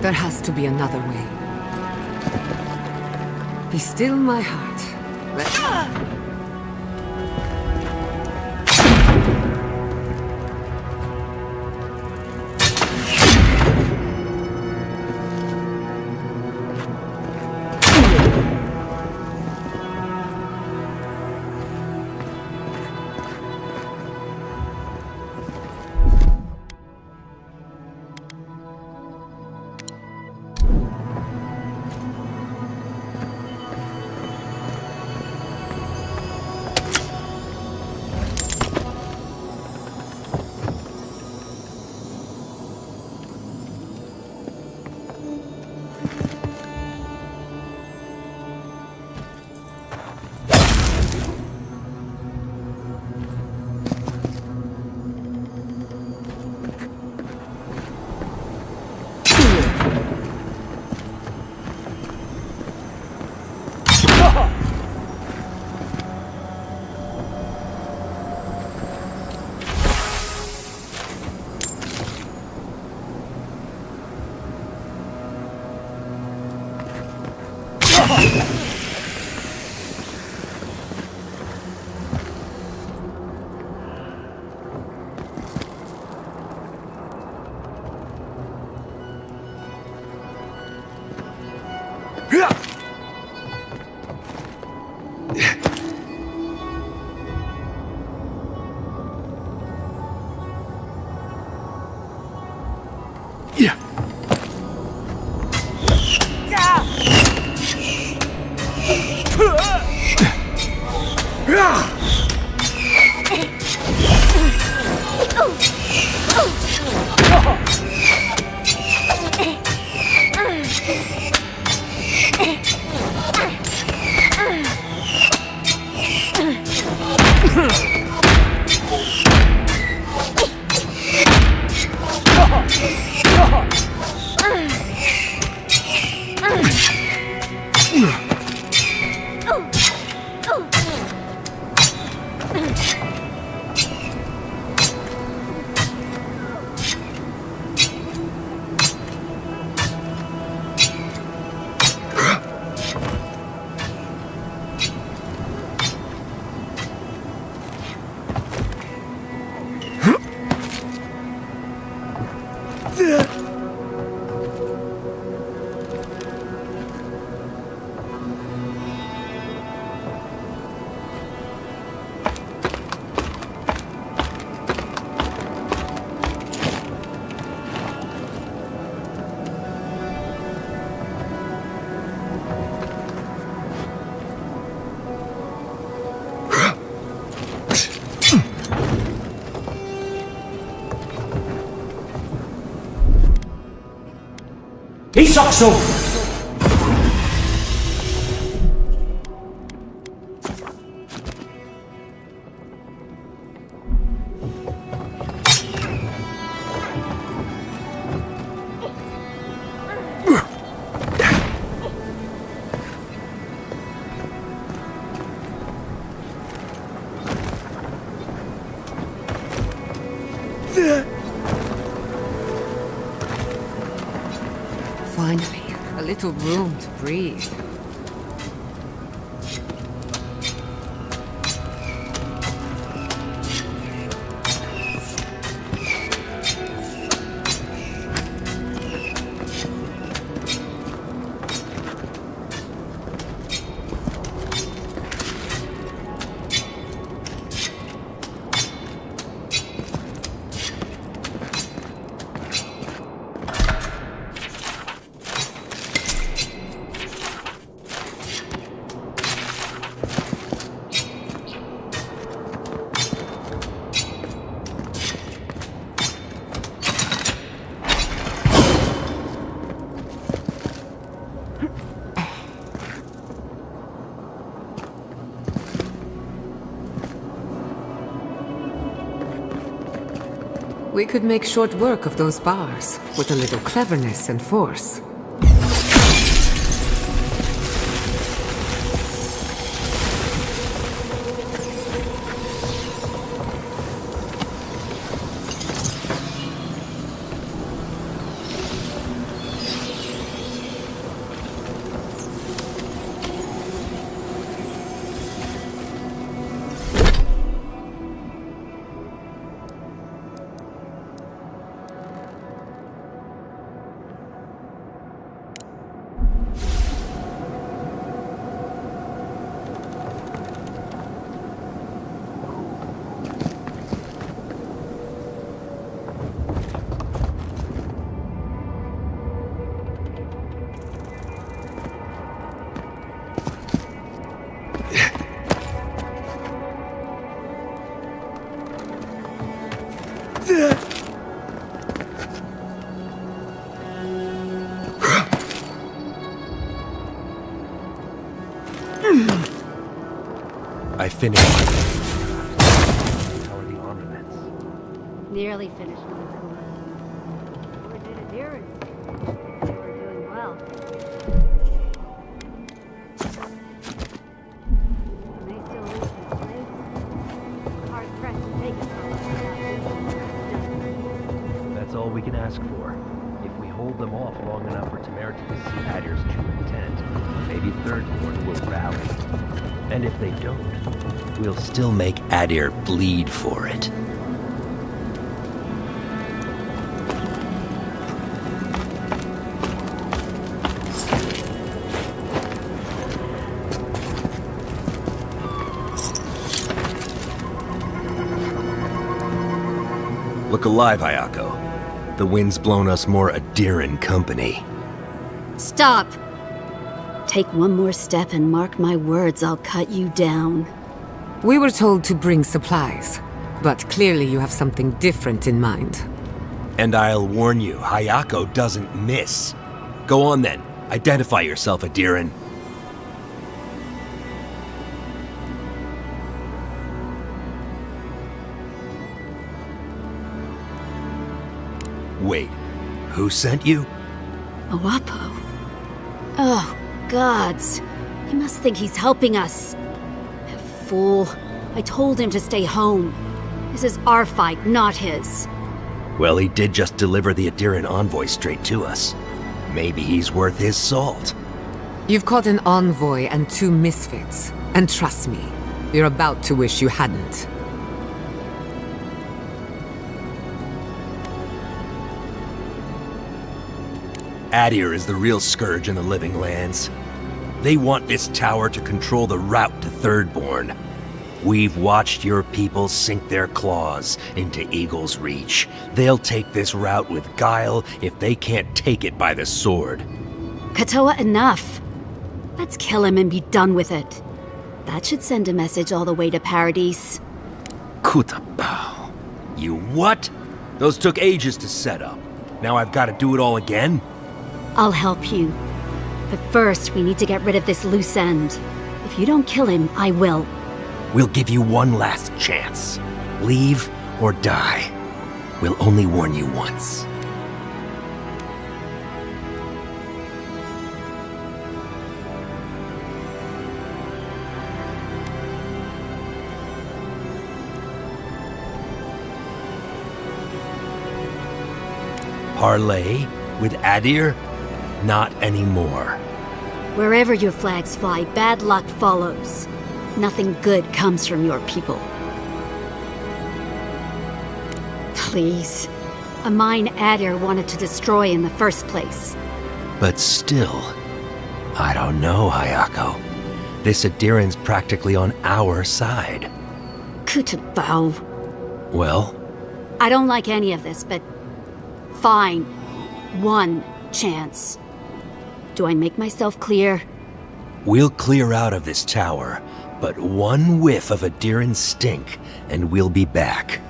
Q: There has to be another way. Be still, my heart.
I: Yeah.
M: Isaksu!
Q: Finally, a little room to breathe. We could make short work of those bars, with a little cleverness and force.
C: I finished.
F: How are the armaments?
W: Nearly finished with the core. We did a deer. They were doing well. And they still lose this place. Hard pressed to take it from us.
F: That's all we can ask for. If we hold them off long enough for Temerity to see Adir's true intent, maybe Thirdborn will rally. And if they don't, we'll still make Adir bleed for it.
C: Look alive, Hayako. The wind's blown us more Adiran company.
W: Stop! Take one more step and mark my words, I'll cut you down.
Q: We were told to bring supplies, but clearly you have something different in mind.
C: And I'll warn you, Hayako doesn't miss. Go on then. Identify yourself, Adiran. Wait, who sent you?
W: Awapo. Oh, gods. He must think he's helping us. That fool. I told him to stay home. This is our fight, not his.
C: Well, he did just deliver the Adiran envoy straight to us. Maybe he's worth his salt.
Q: You've caught an envoy and 2 misfits. And trust me, you're about to wish you hadn't.
C: Adir is the real scourge in the Living Lands. They want this tower to control the route to Thirdborn. We've watched your people sink their claws into Eagle's Reach. They'll take this route with guile if they can't take it by the sword.
W: Katoa, enough. Let's kill him and be done with it. That should send a message all the way to Paradise.
C: Kutabao. You what? Those took ages to set up. Now I've got to do it all again?
P: I'll help you. But first, we need to get rid of this loose end. If you don't kill him, I will.
C: We'll give you one last chance. Leave or die. We'll only warn you once. Parley with Adir? Not anymore.
P: Wherever your flags fly, bad luck follows. Nothing good comes from your people. Please. A mine Adir wanted to destroy in the first place.
C: But still, I don't know, Hayako. This Adiran's practically on our side.
P: Kutabao.
C: Well?
P: I don't like any of this, but... fine. One chance. Do I make myself clear?
C: We'll clear out of this tower, but one whiff of Adiran's stink, and we'll be back.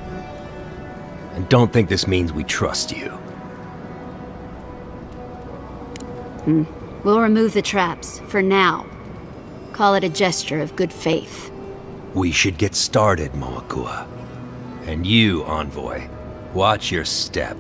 C: And don't think this means we trust you.
P: We'll remove the traps, for now. Call it a gesture of good faith.
C: We should get started, Moakua. And you, Envoy, watch your step.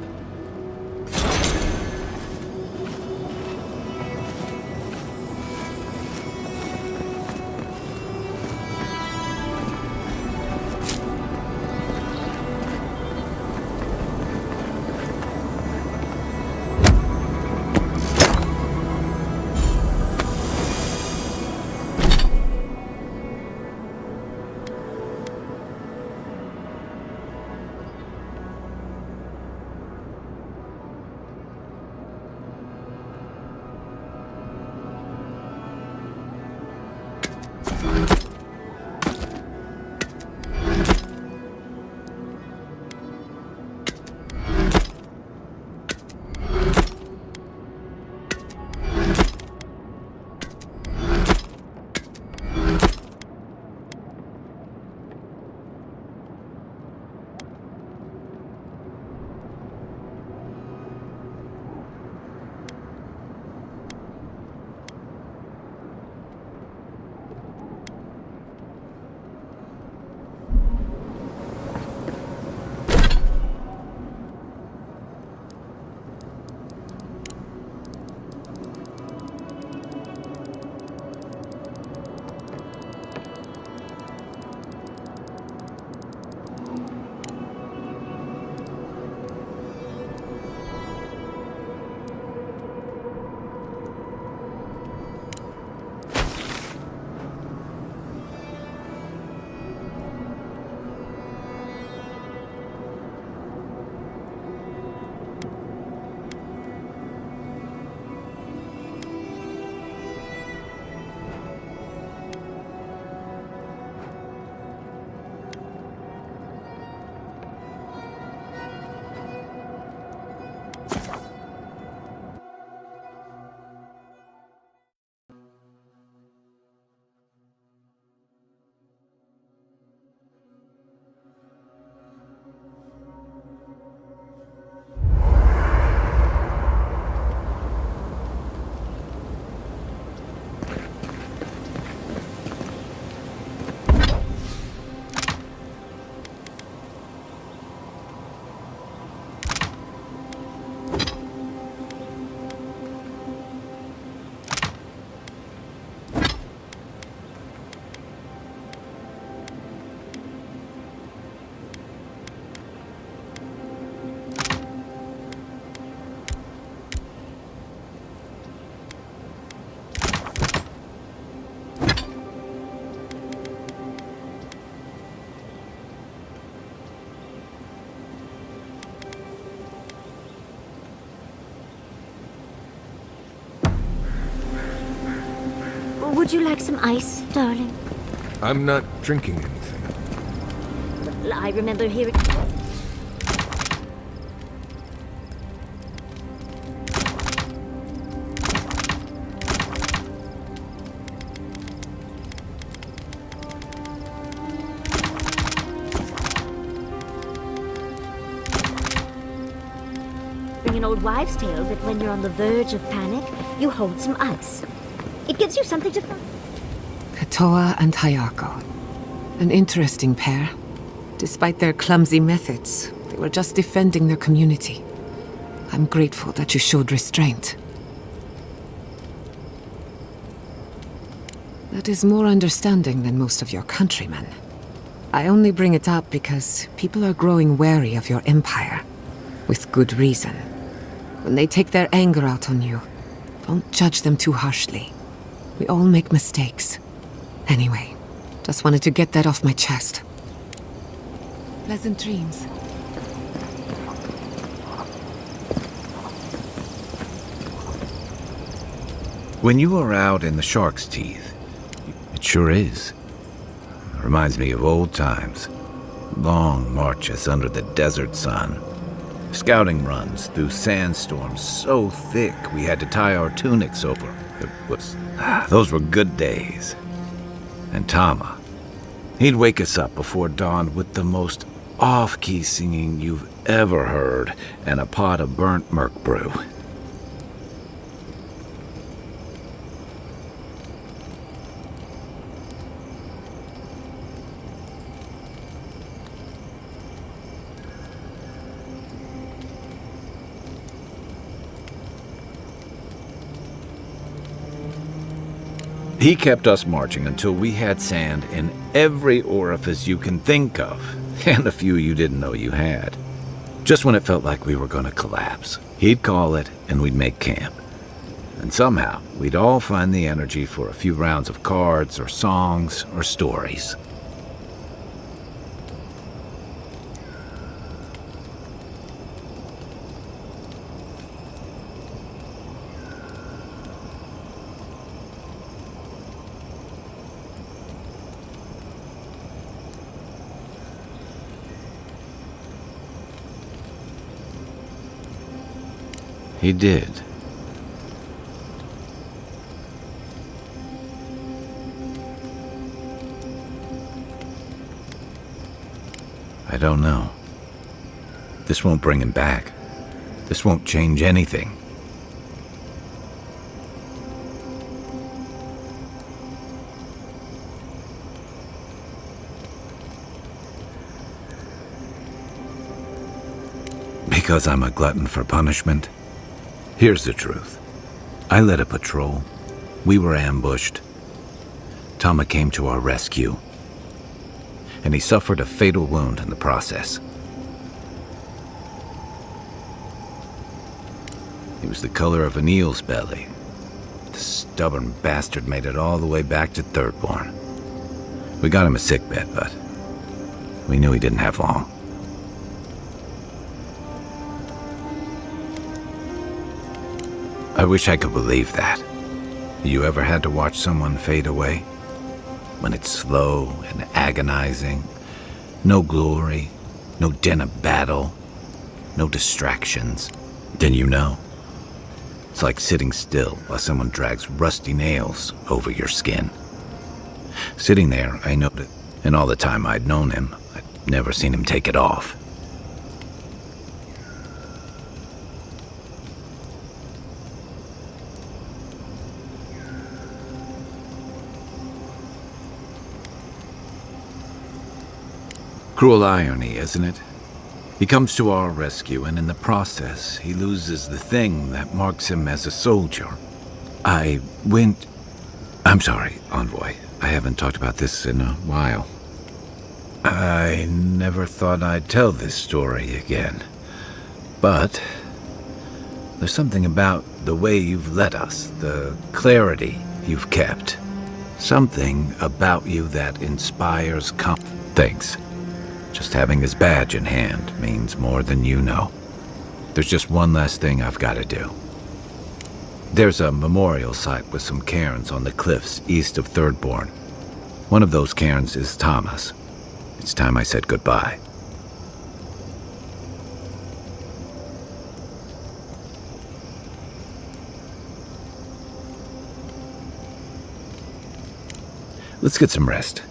W: Would you like some ice, darling?
G: I'm not drinking anything.
W: I remember hearing... an old wives' tale that when you're on the verge of panic, you hold some ice. It gives you something to...
Q: Katoa and Hayako. An interesting pair. Despite their clumsy methods, they were just defending their community. I'm grateful that you showed restraint. That is more understanding than most of your countrymen. I only bring it up because people are growing wary of your empire. With good reason. When they take their anger out on you, don't judge them too harshly. We all make mistakes. Anyway, just wanted to get that off my chest. Pleasant dreams.
B: When you are out in the shark's teeth, it sure is. Reminds me of old times. Long marches under the desert sun. Scouting runs through sandstorms so thick we had to tie our tunics over. Those were good days. And Tama, he'd wake us up before dawn with the most off-key singing you've ever heard and a pot of burnt merc brew. He kept us marching until we had sand in every orifice you can think of, and a few you didn't know you had. Just when it felt like we were going to collapse, he'd call it and we'd make camp. And somehow, we'd all find the energy for a few rounds of cards or songs or stories. He did. I don't know. This won't bring him back. This won't change anything. Because I'm a glutton for punishment? Here's the truth. I led a patrol. We were ambushed. Tama came to our rescue. And he suffered a fatal wound in the process. He was the color of an eel's belly. The stubborn bastard made it all the way back to Thirdborn. We got him a sickbed, but we knew he didn't have long. I wish I could believe that. You ever had to watch someone fade away? When it's slow and agonizing, no glory, no din of battle, no distractions, then you know. It's like sitting still while someone drags rusty nails over your skin. Sitting there, I noted, and all the time I'd known him, I'd never seen him take it off. Cruel irony, isn't it? He comes to our rescue, and in the process, he loses the thing that marks him as a soldier. I'm sorry, Envoy. I haven't talked about this in a while. I never thought I'd tell this story again. But there's something about the way you've led us, the clarity you've kept. Something about you that inspires confidence. Thanks. Just having his badge in hand means more than you know. There's just one last thing I've got to do. There's a memorial site with some cairns on the cliffs east of Thirdborn. One of those cairns is Tama's. It's time I said goodbye. Let's get some rest.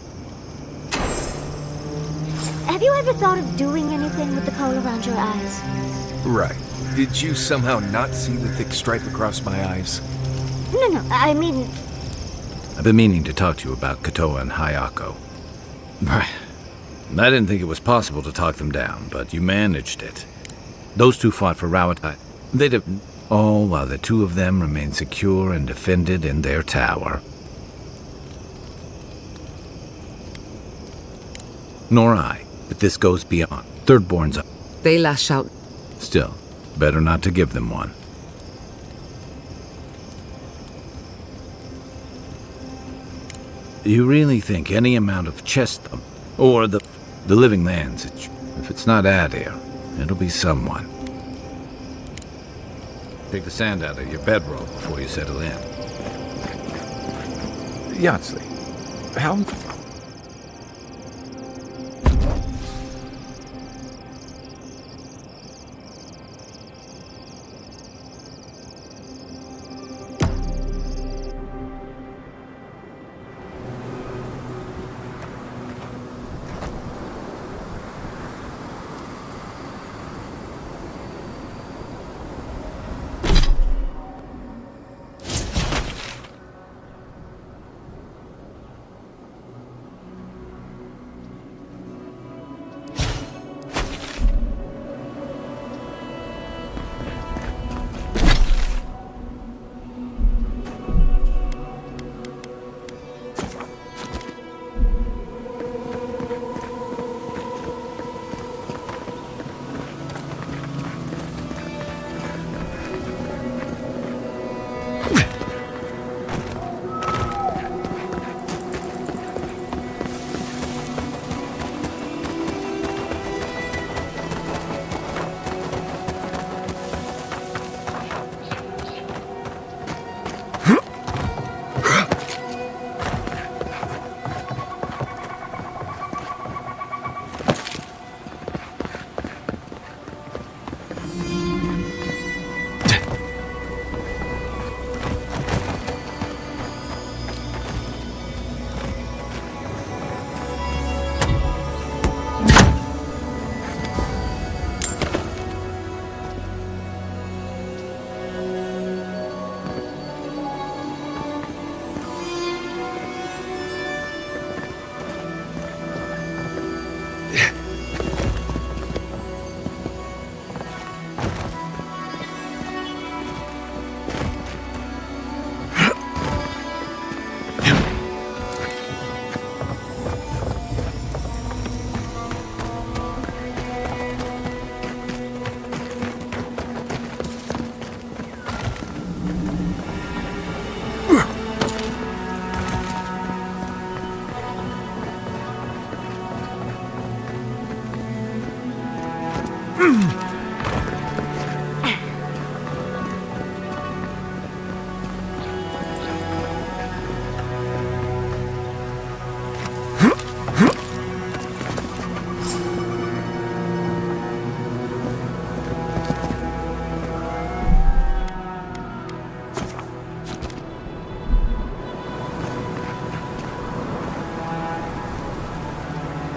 W: Have you ever thought of doing anything with the coal around your eyes?
G: Right. Did you somehow not see the thick stripe across my eyes?
W: No, I mean...
B: I've been meaning to talk to you about Katoa and Hayako. I didn't think it was possible to talk them down, but you managed it. Those two fought for Rawatai. They'd have... all while the two of them remained secure and defended in their tower. Nor I, but this goes beyond. Thirdborn's up.
Q: They lash out.
B: Still, better not to give them one. You really think any amount of chest thump, or the living lands, if it's not Adir, it'll be someone. Take the sand out of your bedroll before you settle in.
G: Yardsley, how...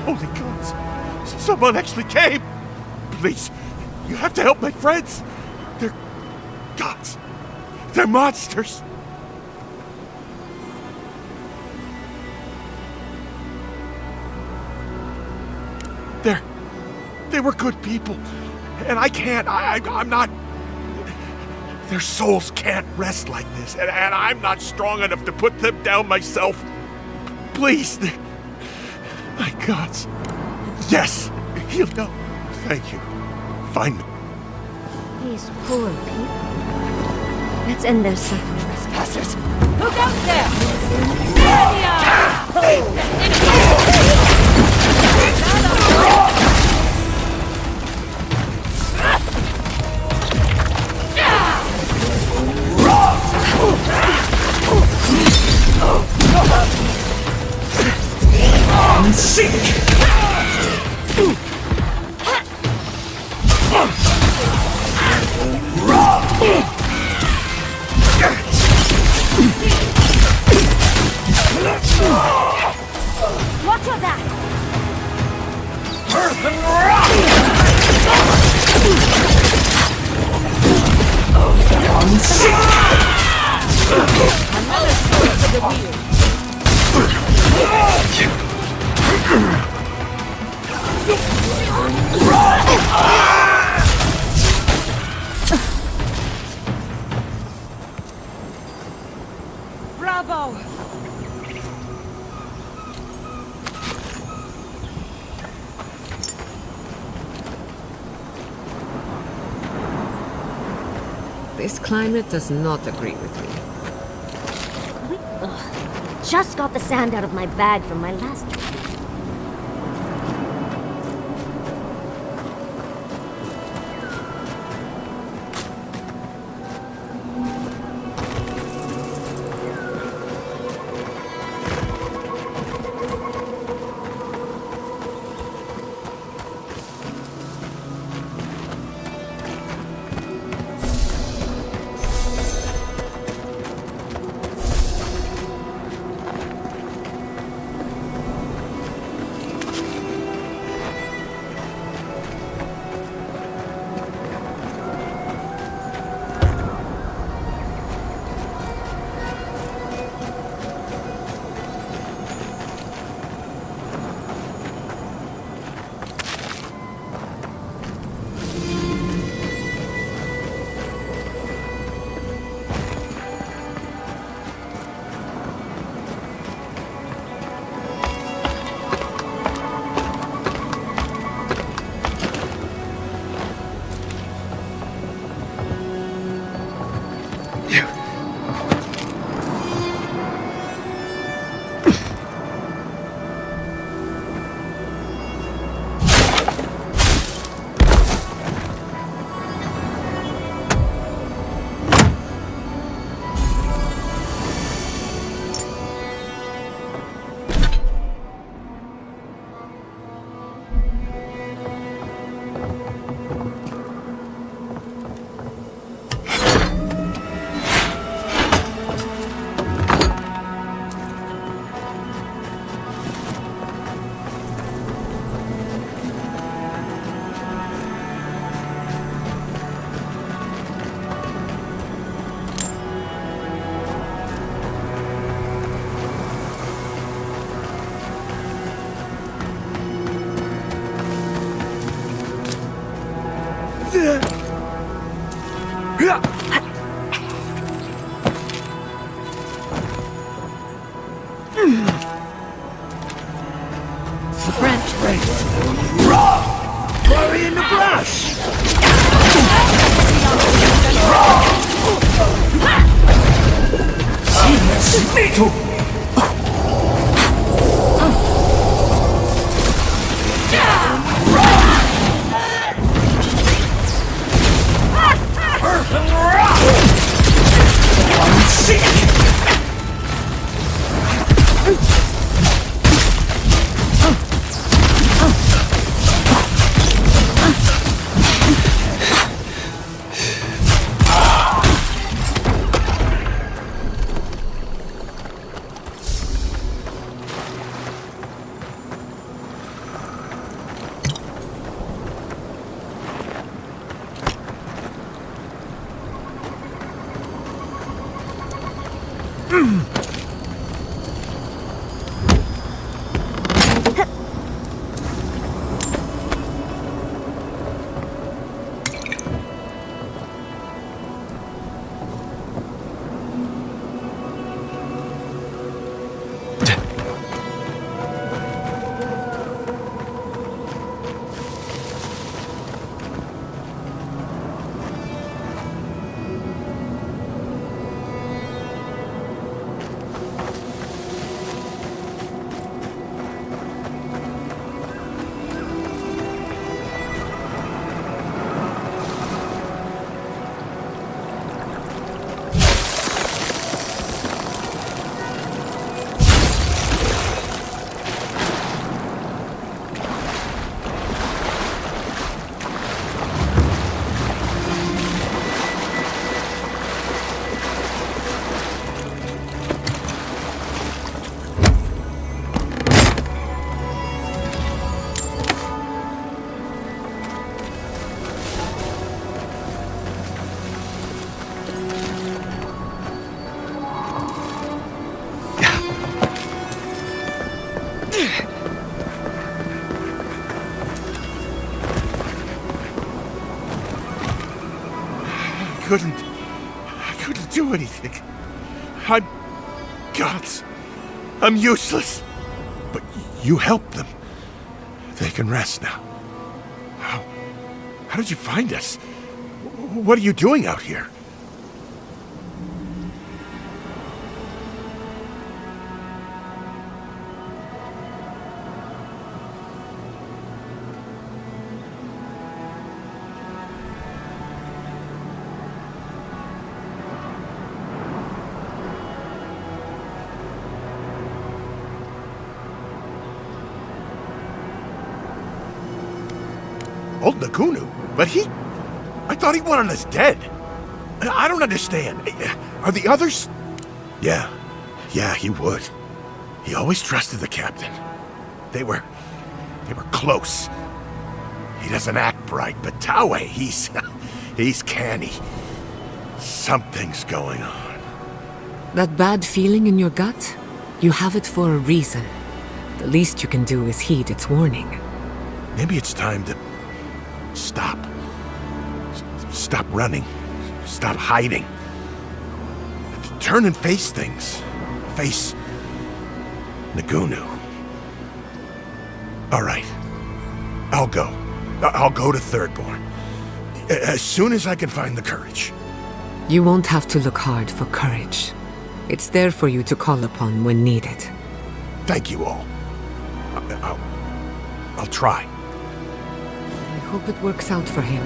O: Holy gods! Someone actually came! Please, you have to help my friends! They're gods! They're monsters! They were good people, and I'm not... Their souls can't rest like this, and I'm not strong enough to put them down myself. Please, my gods. Yes, he'll go. Thank you. Find me.
W: These poor people. Let's end their suffering.
L: Trespassers! Look out there!
M: Sink!
W: Watch your back!
M: Earth and rock!
L: Another sword for the wheel. Bravo!
Q: This climate does not agree with me.
W: Just got the sand out of my bag from my last trip.
M: Bury in the brush! I couldn't do anything. I'm gods. I'm useless. But you helped them. They can rest now. How did you find us? What are you doing out here? Old Nagunu? But I thought he wanted us dead. I don't understand. Are the others? Yeah, he would. He always trusted the captain. They were close. He doesn't act bright, but Taue, he's canny. Something's going on.
Q: That bad feeling in your gut? You have it for a reason. The least you can do is heed its warning.
M: Maybe it's time to stop. Stop running. Stop hiding. Turn and face things. Face Nagunu. All right. I'll go. I'll go to Thirdborn. As soon as I can find the courage.
Q: You won't have to look hard for courage. It's there for you to call upon when needed.
M: Thank you all. I'll try.
Q: I hope it works out for him.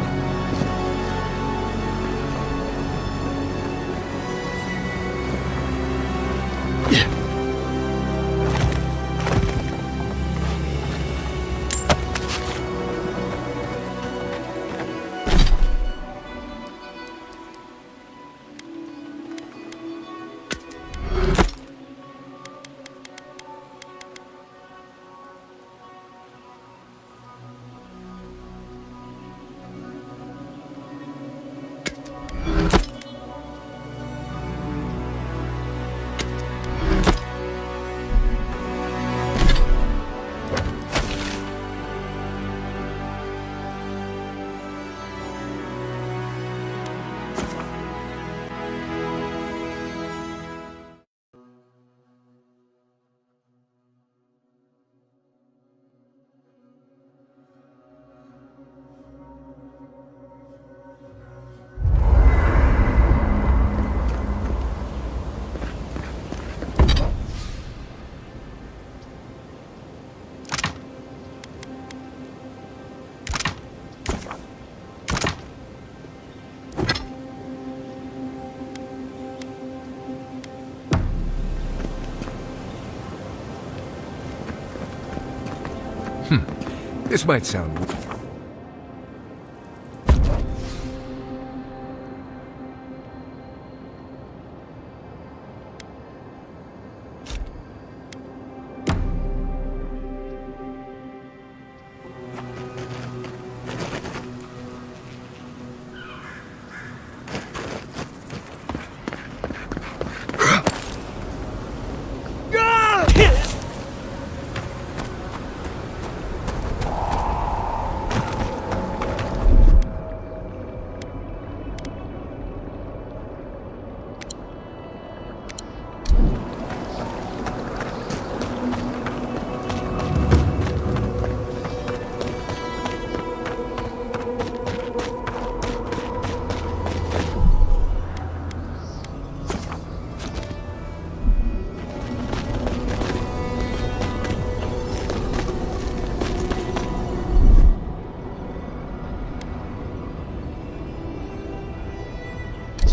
G: This might sound...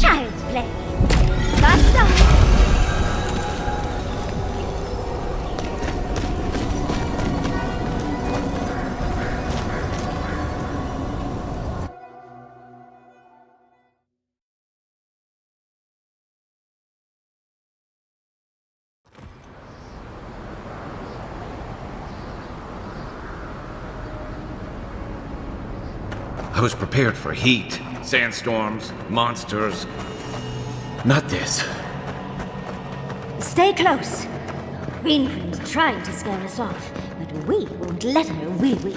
H: Child's play. Basta.
B: I was prepared for heat, sandstorms, monsters. Not this.
W: Stay close. Green Prim's trying to scare us off, but we won't let her, will we?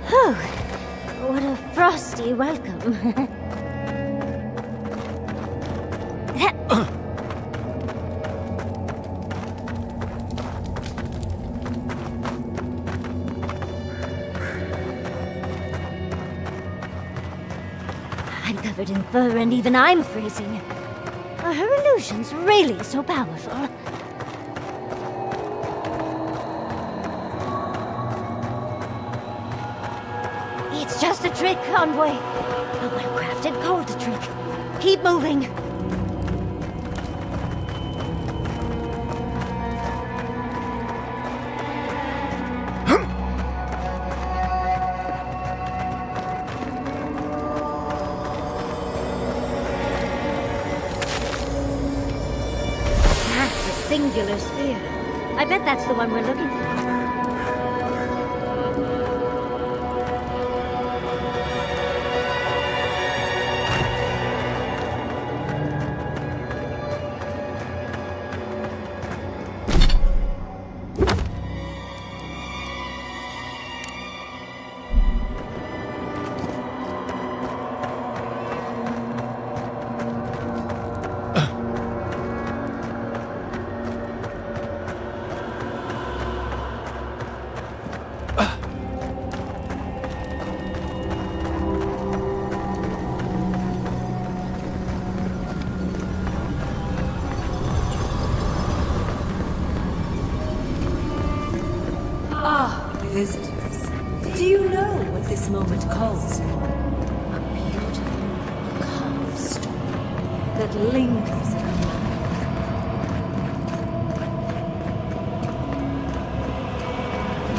W: Whew. What a frosty welcome. I'm covered in fur and even I'm freezing. Are her illusions really so powerful? It's just a trick, Envoy. A well-crafted cold trick. Keep moving. That's a singular spear. I bet that's the one we're looking for.
S: Visitors, do you know what this moment calls for? A beautiful, calm story that lingers in the mind.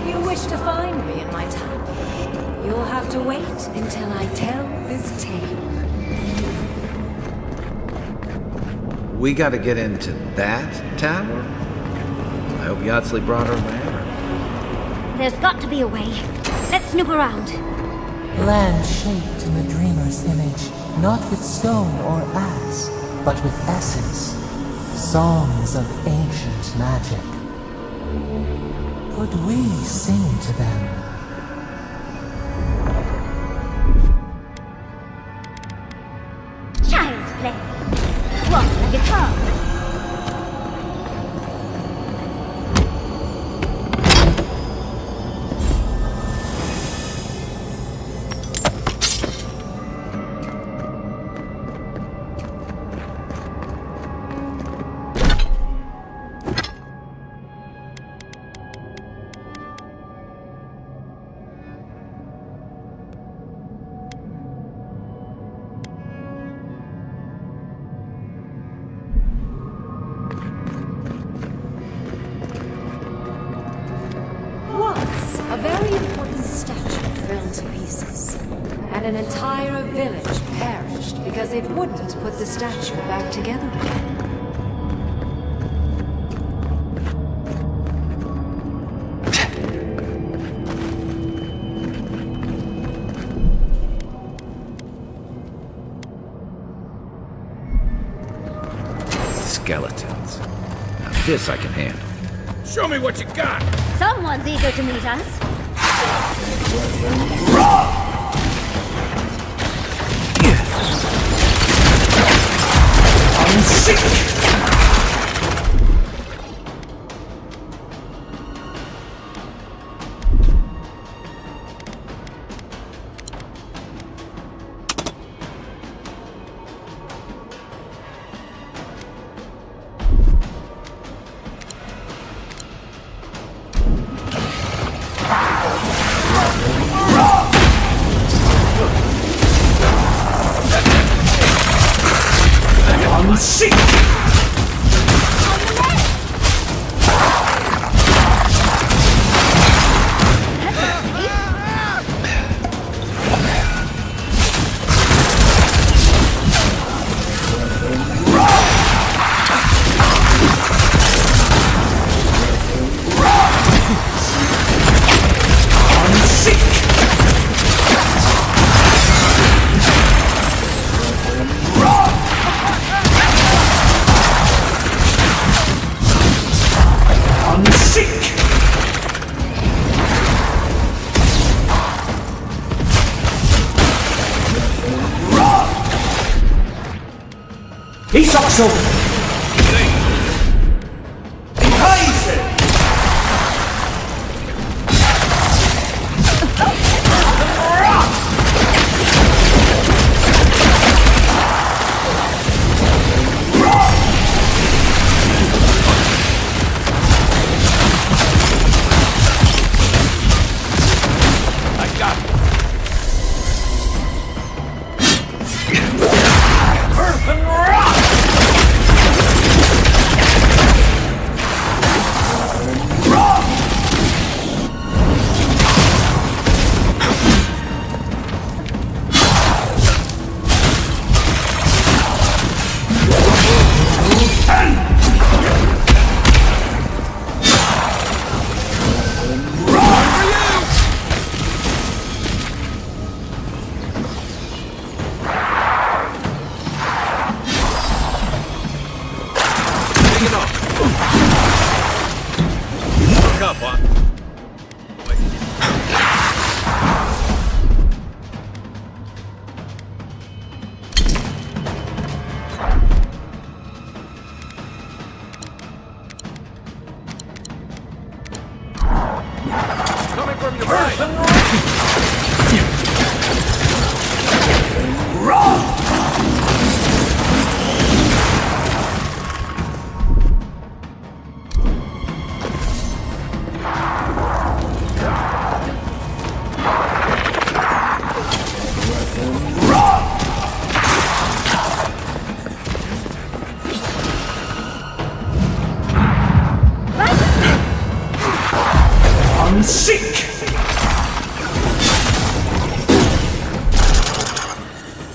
S: You wish to find me in my tower? You'll have to wait until I tell this tale.
B: We gotta get into that tower? I hope Yatsley brought her ladder.
W: There's got to be a way. Let's snoop around.
U: Land shaped in the dreamer's image, not with stone or axe, but with essence. Songs of ancient magic. Could we sing to them?
W: Child's play. Walk like a guitar.
S: Once, a very important statue fell to pieces, and an entire village perished because it wouldn't put the statue back together again.
B: Skeletons. Now this I can handle.
C: Show me what you got!
W: Someone's eager to meet us.
U: I'm sick!
N: He's also...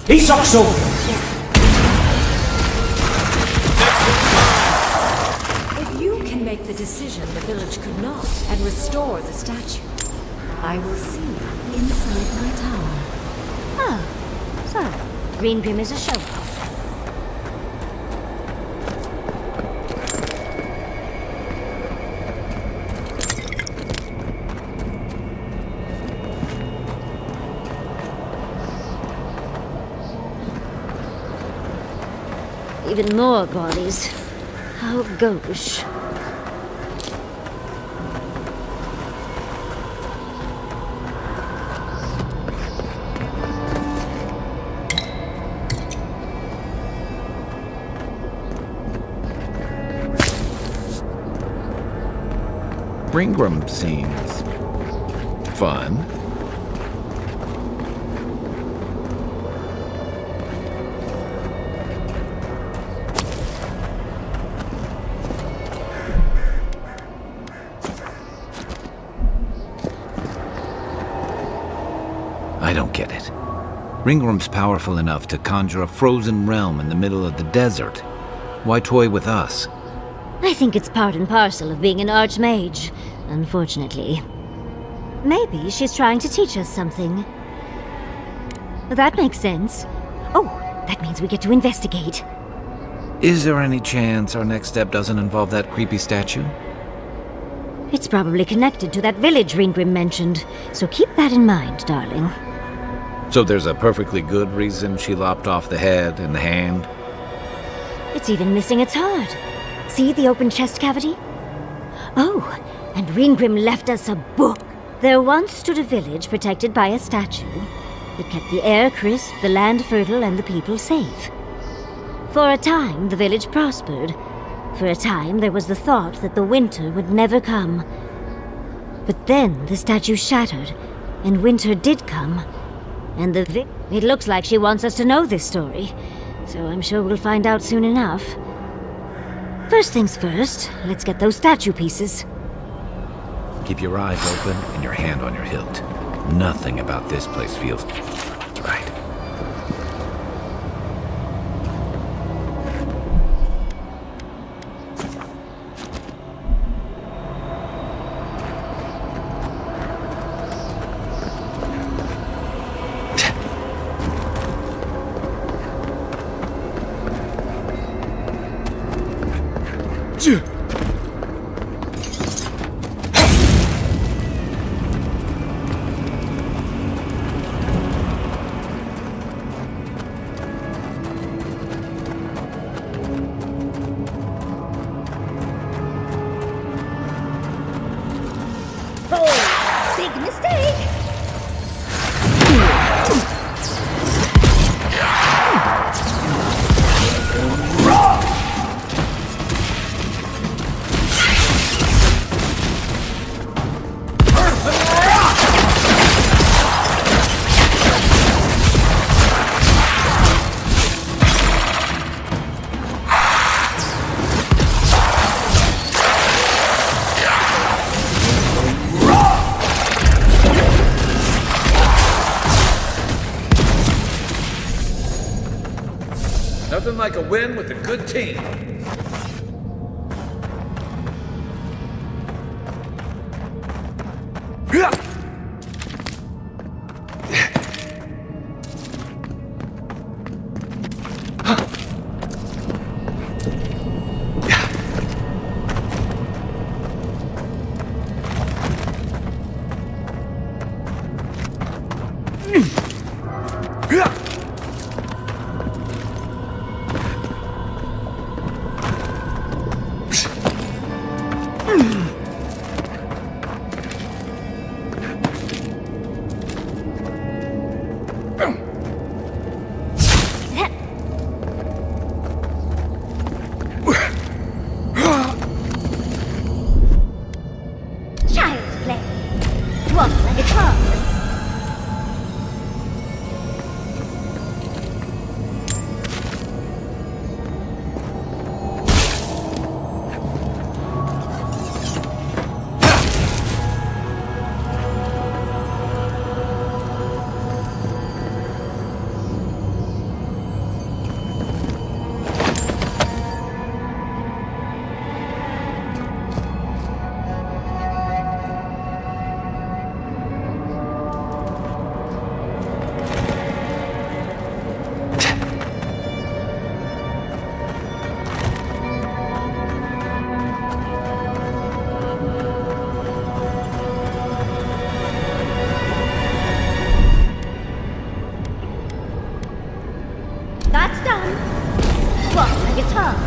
N: He's also...
S: If you can make the decision the village could not and restore the statue, I will see you inside my tower.
W: Oh, so Green Grim is a show-off. Even more bodies. How gauche.
B: Ringram seems fun. I don't get it. Ringram's powerful enough to conjure a frozen realm in the middle of the desert. Why toy with us?
W: I think it's part and parcel of being an archmage, unfortunately. Maybe she's trying to teach us something. That makes sense. Oh, that means we get to investigate.
B: Is there any chance our next step doesn't involve that creepy statue?
W: It's probably connected to that village Ringrim mentioned, so keep that in mind, darling.
B: So there's a perfectly good reason she lopped off the head and the hand?
W: It's even missing its heart. See the open chest cavity? Oh, and Ringrim left us a book. There once stood a village protected by a statue that kept the air crisp, the land fertile, and the people safe. For a time, the village prospered. For a time, there was the thought that the winter would never come. But then the statue shattered, and winter did come. And it looks like she wants us to know this story, so I'm sure we'll find out soon enough. First things first, let's get those statue pieces.
B: Keep your eyes open and your hand on your hilt. Nothing about this place feels right. Nothing like a win with a good team.
W: Child's play. Walk like a child. That's done. Walk like a child.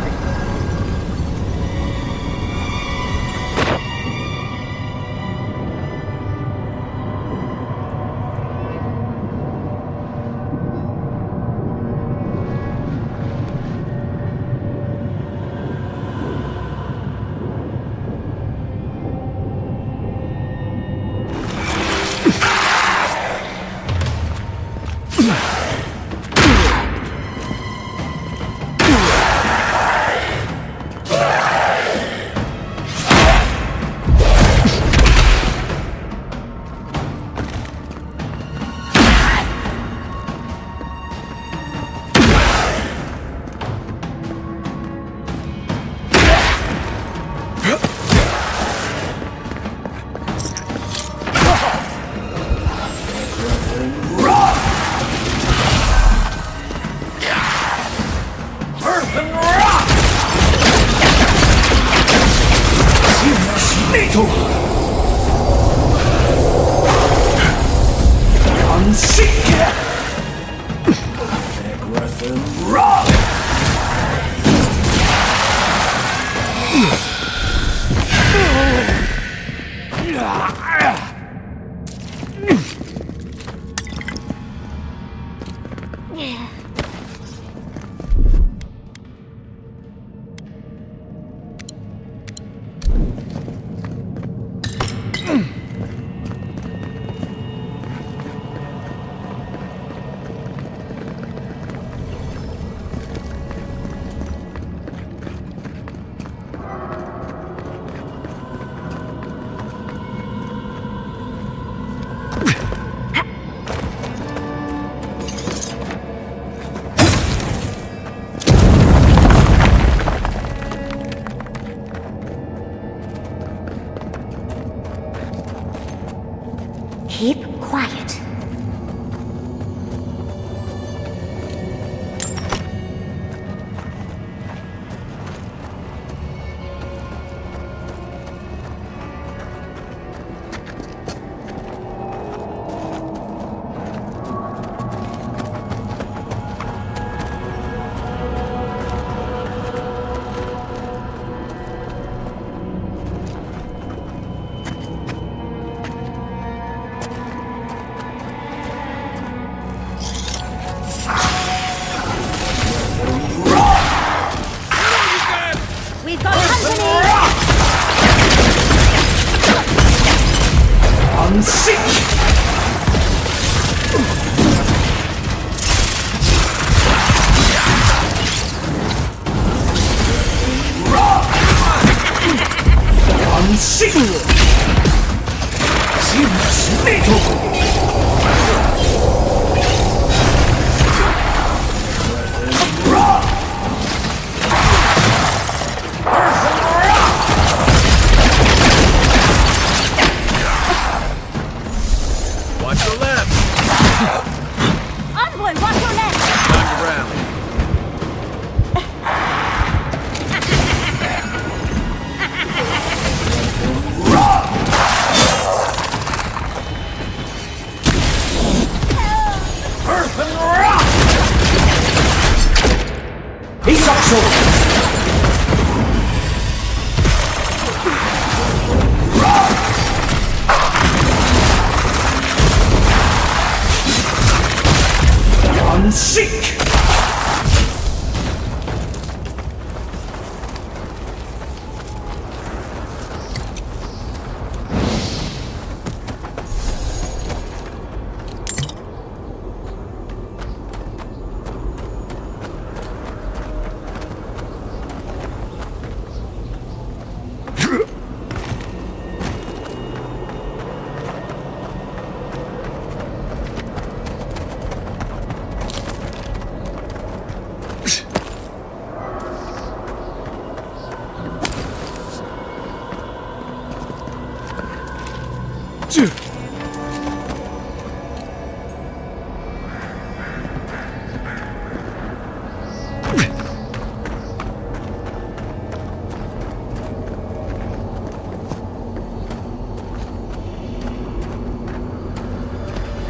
N: Seek!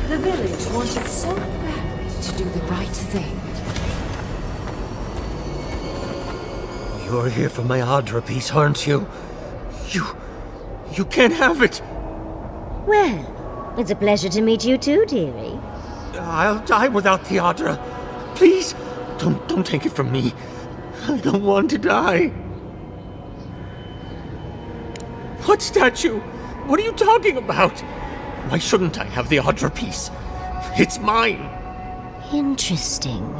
S: The village wanted so badly to do the right thing.
C: You're here for my Adra piece, aren't you? You can't have it!
W: Well, it's a pleasure to meet you too, dearie.
C: I'll die without the Adra. Please, don't take it from me. I don't want to die. What statue? What are you talking about? Why shouldn't I have the Adra piece? It's mine.
W: Interesting.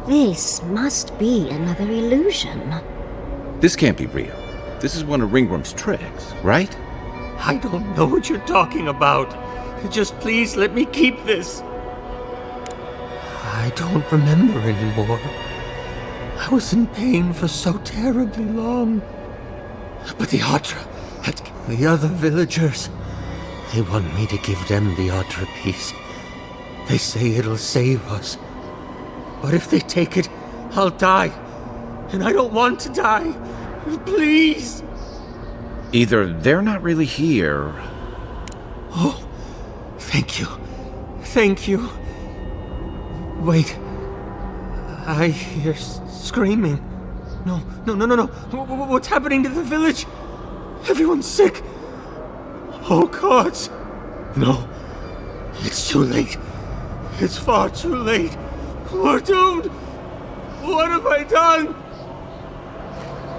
W: This must be another illusion.
A: This can't be real. This is one of Ringworm's tricks, right?
C: I don't know what you're talking about. Just please let me keep this. I don't remember anymore. I was in pain for so terribly long. But the Adra, the other villagers, they want me to give them the Adra piece. They say it'll save us. But if they take it, I'll die. And I don't want to die. Please.
A: Either they're not really here.
C: Oh, thank you. Thank you. Wait. I hear screaming. No. What's happening to the village? Everyone's sick. Oh, gods. No. It's too late. It's far too late. We're doomed. What have I done?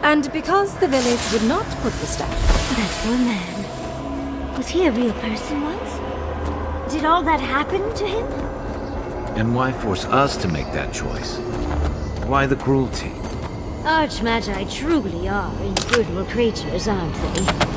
J: And because the village would not put the statue...
W: That poor man. Was he a real person once? Did all that happen to him?
A: And why force us to make that choice? Why the cruelty?
W: Archmagi truly are inscrutable creatures, aren't they?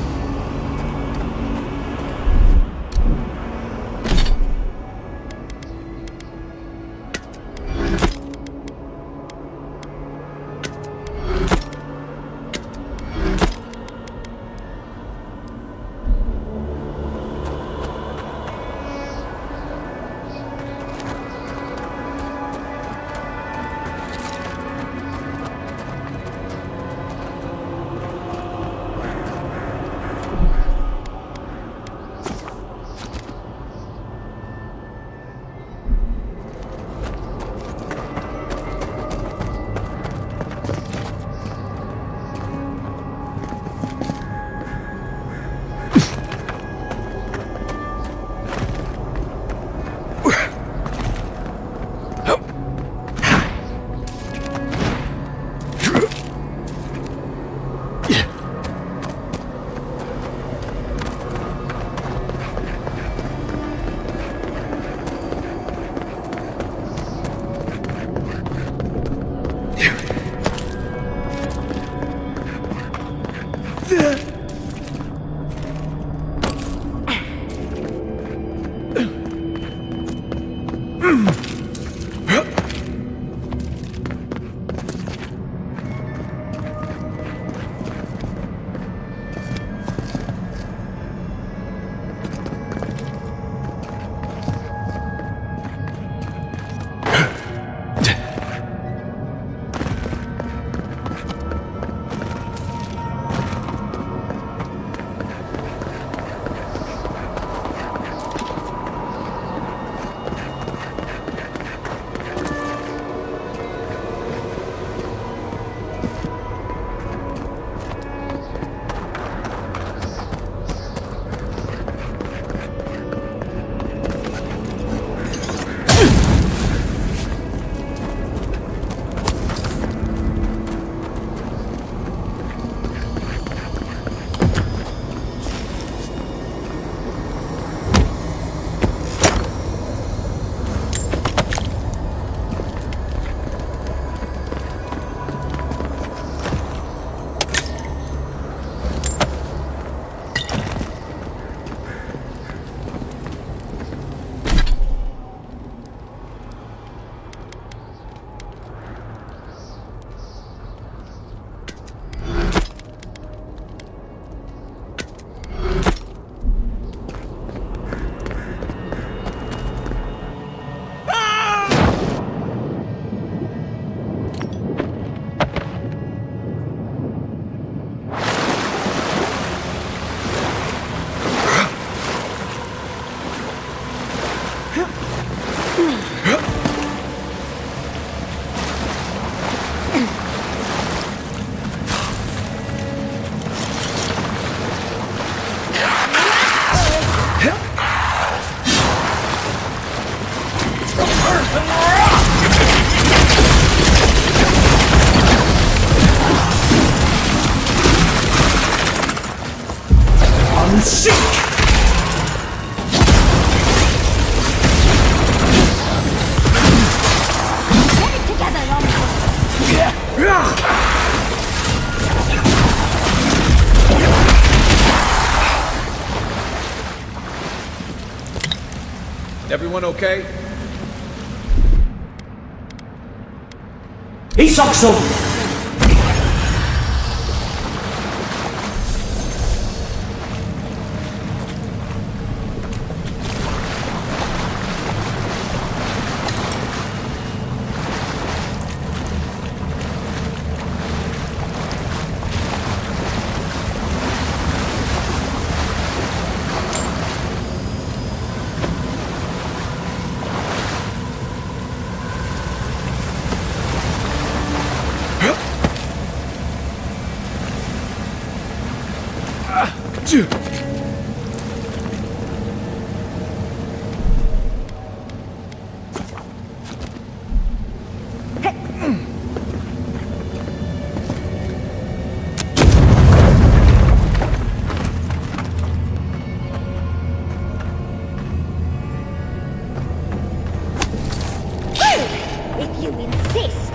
B: Everyone okay?
N: Isakso!
W: If you insist.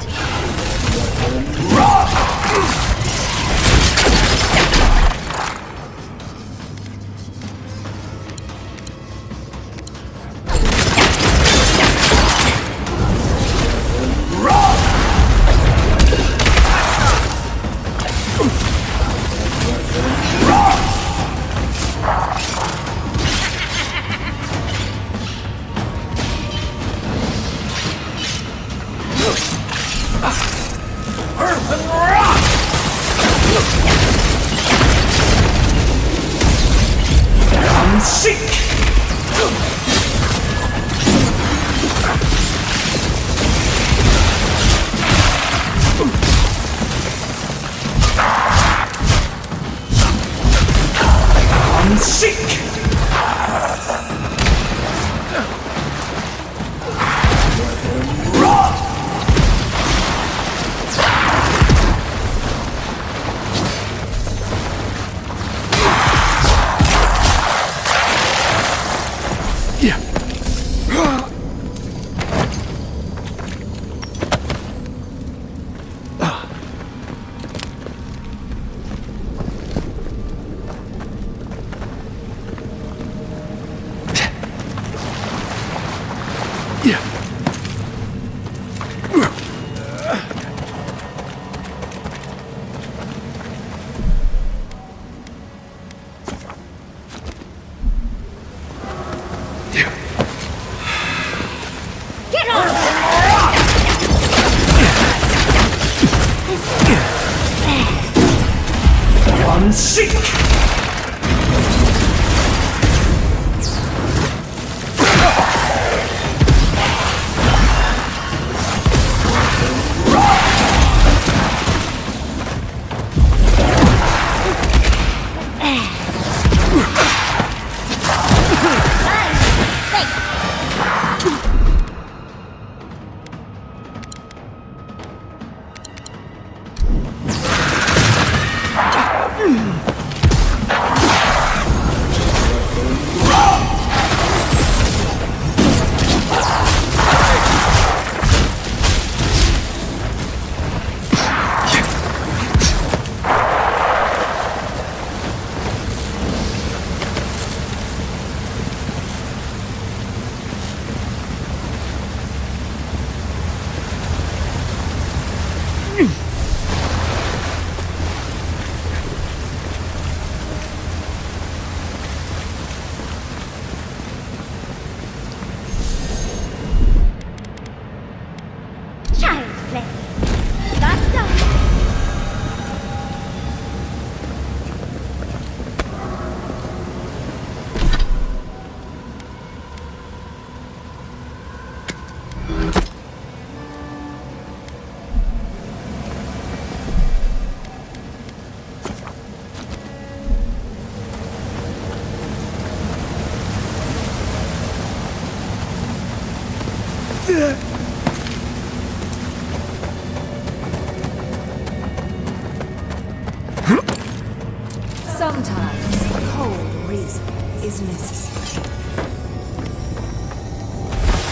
S: is necessary.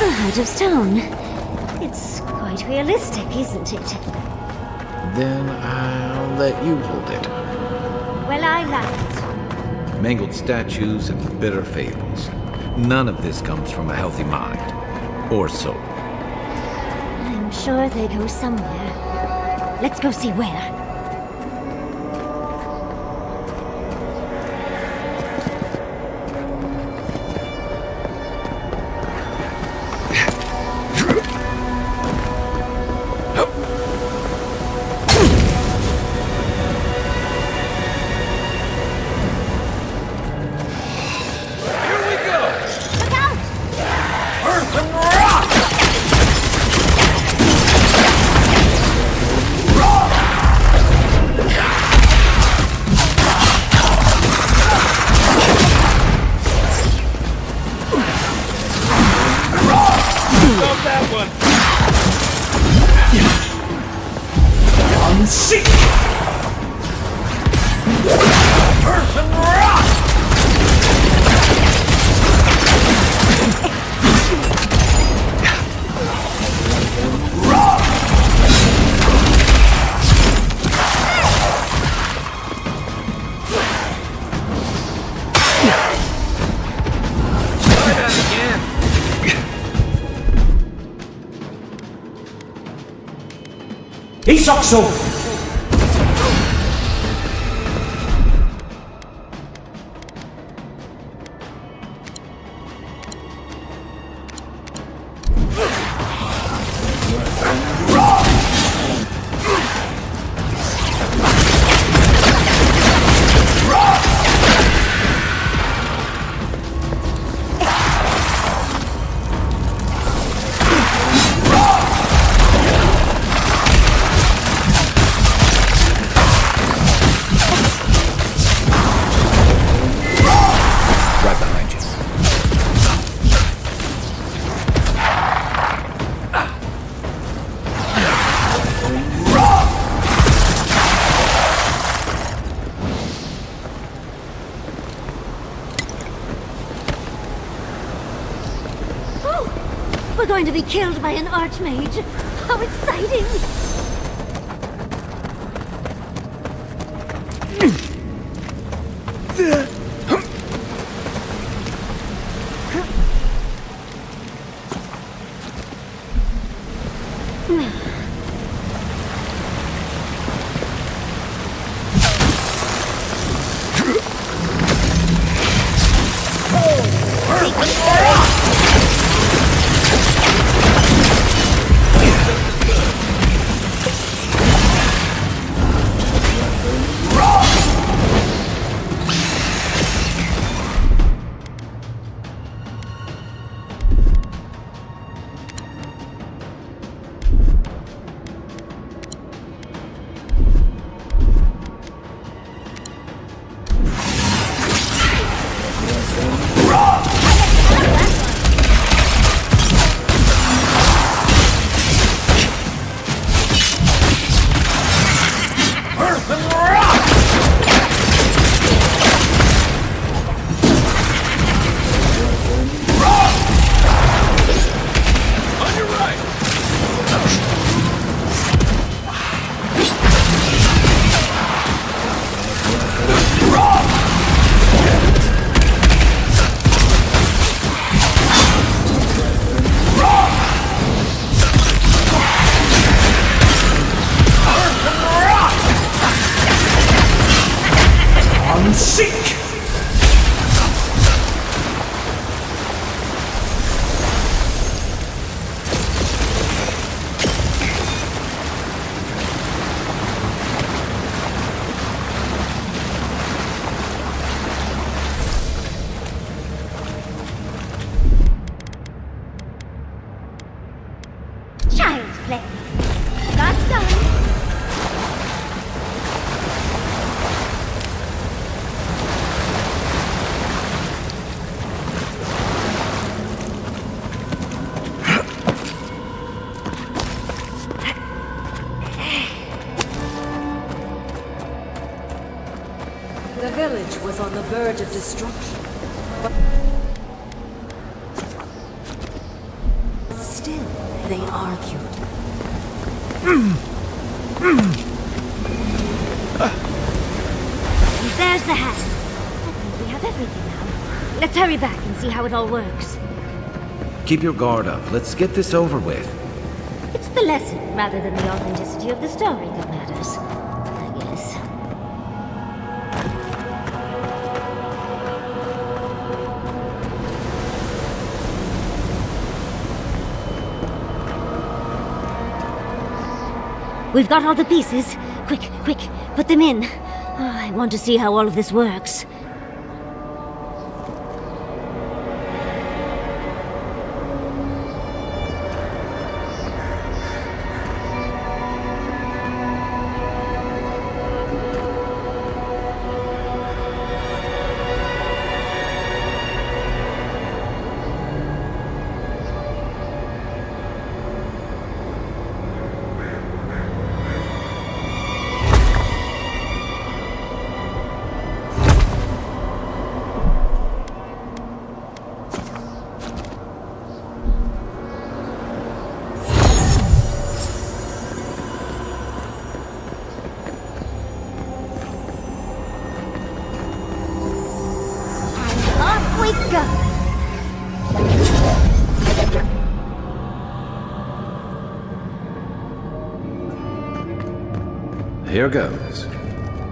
W: Out of stone. It's quite realistic, isn't it?
A: Then I'll let you hold it.
W: Well, I like it.
B: Mangled statues and bitter fables. None of this comes from a healthy mind or soul.
W: I'm sure they go somewhere. Let's go see where.
N: Isokso!
W: We're going to be killed by an archmage. How exciting! Child's play. That's done.
S: The village was on the verge of destruction. Still, they argued.
W: There's the hat. I think we have everything now. Let's hurry back and see how it all works.
A: Keep your guard up. Let's get this over with.
W: It's the lesson rather than the authenticity of the story that matters, I guess. We've got all the pieces. Quick, quick, put them in. Oh, I want to see how all of this works. We go!
A: Here goes.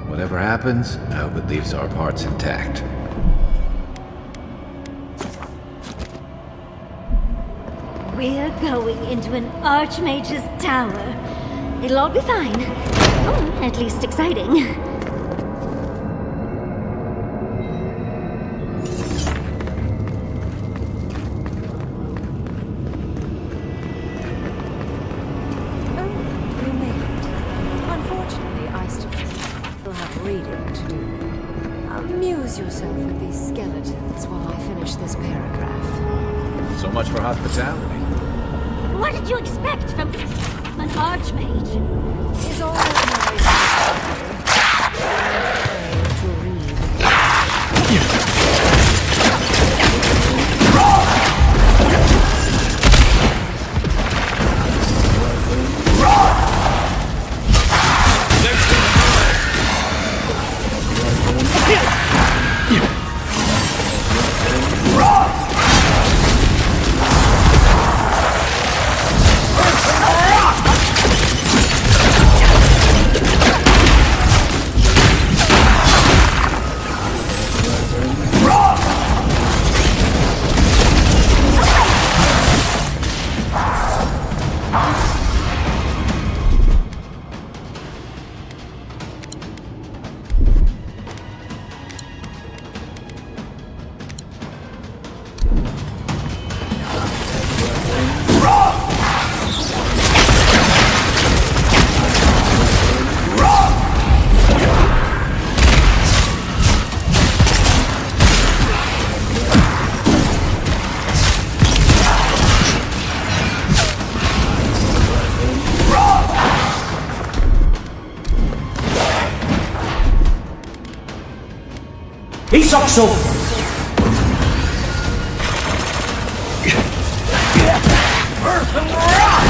A: Whatever happens, I hope it leaves our parts intact.
W: We're going into an Archmage's tower. It'll all be fine. Oh, at least exciting.
S: Amuse yourself with these skeletons while I finish this paragraph.
A: So much for hospitality.
W: What did you expect from an Archmage?
S: Is all that
N: Isokso!
D: Earth and rock!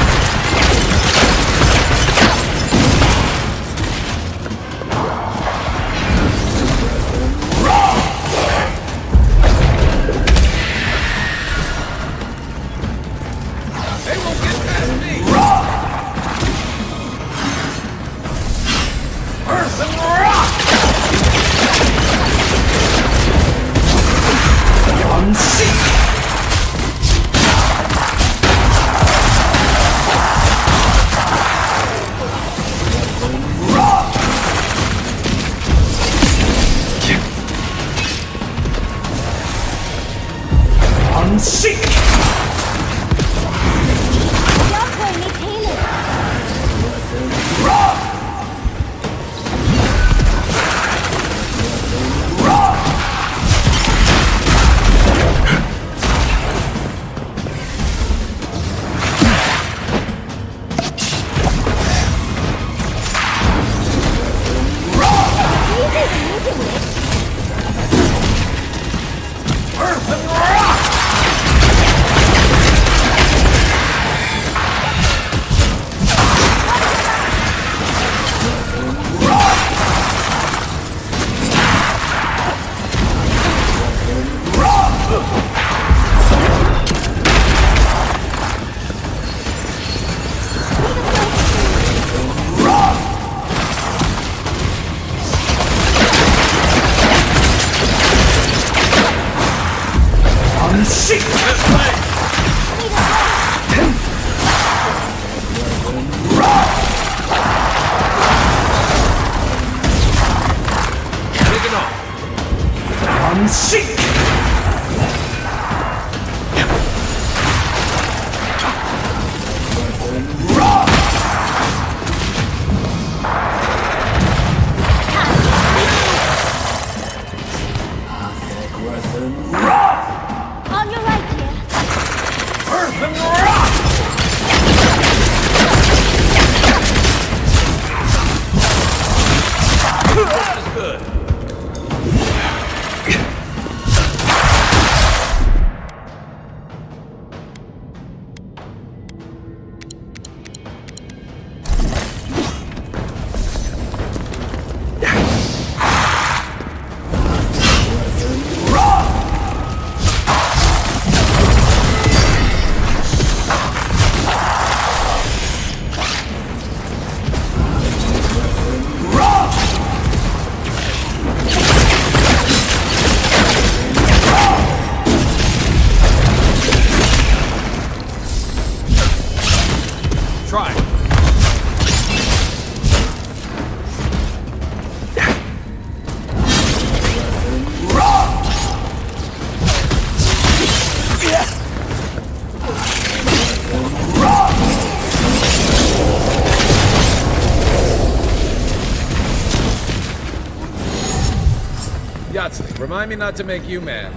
D: They won't get past me! Earth and rock! seek!
W: On your right, dear.
D: Earth and rock!
B: That is good.
O: Try.
B: Yahtzee, remind me not to make you mad.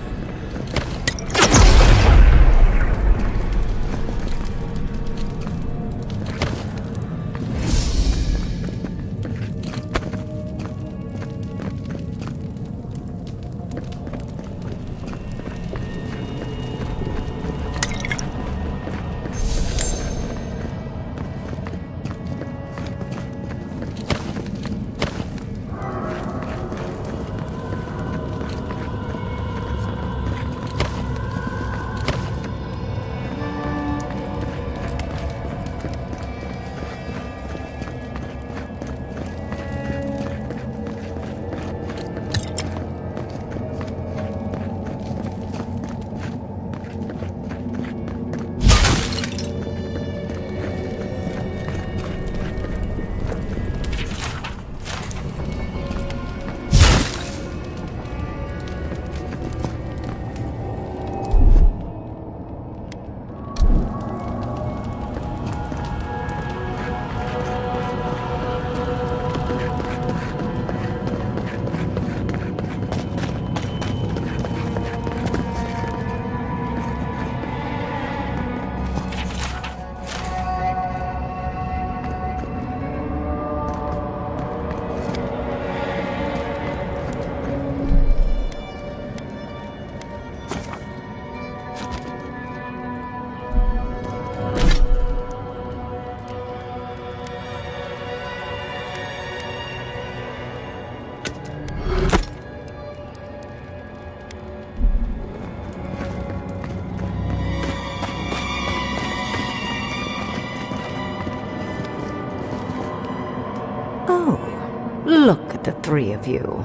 K: Look at the three of you.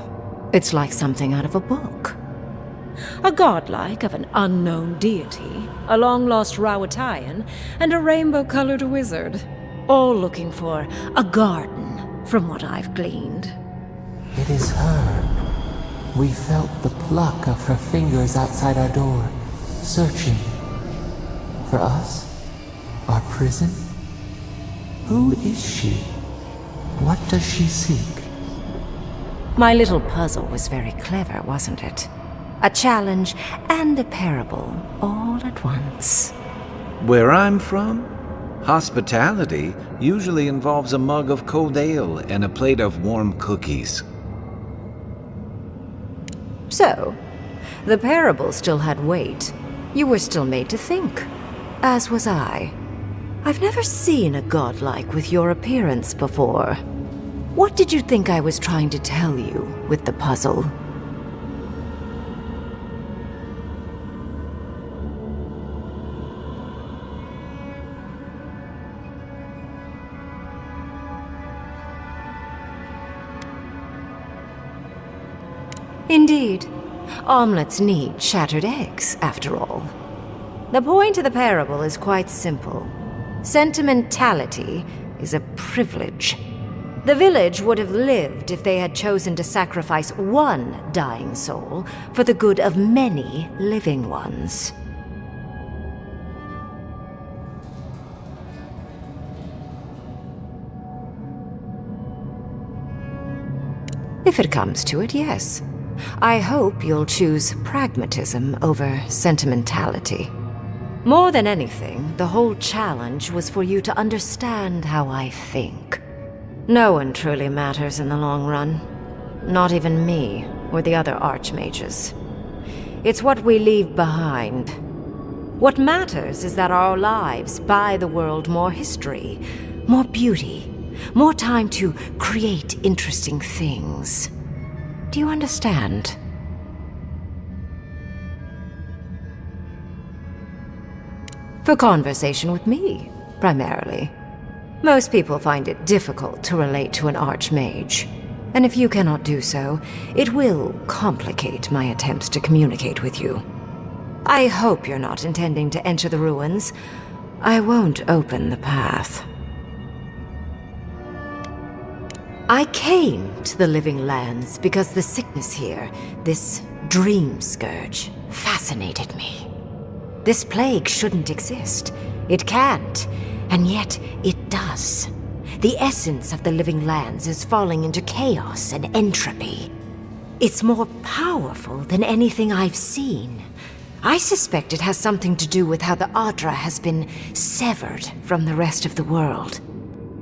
K: It's like something out of a book.
S: A godlike of an unknown deity, a long-lost Rawatayan, and a rainbow-colored wizard. All looking for a garden, from what I've gleaned.
U: It is her. We felt the pluck of her fingers outside our door, searching. For us? Our prison? Who is she? What does she seek?
K: My little puzzle was very clever, wasn't it? A challenge and a parable, all at once.
A: Where I'm from, hospitality usually involves a mug of cold ale and a plate of warm cookies.
K: So, the parable still had weight. You were still made to think, as was I. I've never seen a godlike with your appearance before. What did you think I was trying to tell you with the puzzle? Indeed. Omelets need shattered eggs, after all. The point of the parable is quite simple. Sentimentality is a privilege. The village would have lived if they had chosen to sacrifice one dying soul for the good of many living ones. If it comes to it, yes. I hope you'll choose pragmatism over sentimentality. More than anything, the whole challenge was for you to understand how I think. No one truly matters in the long run. Not even me, or the other archmages. It's what we leave behind. What matters is that our lives buy the world more history, more beauty, more time to create interesting things. Do you understand? For conversation with me, primarily. Most people find it difficult to relate to an archmage. And if you cannot do so, it will complicate my attempts to communicate with you. I hope you're not intending to enter the ruins. I won't open the path. I came to the Living Lands because the sickness here, this dream scourge, fascinated me. This plague shouldn't exist. It can't, and yet it does. The essence of the Living Lands is falling into chaos and entropy. It's more powerful than anything I've seen. I suspect it has something to do with how the Adra has been severed from the rest of the world.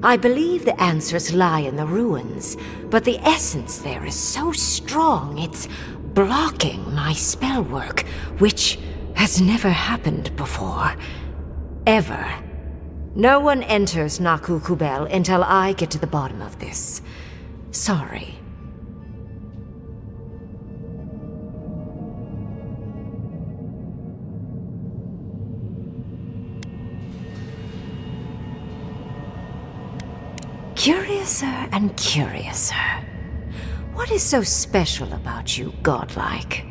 K: I believe the answers lie in the ruins, but the essence there is so strong it's blocking my spell work, which has never happened before. Ever. No one enters Naku Kubel until I get to the bottom of this. Sorry. Curiouser and curiouser. What is so special about you, godlike?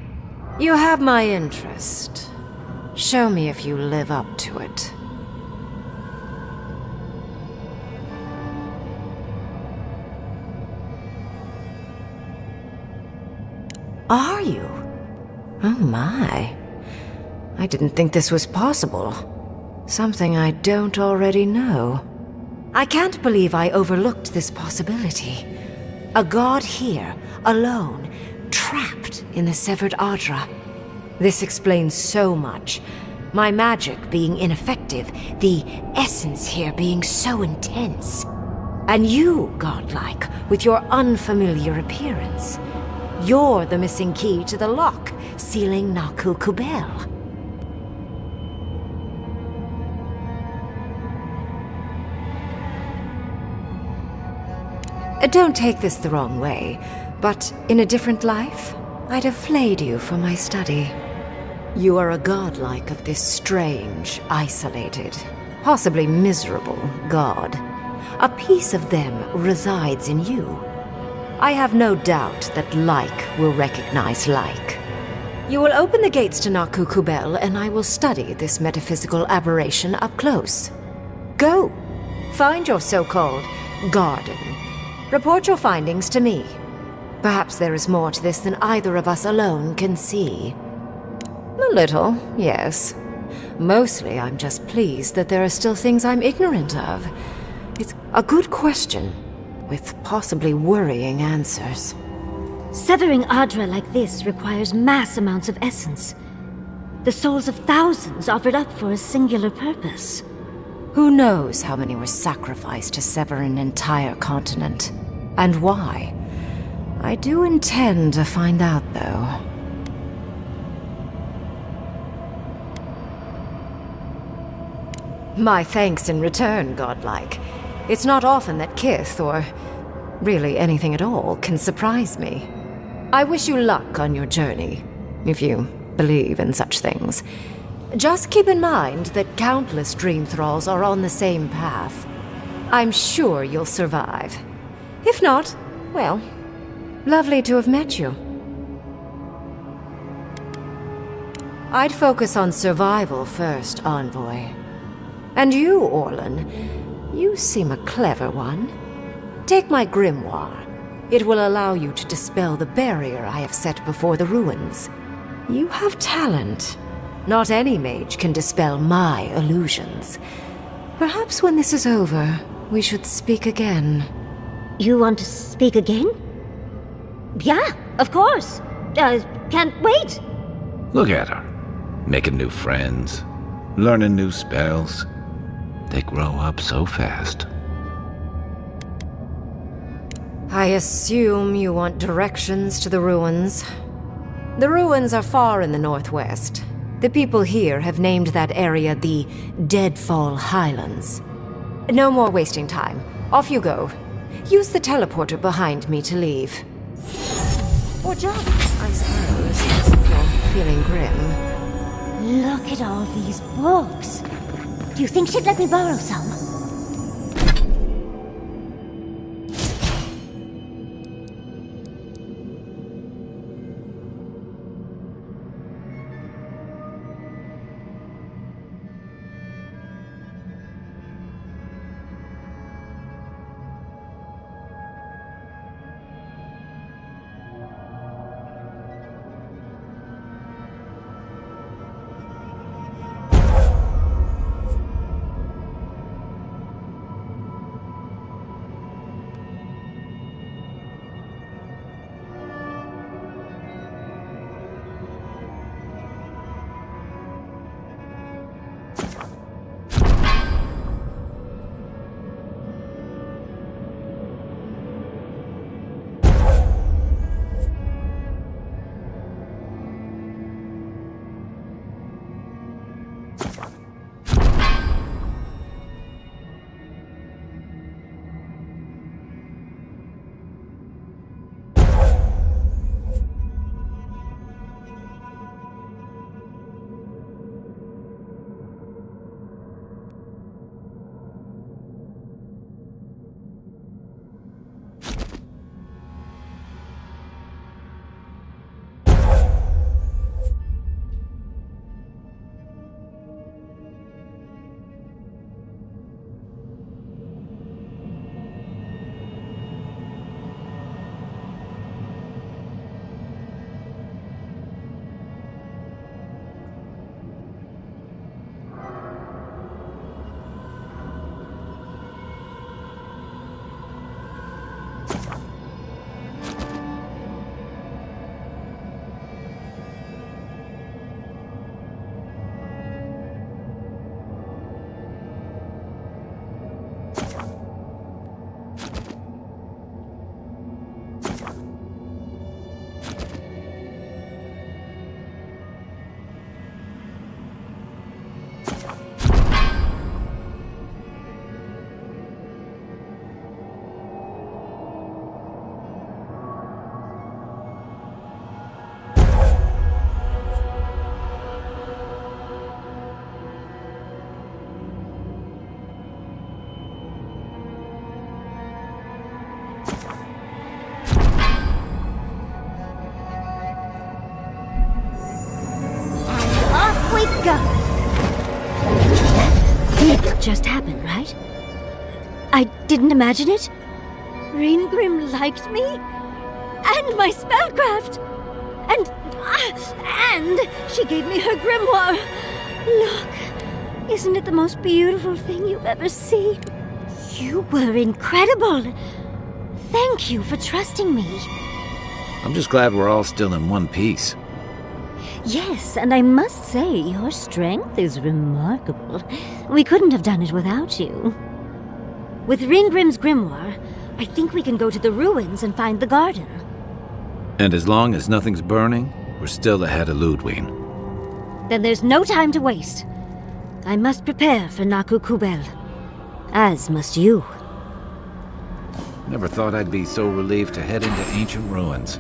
K: You have my interest. Show me if you live up to it. Are you? Oh my. I didn't think this was possible. Something I don't already know. I can't believe I overlooked this possibility. A god here, alone, trapped in the severed Adra. This explains so much. My magic being ineffective, the essence here being so intense. And you, godlike, with your unfamiliar appearance. You're the missing key to the lock, sealing Naku Kubel. Don't take this the wrong way, but in a different life, I'd have flayed you for my study. You are a godlike of this strange, isolated, possibly miserable god. A piece of them resides in you. I have no doubt that like will recognize like. You will open the gates to Naku Kubel, and I will study this metaphysical aberration up close. Go. Find your so-called garden. Report your findings to me. Perhaps there is more to this than either of us alone can see. A little, yes. Mostly I'm just pleased that there are still things I'm ignorant of. It's a good question, with possibly worrying answers.
W: Severing Adra like this requires mass amounts of essence. The souls of thousands offered up for a singular purpose.
K: Who knows how many were sacrificed to sever an entire continent? And why? I do intend to find out, though. My thanks in return, godlike. It's not often that Kith, or really anything at all, can surprise me. I wish you luck on your journey, if you believe in such things. Just keep in mind that countless dream thralls are on the same path. I'm sure you'll survive. If not, well, lovely to have met you. I'd focus on survival first, Envoy. And you, Orlan, you seem a clever one. Take my grimoire. It will allow you to dispel the barrier I have set before the ruins. You have talent. Not any mage can dispel my illusions. Perhaps when this is over, we should speak again.
W: You want to speak again? Yeah, of course. Can't wait.
B: Look at her. Making new friends. Learning new spells. They grow up so fast.
K: I assume you want directions to the ruins. The ruins are far in the northwest. The people here have named that area the Deadfall Highlands. No more wasting time. Off you go. Use the teleporter behind me to leave. Or jump, I suppose, if you're feeling grim.
W: Look at all these books. Do you think she'd let me borrow some? It just happened, right? I didn't imagine it. Ringrim liked me? And my spellcraft! And she gave me her grimoire! Look, isn't it the most beautiful thing you've ever seen? You were incredible! Thank you for trusting me.
B: I'm just glad we're all still in one piece.
W: Yes, and I must say, your strength is remarkable. We couldn't have done it without you. With Ringgrim's grimoire, I think we can go to the ruins and find the garden.
B: And as long as nothing's burning, we're still ahead of Ludwig.
W: Then there's no time to waste. I must prepare for Naku Kubel. As must you.
B: Never thought I'd be so relieved to head into ancient ruins.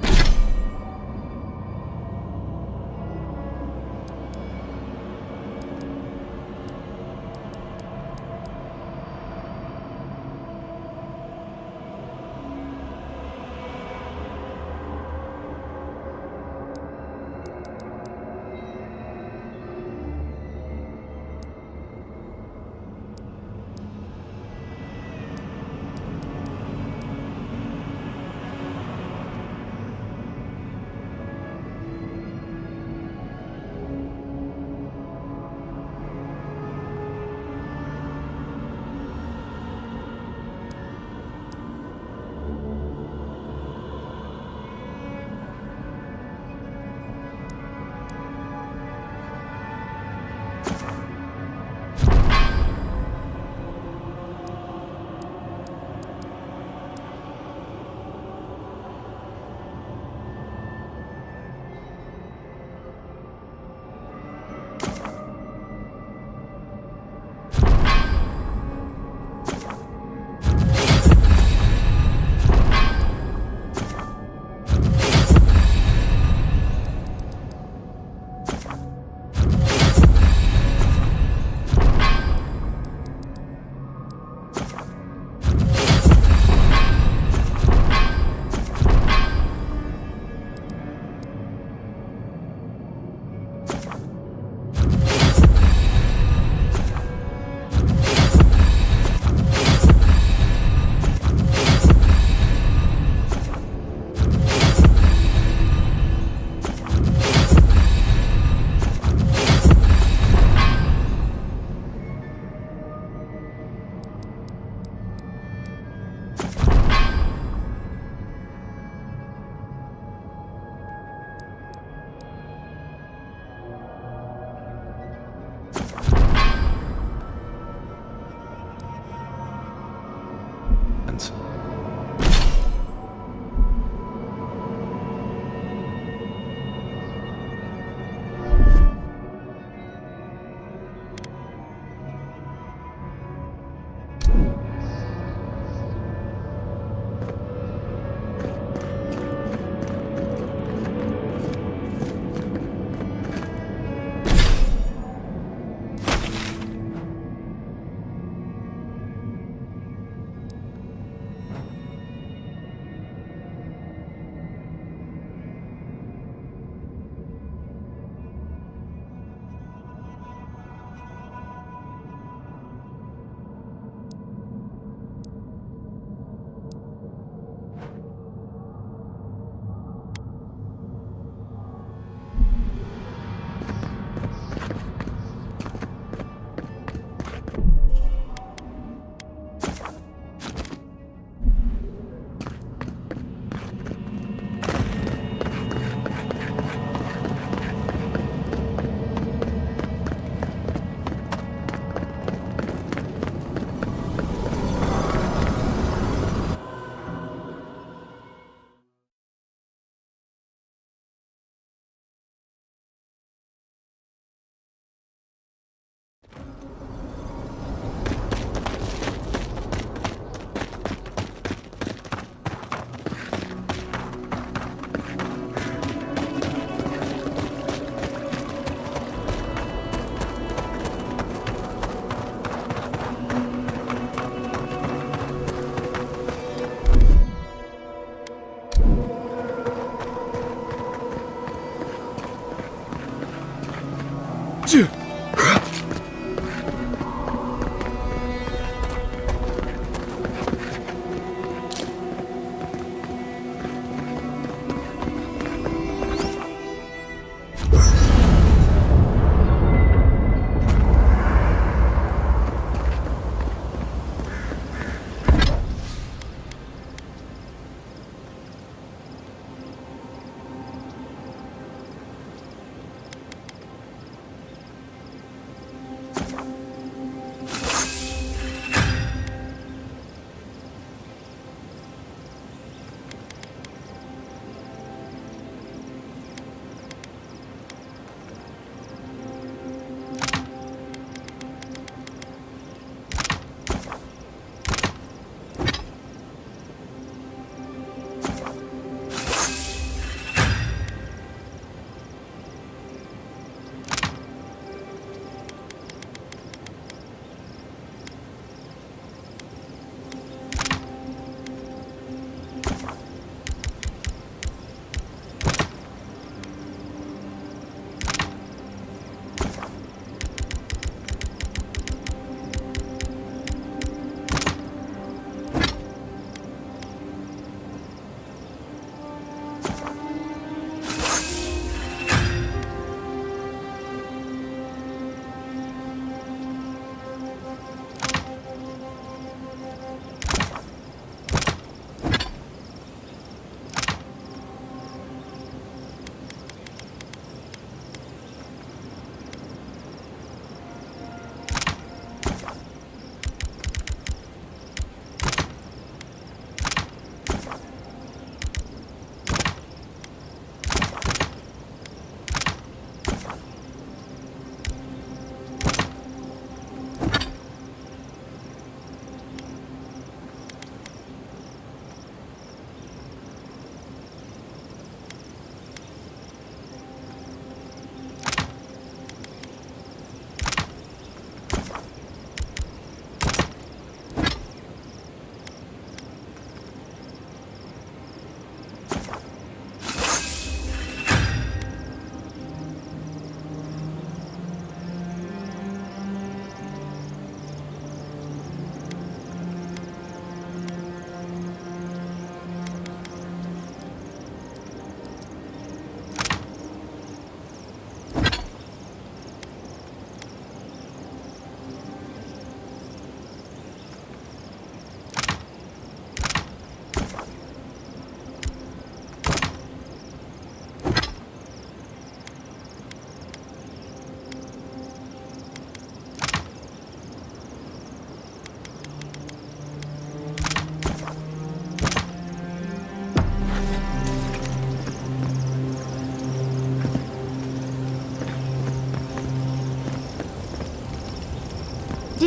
A: lands.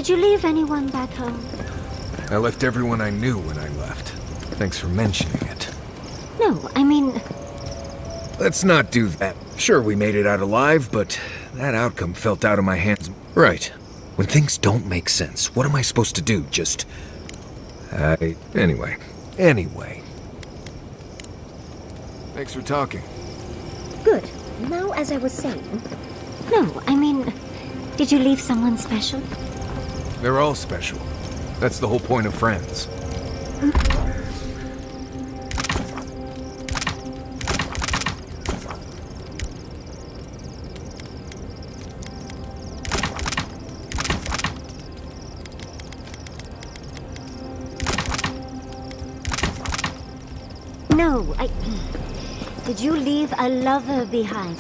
W: Did you leave anyone back home?
G: I left everyone I knew when I left. Thanks for mentioning it.
W: No, I mean...
G: Let's not do that. Sure, we made it out alive, but that outcome felt out of my hands. Right. When things don't make sense, what am I supposed to do? Just... Anyway. Thanks for talking.
W: Good. Now, as I was saying... No, I mean... Did you leave someone special?
G: They're all special. That's the whole point of friends.
W: No, Did you leave a lover behind?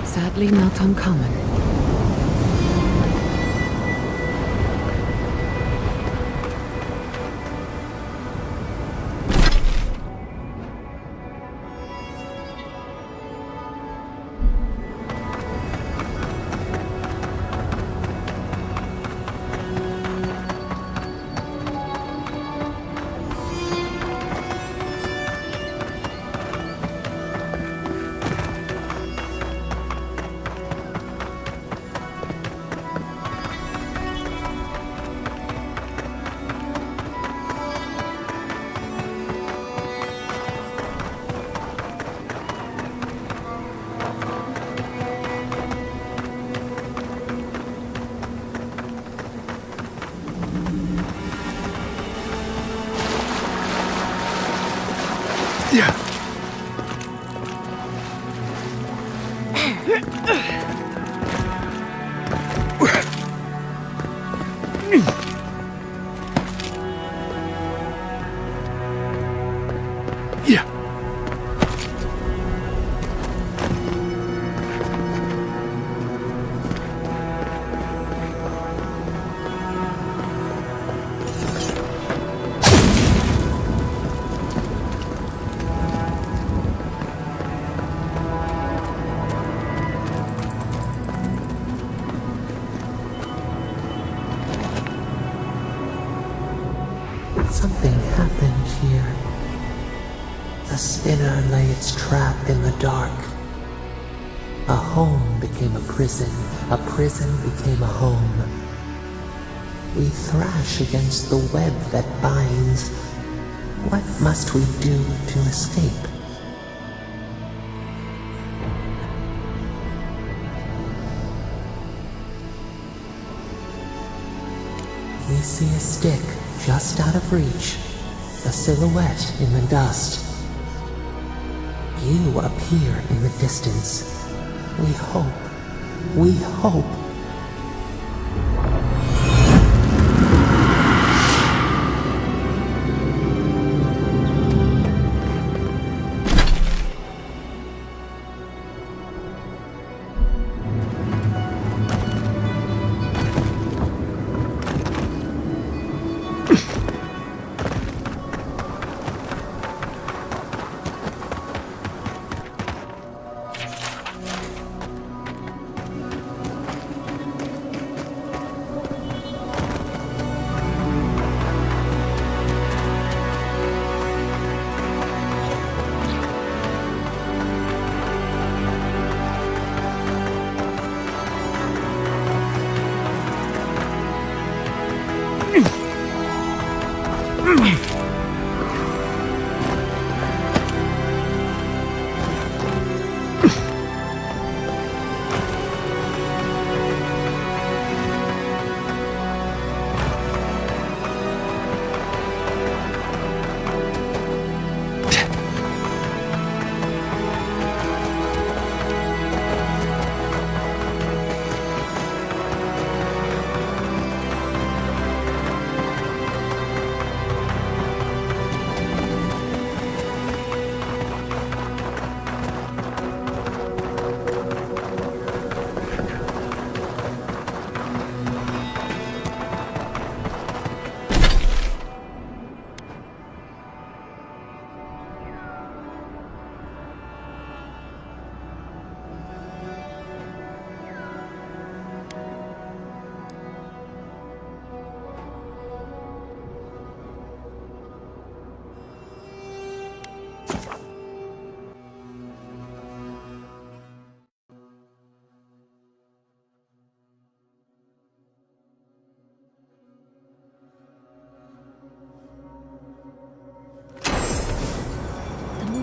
Q: Sadly not uncommon.
U: Something happened here. The spinner lay its trap in the dark. A home became a prison became a home. We thrash against the web that binds. What must we do to escape? We see a stick just out of reach, a silhouette in the dust. You appear in the distance. We hope. We hope.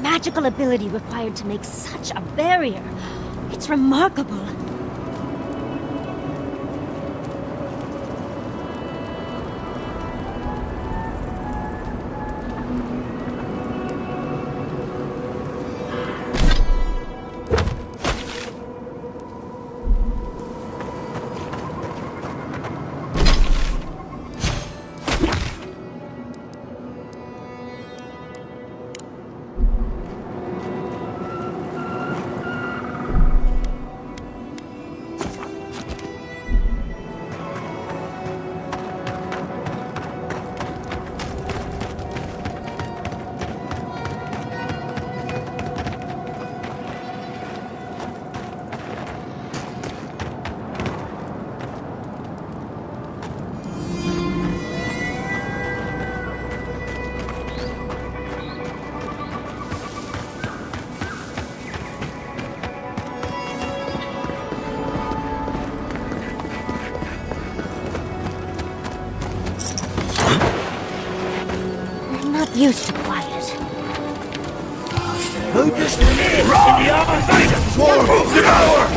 W: Magical ability required to make such a barrier. It's remarkable. Used to quiet.
D: Who just in the arms? Swarm devour!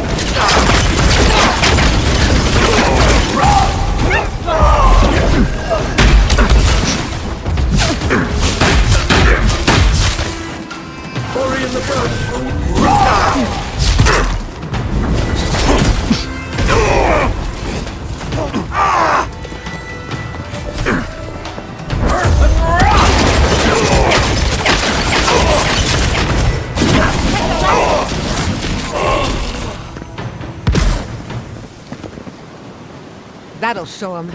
D: Hurry in the front!
Q: That'll show him.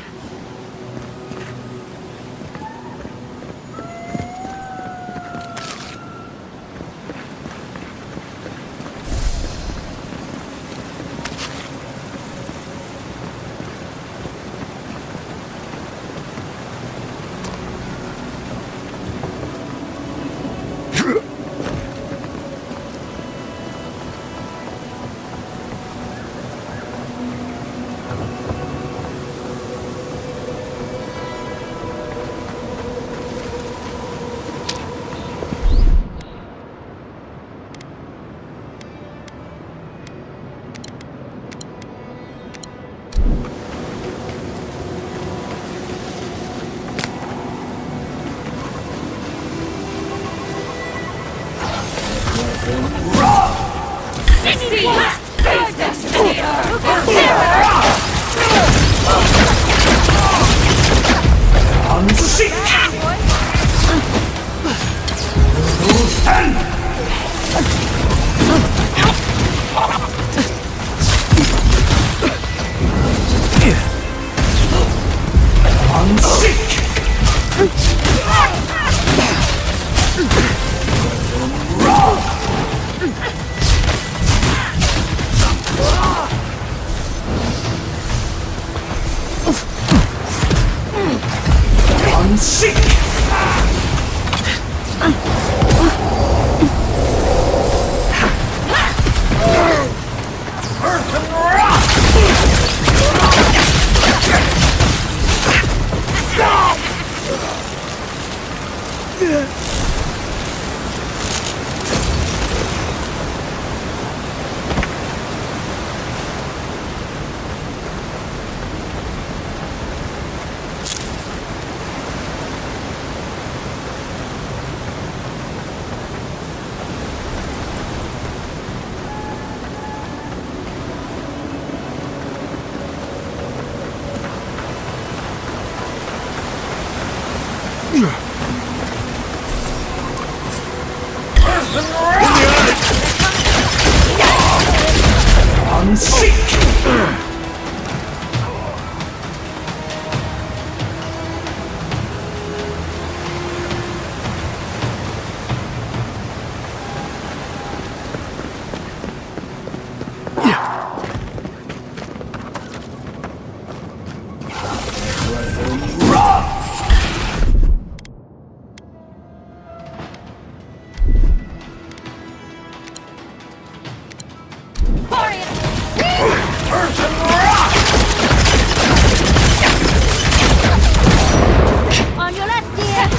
H: On your left, dear.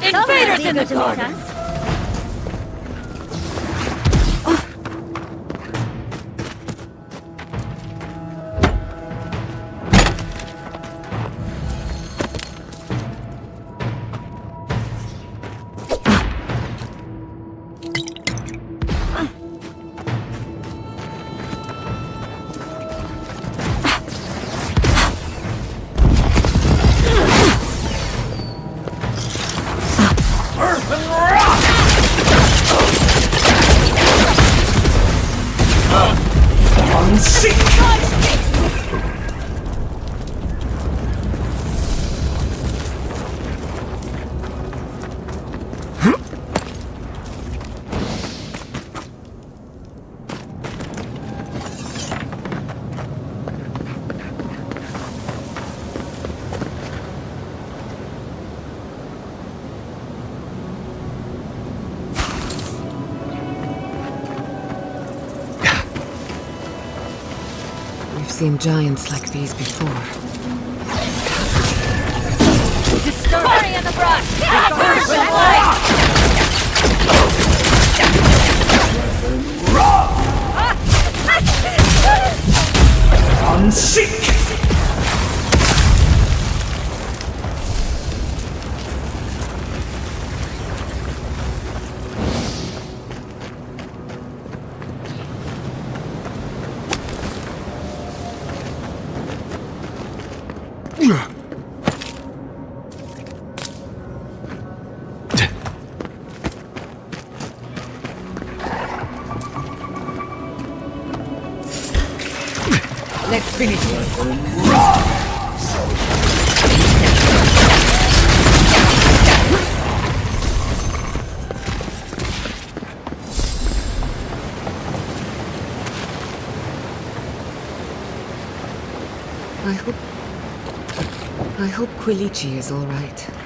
L: Invaders in the garden!
Q: We've seen giants like these before.
L: Hurry in the brush! Version light!
U: Let's finish this.
Q: I hope Quilichi is all right.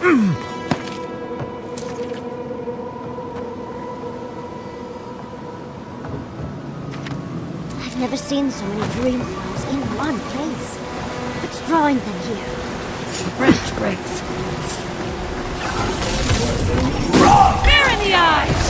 W: I've never seen so many dream worlds in one place. What's drawing them here?
S: The branch breaks.
L: Fear in the eyes!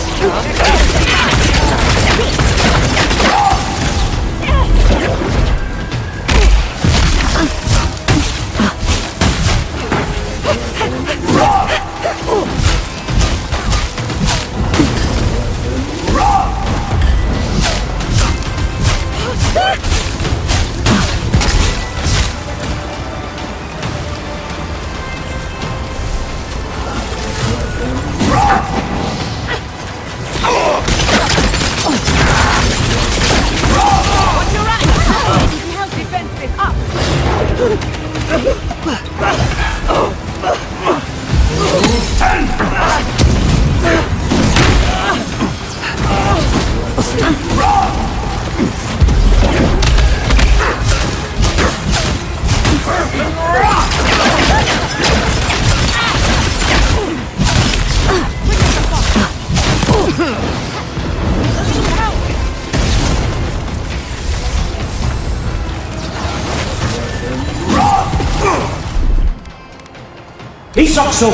D: Isokso!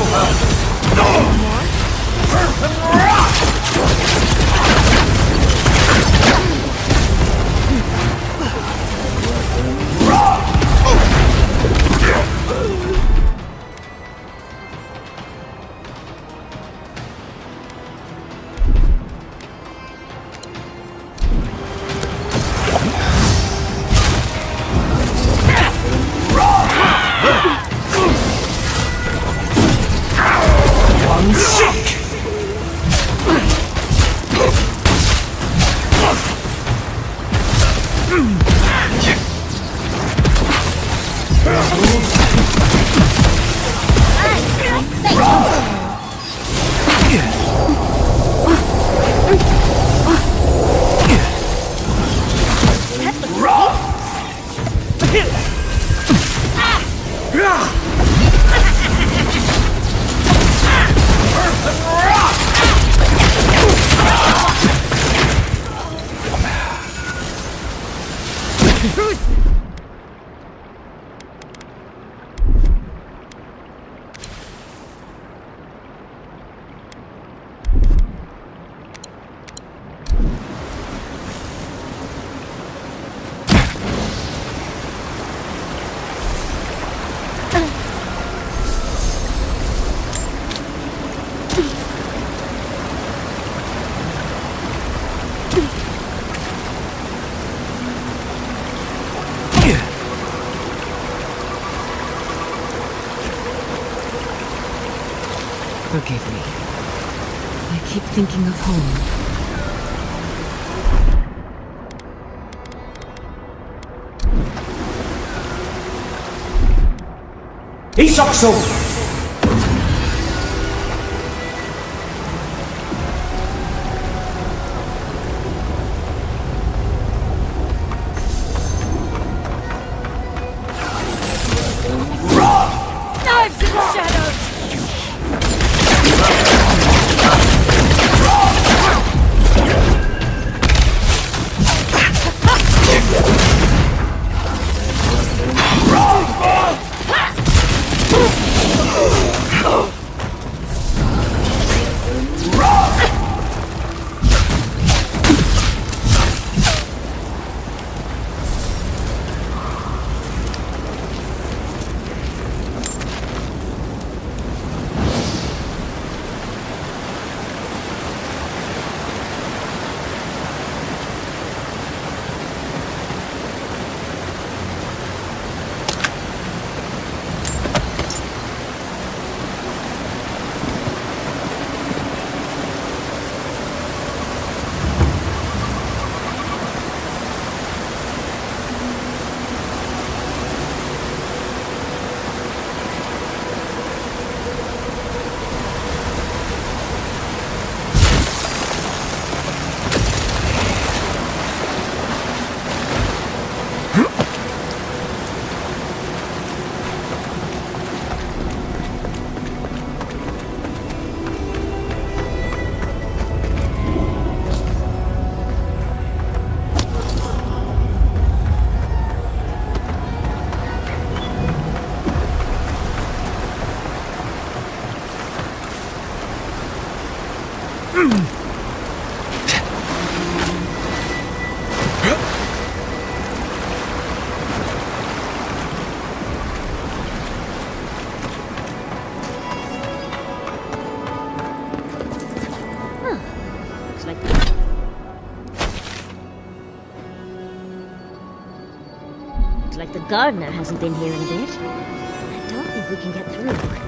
Q: Forgive me. I keep thinking of home.
D: Isokso!
L: Knives in the shadows!
W: gardener hasn't been here in a bit. I don't think we can get through.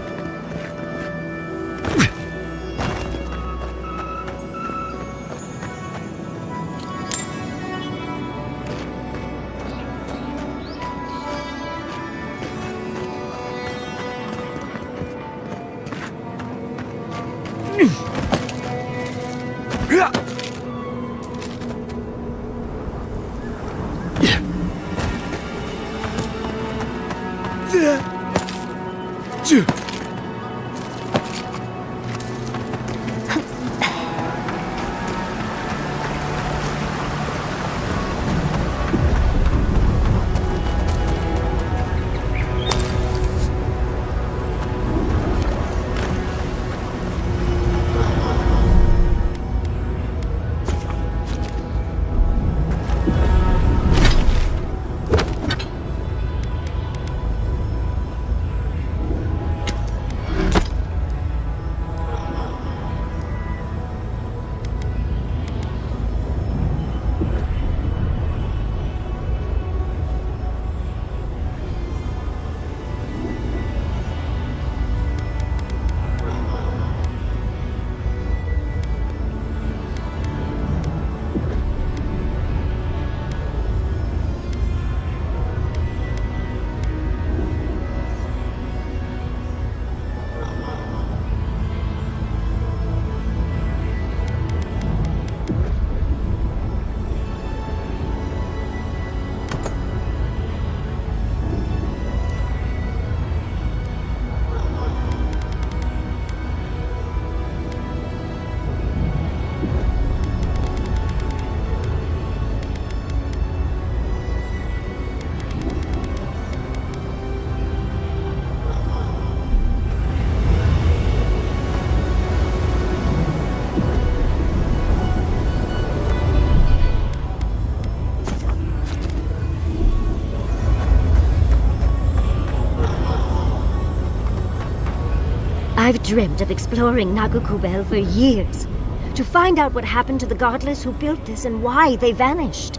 W: I've dreamt of exploring Nagukubel for years, to find out what happened to the godless who built this and why they vanished.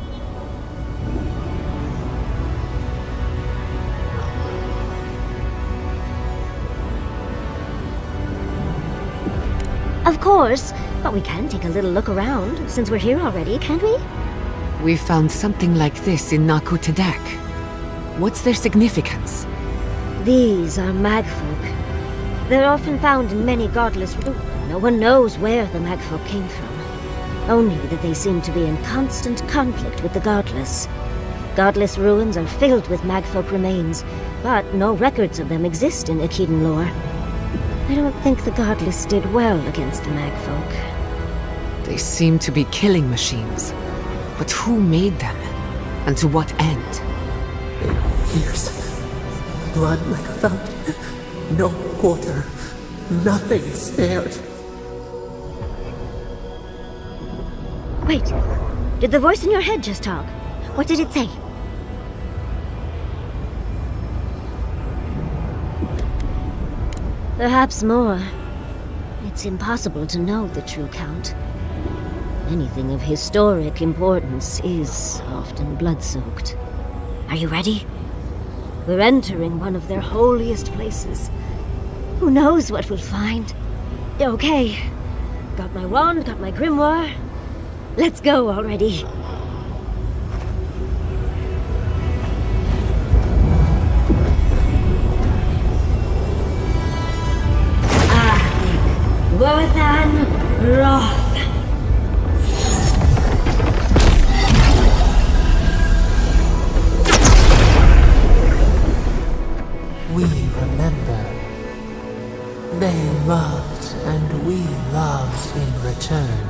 W: Of course, but we can take a little look around, since we're here already, can't we?
Q: We found something like this in Naku Tadak. What's their significance?
W: These are magfolk. They're often found in many godless ruins. No one knows where the magfolk came from. Only that they seem to be in constant conflict with the godless. Godless ruins are filled with magfolk remains, but no records of them exist in Akhidan lore. I don't think the godless did well against the magfolk.
Q: They seem to be killing machines. But who made them? And to what end?
U: Years. Blood like a fountain. No quarter. Nothing spared.
W: Wait. Did the voice in your head just talk? What did it say? Perhaps more. It's impossible to know the true count. Anything of historic importance is often blood-soaked. Are you ready? We're entering one of their holiest places. Who knows what we'll find? Okay. Got my wand, got my grimoire. Let's go already. Worthan Roth.
U: We remember. They loved and we loved in return.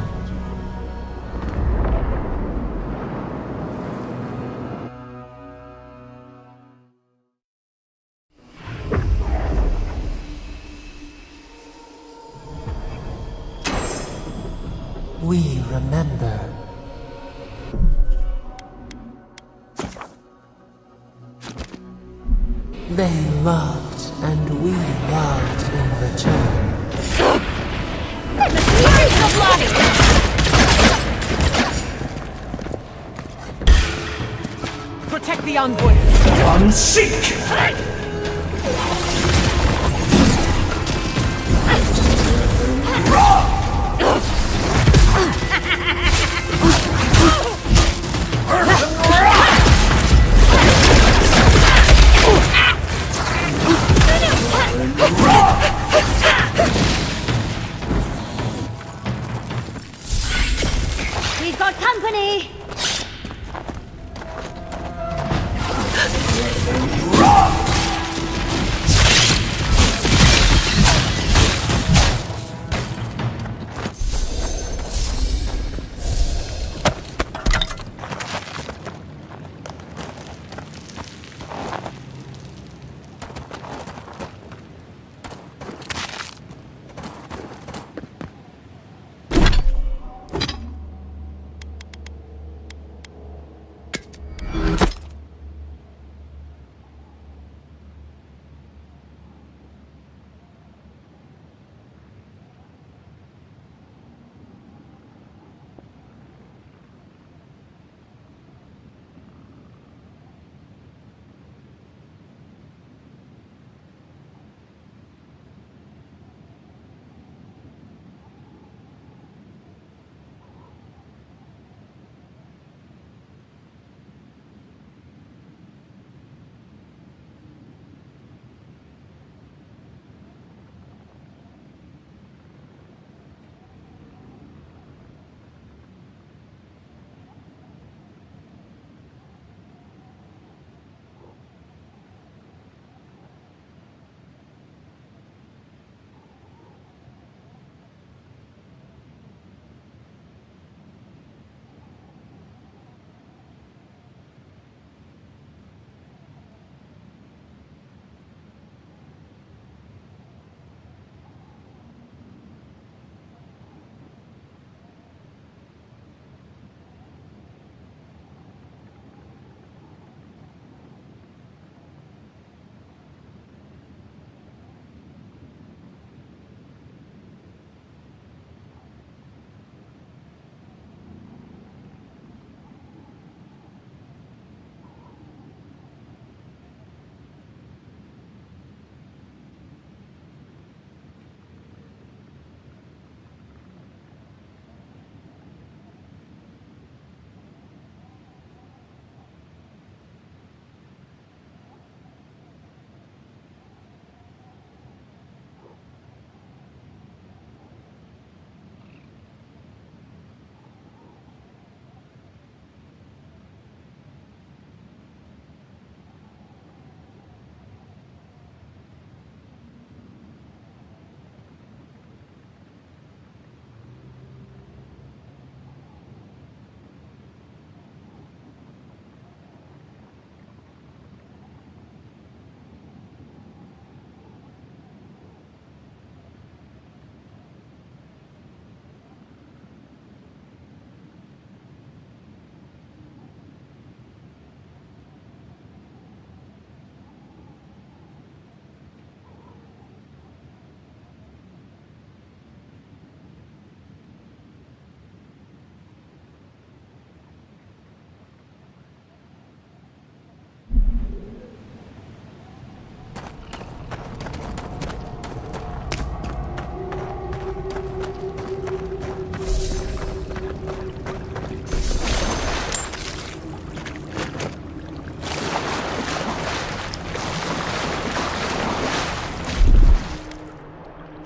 U: We remember. They loved and we loved in return.
L: protect the envoy.
D: One seek!
W: We've got company!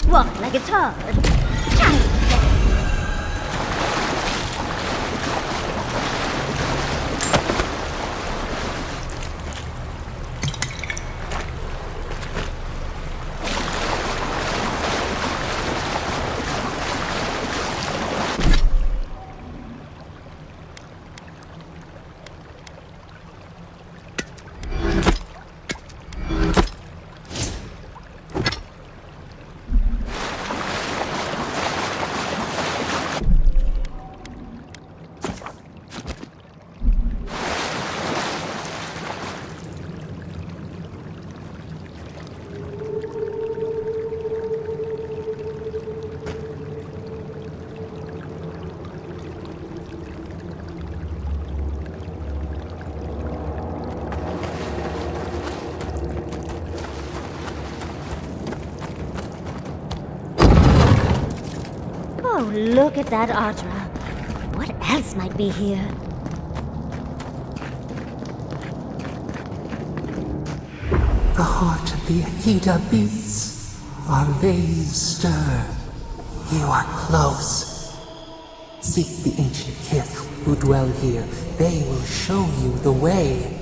W: Walk like it's hard. Oh, look at that Audra. What else might be here?
U: The heart of the Akita beats. Our veins stir. You are close. Seek the ancient kith who dwell here. They will show you the way.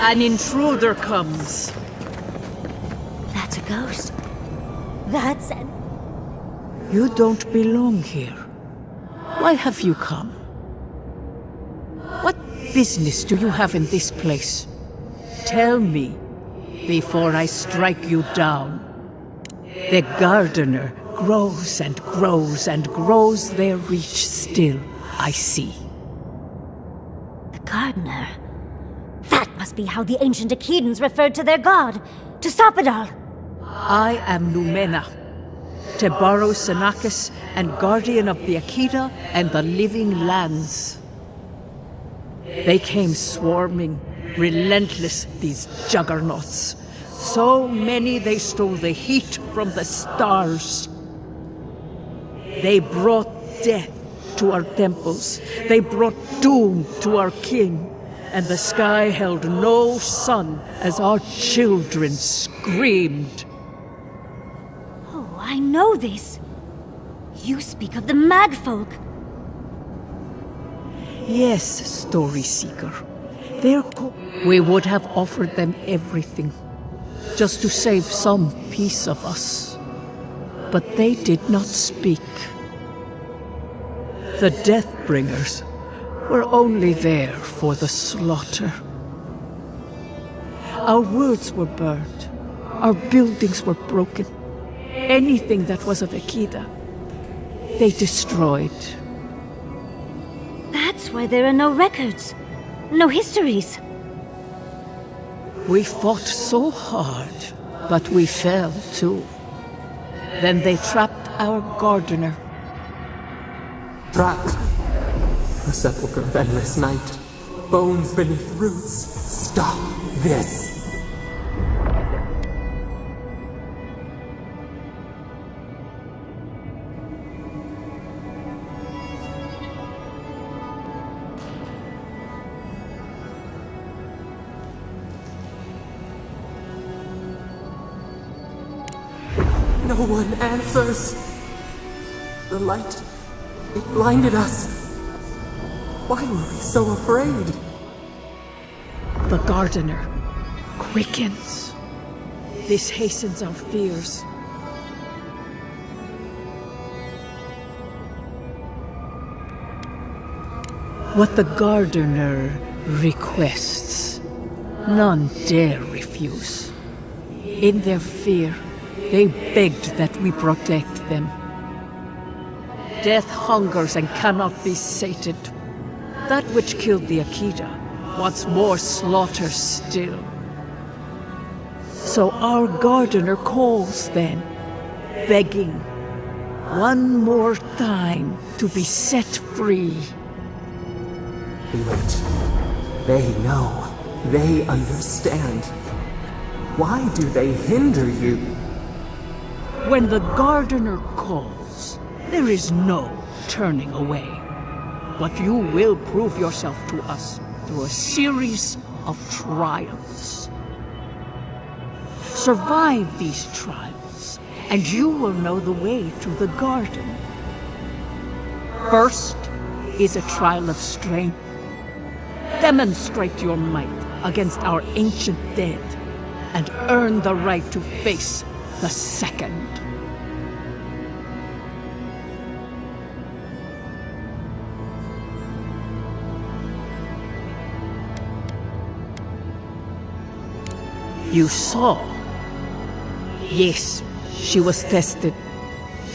R: An intruder comes.
W: That's a ghost. That's an...
R: You don't belong here. Why have you come? What business do you have in this place? Tell me, before I strike you down. The gardener grows and grows and grows their reach still, I see.
W: The gardener? That must be how the ancient Akidans referred to their god, to stop it all.
R: I am Numena, Tebaro Senakis, and guardian of the Akita and the living lands. They came swarming, relentless, these juggernauts. So many they stole the heat from the stars. They brought death to our temples. They brought doom to our king. And the sky held no sun as our children screamed.
W: Oh, I know this. You speak of the Magfolk.
R: Yes, Story Seeker. We would have offered them everything, just to save some piece of us. But they did not speak. The Deathbringers were only there for the slaughter. Our words were burned. Our buildings were broken. Anything that was of Akita, they destroyed.
W: That's why there are no records, no histories.
R: We fought so hard, but we fell too. Then they trapped our gardener.
U: Trapped. The sepulchre of endless night. Bones beneath roots. Stop this. No one answers. The light, it blinded us. Why were we so afraid?
R: The gardener quickens. This hastens our fears. What the gardener requests, none dare refuse. In their fear, they begged that we protect them. Death hungers and cannot be sated. That which killed the Akita wants more slaughter still. So our gardener calls then, begging one more time to be set free.
U: Wait. They know. They understand. Why do they hinder you?
R: When the gardener calls, there is no turning away. But you will prove yourself to us through a series of trials. Survive these trials, and you will know the way to the garden. First is a trial of strength. Demonstrate your might against our ancient dead, and earn the right to face the second. You saw? Yes, she was tested.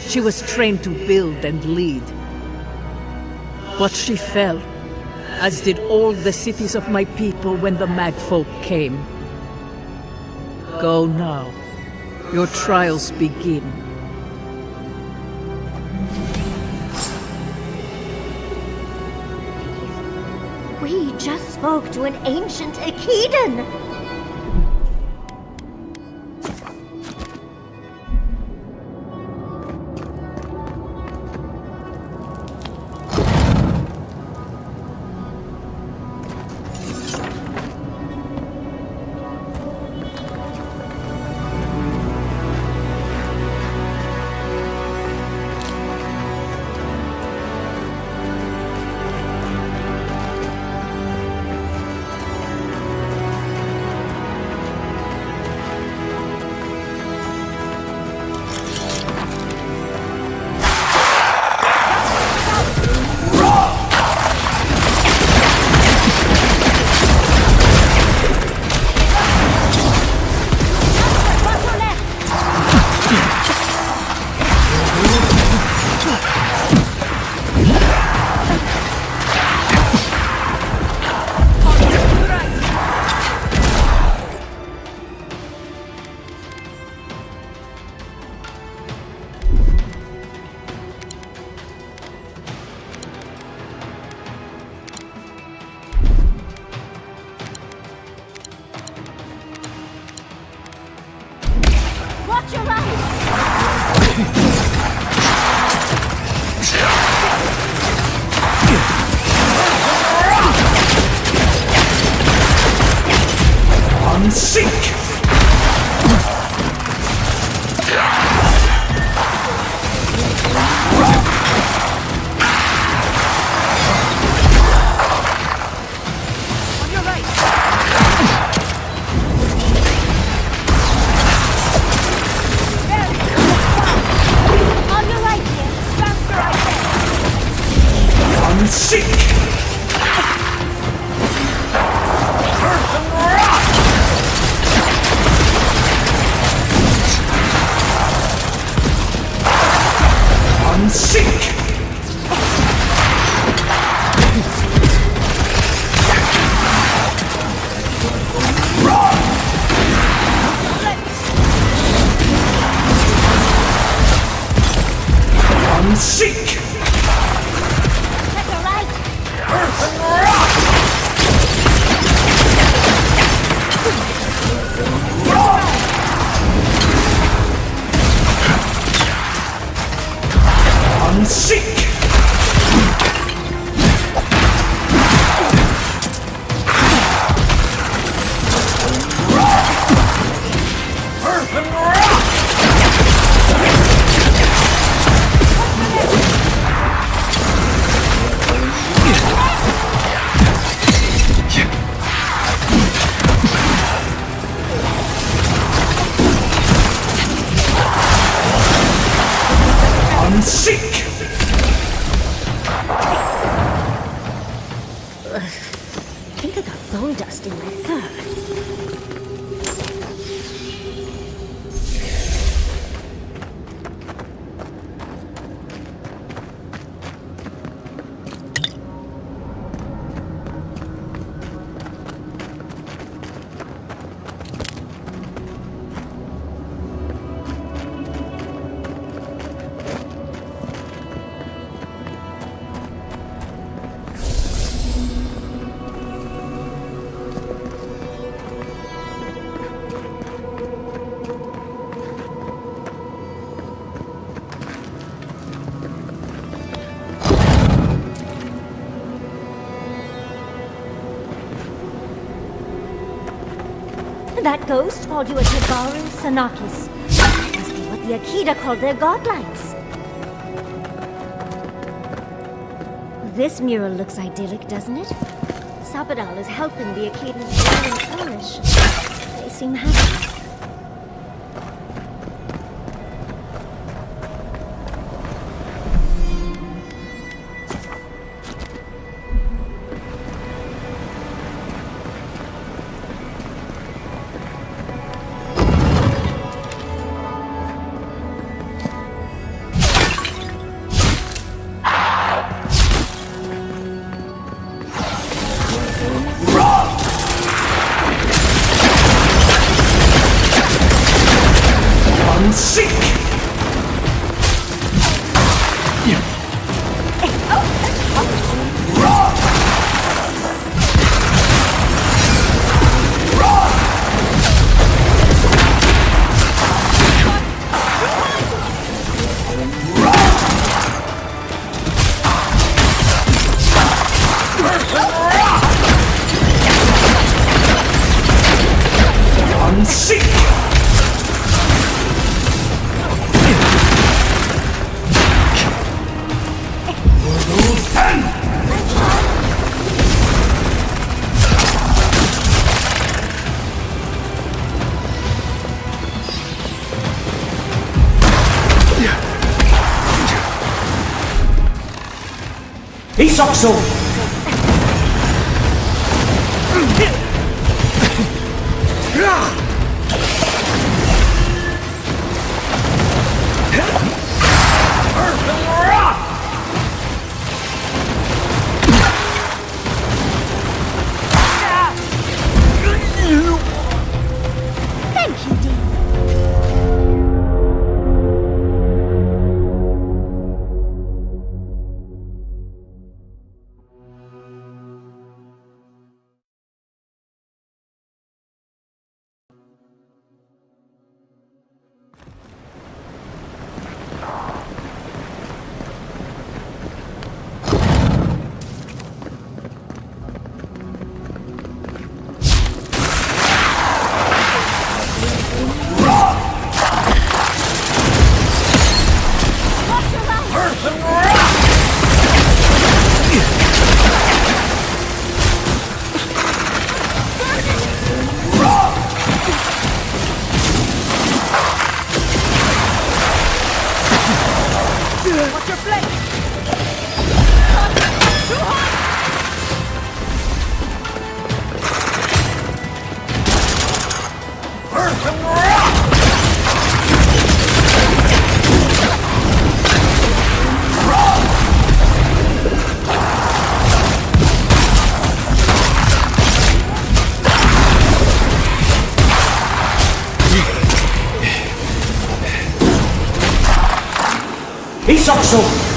R: She was trained to build and lead. But she fell, as did all the cities of my people when the Magfolk came. Go now. Your trials begin.
W: We just spoke to an ancient Akedan! Watch your
D: Unsink!
W: I think I got bone dust in my fur. That ghost called you a Tabaru Sanakis. That must be what the Akita called their godlines. This mural looks idyllic, doesn't it? Sabadal is helping the Akitans grow and flourish. They seem happy.
D: Isokso!
H: Thank you, dear.
D: Isokso!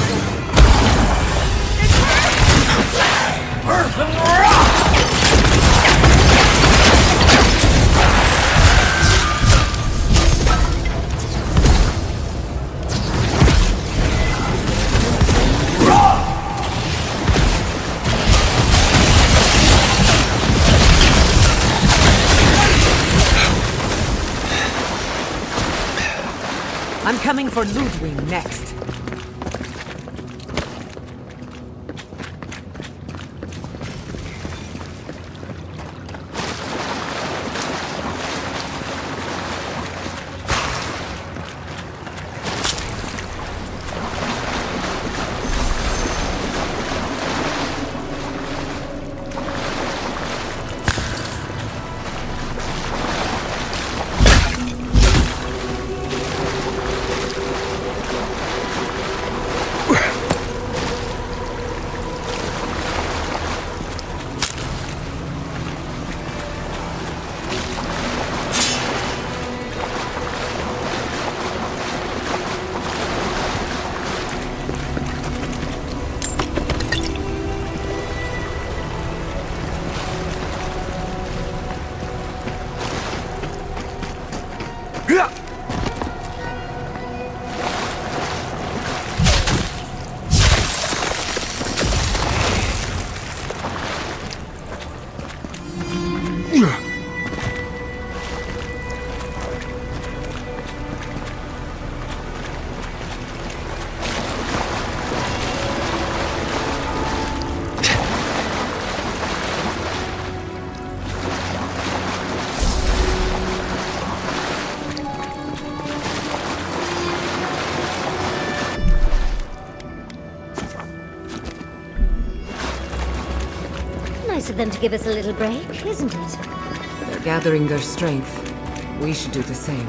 R: I'm coming for Ludwig next.
W: Nice of them to give us a little break, isn't it?
Q: They're gathering their strength. We should do the same.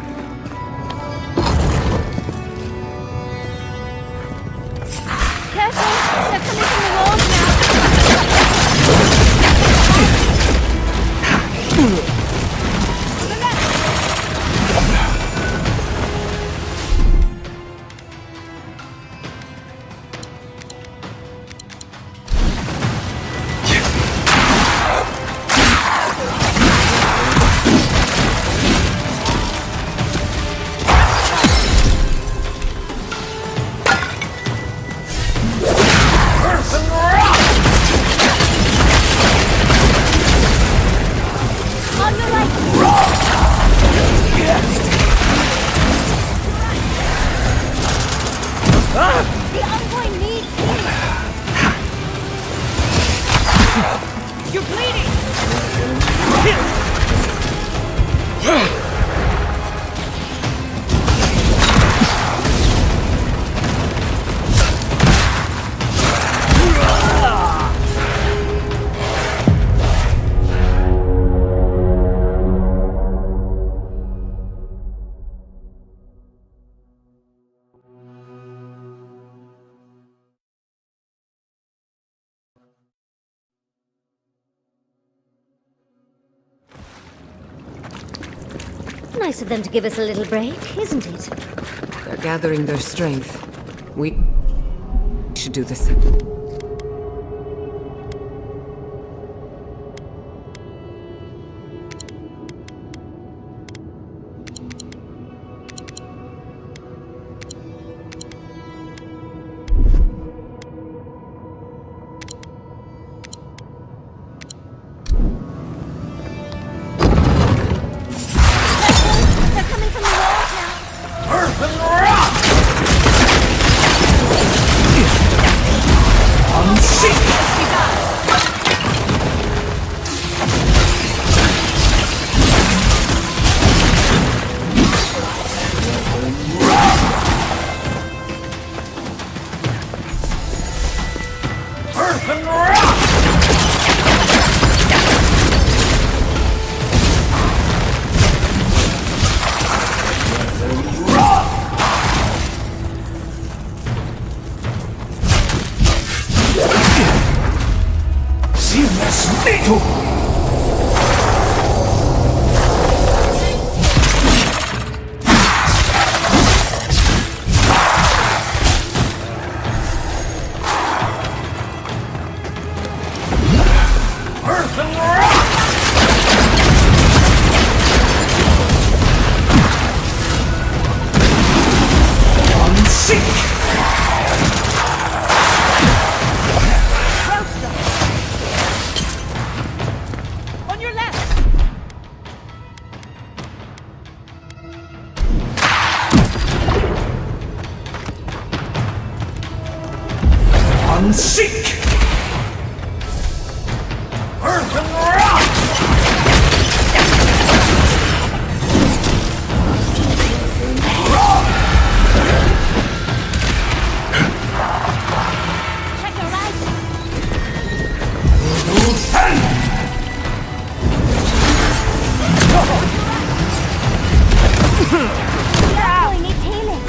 H: Careful! They're coming from the walls now! The envoy needs healing.
L: You're bleeding!
W: Nice of them to give us a little break, isn't it?
Q: They're gathering their strength. We should do the same.
H: They're coming from the walls now.
D: Earth and rock! Earth and rock! Earth and rock!
L: On your left!
D: Unseek! Earth and rock!
H: Check your right. The envoy needs healing.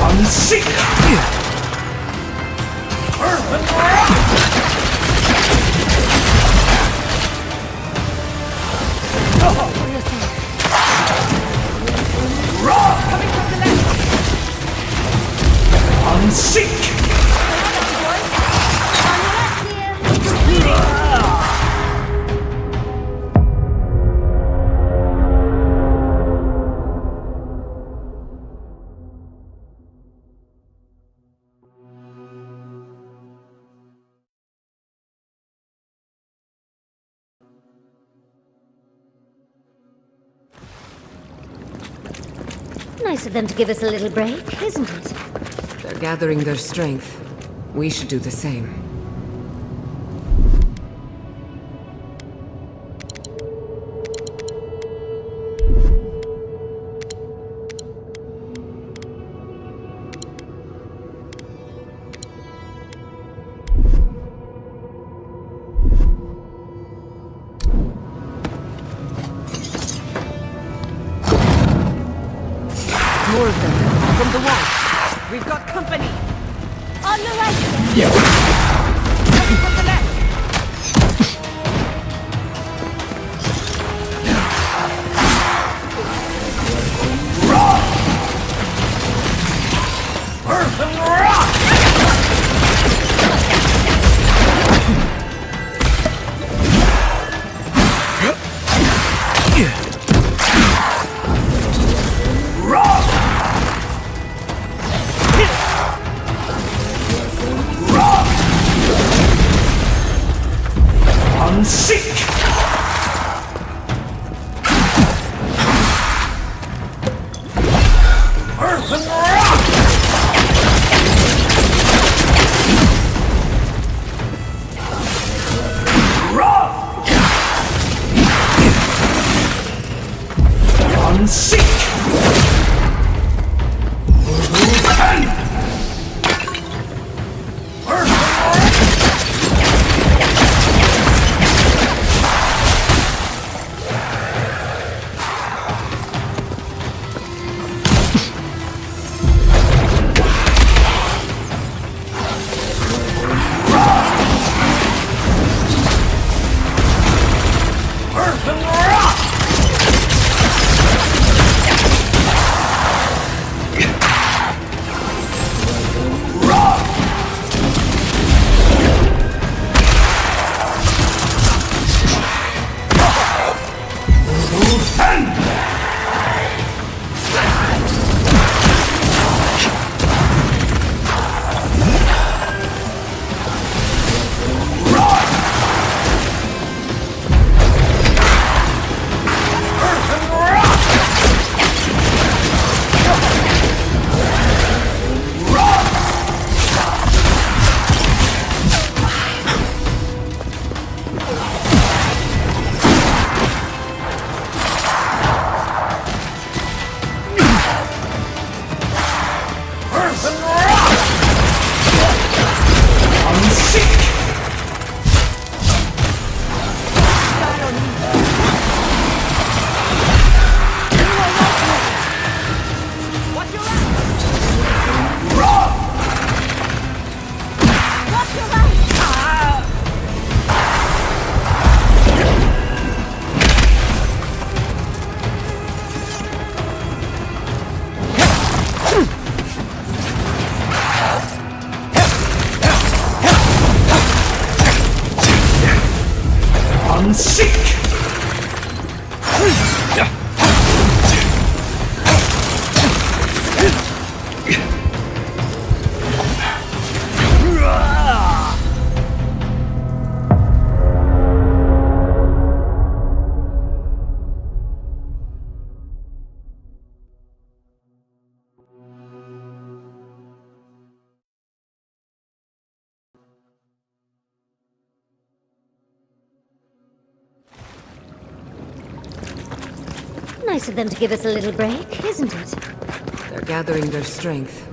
D: Unseek! Earth and rock! Unseek!
W: Nice of them to give us a little break, isn't it?
Q: They're gathering their strength. We should do the same.
R: More of them. From the wall. We've got company.
H: On your right, sir.
D: Yeah.
L: Coming from the left!
D: Earth and rock! Rock!
W: Nice of them to give us a little break, isn't it?
Q: They're gathering their strength.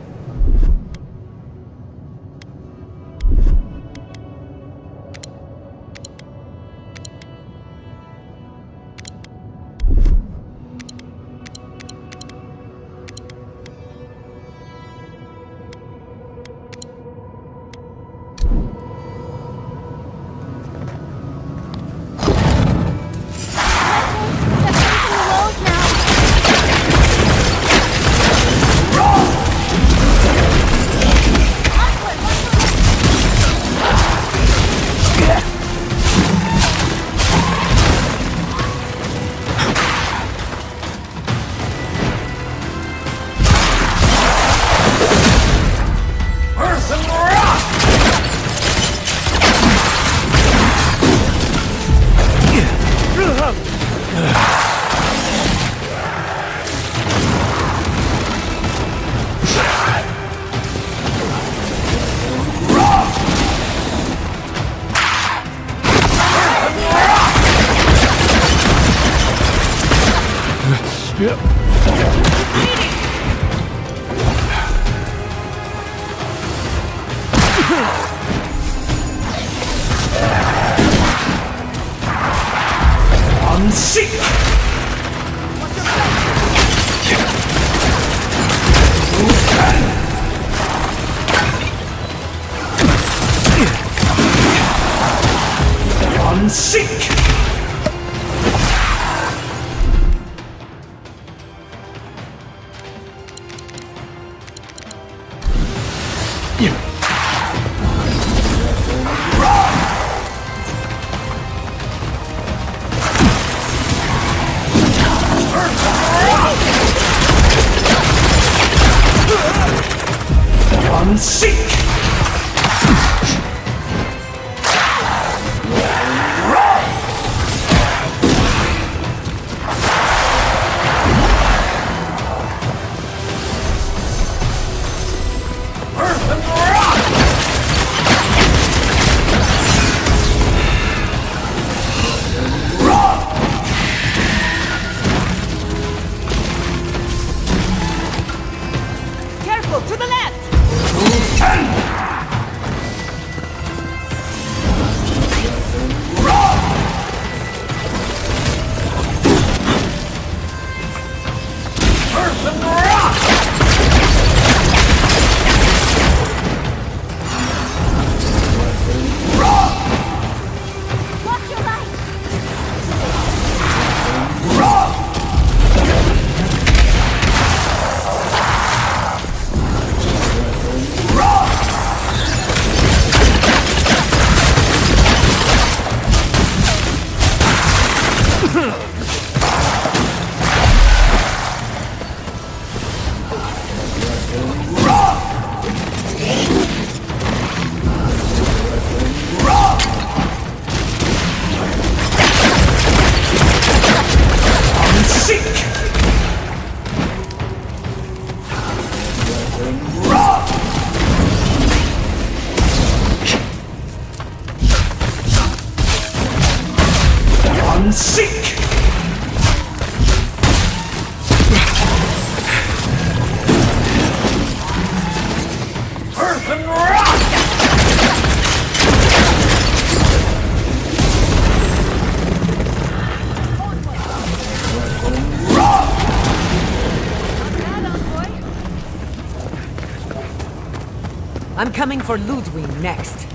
D: Seek! Earth and rock!
Q: I'm coming for Ludwig next.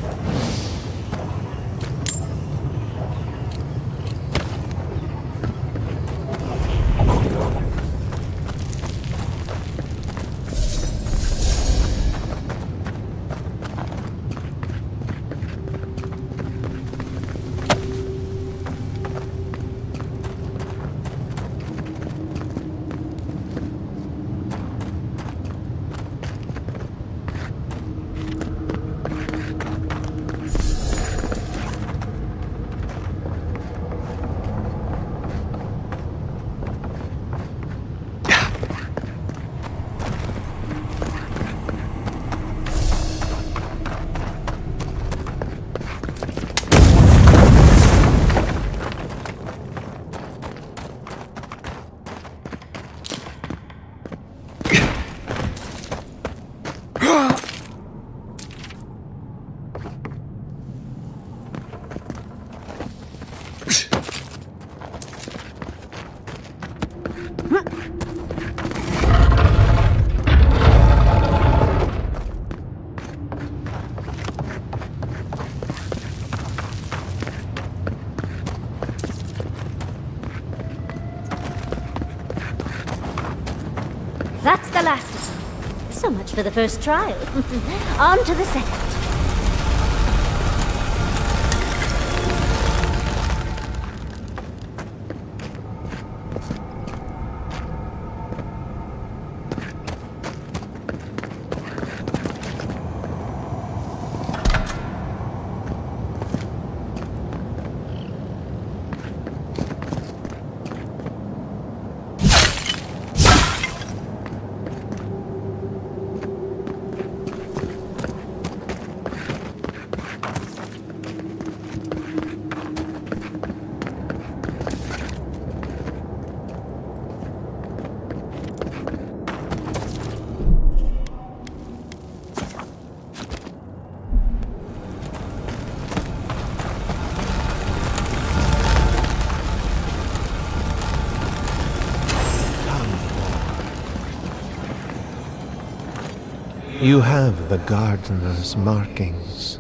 W: That's the last one. So much for the first trial. On to the second.
O: You have the gardener's markings,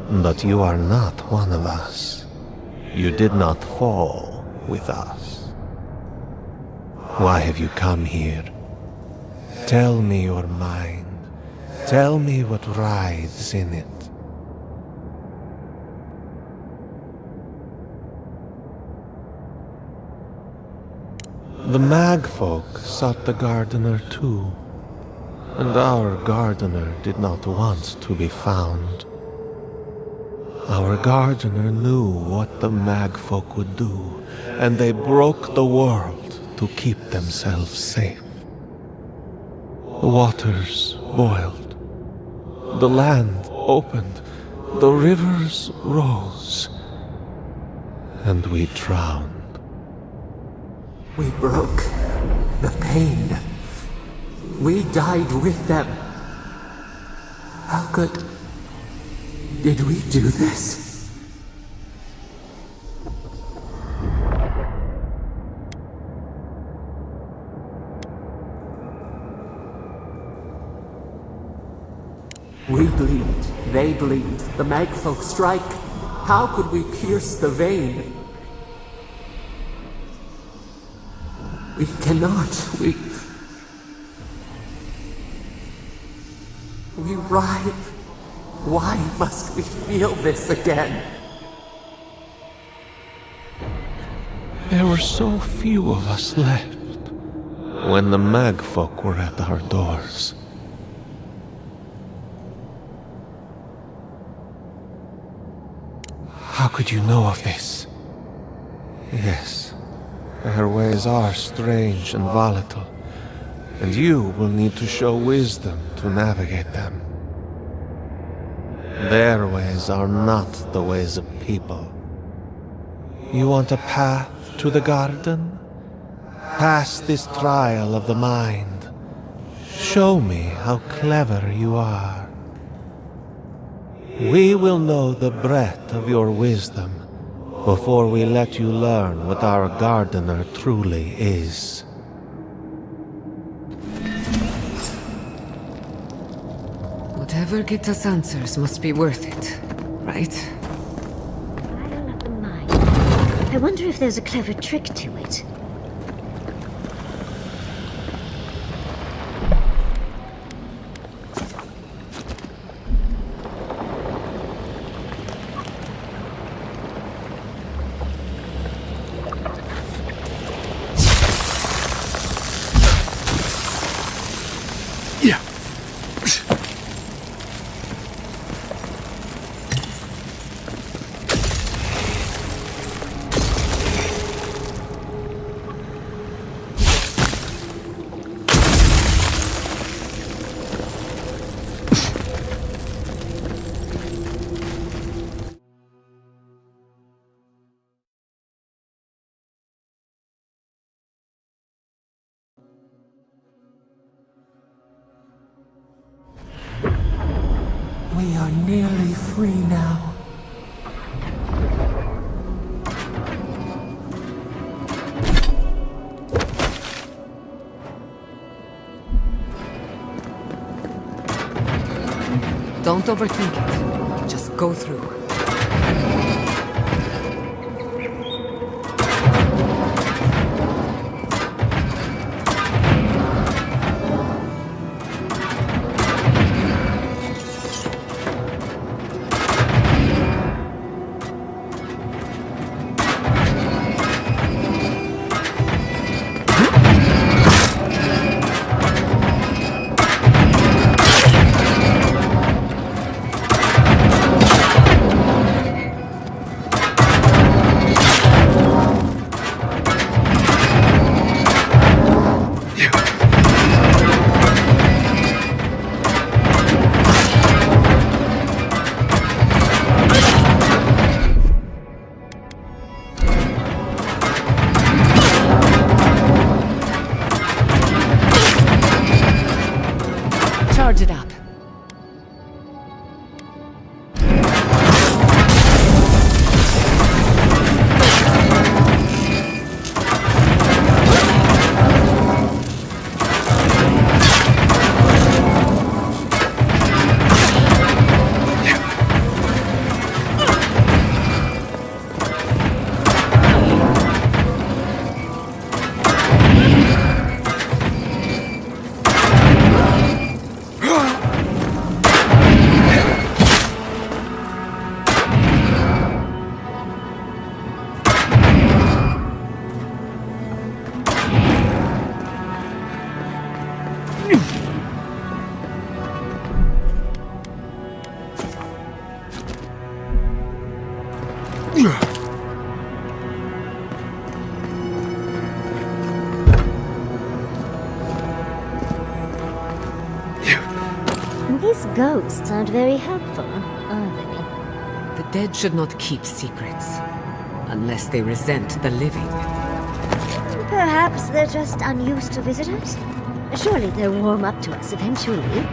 O: but you are not one of us. You did not fall with us. Why have you come here? Tell me your mind. Tell me what rides in it. The Magfolk sought the gardener too. And our gardener did not want to be found. Our gardener knew what the Magfolk would do, and they broke the world to keep themselves safe. The waters boiled. The land opened. The rivers rose. And we drowned.
U: We broke the pain. We died with them. How did we do this? We bleed, they bleed, the Magfolk strike. How could we pierce the vein? We cannot, we writhe. Why must we feel this again?
O: There were so few of us left when the Magfolk were at our doors. How could you know of this? Yes, their ways are strange and volatile. And you will need to show wisdom to navigate them. Their ways are not the ways of people. You want a path to the garden? Pass this trial of the mind. Show me how clever you are. We will know the breadth of your wisdom before we let you learn what our gardener truly is.
Q: Whatever gets us answers must be worth it, right?
W: I wonder if there's a clever trick to it.
U: We are nearly free now.
Q: Don't overthink it. Just go through. Charge it up.
W: These ghosts aren't very helpful, are they?
Q: The dead should not keep secrets. Unless they resent the living.
W: Perhaps they're just unused to visitors? Surely they'll warm up to us eventually.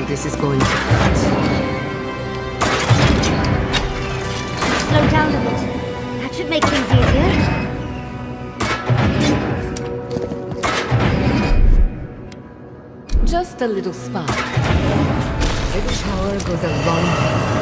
Q: this is going to hurt.
W: Slow down a bit. That should make things easier.
Q: Just a little spark. Every shower goes a long way.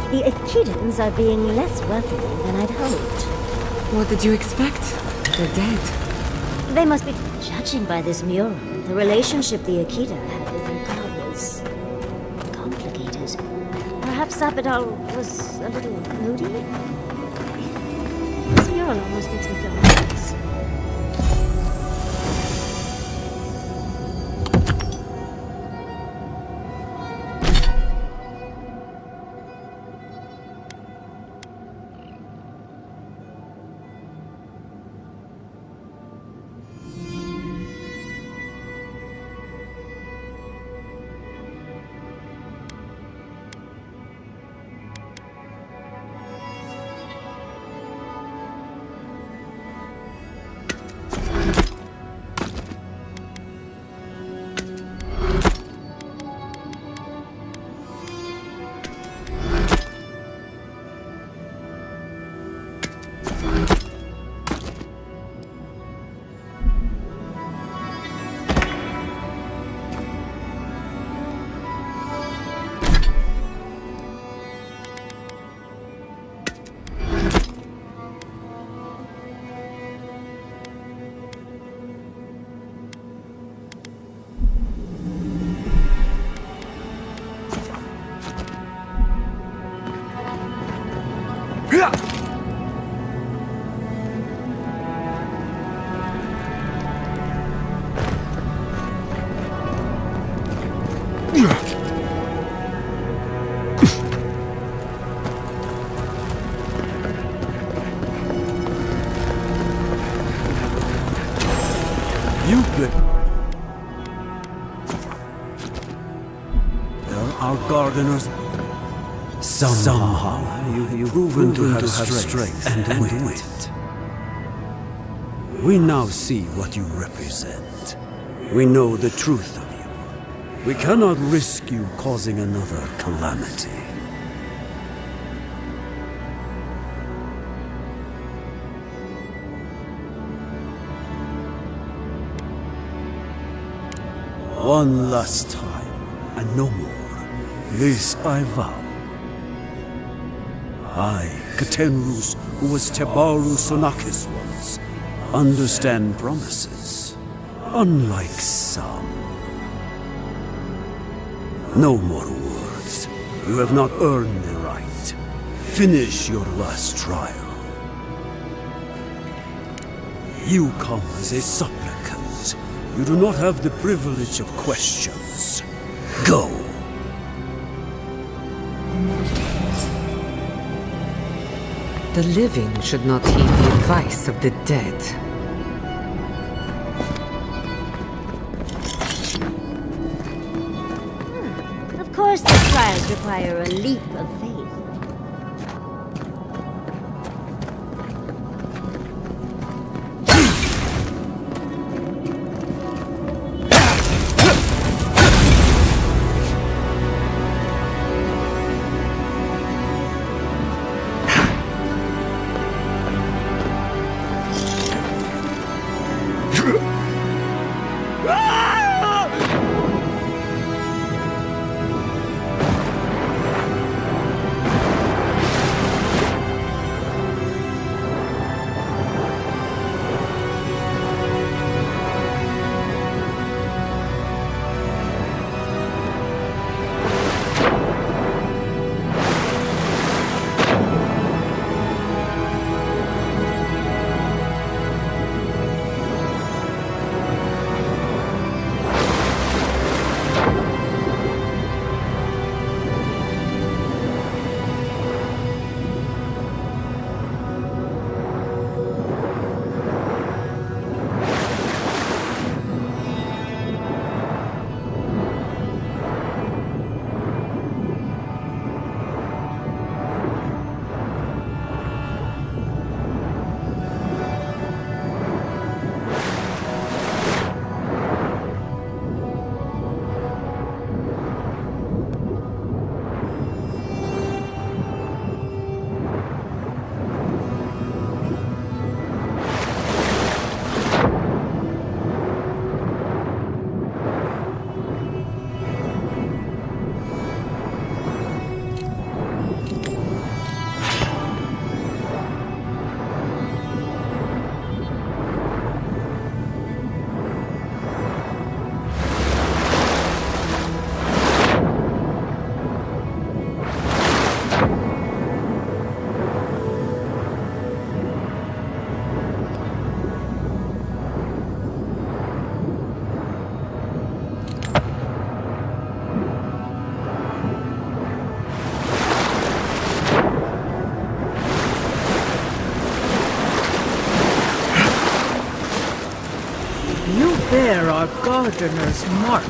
W: The Echidans are being less welcoming than I'd hoped.
Q: What did you expect? They're dead.
W: They must be... Judging by this mural, the relationship the Echida had with her god was... complicated. Perhaps Zappadal was a little moody? This mural almost makes me feel nervous.
E: Our gardeners. Somehow you've proven to have strength and wit. We now see what you represent. We know the truth of you. We cannot risk you causing another calamity. One last time, and no more. This I vow. I, Katenrus, who was Tebaru Sonakis once, understand promises, unlike some. No more words. You have not earned the right. Finish your last trial. You come as a supplicant. You do not have the privilege of questions. Go.
Q: The living should not heed the advice of the dead.
W: course, the trials require a leap of faith.
R: There are Gardener's mark.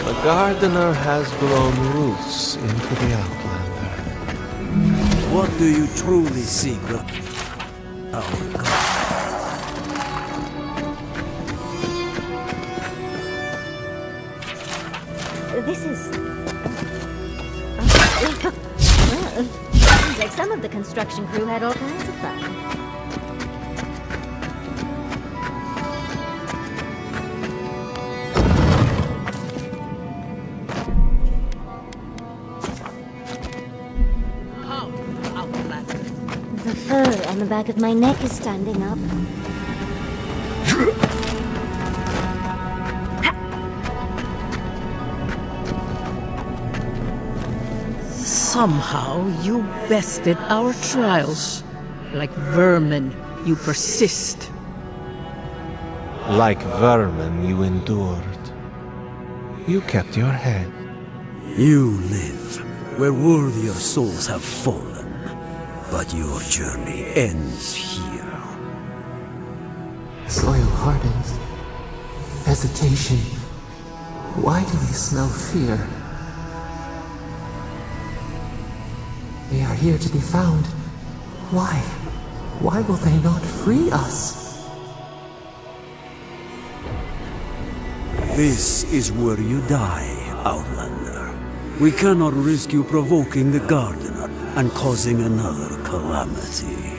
O: The gardener has blown roots into the Outlander.
E: What do you truly seek? Our God.
W: This is... well, seems like some of the construction crew had all kinds of fun. The fur on the back of my neck is standing up.
R: Somehow you bested our trials. Like vermin, you persist.
O: Like vermin, you endured. You kept your head.
E: You live. where worthier souls have fallen. But your journey ends here.
U: Soil hardens. Hesitation. Why do we smell fear? They are here to be found. Why? Why will they not free us?
E: This is where you die, Outlander. We cannot risk you provoking the Gardener and causing another calamity.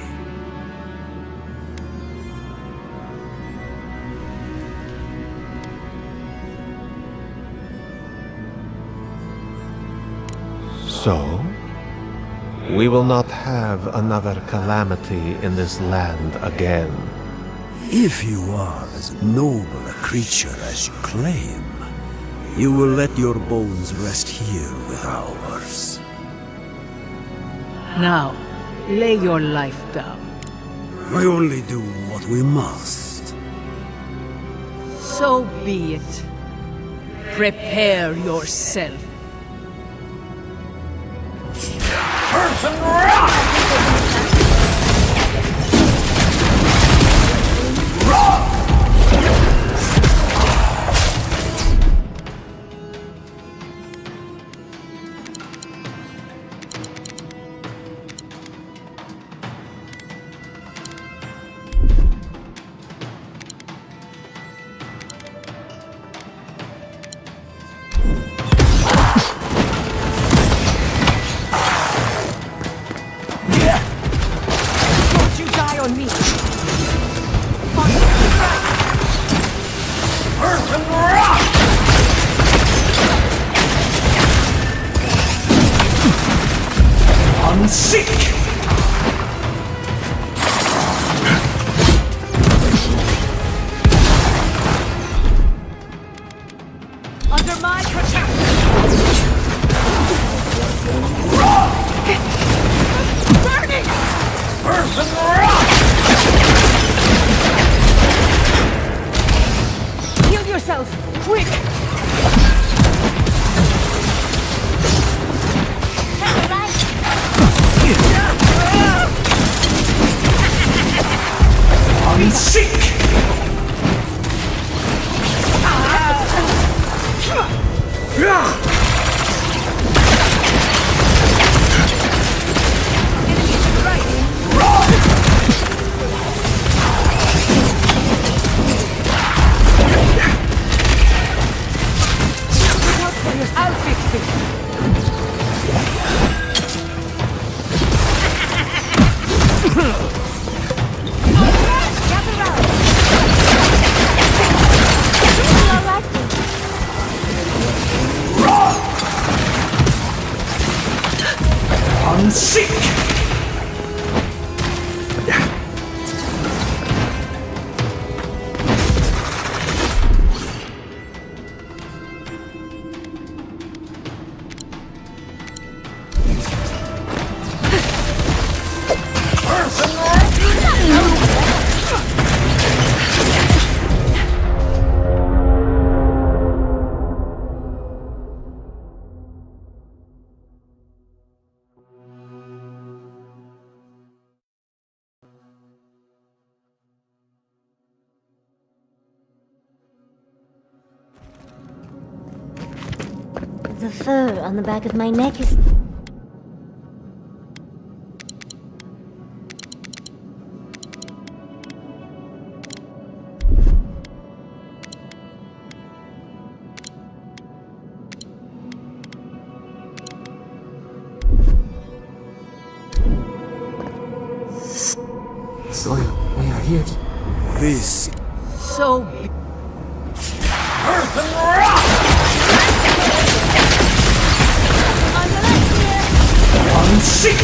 O: So? We will not have another calamity in this land again.
E: If you are as noble a creature as you claim, you will let your bones rest here with ours.
R: Now, lay your life down.
E: We only do what we must.
R: So be it. Prepare yourself.
D: Earth and rock! Under my protection! Burning! Earth and rock!
L: Heal yourself! Quick!
D: I'm sick!
L: I'll fix this.
D: I'm sick!
W: The fur on the back of my neck is...
U: Soil, they are here.
E: This...
R: So be...
D: Earth and rock! I'm sick!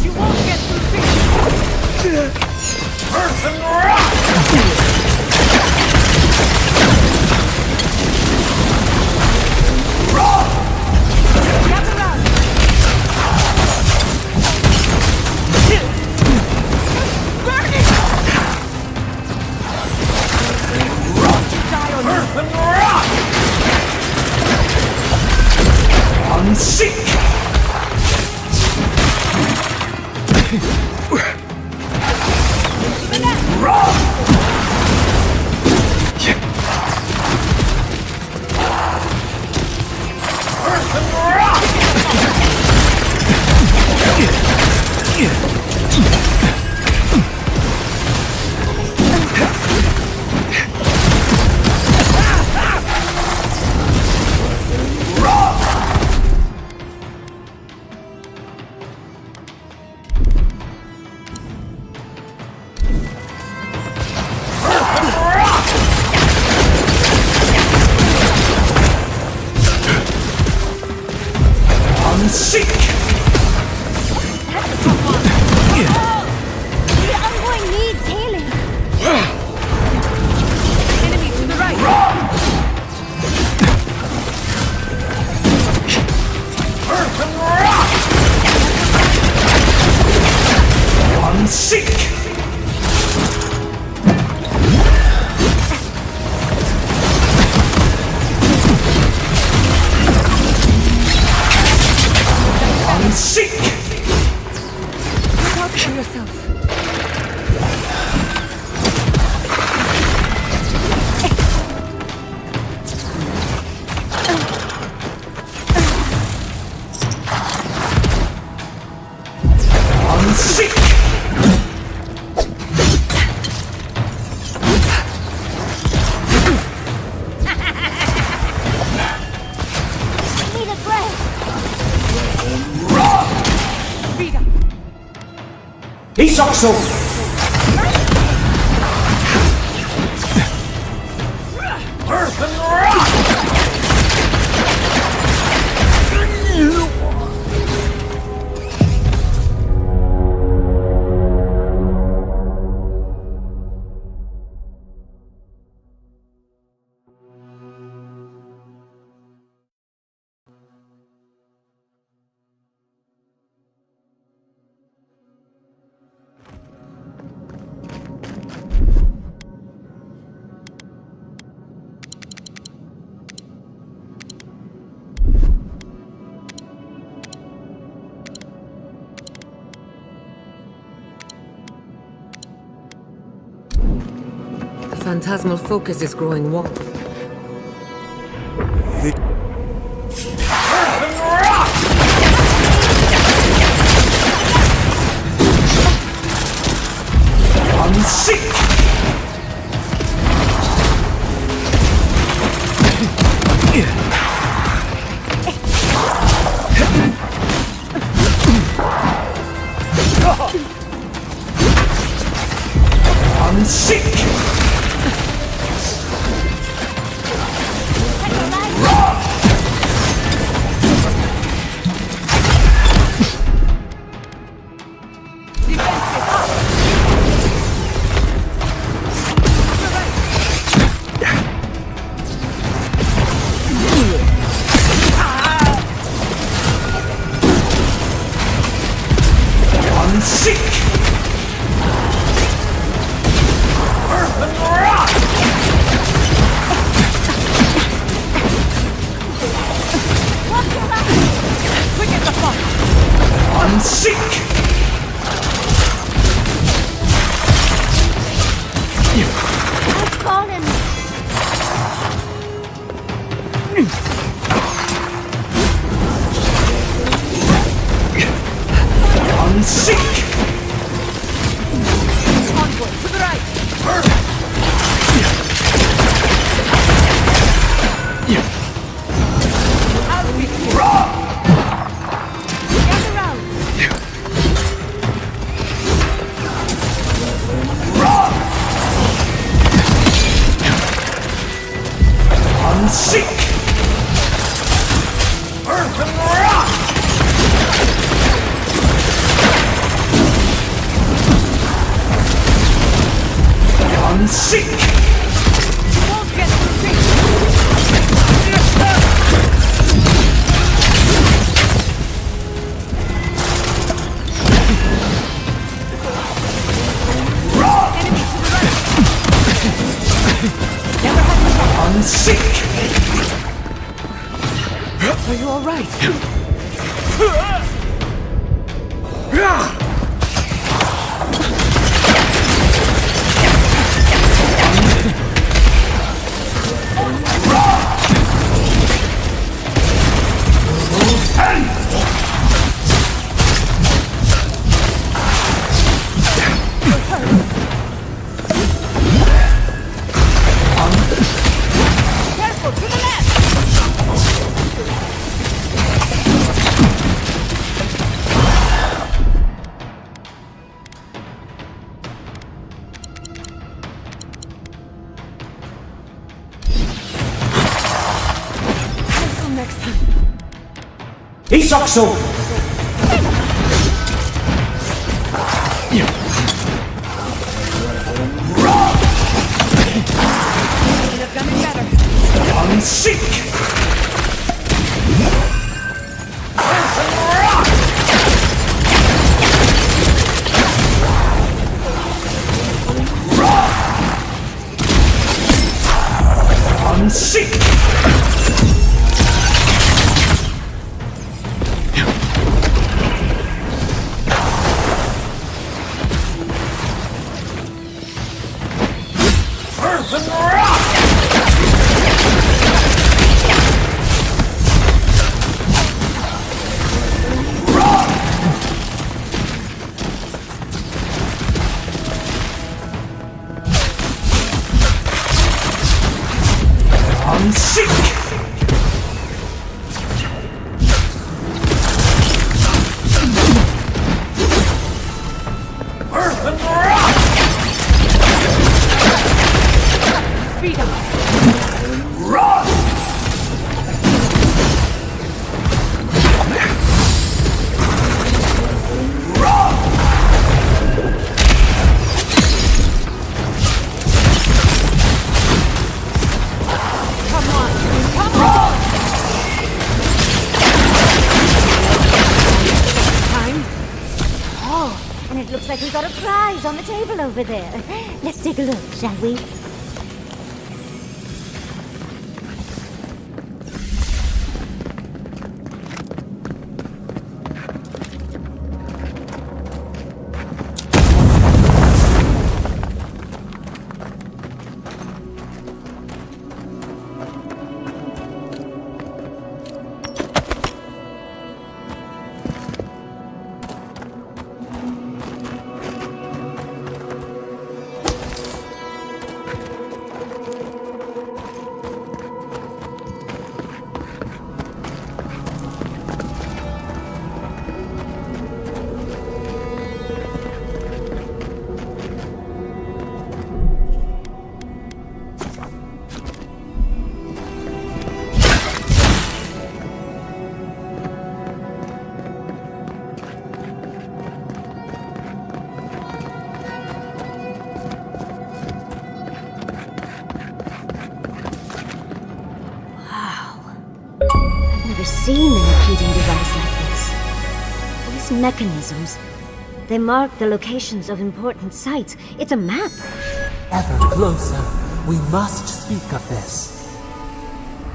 L: You won't get through this!
D: Earth and rock!
L: Gather round!
W: The envoy needs healing.
L: Enemy to the right! Look out for yourself.
W: Need a break.
L: Vida!
D: Isakso!
Q: The phantasmal focus is growing warm.
L: Are you all right?
D: Careful, to the left!
L: Until next time.
I: Isakso!
L: Could have done it better.
I: Unseek! Unseek! Earthen Rock! Unseek! Earthen Rock!
L: Speed up.
I: Run!
L: Come on. Come on!
W: Time? Oh, and it looks like we got a prize on the table over there. Let's take a look, shall we? Never seen an repeating device like this. These mechanisms, they mark the locations of important sites. It's a map.
U: Ever closer. We must speak of this.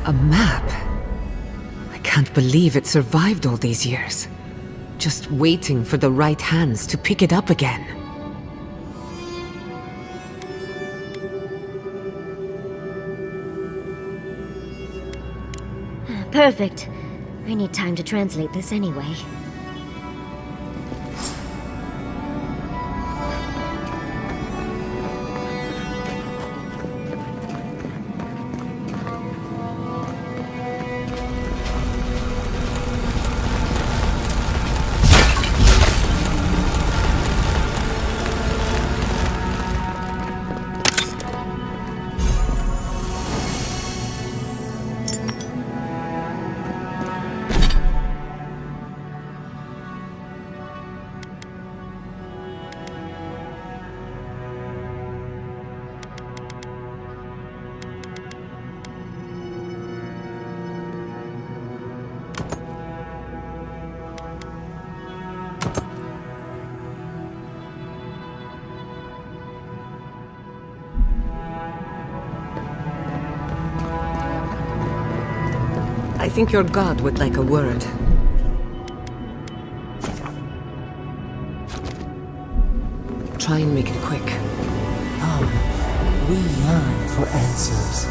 Q: A map? I can't believe it survived all these years. Just waiting for the right hands to pick it up again.
W: Perfect. I need time to translate this anyway.
Q: I think your god would like a word. try and make it quick.
U: We yearn for answers.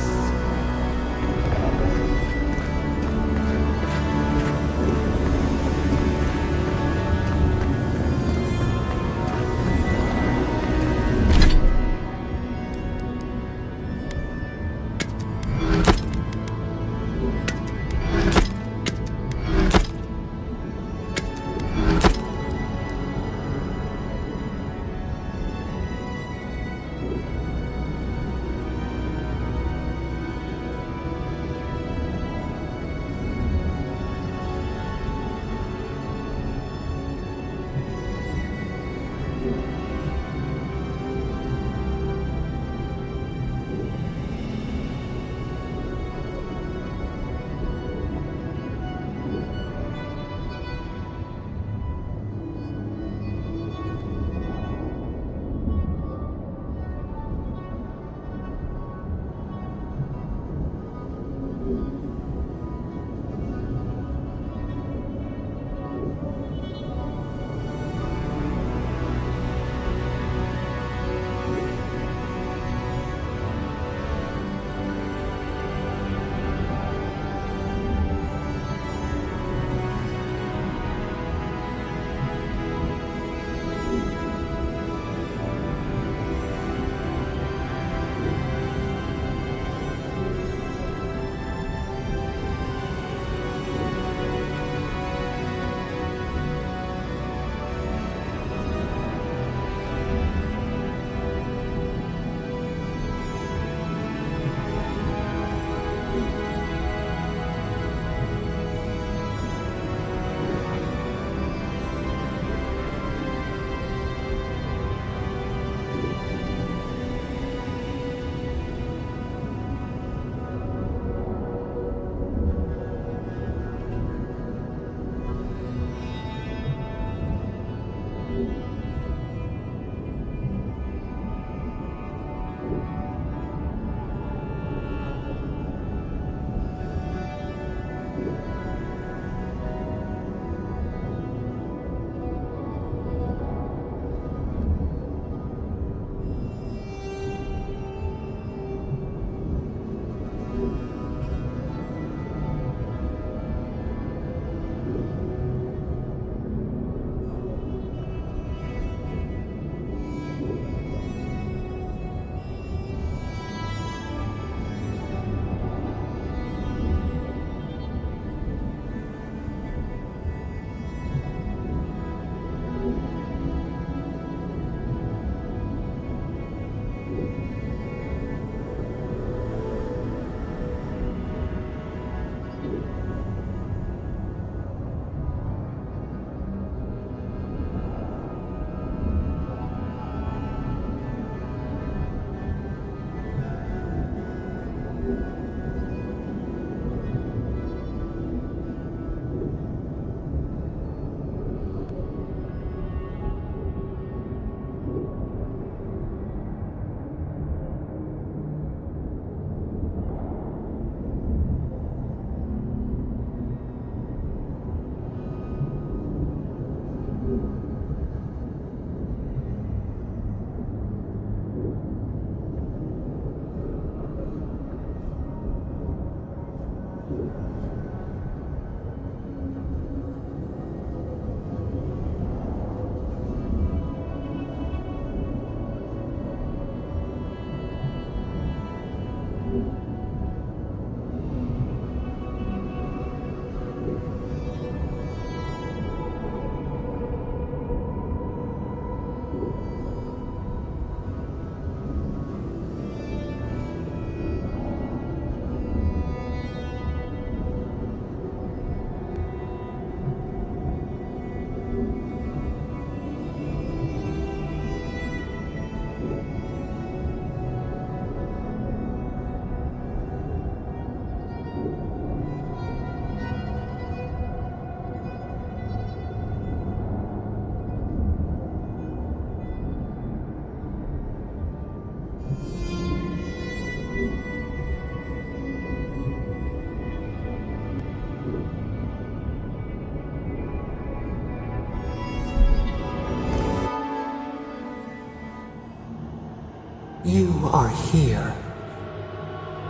U: You are here.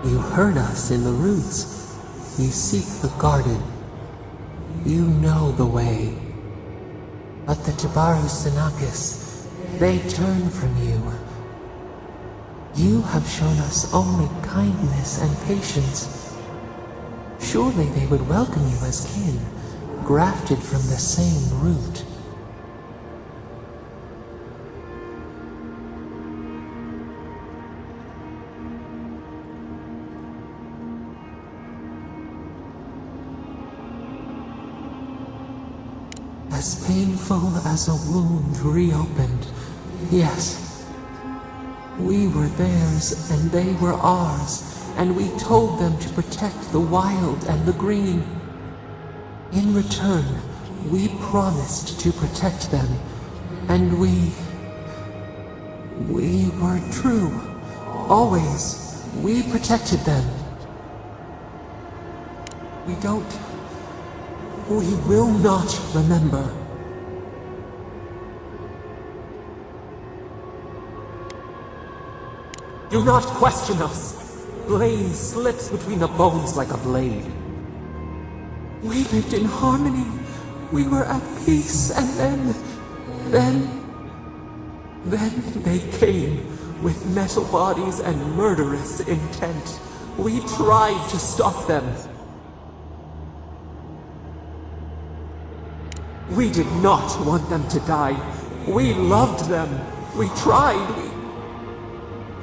U: You heard us in the roots. You seek the garden. You know the way. But the Jabaru Sinakis, they turn from you. You have shown us only kindness and patience. Surely they would welcome you as kin, grafted from the same root. As painful as a wound reopened, yes. We were theirs and they were ours, and we told them to protect the wild and the green. In return, we promised to protect them, and we were true. Always, we protected them. We will not remember. Do not question us. Blame slips between the bones like a blade. We lived in harmony. We were at peace, and then they came with metal bodies and murderous intent. We tried to stop them. We did not want them to die. We loved them. We tried.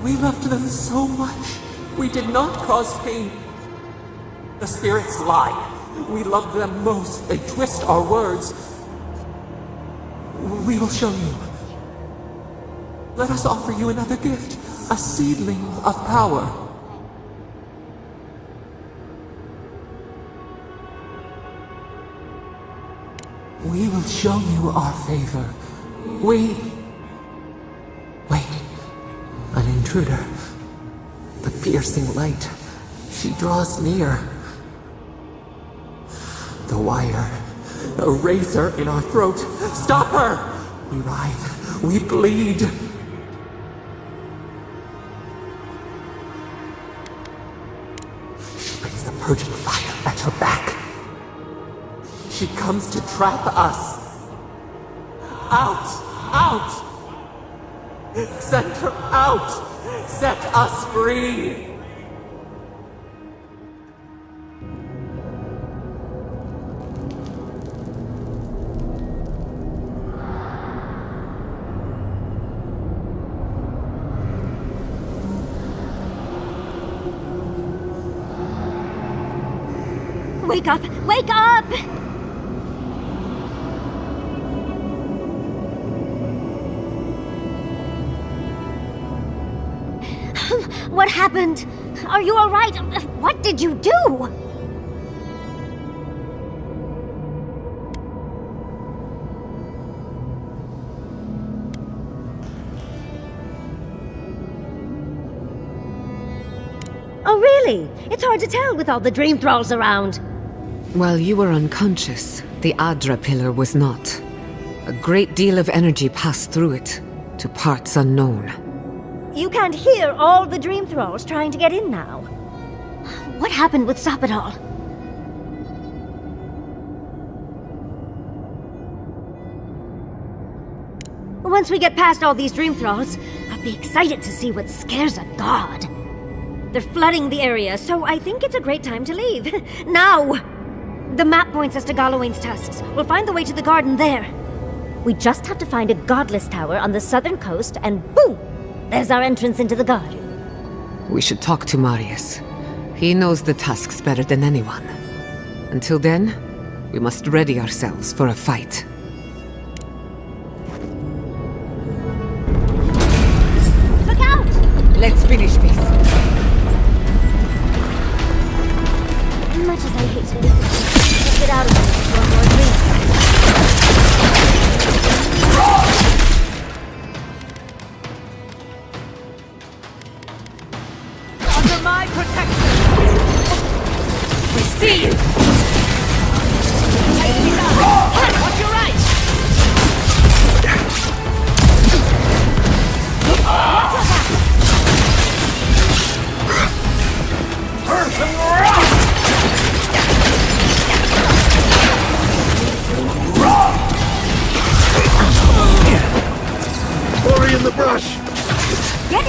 U: We loved them so much. We did not cause pain. The spirits lie. We love them most. They twist our words. We will show you. Let us offer you another gift. A seedling of power. We will show you our favor. Wait. An intruder. The piercing light. She draws near. The wire. A razor in our throat. Stop her! We writhe. We bleed. She brings the purging fire at her back. She comes to trap us. Out! Out! Send her out! Set us free!
W: Wake up! Wake up! What happened? Are you all right? What did you do? Oh, really? It's hard to tell with all the dream thralls around.
Q: While you were unconscious, the Adra pillar was not. A great deal of energy passed through it, to parts unknown.
W: You can't hear all the dream thralls trying to get in now. What happened with Stop It All? Once we get past all these dream thralls, I'll be excited to see what scares a god. They're flooding the area, so I think it's a great time to leave. Now! The map points us to Galawain's tusks. We'll find the way to the garden there. We just have to find a godless tower on the southern coast, and boom! There's our entrance into the garden.
Q: We should talk to Marius. He knows the tusks better than anyone. Until then, we must ready ourselves for a fight.
W: Look out!
Q: Let's finish this.
W: Much as I hate to leave this, let's get out of here before more dreams.
L: Under my protection! We see you! Watch your right! Watch your back!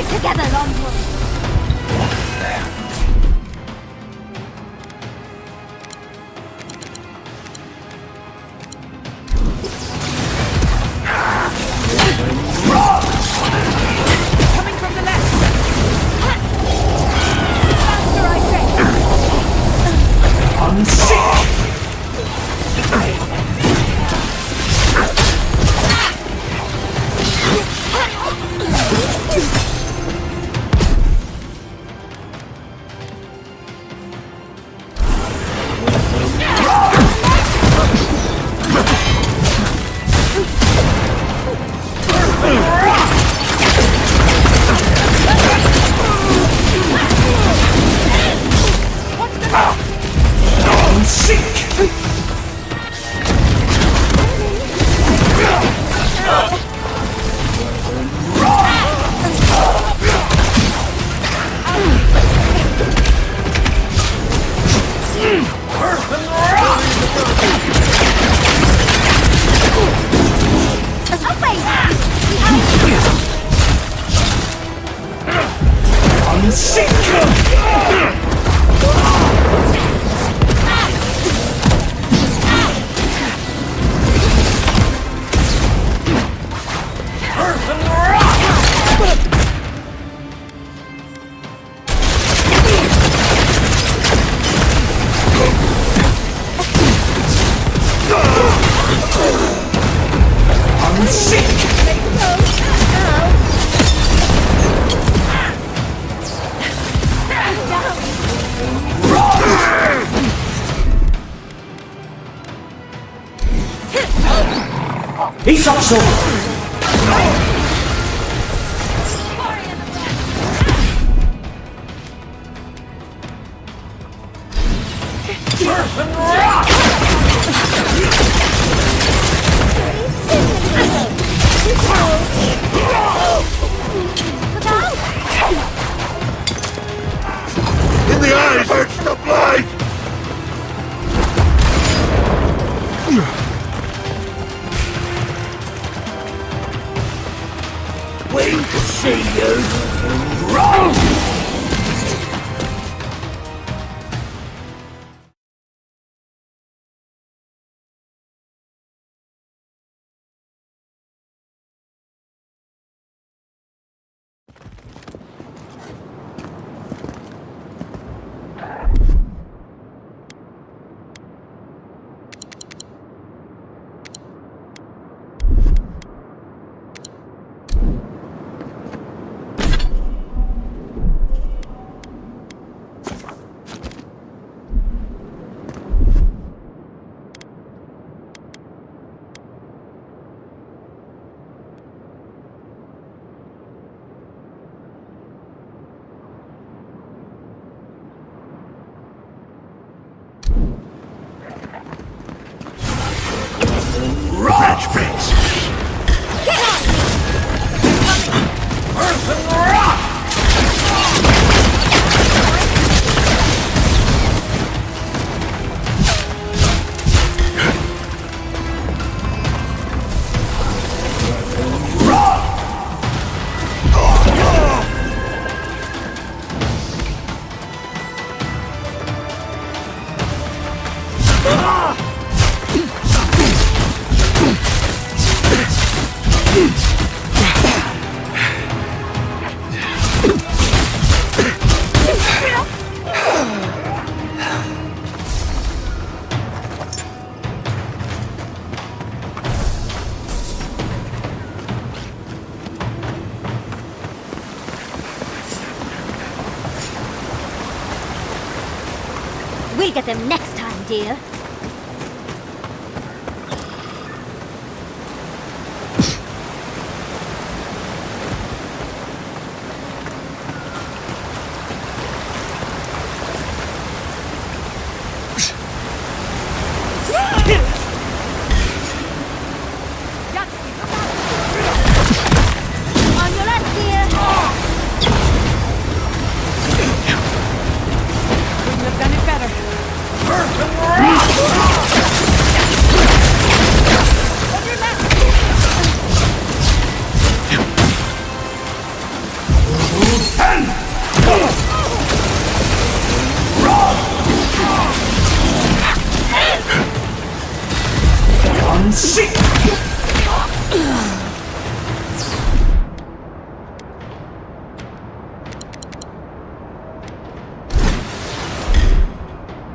W: Journey together onward!
L: Coming from the left! Faster, I say!
I: Unseat! He's up so.
M: In the eyes hurts the blight!
I: Wait to see you. Wrong!
M: French face!
I: Earth and rock!
W: We'll get them next time, dear. On your left, dear.
L: Couldn't have done it better.
I: Earth and rock!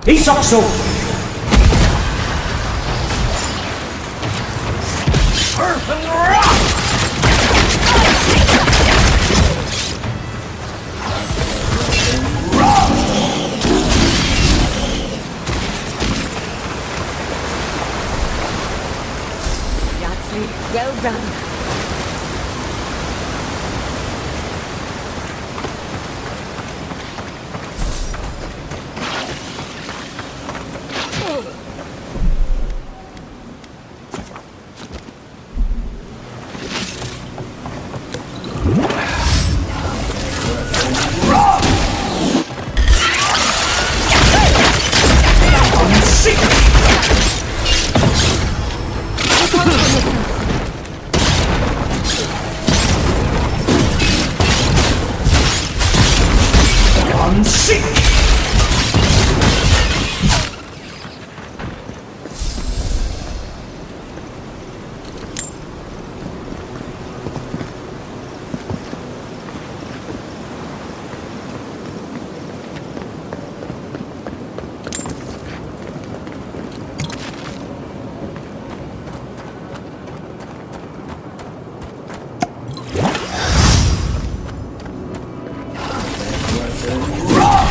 I: Isokso! Earth and rock!
K: Yahtzee, well done.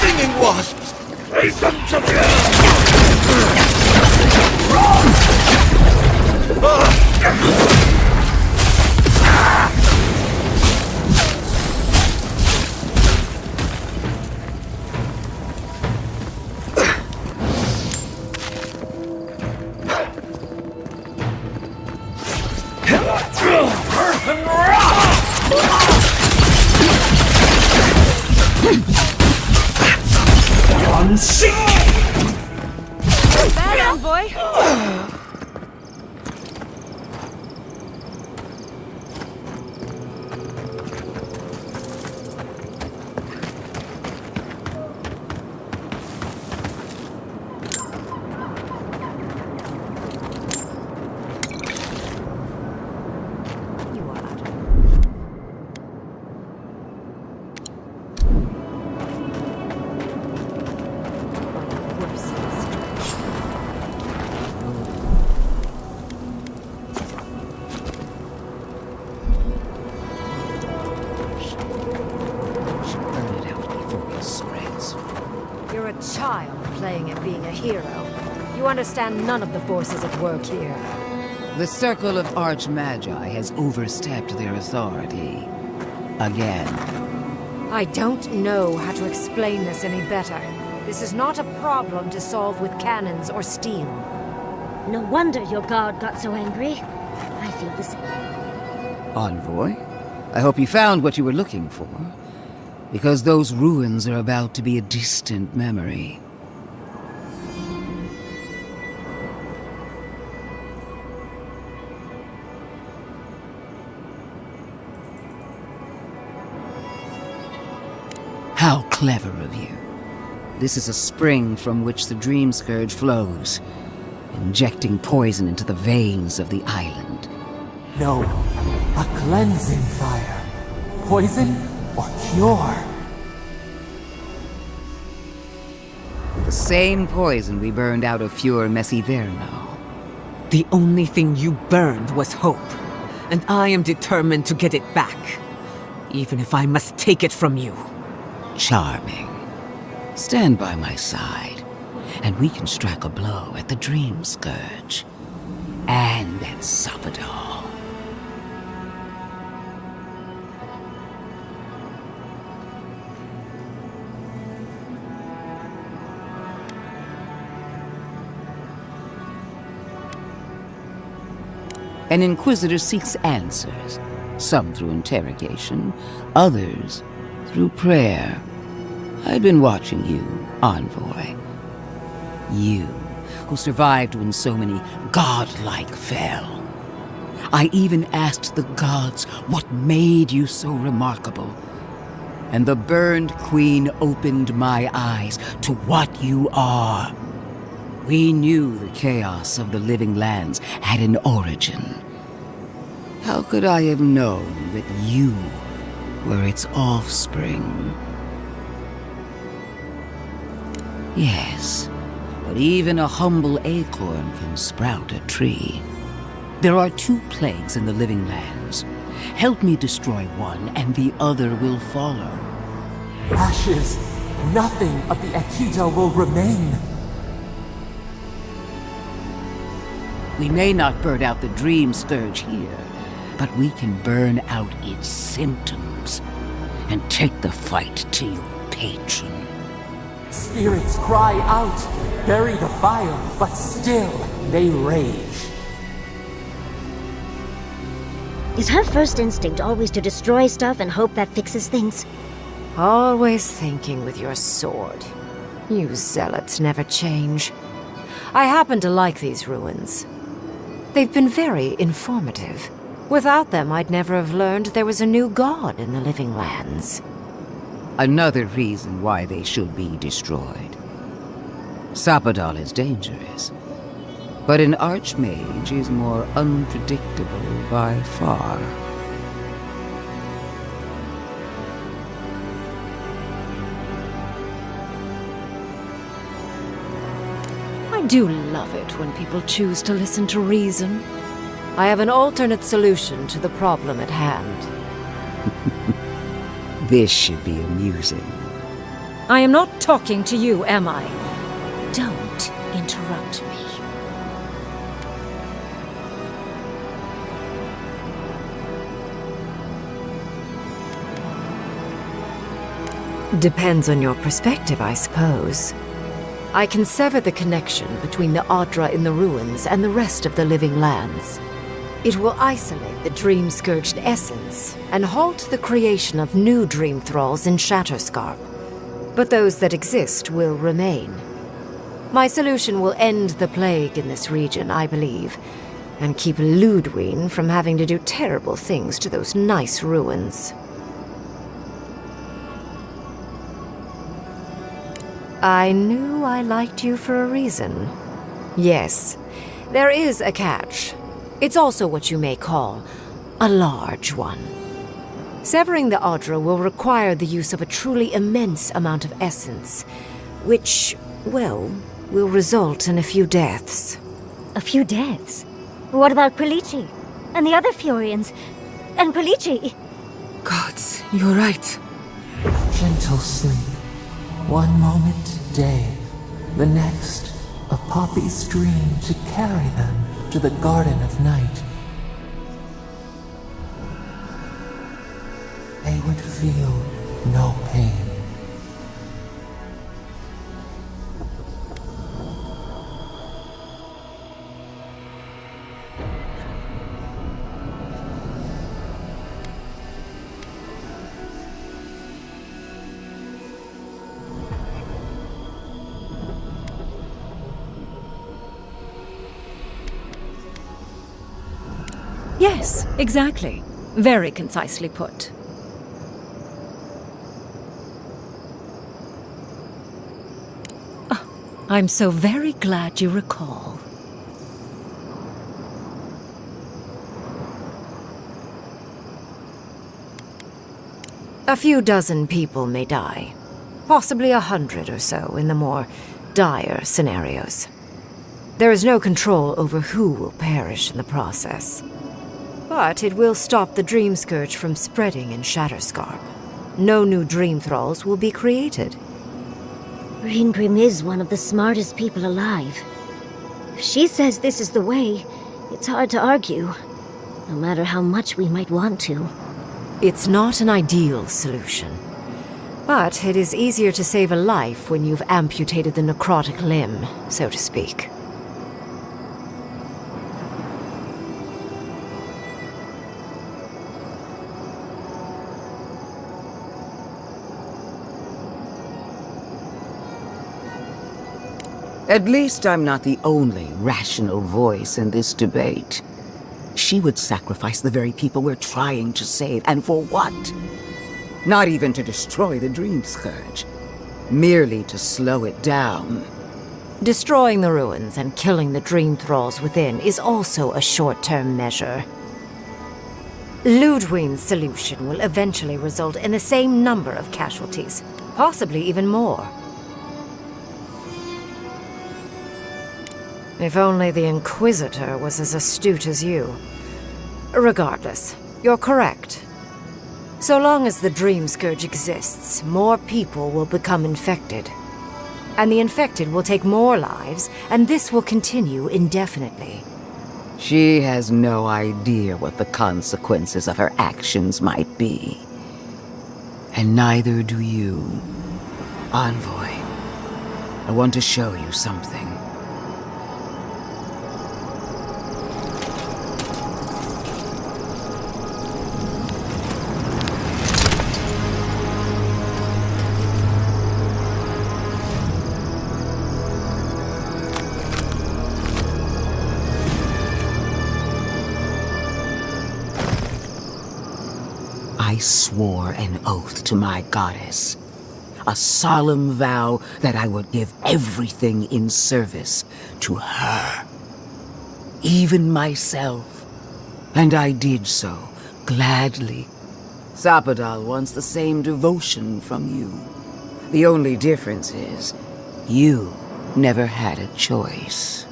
I: Stinging wasps! Face them to me! Earth and rock! Unsink!
L: Bad envoy!
K: You're a child playing at being a hero. You understand none of the forces at work here.
F: The Circle of Archmagi has overstepped their authority. Again.
K: I don't know how to explain this any better. This is not a problem to solve with cannons or steel.
W: No wonder your guard got so angry. I feel the same.
F: Envoy, I hope you found what you were looking for. Because those ruins are about to be a distant memory. How clever of you. This is a spring from which the Dream Scourge flows, injecting poison into the veins of the island.
U: No, a cleansing fire. Poison or cure?
F: The same poison we burned out of Fur Messiverno.
Q: The only thing you burned was hope, and I am determined to get it back, even if I must take it from you.
F: Charming. Stand by my side, and we can strike a blow at the Dream Scourge. And at Sapadal. An Inquisitor seeks answers, some through interrogation, others through prayer. I've been watching you, Envoy. You, who survived when so many godlike fell. I even asked the gods what made you so remarkable. And the burned queen opened my eyes to what you are. We knew the chaos of the living lands had an origin. How could I have known that you were its offspring? Yes, but even a humble acorn can sprout a tree. There are 2 plagues in the living lands. Help me destroy one, and the other will follow.
U: Ashes. Nothing of the Akita will remain.
F: We may not burn out the dream scourge here, but we can burn out its symptoms and take the fight to your patron.
U: Spirits cry out, bury the fire, but still they rage.
W: Is her first instinct always to destroy stuff and hope that fixes things?
K: Always thinking with your sword. You zealots never change. I happen to like these ruins. They've been very informative. Without them, I'd never have learned there was a new god in the living lands.
F: Another reason why they should be destroyed. Sapadal is dangerous, but an archmage is more unpredictable by far.
K: I do love it when people choose to listen to reason. I have an alternate solution to the problem at hand.
F: This should be amusing.
S: I am not talking to you, am I? Don't interrupt me.
K: Depends on your perspective, I suppose. I can sever the connection between the Adra in the ruins and the rest of the living lands. It will isolate the dream-scourged essence and halt the creation of new dream thralls in Shatterscarp. But those that exist will remain. My solution will end the plague in this region, I believe, and keep Ludwine from having to do terrible things to those nice ruins. I knew I liked you for a reason. Yes, there is a catch. It's also what you may call a large one. Severing the Adra will require the use of a truly immense amount of essence, which, well, will result in a few deaths.
W: A few deaths? What about Quilici? And the other Furians? And Quilici?
Q: Gods, you're right.
U: Gentle sleep. One moment, day. The next, a poppy's dream to carry them to the Garden of Night. They would feel no pain.
S: Yes, exactly. Very concisely put. Oh, I'm so very glad you recall.
K: A few dozen people may die. Possibly 100 or so in the more dire scenarios. There is no control over who will perish in the process. But it will stop the Dream Scourge from spreading in Shatterscarp. No new Dream Thralls will be created.
W: Ringrim is one of the smartest people alive. If she says this is the way, it's hard to argue, no matter how much we might want to.
K: It's not an ideal solution. But it is easier to save a life when you've amputated the necrotic limb, so to speak.
F: At least I'm not the only rational voice in this debate. She would sacrifice the very people we're trying to save, and for what? Not even to destroy the Dream Scourge. Merely to slow it down.
K: Destroying the ruins and killing the dream thralls within is also a short-term measure. Ludwine's solution will eventually result in the same number of casualties, possibly even more. If only the Inquisitor was as astute as you. Regardless, you're correct. So long as the Dream Scourge exists, more people will become infected. And the infected will take more lives, and this will continue indefinitely.
F: She has no idea what the consequences of her actions might be. And neither do you. Envoy, I want to show you something. I swore an oath to my goddess. A solemn vow that I would give everything in service to her. Even myself. And I did so, gladly. Sapadal wants the same devotion from you. The only difference is, you never had a choice.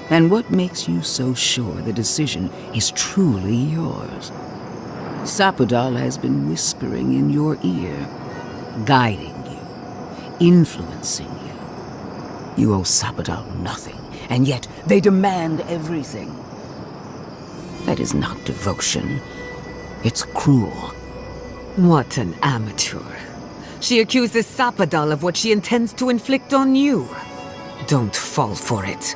F: And what makes you so sure the decision is truly yours? Sapadal has been whispering in your ear, guiding you, influencing you. You owe Sapadal nothing, and yet they demand everything. That is not devotion. It's cruel.
Q: What an amateur. She accuses Sapadal of what she intends to inflict on you. Don't fall for it.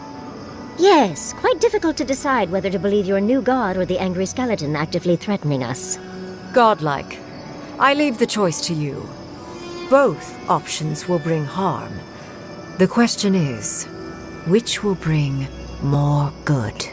W: Yes, quite difficult to decide whether to believe your new god or the angry skeleton actively threatening us.
K: Godlike. I leave the choice to you. Both options will bring harm. The question is, which will bring more good?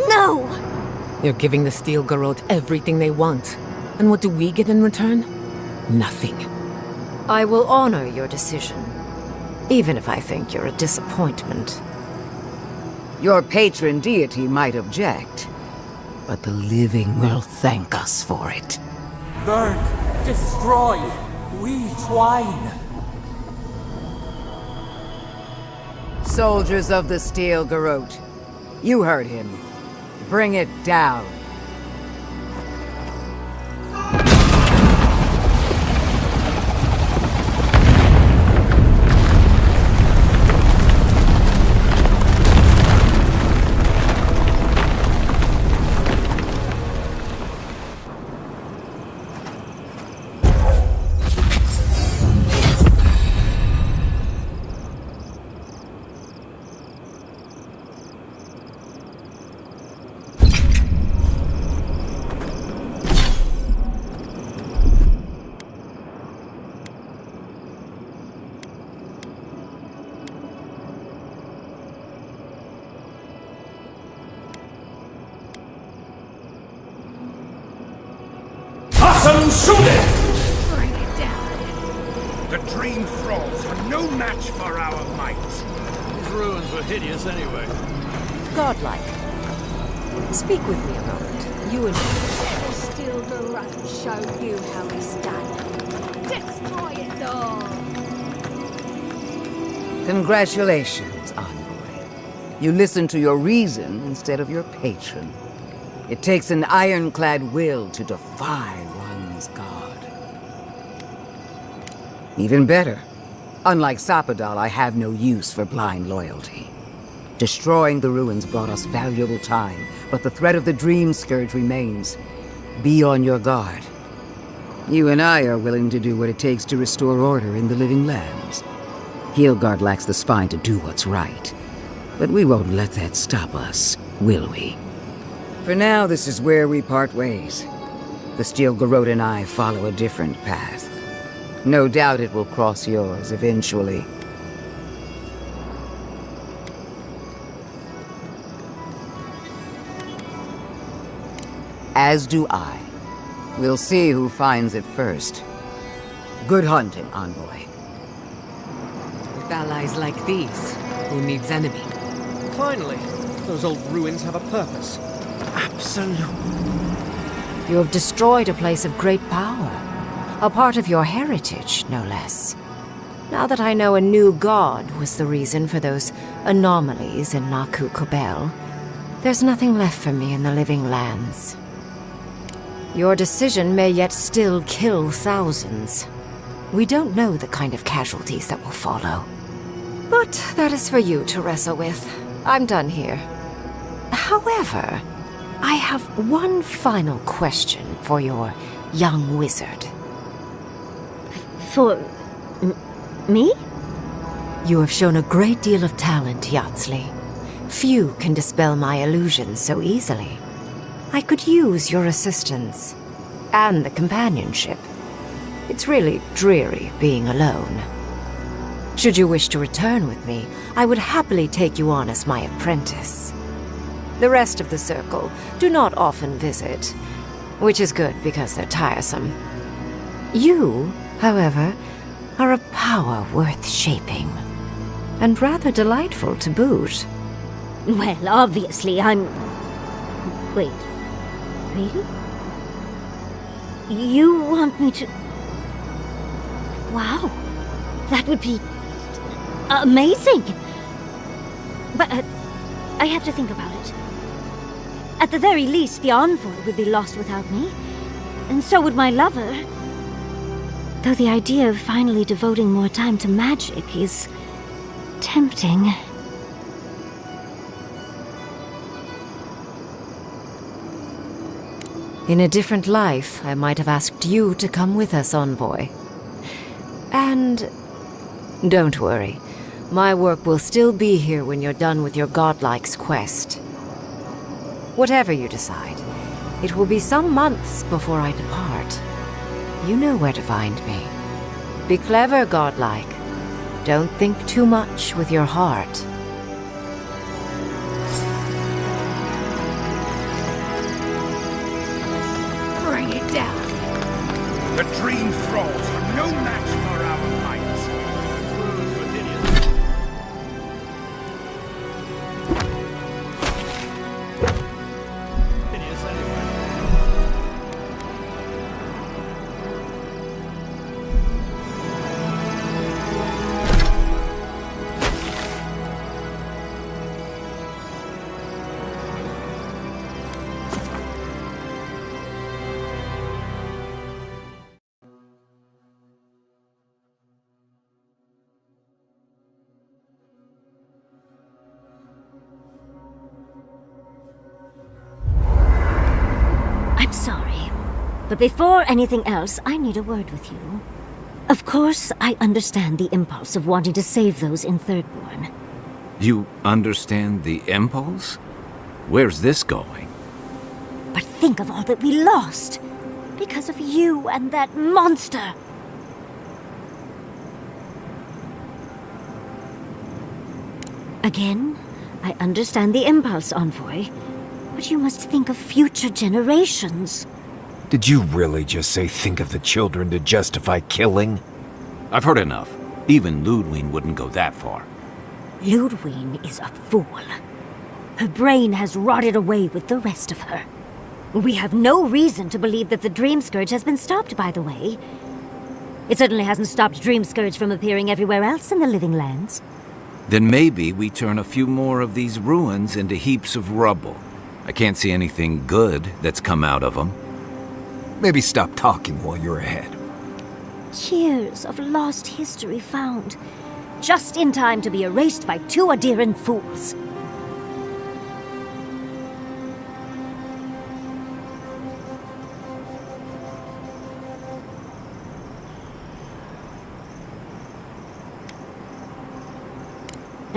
W: No!
Q: You're giving the Steel Garrote everything they want. And what do we get in return? Nothing.
K: I will honor your decision, even if I think you're a disappointment.
F: Your patron deity might object, but the living will thank us for it.
U: Burn, destroy, we twine.
F: Soldiers of the Steel Garrote, you heard him. Bring it down.
D: Bring it down.
M: The Dream Thralls are no match for our might.
N: These ruins were hideous anyway.
K: Godlike. Speak with me a moment. You and me.
H: Let the Steel Garrote show you how it's done. Destroy it all.
F: Congratulations, Envoy. You listened to your reason instead of your patron. It takes an ironclad will to defy one's god. Even better. Unlike Sapadal, I have no use for blind loyalty. Destroying the ruins brought us valuable time, but the threat of the Dream Scourge remains. Be on your guard. You and I are willing to do what it takes to restore order in the Living Lands. Heelguard lacks the spine to do what's right. But we won't let that stop us, will we? For now, this is where we part ways. The Steel Garrote and I follow a different path. No doubt it will cross yours eventually. As do I. We'll see who finds it first. Good hunting, Envoy.
Q: With allies like these, who needs enemy?
P: Finally, those old ruins have a purpose. Absolutely.
K: You have destroyed a place of great power. A part of your heritage, no less. Now that I know a new god was the reason for those anomalies in Naku Kobel, there's nothing left for me in the Living Lands. Your decision may yet still kill thousands. We don't know the kind of casualties that will follow. But that is for you to wrestle with. I'm done here. However, I have one final question for your young wizard.
W: For... me?
K: You have shown a great deal of talent, Yatsley. Few can dispel my illusions so easily. I could use your assistance. And the companionship. It's really dreary being alone. Should you wish to return with me, I would happily take you on as my apprentice. The rest of the circle do not often visit, which is good because they're tiresome. You, however, are a power worth shaping. And rather delightful to boot.
W: Well, obviously I'm... Wait. Really? You want me to... Wow. That would be... amazing! But I have to think about it. At the very least, the Envoy would be lost without me. And so would my lover. Though the idea of finally devoting more time to magic is... tempting.
K: In a different life, I might have asked you to come with us, Envoy. And... don't worry. My work will still be here when you're done with your godlike's quest. Whatever you decide, it will be some months before I depart. You know where to find me. Be clever, godlike. Don't think too much with your heart.
I: Bring it down. The Dream Thralls are no match for our might.
W: I'm sorry. But before anything else, I need a word with you. Of course, I understand the impulse of wanting to save those in Thirdborn.
B: You understand the impulse? Where's this going?
W: But think of all that we lost. Because of you and that monster. Again, I understand the impulse, Envoy. But you must think of future generations.
G: Did you really just say think of the children to justify killing?
B: I've heard enough. Even Ludwig wouldn't go that far.
W: Ludwig is a fool. Her brain has rotted away with the rest of her. We have no reason to believe that the Dream Scourge has been stopped, by the way. It certainly hasn't stopped Dream Scourge from appearing everywhere else in the Living Lands.
B: Then maybe we turn a few more of these ruins into heaps of rubble. I can't see anything good that's come out of them.
G: Maybe stop talking while you're ahead.
W: Years of lost history found, just in time to be erased by two Adiran fools.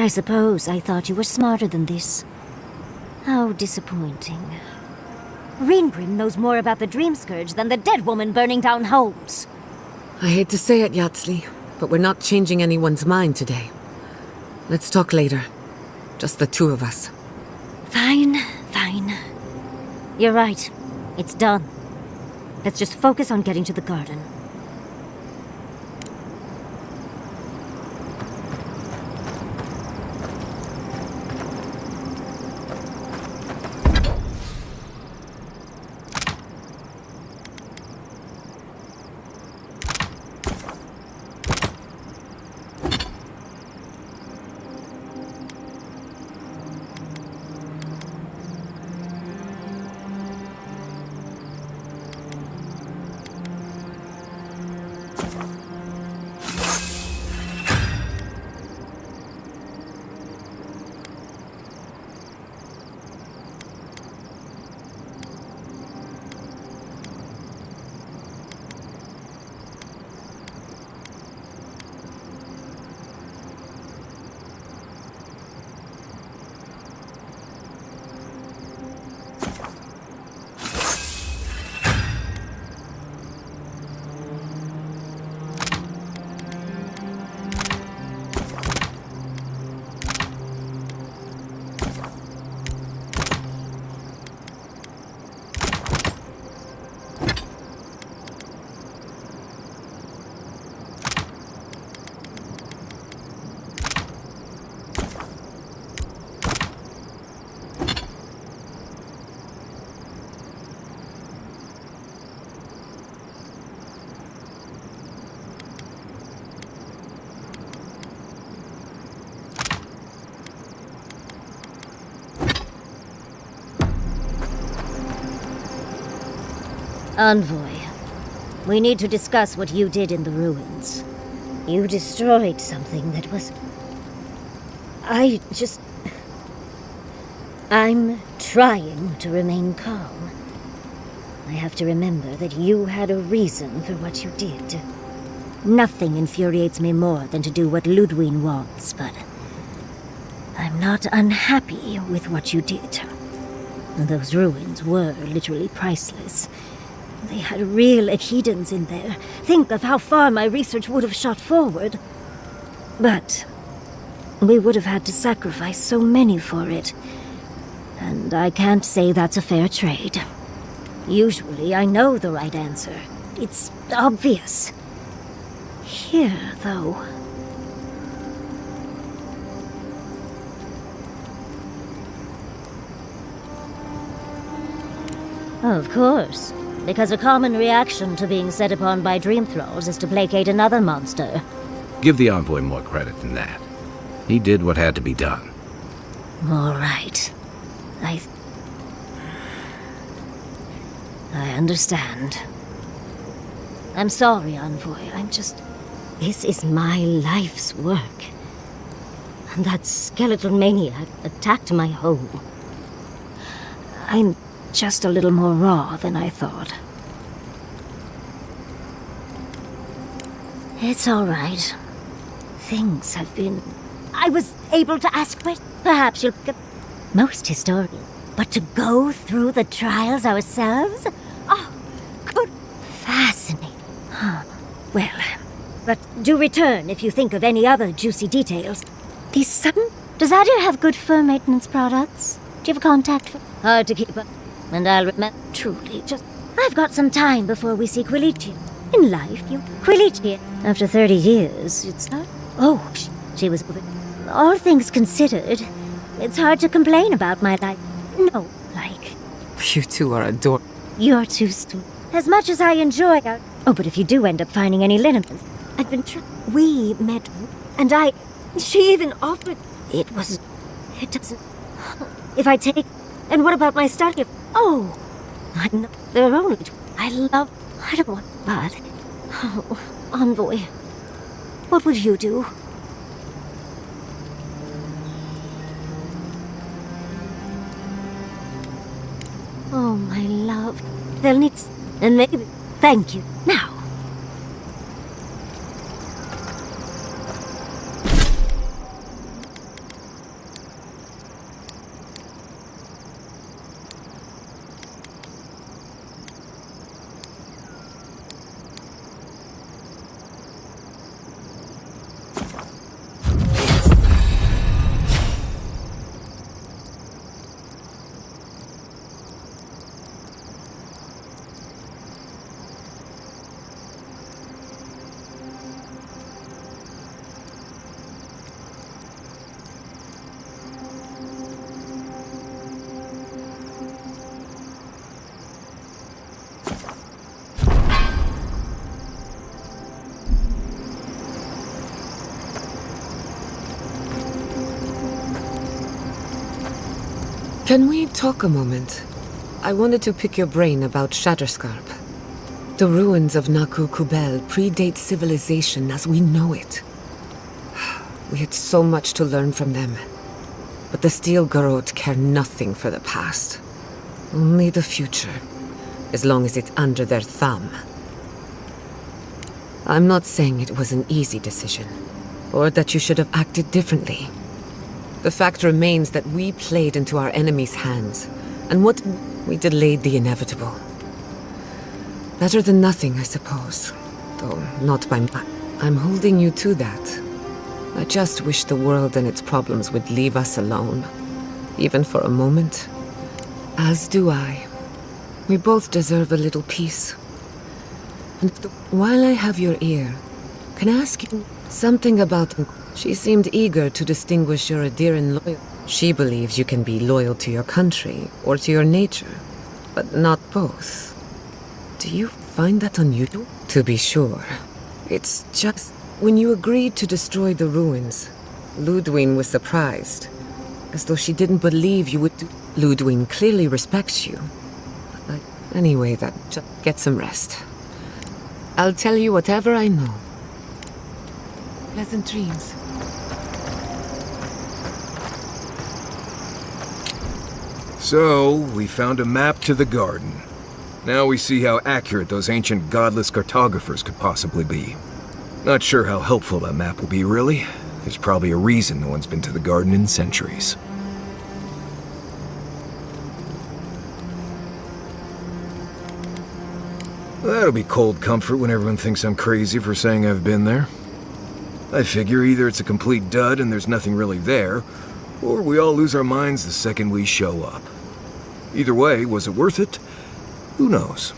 W: I suppose I thought you were smarter than this. How disappointing. Greenbrim knows more about the Dream Scourge than the dead woman burning down homes.
Q: I hate to say it, Yatsley, but we're not changing anyone's mind today. Let's talk later. Just the two of us.
W: Fine, fine. You're right. It's done. Let's just focus on getting to the garden. Envoy, we need to discuss what you did in the ruins. You destroyed something that was... I'm trying to remain calm. I have to remember that you had a reason for what you did. Nothing infuriates me more than to do what Ludwig wants, but... I'm not unhappy with what you did. Those ruins were literally priceless. They had real Echidans in there. Think of how far my research would have shot forward. But we would have had to sacrifice so many for it. And I can't say that's a fair trade. Usually I know the right answer. It's obvious. Here, though... Of course. Because a common reaction to being set upon by dream thralls is to placate another monster.
B: Give the envoy more credit than that. He did what had to be done.
W: All right. I understand. I'm sorry, Envoy. This is my life's work. And that skeletal maniac attacked my home. I'm just a little more raw than I thought. It's all right. Things have been... I was able to ask questions. Perhaps you'll pick up most historians. But to go through the trials ourselves? Oh, good. Fascinating. Well, but do return if you think of any other juicy details. These sudden... Does Adir have good fur maintenance products? Do you have a contact for... Hard to keep up. And I'll remember... Truly, just... I've got some time before we see Quilichi. In life, Quilichi. After 30 years, it's not... Oh, she was... All things considered, it's hard to complain about my life. No, like...
Q: You two are adorable.
W: You're too as much as I enjoy Oh, but if you do end up finding any liniments, I've been We met, and She even offered... It doesn't... If I take... And what about my study of... Oh! I'm not... There are only... I don't want... But... Oh, Envoy. What would you do? Oh, my love. They'll need... And maybe... Thank you. Now.
Q: Can we talk a moment? I wanted to pick your brain about Shatterscarp. The ruins of Naku Kubel predate civilization as we know it. We had so much to learn from them. But the Steel Garrote care nothing for the past. Only the future, as long as it's under their thumb. I'm not saying it was an easy decision, or that you should have acted differently. The fact remains that we played into our enemy's hands, and we delayed the inevitable. Better than nothing, I suppose. Though not by much. I'm holding you to that. I just wish the world and its problems would leave us alone. Even for a moment. As do I. We both deserve a little peace. And while I have your ear, can I ask you something about... She seemed eager to distinguish your Adiran loyalty. She believes you can be loyal to your country or to your nature, but not both. Do you find that unusual? To be sure. It's just... When you agreed to destroy the ruins, Ludwine was surprised, as though she didn't believe you would do... Ludwine clearly respects you. But anyway, just get some rest. I'll tell you whatever I know. Pleasant dreams.
G: So, we found a map to the garden. Now we see how accurate those ancient godless cartographers could possibly be. Not sure how helpful that map will be, really. There's probably a reason no one's been to the garden in centuries. That'll be cold comfort when everyone thinks I'm crazy for saying I've been there. I figure either it's a complete dud and there's nothing really there, or we all lose our minds the second we show up. Either way, was it worth it? Who knows?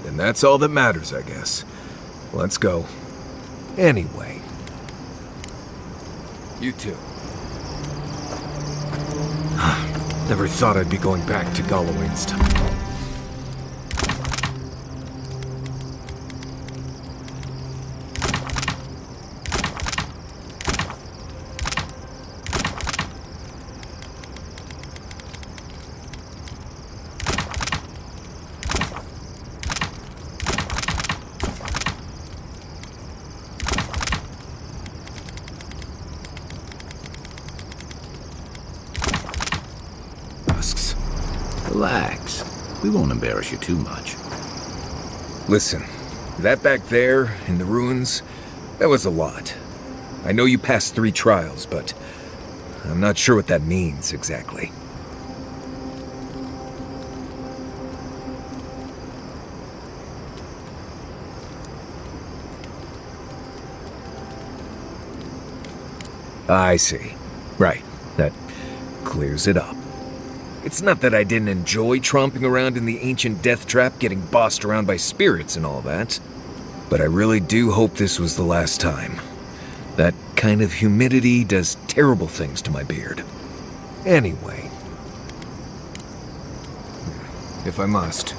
G: And that's all that matters, I guess. Let's go. Anyway. You too. Never thought I'd be going back to Galloway's time.
B: Relax. We won't embarrass you too much.
G: Listen, that back there, in the ruins, that was a lot. I know you passed 3 trials, but I'm not sure what that means exactly. I see. Right. That clears it up. It's not that I didn't enjoy tromping around in the ancient death trap, getting bossed around by spirits and all that. But I really do hope this was the last time. That kind of humidity does terrible things to my beard. Anyway. If I must.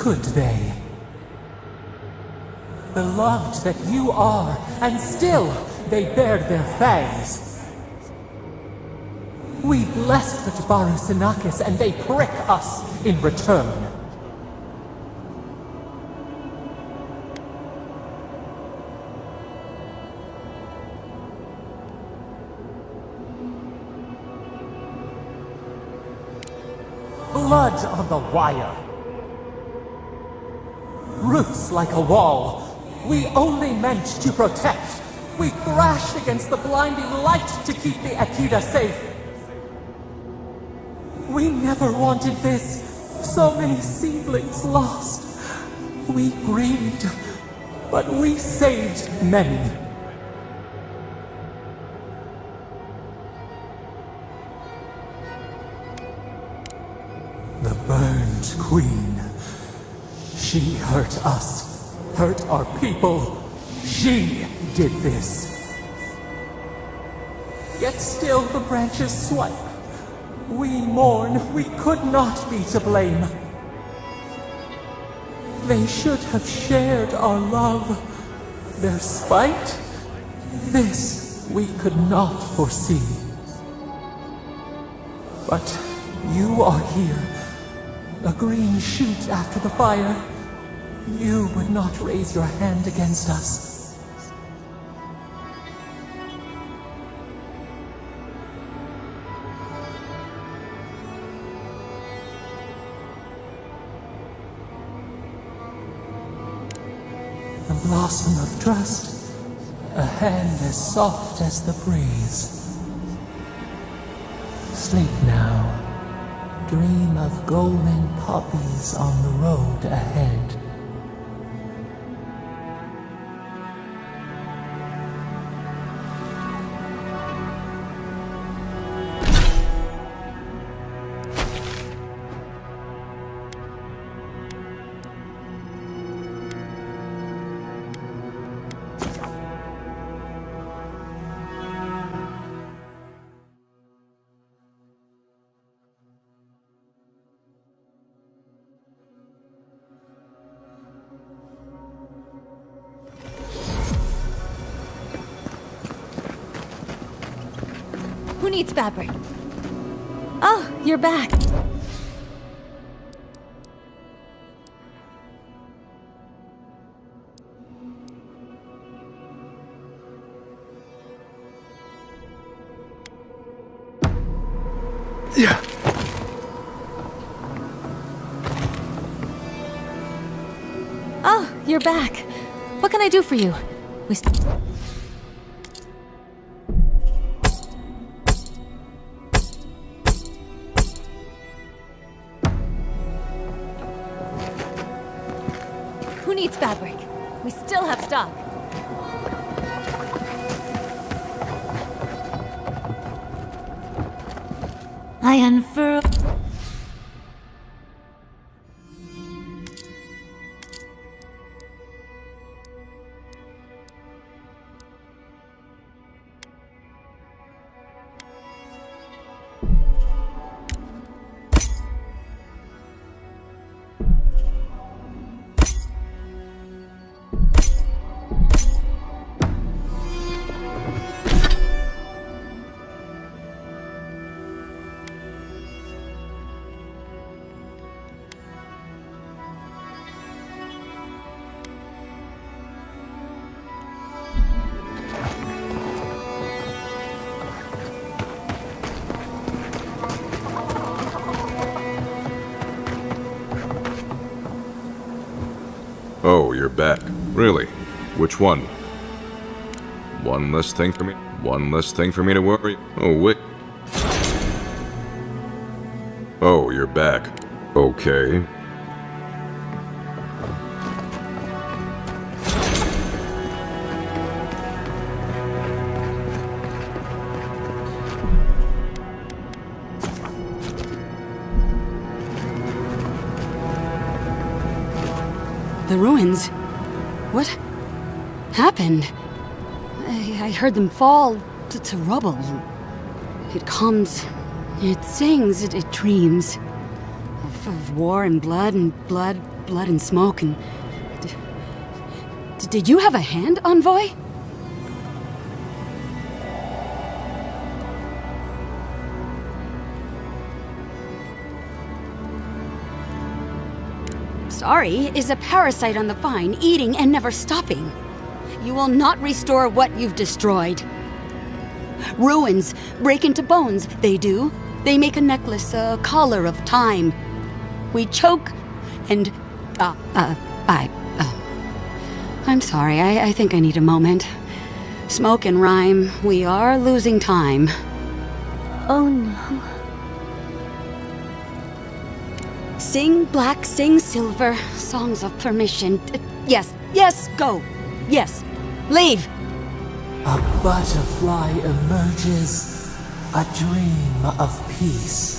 U: could they? Beloved that you are, and still they bared their fangs. We blessed the Tabaru and they prick us in return. Blood on the wire. Roots like a wall. We only meant to protect. We thrashed against the blinding light to keep the Akita safe. We never wanted this. So many seedlings lost. We grieved, but we saved many. The burned queen. She hurt us, hurt our people. She did this. Yet still the branches swipe. We mourn, we could not be to blame. They should have shared our love. Their spite? This we could not foresee. But you are here. A green shoot after the fire. You would not raise your hand against us. A blossom of trust, a hand as soft as the breeze. Sleep now. Dream of golden poppies on the road ahead.
J: Who needs fabric? Oh, you're back.
M: Yeah.
J: Oh, you're back. What can I do for you? Who needs fabric? We still have stock.
W: I unfurl.
C: Oh, you're back. Really? Which one? One less thing for me? One less thing for me to worry? Oh, wait. Oh, you're back. Okay.
T: The ruins? What happened? I heard them fall to rubble. It comes, it sings, it dreams of war and blood blood and smoke and... Did you have a hand, Envoy? Sorry is a parasite on the vine, eating and never stopping. You will not restore what you've destroyed. Ruins break into bones, they do. They make a necklace, a collar of time. We choke and... I'm sorry, I think I need a moment. Smoke and rhyme, we are losing time.
W: Oh no.
T: Sing black, sing silver, songs of permission. Yes, go. Yes, leave.
U: A butterfly emerges, a dream of peace.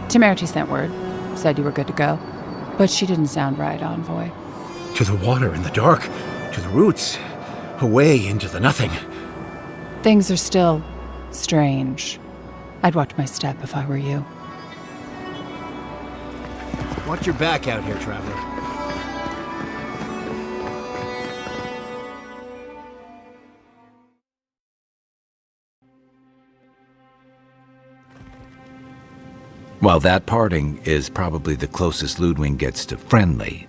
A: Temerity sent word. Said you were good to go. But she didn't sound right, Envoy.
M: To the water in the dark, to the roots, away into the nothing.
A: Things are still strange. I'd watch my step if I were you.
P: Watch your back out here, traveler.
B: While that parting is probably the closest Ludwig gets to friendly,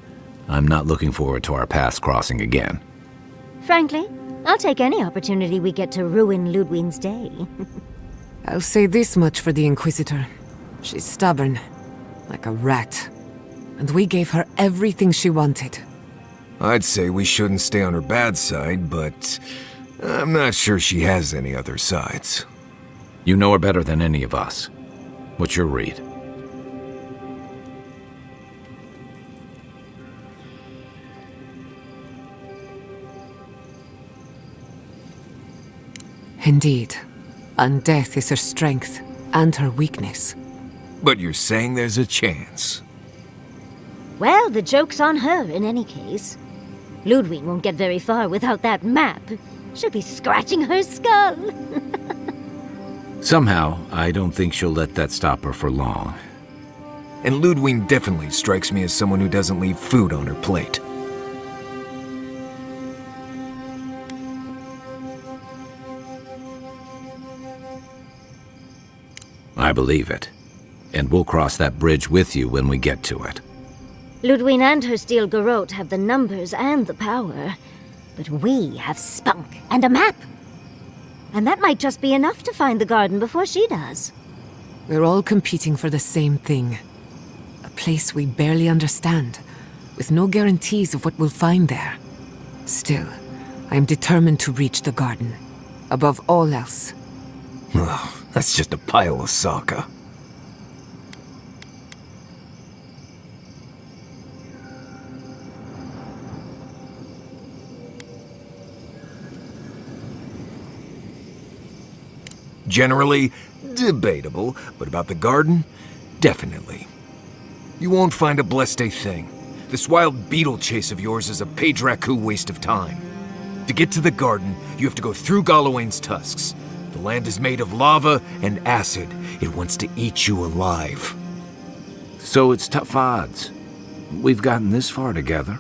B: I'm not looking forward to our paths crossing again.
W: Frankly, I'll take any opportunity we get to ruin Ludwig's day.
Q: I'll say this much for the Inquisitor. She's stubborn, like a rat. And we gave her everything she wanted.
G: I'd say we shouldn't stay on her bad side, but I'm not sure she has any other sides.
B: You know her better than any of us. What's your read?
Q: Indeed. And death is her strength and her weakness.
G: But you're saying there's a chance?
W: Well, the joke's on her in any case. Ludwig won't get very far without that map. She'll be scratching her skull.
B: Somehow, I don't think she'll let that stop her for long.
G: And Ludwig definitely strikes me as someone who doesn't leave food on her plate.
B: I believe it. And we'll cross that bridge with you when we get to it.
W: Ludwig and her steel garrote have the numbers and the power. But we have spunk and a map. And that might just be enough to find the garden before she does.
Q: We're all competing for the same thing. A place we barely understand, with no guarantees of what we'll find there. Still, I am determined to reach the garden. Above all else.
G: Ugh, that's just a pile of Sokka. Generally, debatable, but about the garden, definitely. You won't find a blessed thing. This wild beetle chase of yours is a Padraku waste of time. To get to the garden, you have to go through Galawain's tusks. The land is made of lava and acid. It wants to eat you alive.
B: So it's tough odds. We've gotten this far together.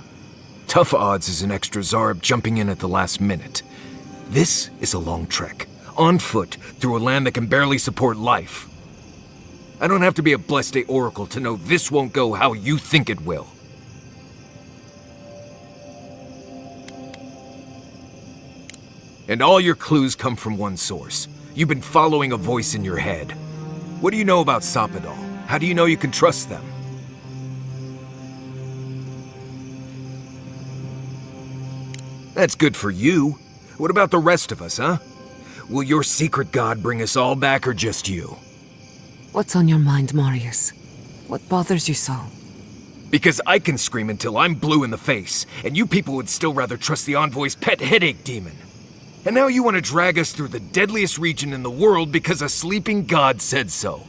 G: Tough odds is an extra Zarb jumping in at the last minute. This is a long trek, on foot, through a land that can barely support life. I don't have to be a Blessed Oracle to know this won't go how you think it will. And all your clues come from one source. You've been following a voice in your head. What do you know about Soppadal? How do you know you can trust them? That's good for you. What about the rest of us, huh? Will your secret god bring us all back or just you?
Q: What's on your mind, Marius? What bothers you so?
G: Because I can scream until I'm blue in the face, and you people would still rather trust the Envoy's pet headache demon. And now you want to drag us through the deadliest region in the world because a sleeping god said so.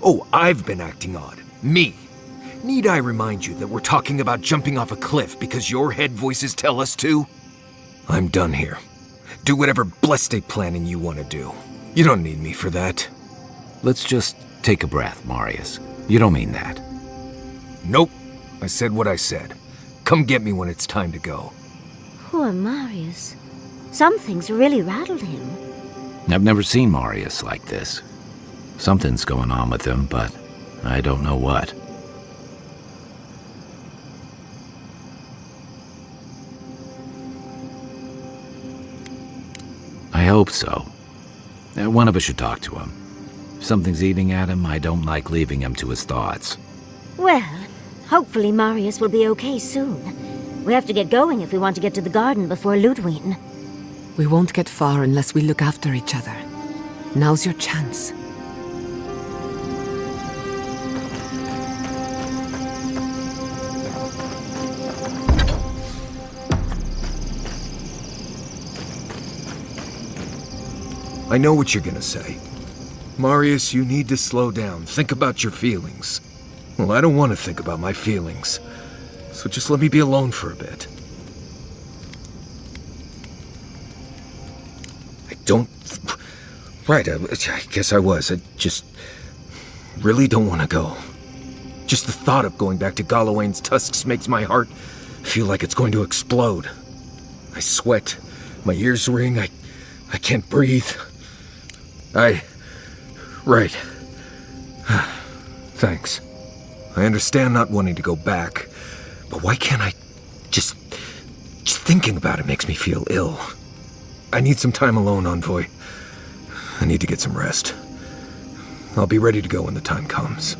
G: Oh, I've been acting odd. Me. Need I remind you that we're talking about jumping off a cliff because your head voices tell us to? I'm done here. Do whatever blessed planning you want to do. You don't need me for that.
B: Let's just take a breath, Marius. You don't mean that.
G: Nope. I said what I said. Come get me when it's time to go.
W: Poor Marius. Some things really rattled him.
B: I've never seen Marius like this. Something's going on with him, but I don't know what. I hope so. One of us should talk to him. If something's eating at him, I don't like leaving him to his thoughts.
W: Well, hopefully Marius will be okay soon. We have to get going if we want to get to the garden before Ludwig.
Q: We won't get far unless we look after each other. Now's your chance.
G: I know what you're gonna say. Marius, you need to slow down. Think about your feelings. Well, I don't want to think about my feelings. So just let me be alone for a bit. I don't... Right, I guess I was. I just really don't want to go. Just the thought of going back to Galawain's tusks makes my heart feel like it's going to explode. I sweat. My ears ring. I can't breathe. Right. Thanks. I understand not wanting to go back, but why can't I just thinking about it makes me feel ill. I need some time alone, Envoy. I need to get some rest. I'll be ready to go when the time comes.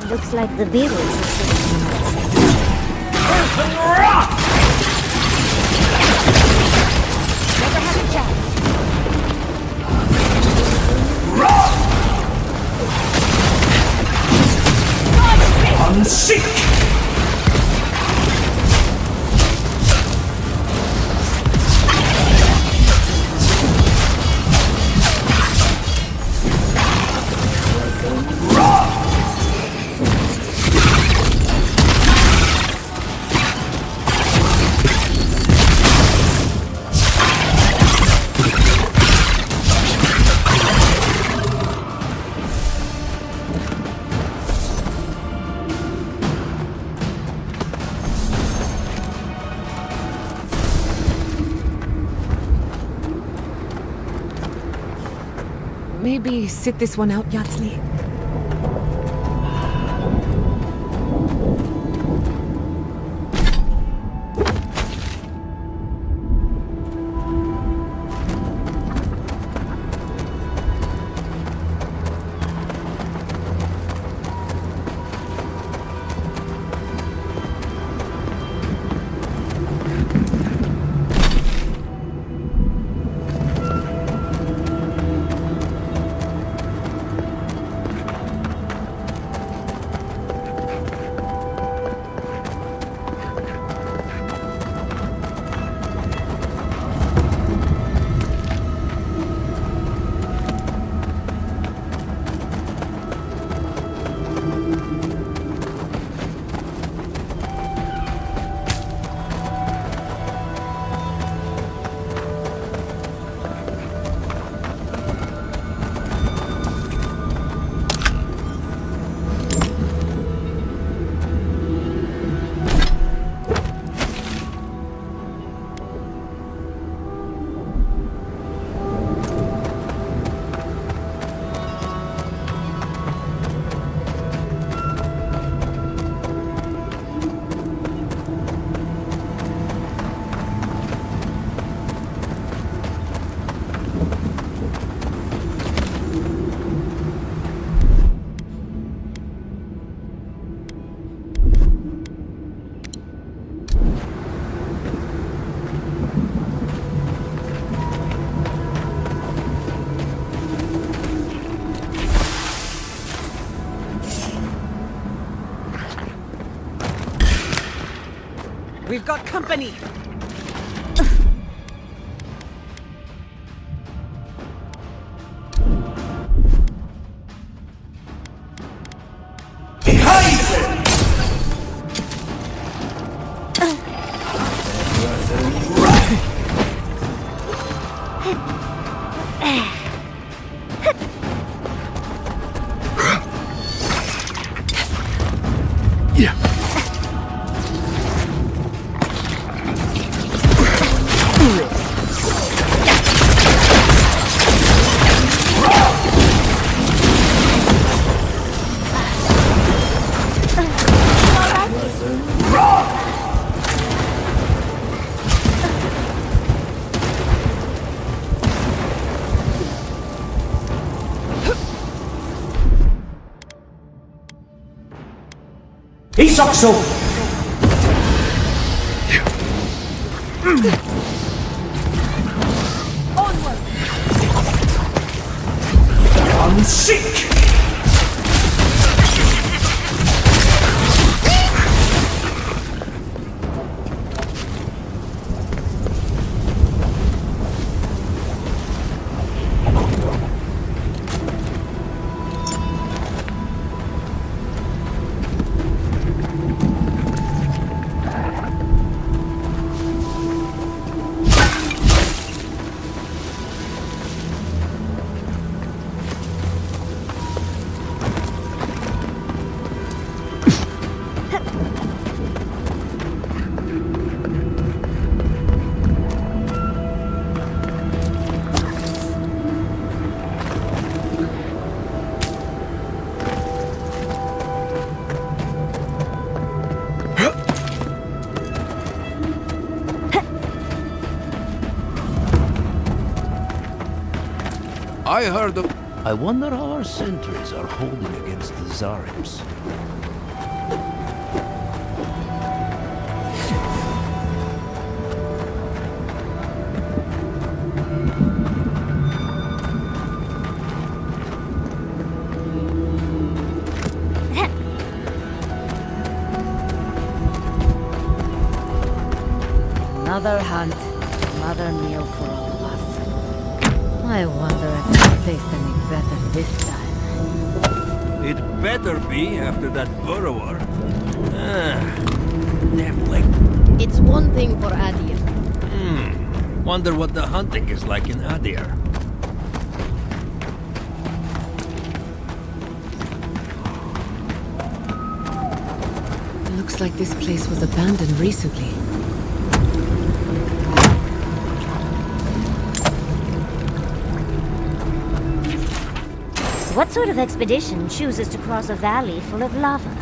W: Looks like the Beatles are sitting
D: Never had a chance. Unseek!
Q: Maybe sit this one out, Yatsley.
P: We've got company!
D: Isokso!
W: Onward!
D: Unseek!
I: I heard of... I wonder how our sentries are holding against the Zarims.
W: Another hunt, another meal for all of us. I wonder if it'll taste any better this time.
I: It better be after that burrower. Damn leg.
W: It's one thing for Adir.
I: Wonder what the hunting is like in Adir.
Q: Looks like this place was abandoned recently.
W: What sort of expedition chooses to cross a valley full of lava?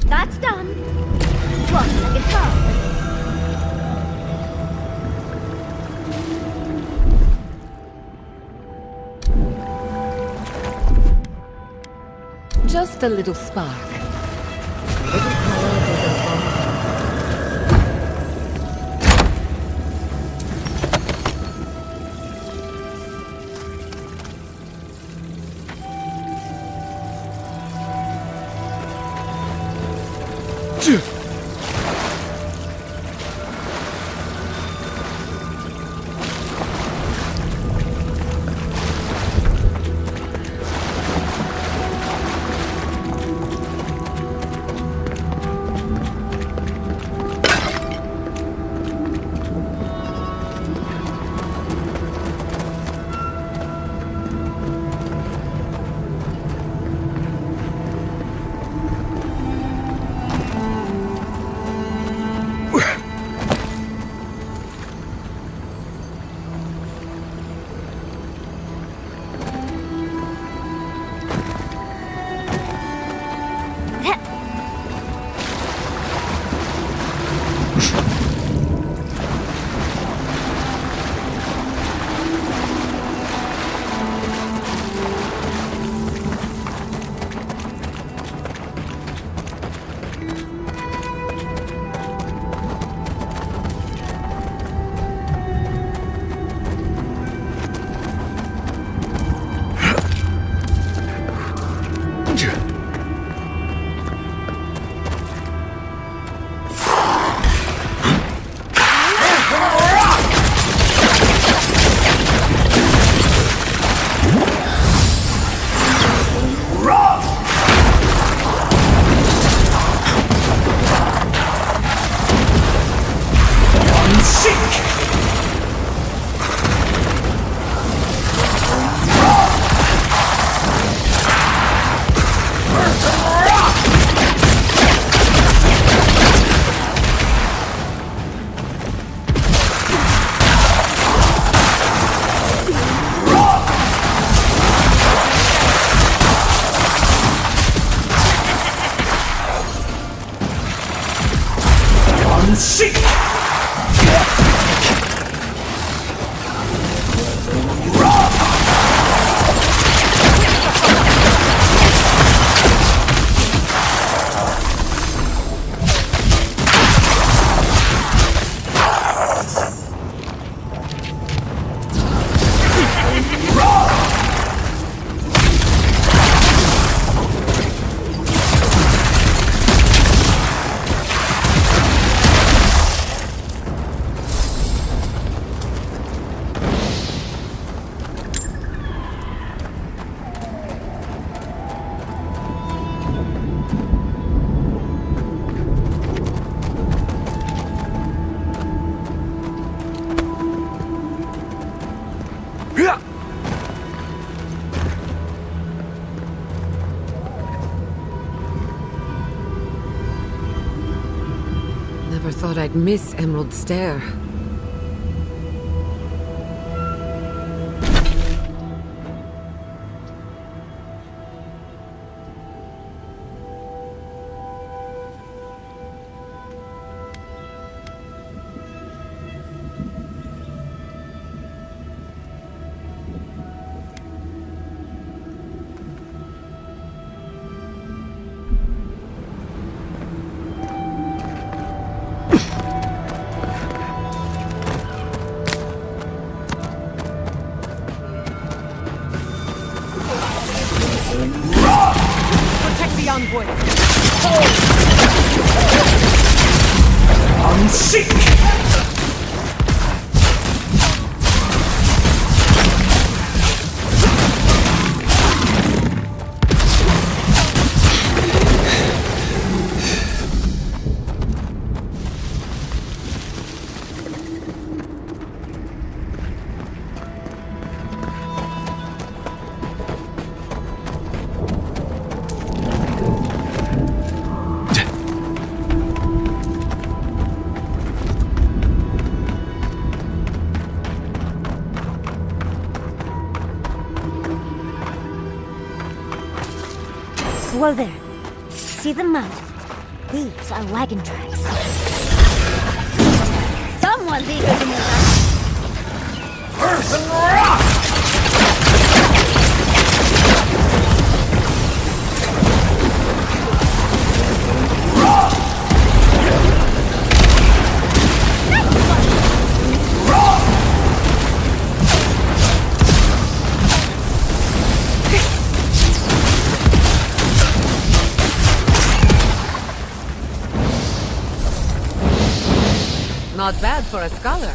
W: That's done. Walk like it's hard.
F: Just a little spark.
Q: Never thought I'd miss Emerald Stair.
L: Protect the envoy!
I: Unseek!
W: Whoa there. See the mud? These are wagon tracks. Someone's eager to move on.
I: Earth and rock!
Q: Not bad for a scholar.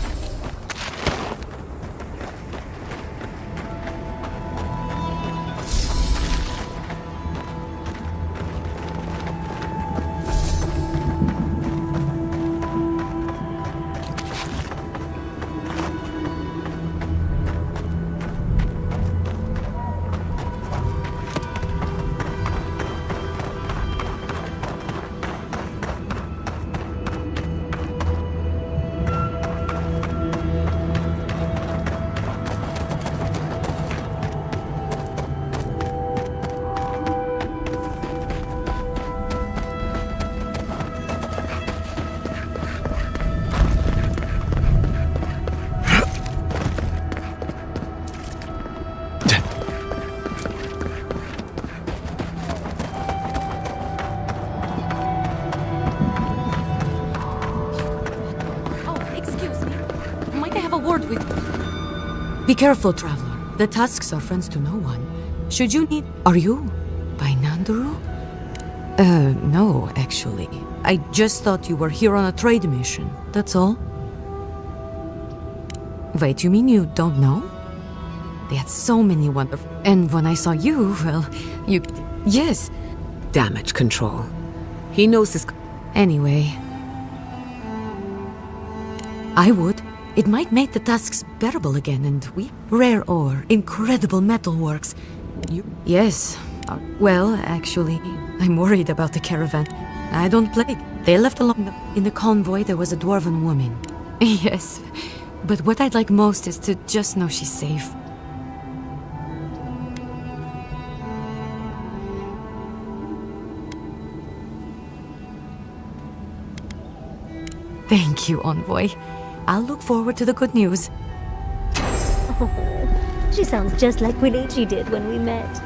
Q: Be careful, traveler. The Tusks are friends to no one. Should you need... Are you by Nanduru? No, actually. I just thought you were here on a trade mission. That's all. Wait, you mean you don't know? They had so many wonderful... And when I saw you, well, you... Yes. Damage control. He knows his... Anyway. I would. It might make the tasks bearable again, and we... Rare ore, incredible metalworks. You... Yes. Well, actually, I'm worried about the caravan. I don't play. They left along the... In the convoy, there was a dwarven woman. Yes. But what I'd like most is to just know she's safe. Thank you, Envoy. I'll look forward to the good news.
W: Oh, she sounds just like Quinichi did when we met.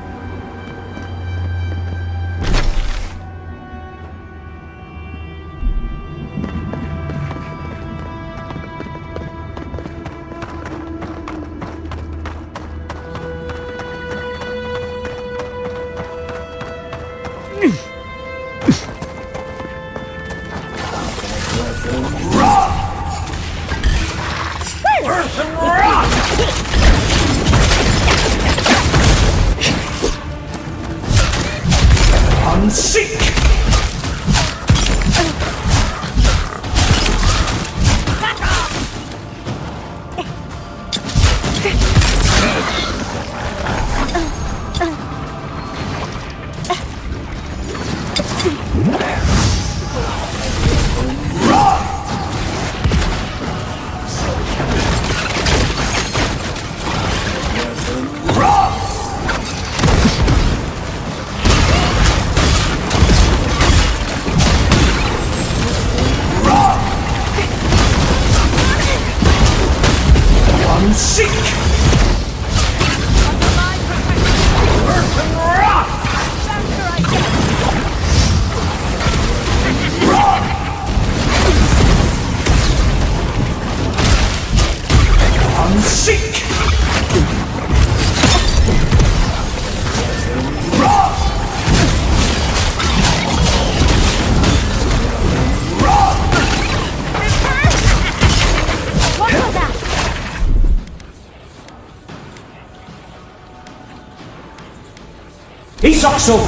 I: Isokso!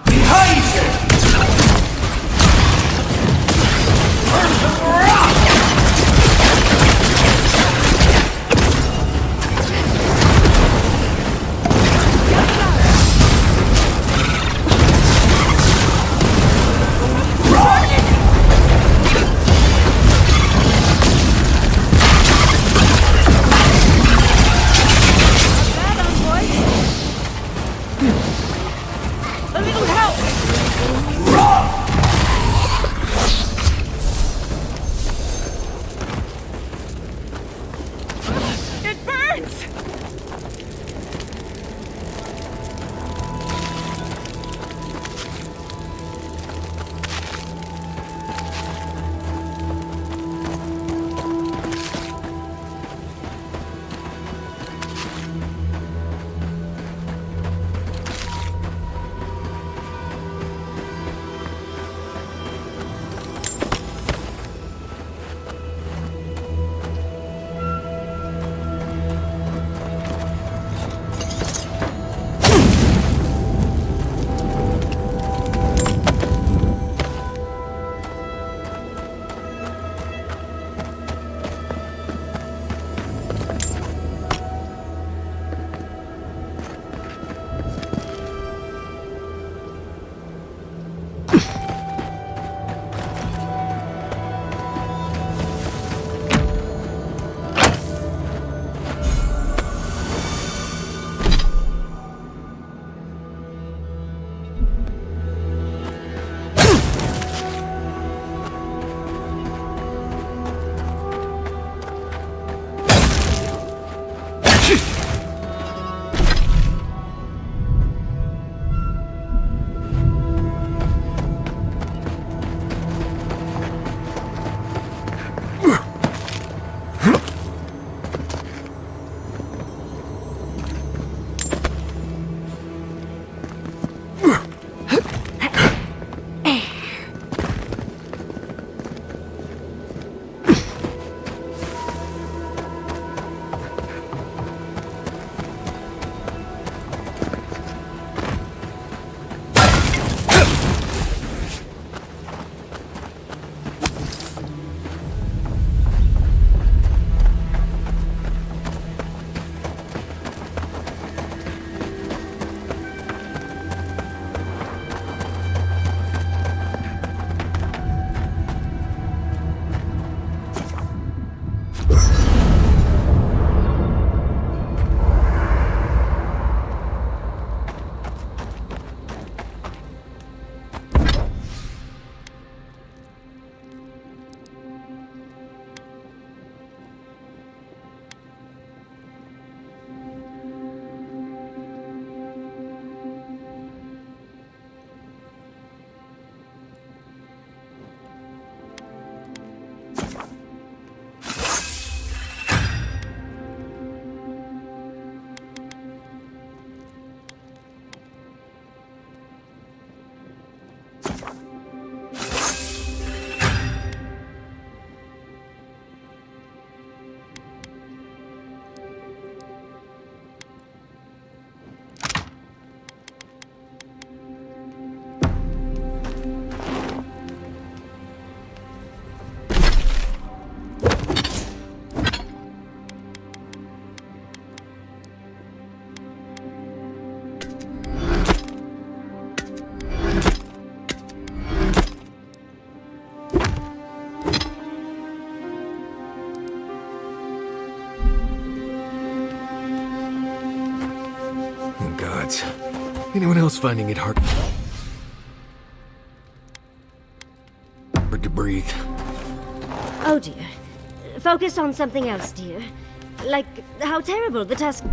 I: Behind you!
D: A little help! It burns!
G: Anyone else finding it hard to breathe?
W: Oh dear. Focus on something else, dear. Like how terrible the task...